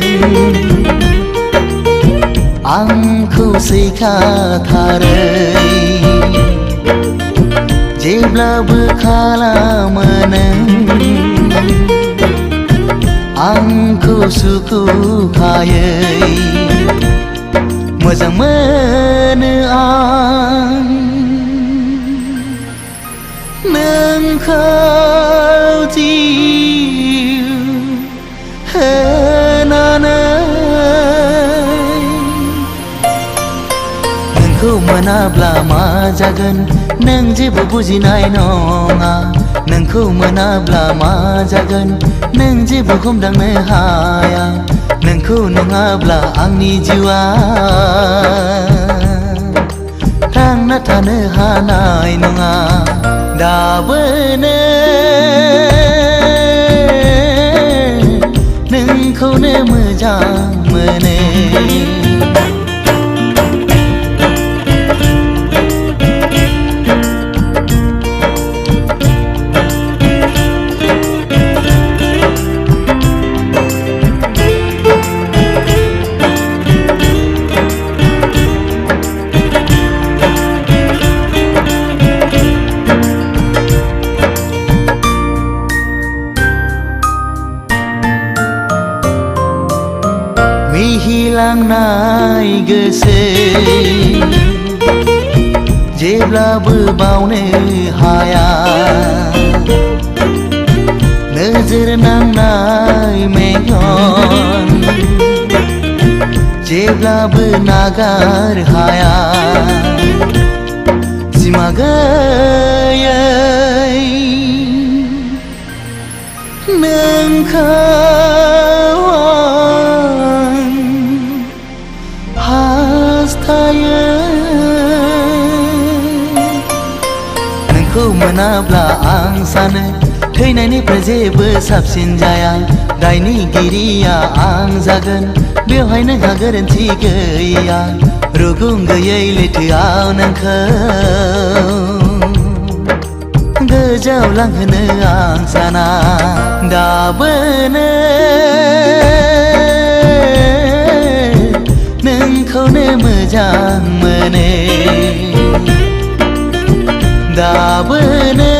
आंखौ सैखाथारै जेब्लाबो खालामो नों आंखौ सुखुखायै मोजां मोनो आं नोंखौ जिउ होनानै नोंखौ मोनाब्ला मा जागोन नों जेबो बुजिनाय नङा नोंखौ मोनाब्ला मा जागोन नों जेबो हमदांनो हाया नोंखौ नङाब्ला आंनि जिउआ थांना थानो हानाय नङा दाबोनो नोंखौनो मोजां मोनो मिहिलांनाय गोसो जेब्लाबो बावनो हाया नोजोर नांनाय मेगन जेब्लाबो नागार हाया सिमा गैयै नोंखौ हास्थायो नोंखौ मोनाब्ला आं सानो थैनायनिफ्राय जेबो साबसिन जाया दायनिगिरिया आं जागोन बेवहाय नोंहा गोरोन्थि गैया रुगुं गैयै लैथोआव नोंखौ गोजौआव लांहोनो आं साना दाबोनो नोंखौनो मोजां मोनो दाबोनो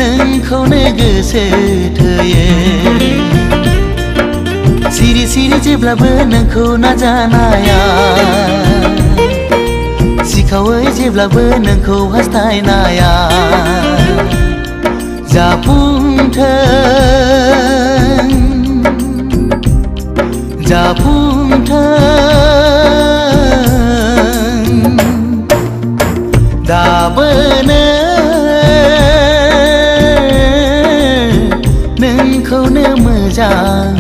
नोंखौनो गोसो थोयो सिरि सिरि जेब्लाबो नोंखौ नाजानाया सिखावै जेब्लाबो नोंखौ हास्थायनाया जाफुंथों दाबोनो नोंखौनो मोजां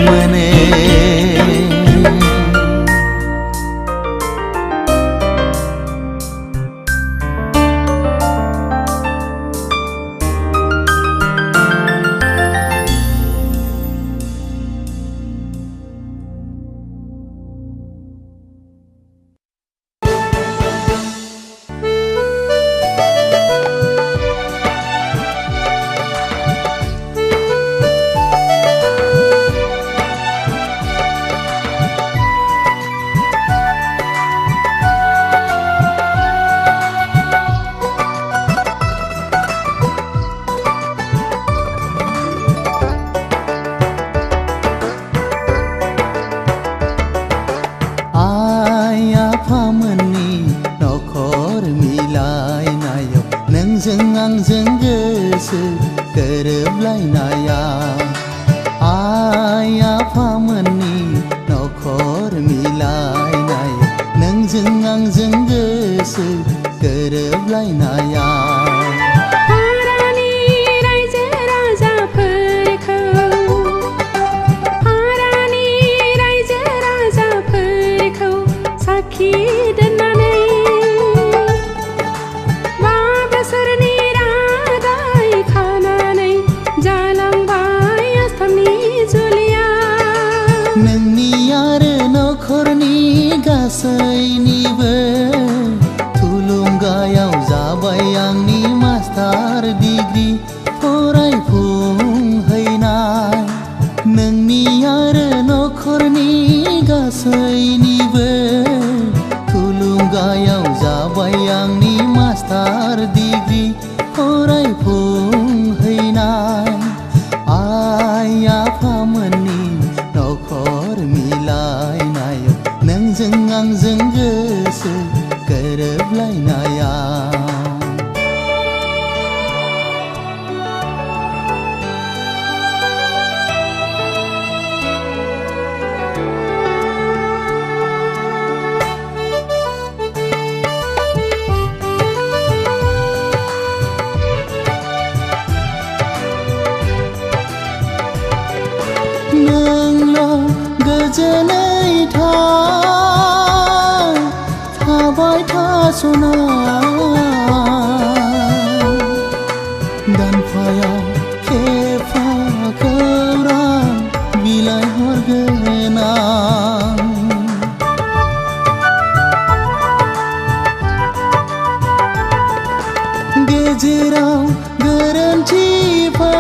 मोनो गोनां गेजेराव गोरोन्थिफोर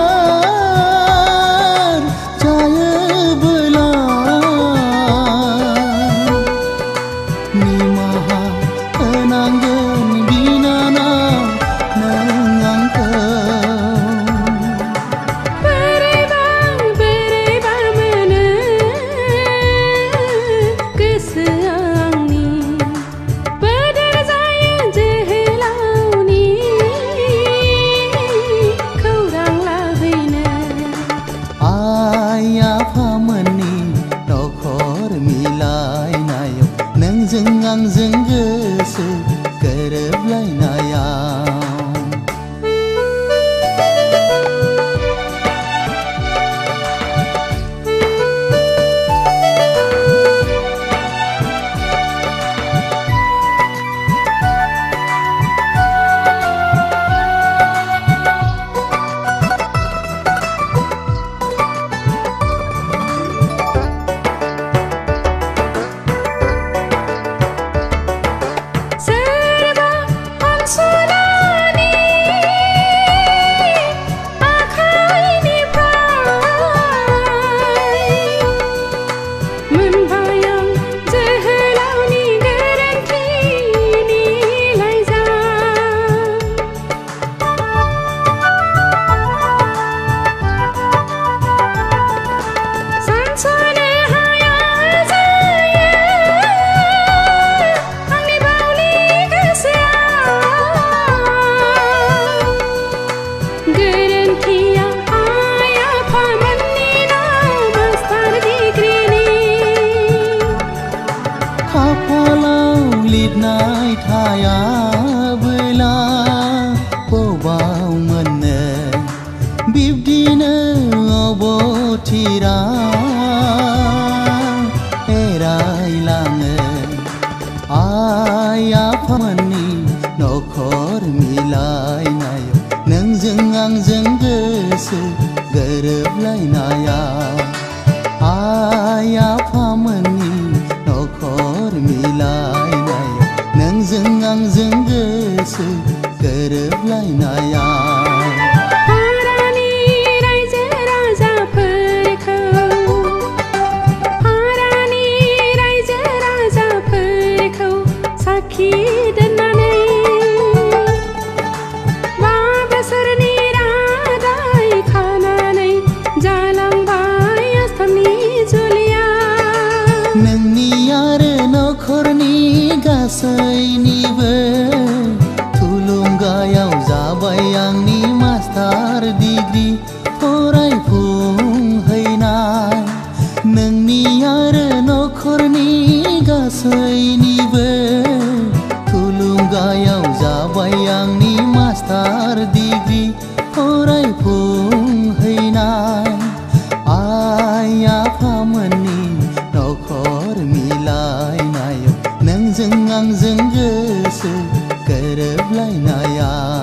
जायोबोला निमाहा होनांगोन बिनानाव नों आंखौ बोरैबा बोरैबा मोनो गोसोआ आंनि बोदोर जायो जोहोलावनि खौरां लाहैनो आइ आफामोननि नखर मिलायनायाव नोंजों आंजों गोसो गोरोबलायनायाव सोरबा अनसुनानै आखाइनिफ्राय मोनबाय आं जोहोलावनि गोरोन्थिनि लाइजाम सानस'नो हाया जायो आंनि बावलि गोसोआ गोरोन्थिया आइ आफामोननि नाव मास्टार डिग्रीनि खाफालाव लिरनाय थायाबोला बबाव मोननो बिब्दिनो अबथिरा एरायलाङो आइ आफामोननि नखर मिलायनायाव नोंजों आंजों गोसो गोरोबलायनायाव आइ आफामोननि नखर मिलायनायाव नोंजों आंजों गोसो गोरोबलायनायाव हारानि रायजो राजाफोरखौ हारानि रायजो राजाफोरखौ साखि दोननानै 5 बोसोरनि रादाय खानानै जालांबाय आसामनि जुलिया नोंनि आरो नखरनि गासैनिबो थुलुंगायाव जाबाय आंनि मास्टार डिग्री फरायफुंहैनाय नोंनि आरो नखरनि गासैनिबो थुलुंगायाव जाबाय आंनि मास्टार डिग्री फरायफुंहैनाय आइ आफामोननि नखर मिलायनायाव नोंजों आंजों गोसो गोरोबलायनायाव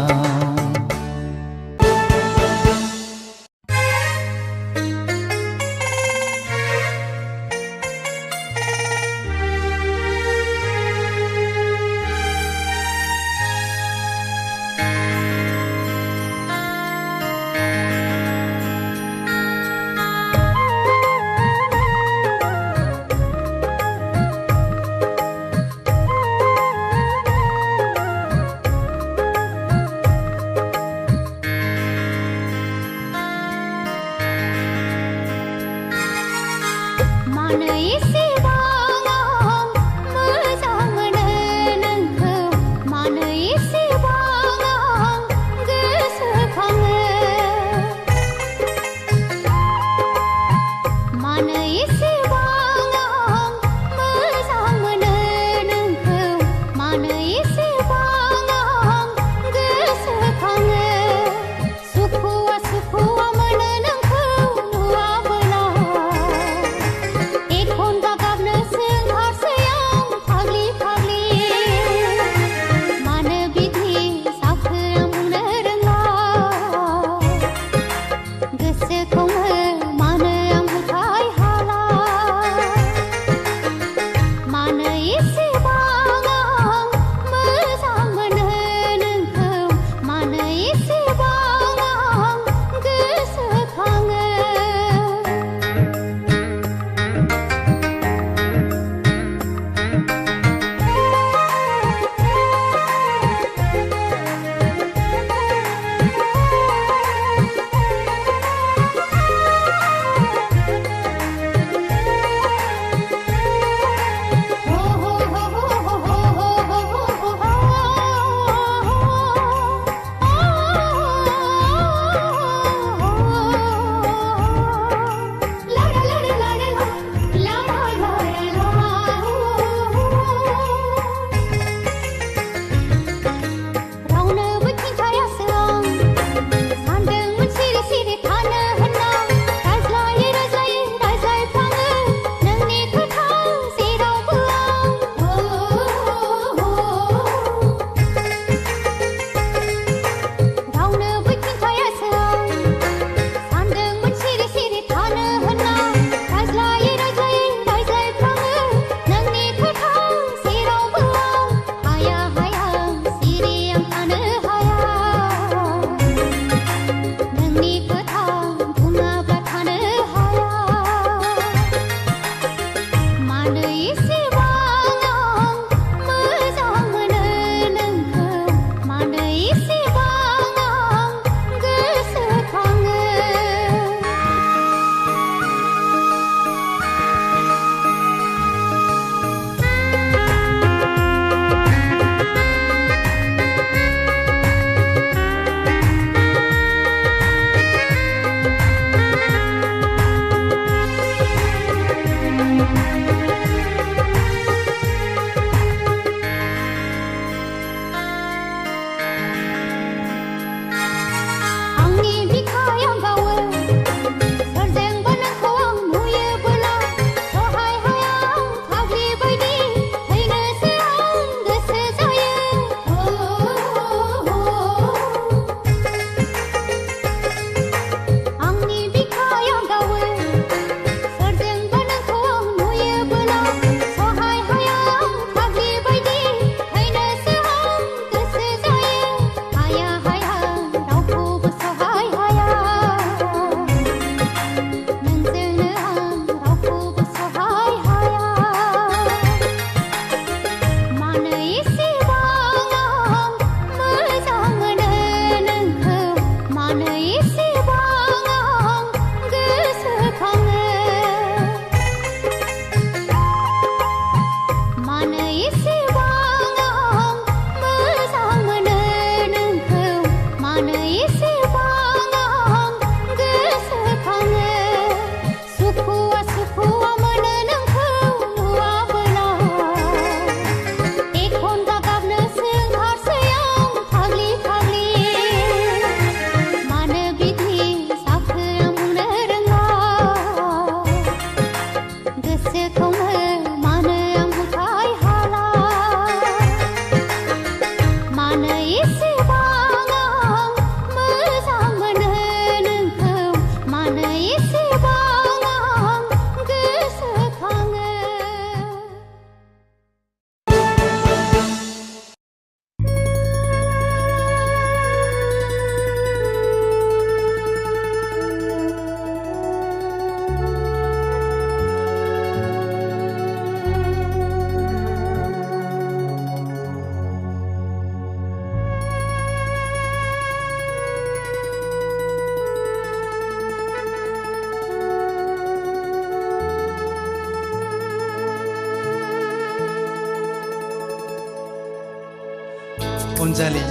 अनजालि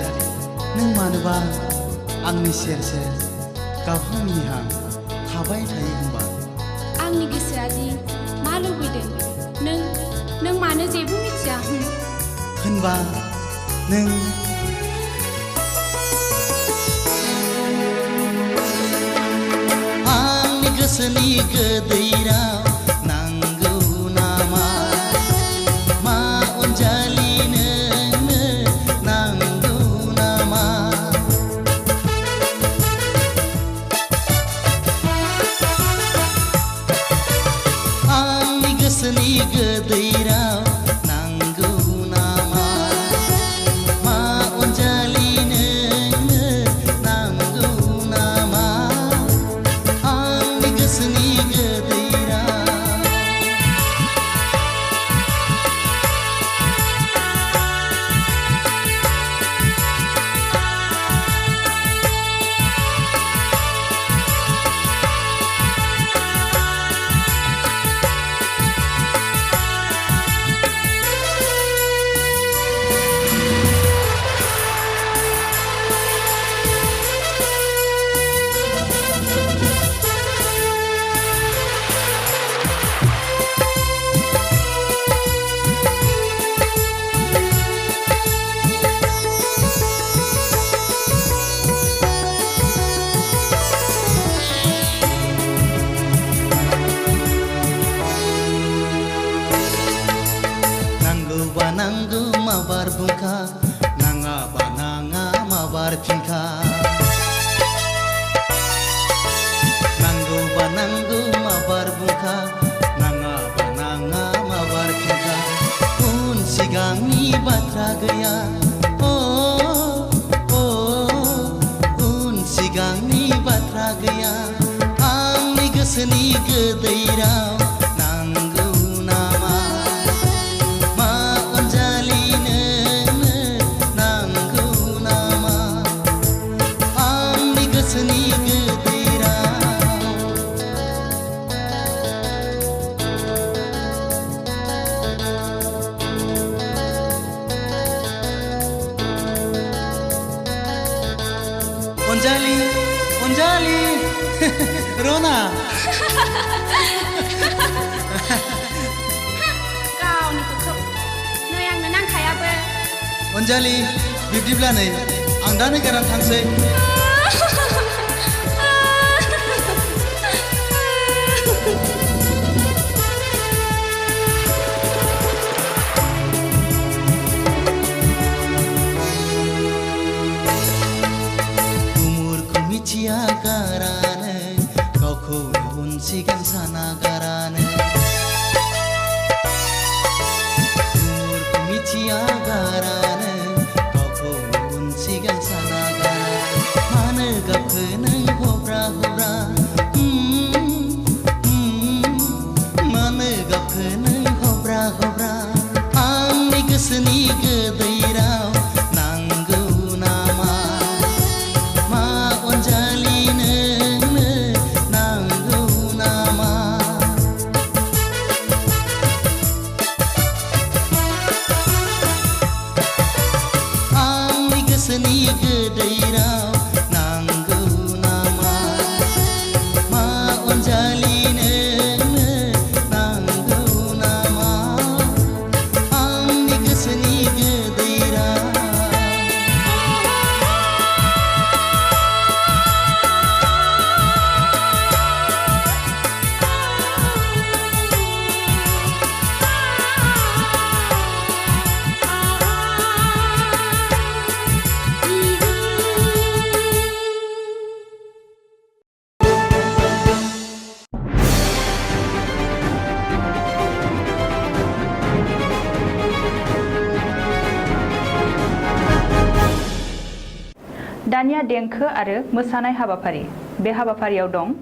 नों मानोबा आंनि सेर सेर गावहां मिनिहां थाबाय थायो होनबा आंनि गोसोआ दि मा लुबैदों नों मानो जेबो मिथिया होनबा नों आंनि गोसोनि गोदै राव नांगौ नामा मा अनजालि नोंनो नांगौ नामा आंनि गोसोनि गोदै राव नांगौ नामा मा अनजालि नोंनो नांगौ नामा आंनि गोसोनि गोदै राव नांगौ माबार बुंखा नाङाबा नाङा माबार फिनखा नांगौबा नांगौ माबार बुंखा नाङाबा नाङा माबार फिनखा उन सिगांनि बाथ्रा गैया उन सिगांनि बाथ्रा गैया आंनि गोसोनि गोदै राव नांगौ नामा अनजालि अनजालि रना गावनिखौ नै आंनो नांखायाबो अनजालि बिब्दिब्ला नै आं दा नागारनानै थांसै umurku miथिया गारानो गावखौनो उनसिगोन साना गारानो umurku मिथिया गारानो गावखौनो उनसिगोन साना गारानो मानो गाबखो नों हब्रा हब्रा मानो गाबखो नों हब्रा हब्रा आंनि गोसोनि गोदै राव नांगौ नामा मा अनजालि नोंनो नांगौ नामा आंनि गोसोनि गोदै राव नांगौ नामा मा अनजालि नोंनो नांगौ नामा आंनि गोसोनि गोदै राव दानिया देंखो आरो मोसानाय हाबाफारि बे हाबाफारियाव दं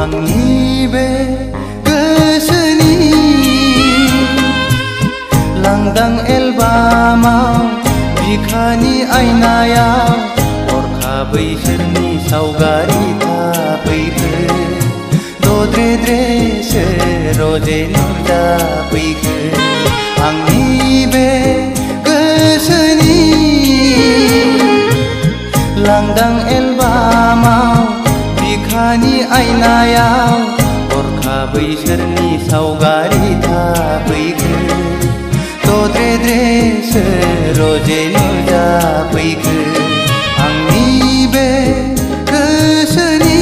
आंनि बे गोसोनि लांदां एलबामाव बिखानि आयनायाव हरखाबै सोरनि सावगारि थाफैखो दद्रेद्रेसो रजे नुजाफैखो आंनि बे गोसोनि लांदां एलबामाव बिखानि आयनायाव हरखाबै सोरनि सावगारि थाफैखो दद्रेद्रेसो रजे नुजाफैखो आंनि बे गोसोनि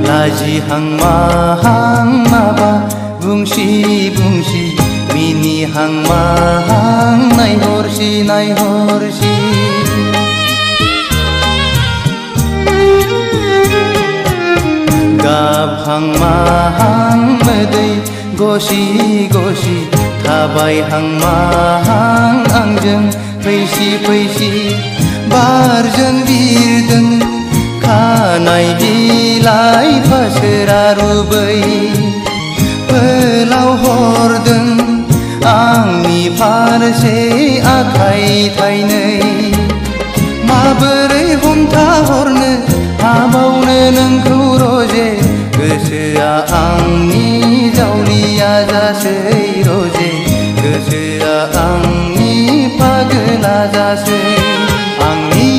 लाजिहां माहां माबा बुंसि बुंसि मिनिहां माहां नायहरसि नायहरसि गाबहां माहां मोदै गसि गसि थाबायहां माहां आंजों फैसि फैसि बारजों बिरदों खानाय बिलाइ फासोरा रुबै फोलाव हरदों आंनि फारसे आखाइ थाइनै माबोरै हमथाहरनो हाबावनो नोंखौ रजे गोसोआ आंनि जावलिया जासै रजे गोसोआ आंनि पागला जासै आंनि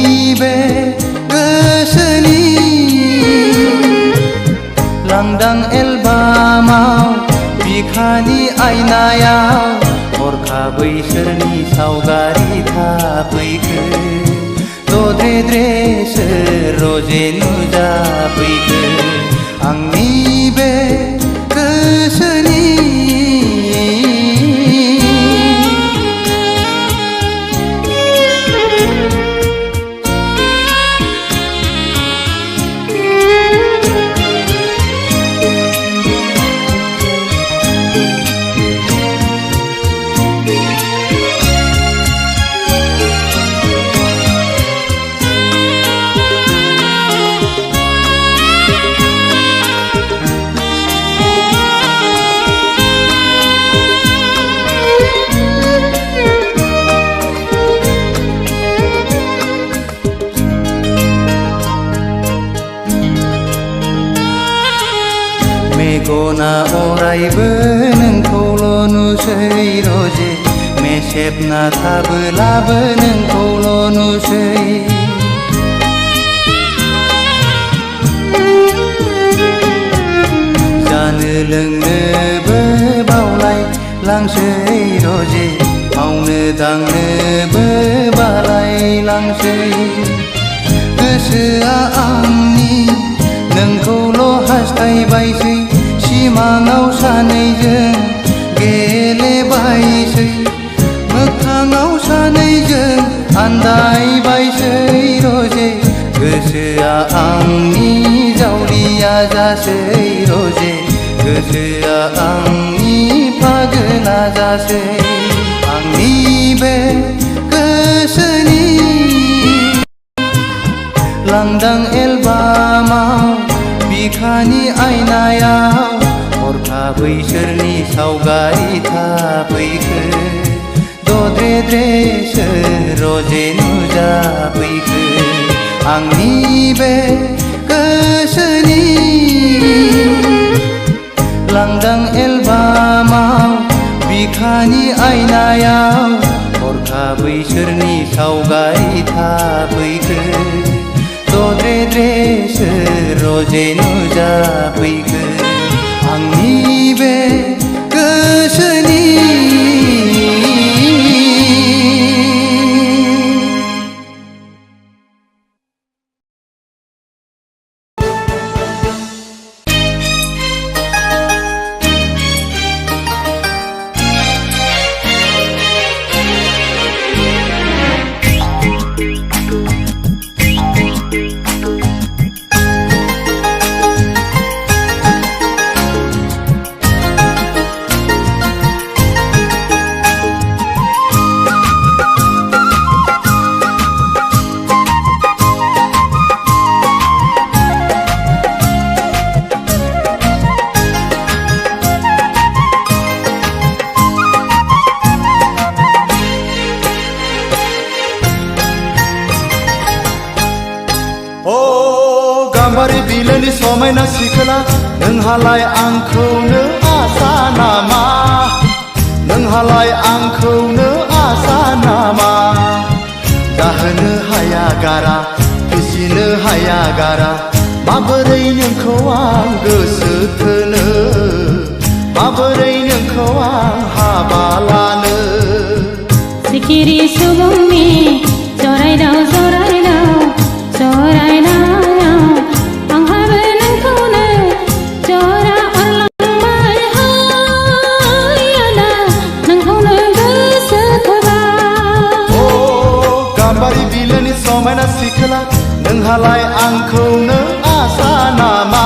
लांदां एलबामाव बिखानि आयनायाव हरखाबै सोरनि सावगारि थाफैखो दद्रे सोर रजे नुजाफैखो आंनि बे गोसोनि मेगना अरायबो नोंखौल' नुसै रजे मेसेबना थाबोलाबो नोंखौल' नुसै जानो लोंनोबो बावलाय लांसै रजे मावनो दांनोबो बालाय लांसै गोसोआ आंनि नोंखौल' हास्थायबायसै सिमाङाव सानैजों गेलेबायसै मोगथाङाव सानैजों आन्दायबायसै रजे गोसोआ आंनि जावलिया जासै रजे गोसोआ आंनि फागोला जासै आंनि बे गोसोनि लांदां एलबामाव बिखानि आयनायाव हरखाबै सोरनि सावगारि थाफैखो दद्रे सोर रजे नुजाफैखो आंनि बे गोसोनि लांदां एलबामाव बिखानि आयनायाव हरखाबै सोरनि सावगारि थाफैखो दद्रे सोर रजे नुजाफैखो आंनि बे गोसोनि गाम्बारि बिलोनि समायना सिखोला नोंहालाय आंखौनो आसा नामा नोंहालाय आंखौनो आसा नामा जाहोनो हाया गारा फिसिनो हाया गारा माबोरै नोंखौ आं गोसो थोनो माबोरै नोंखौ आं हाबा लानो सिखिरि सुबुंनि जरायदाव जरायदाव जरायदाव आंहाबो नोंखौनो जरा अरलांबाय हायाना नोंखौनो गोसो थोबाय ओ गाम्बारि बिलोनि समायना सिखोला नोंहालाय आंखौनो आसा नामा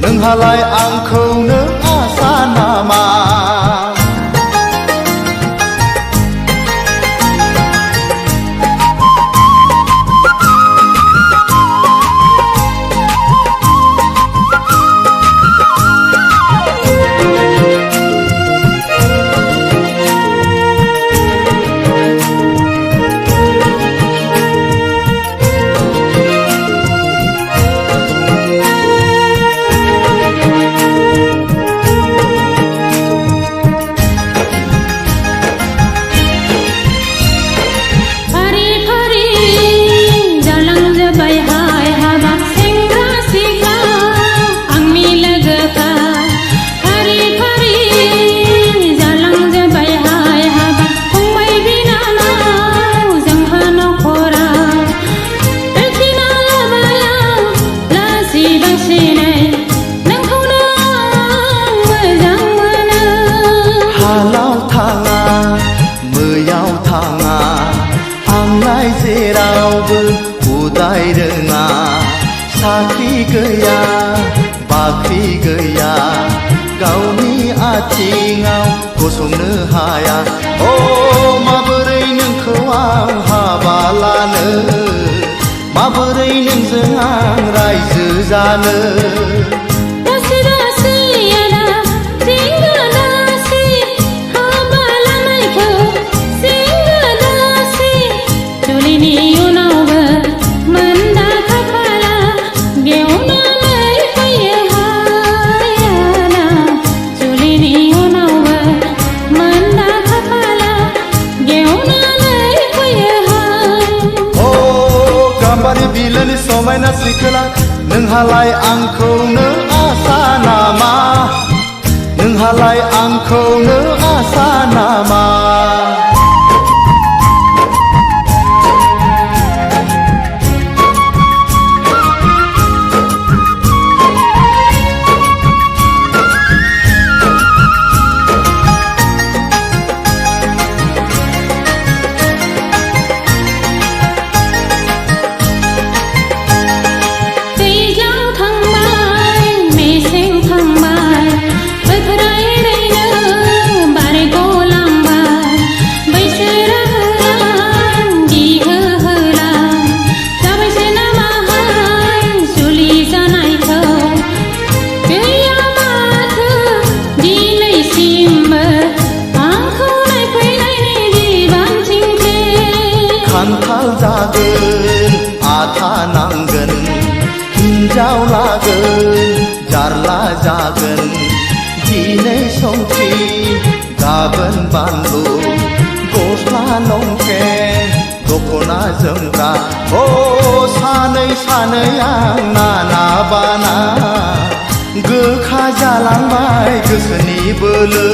नोंहालाय आंखौनो आसा नामा साख्रि गैया बाख्रि गैया गावनि आथिङाव गसंनो हाया अ माबोरै नोंखौ आं हाबा लानो माबोरै नोंजों आं रायजो जानो बिलोनि समायना सिखोला नोंहालाय आंखौनो आसा नामा नोंहालाय आंखौनो आसा नामा खान्थाल जागोन आथा नांगोन हिन्जाव लागोन जारला जागोन दिनै संख्रि गाबोन बानलु गस्ला लंपेन्ट दख'ना जोमग्रा अ सानै सानै आं नाना बाना गोखा जालांबाय गोसोनि बोलो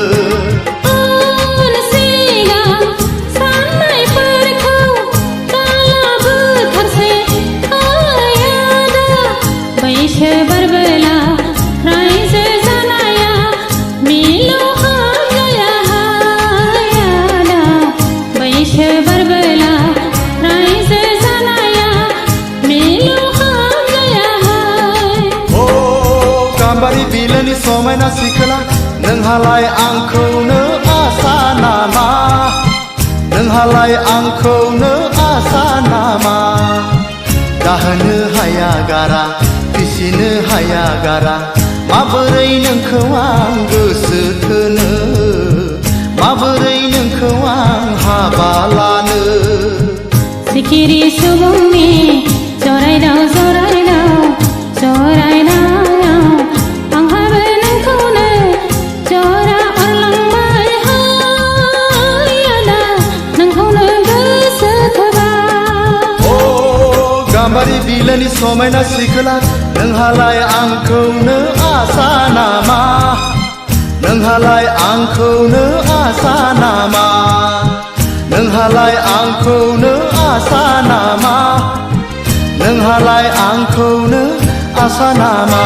बिलोनि समायना सिखोला नोंहालाय आंखौनो आसा नामा नोंहालाय आंखौनो आसा नामा दाहोनो हाया गारा फिसिनो हाया गारा माबोरै नोंखौ आं गोसो थोनो माबोरै नोंखौ आं हाबा लानो सिखिरि सुबुंनि जरायदाव जरायदाव जरायदाव गाम्बारि बिलोनि समायना सिखोला नोंहालाय आंखौनो आसा नामा नोंहालाय आंखौनो आसा नामा नोंहालाय आंखौनो आसा नामा नोंहालाय आंखौनो आसा नामा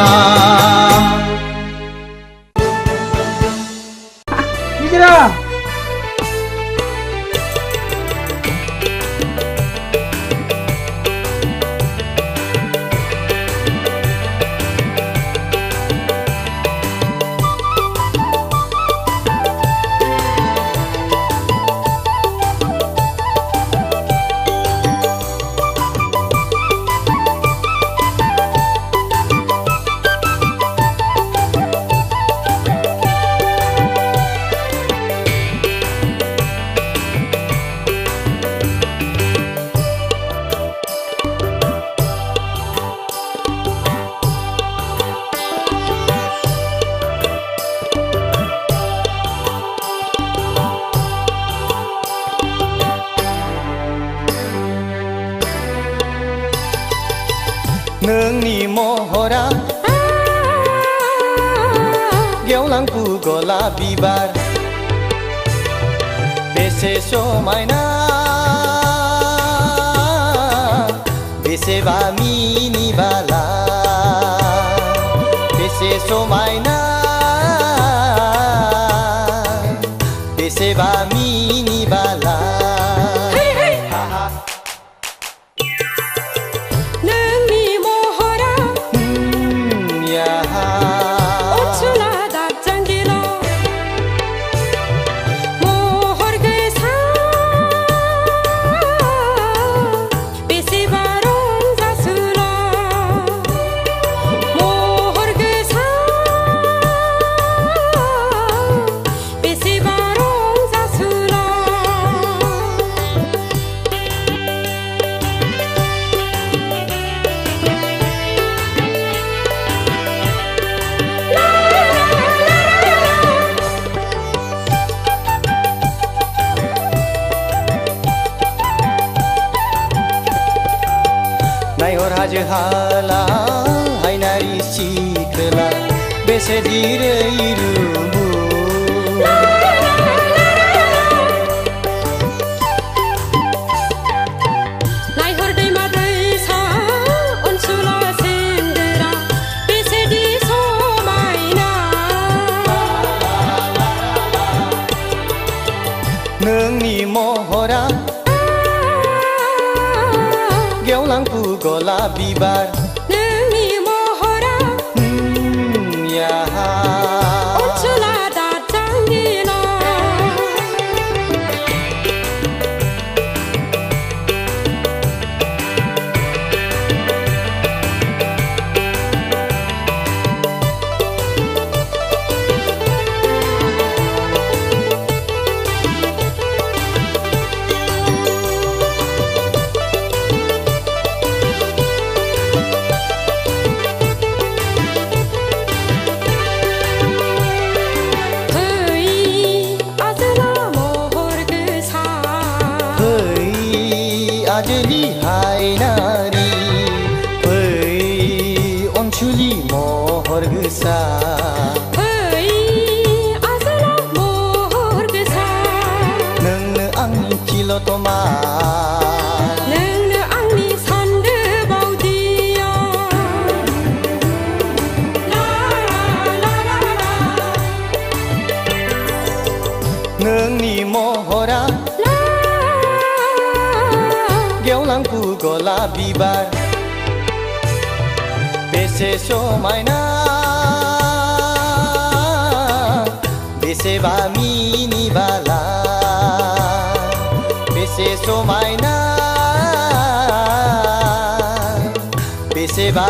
नोंनि महरा गेवलां गलाप बिबार बेसे समायना बेसेबा मिनिबाला बेसे समायना बेसेबा मिनिबाला नोंनि महरा हाला हायनारि सिखोला बेसे दिरै रुबु नायहर दैमा दैसा अनसुला सेंदेरा बेसेदि समायना नोंनि महरा गेवलांफु गलाब बिबार नोंनि महरा याहा अनसुला दाजांगिना आजलि हायनारि फै अनसुलि महर गोसा फै आजोला महर गोसा नोंनो आंनि तिलतमा नोंनो आंनि सान्दो बावदिया नोंनि महरा गेवलांफु गलाब बिबार बेसे समायना बेसेबा मिनिबाला बेसे समायना बेसेबा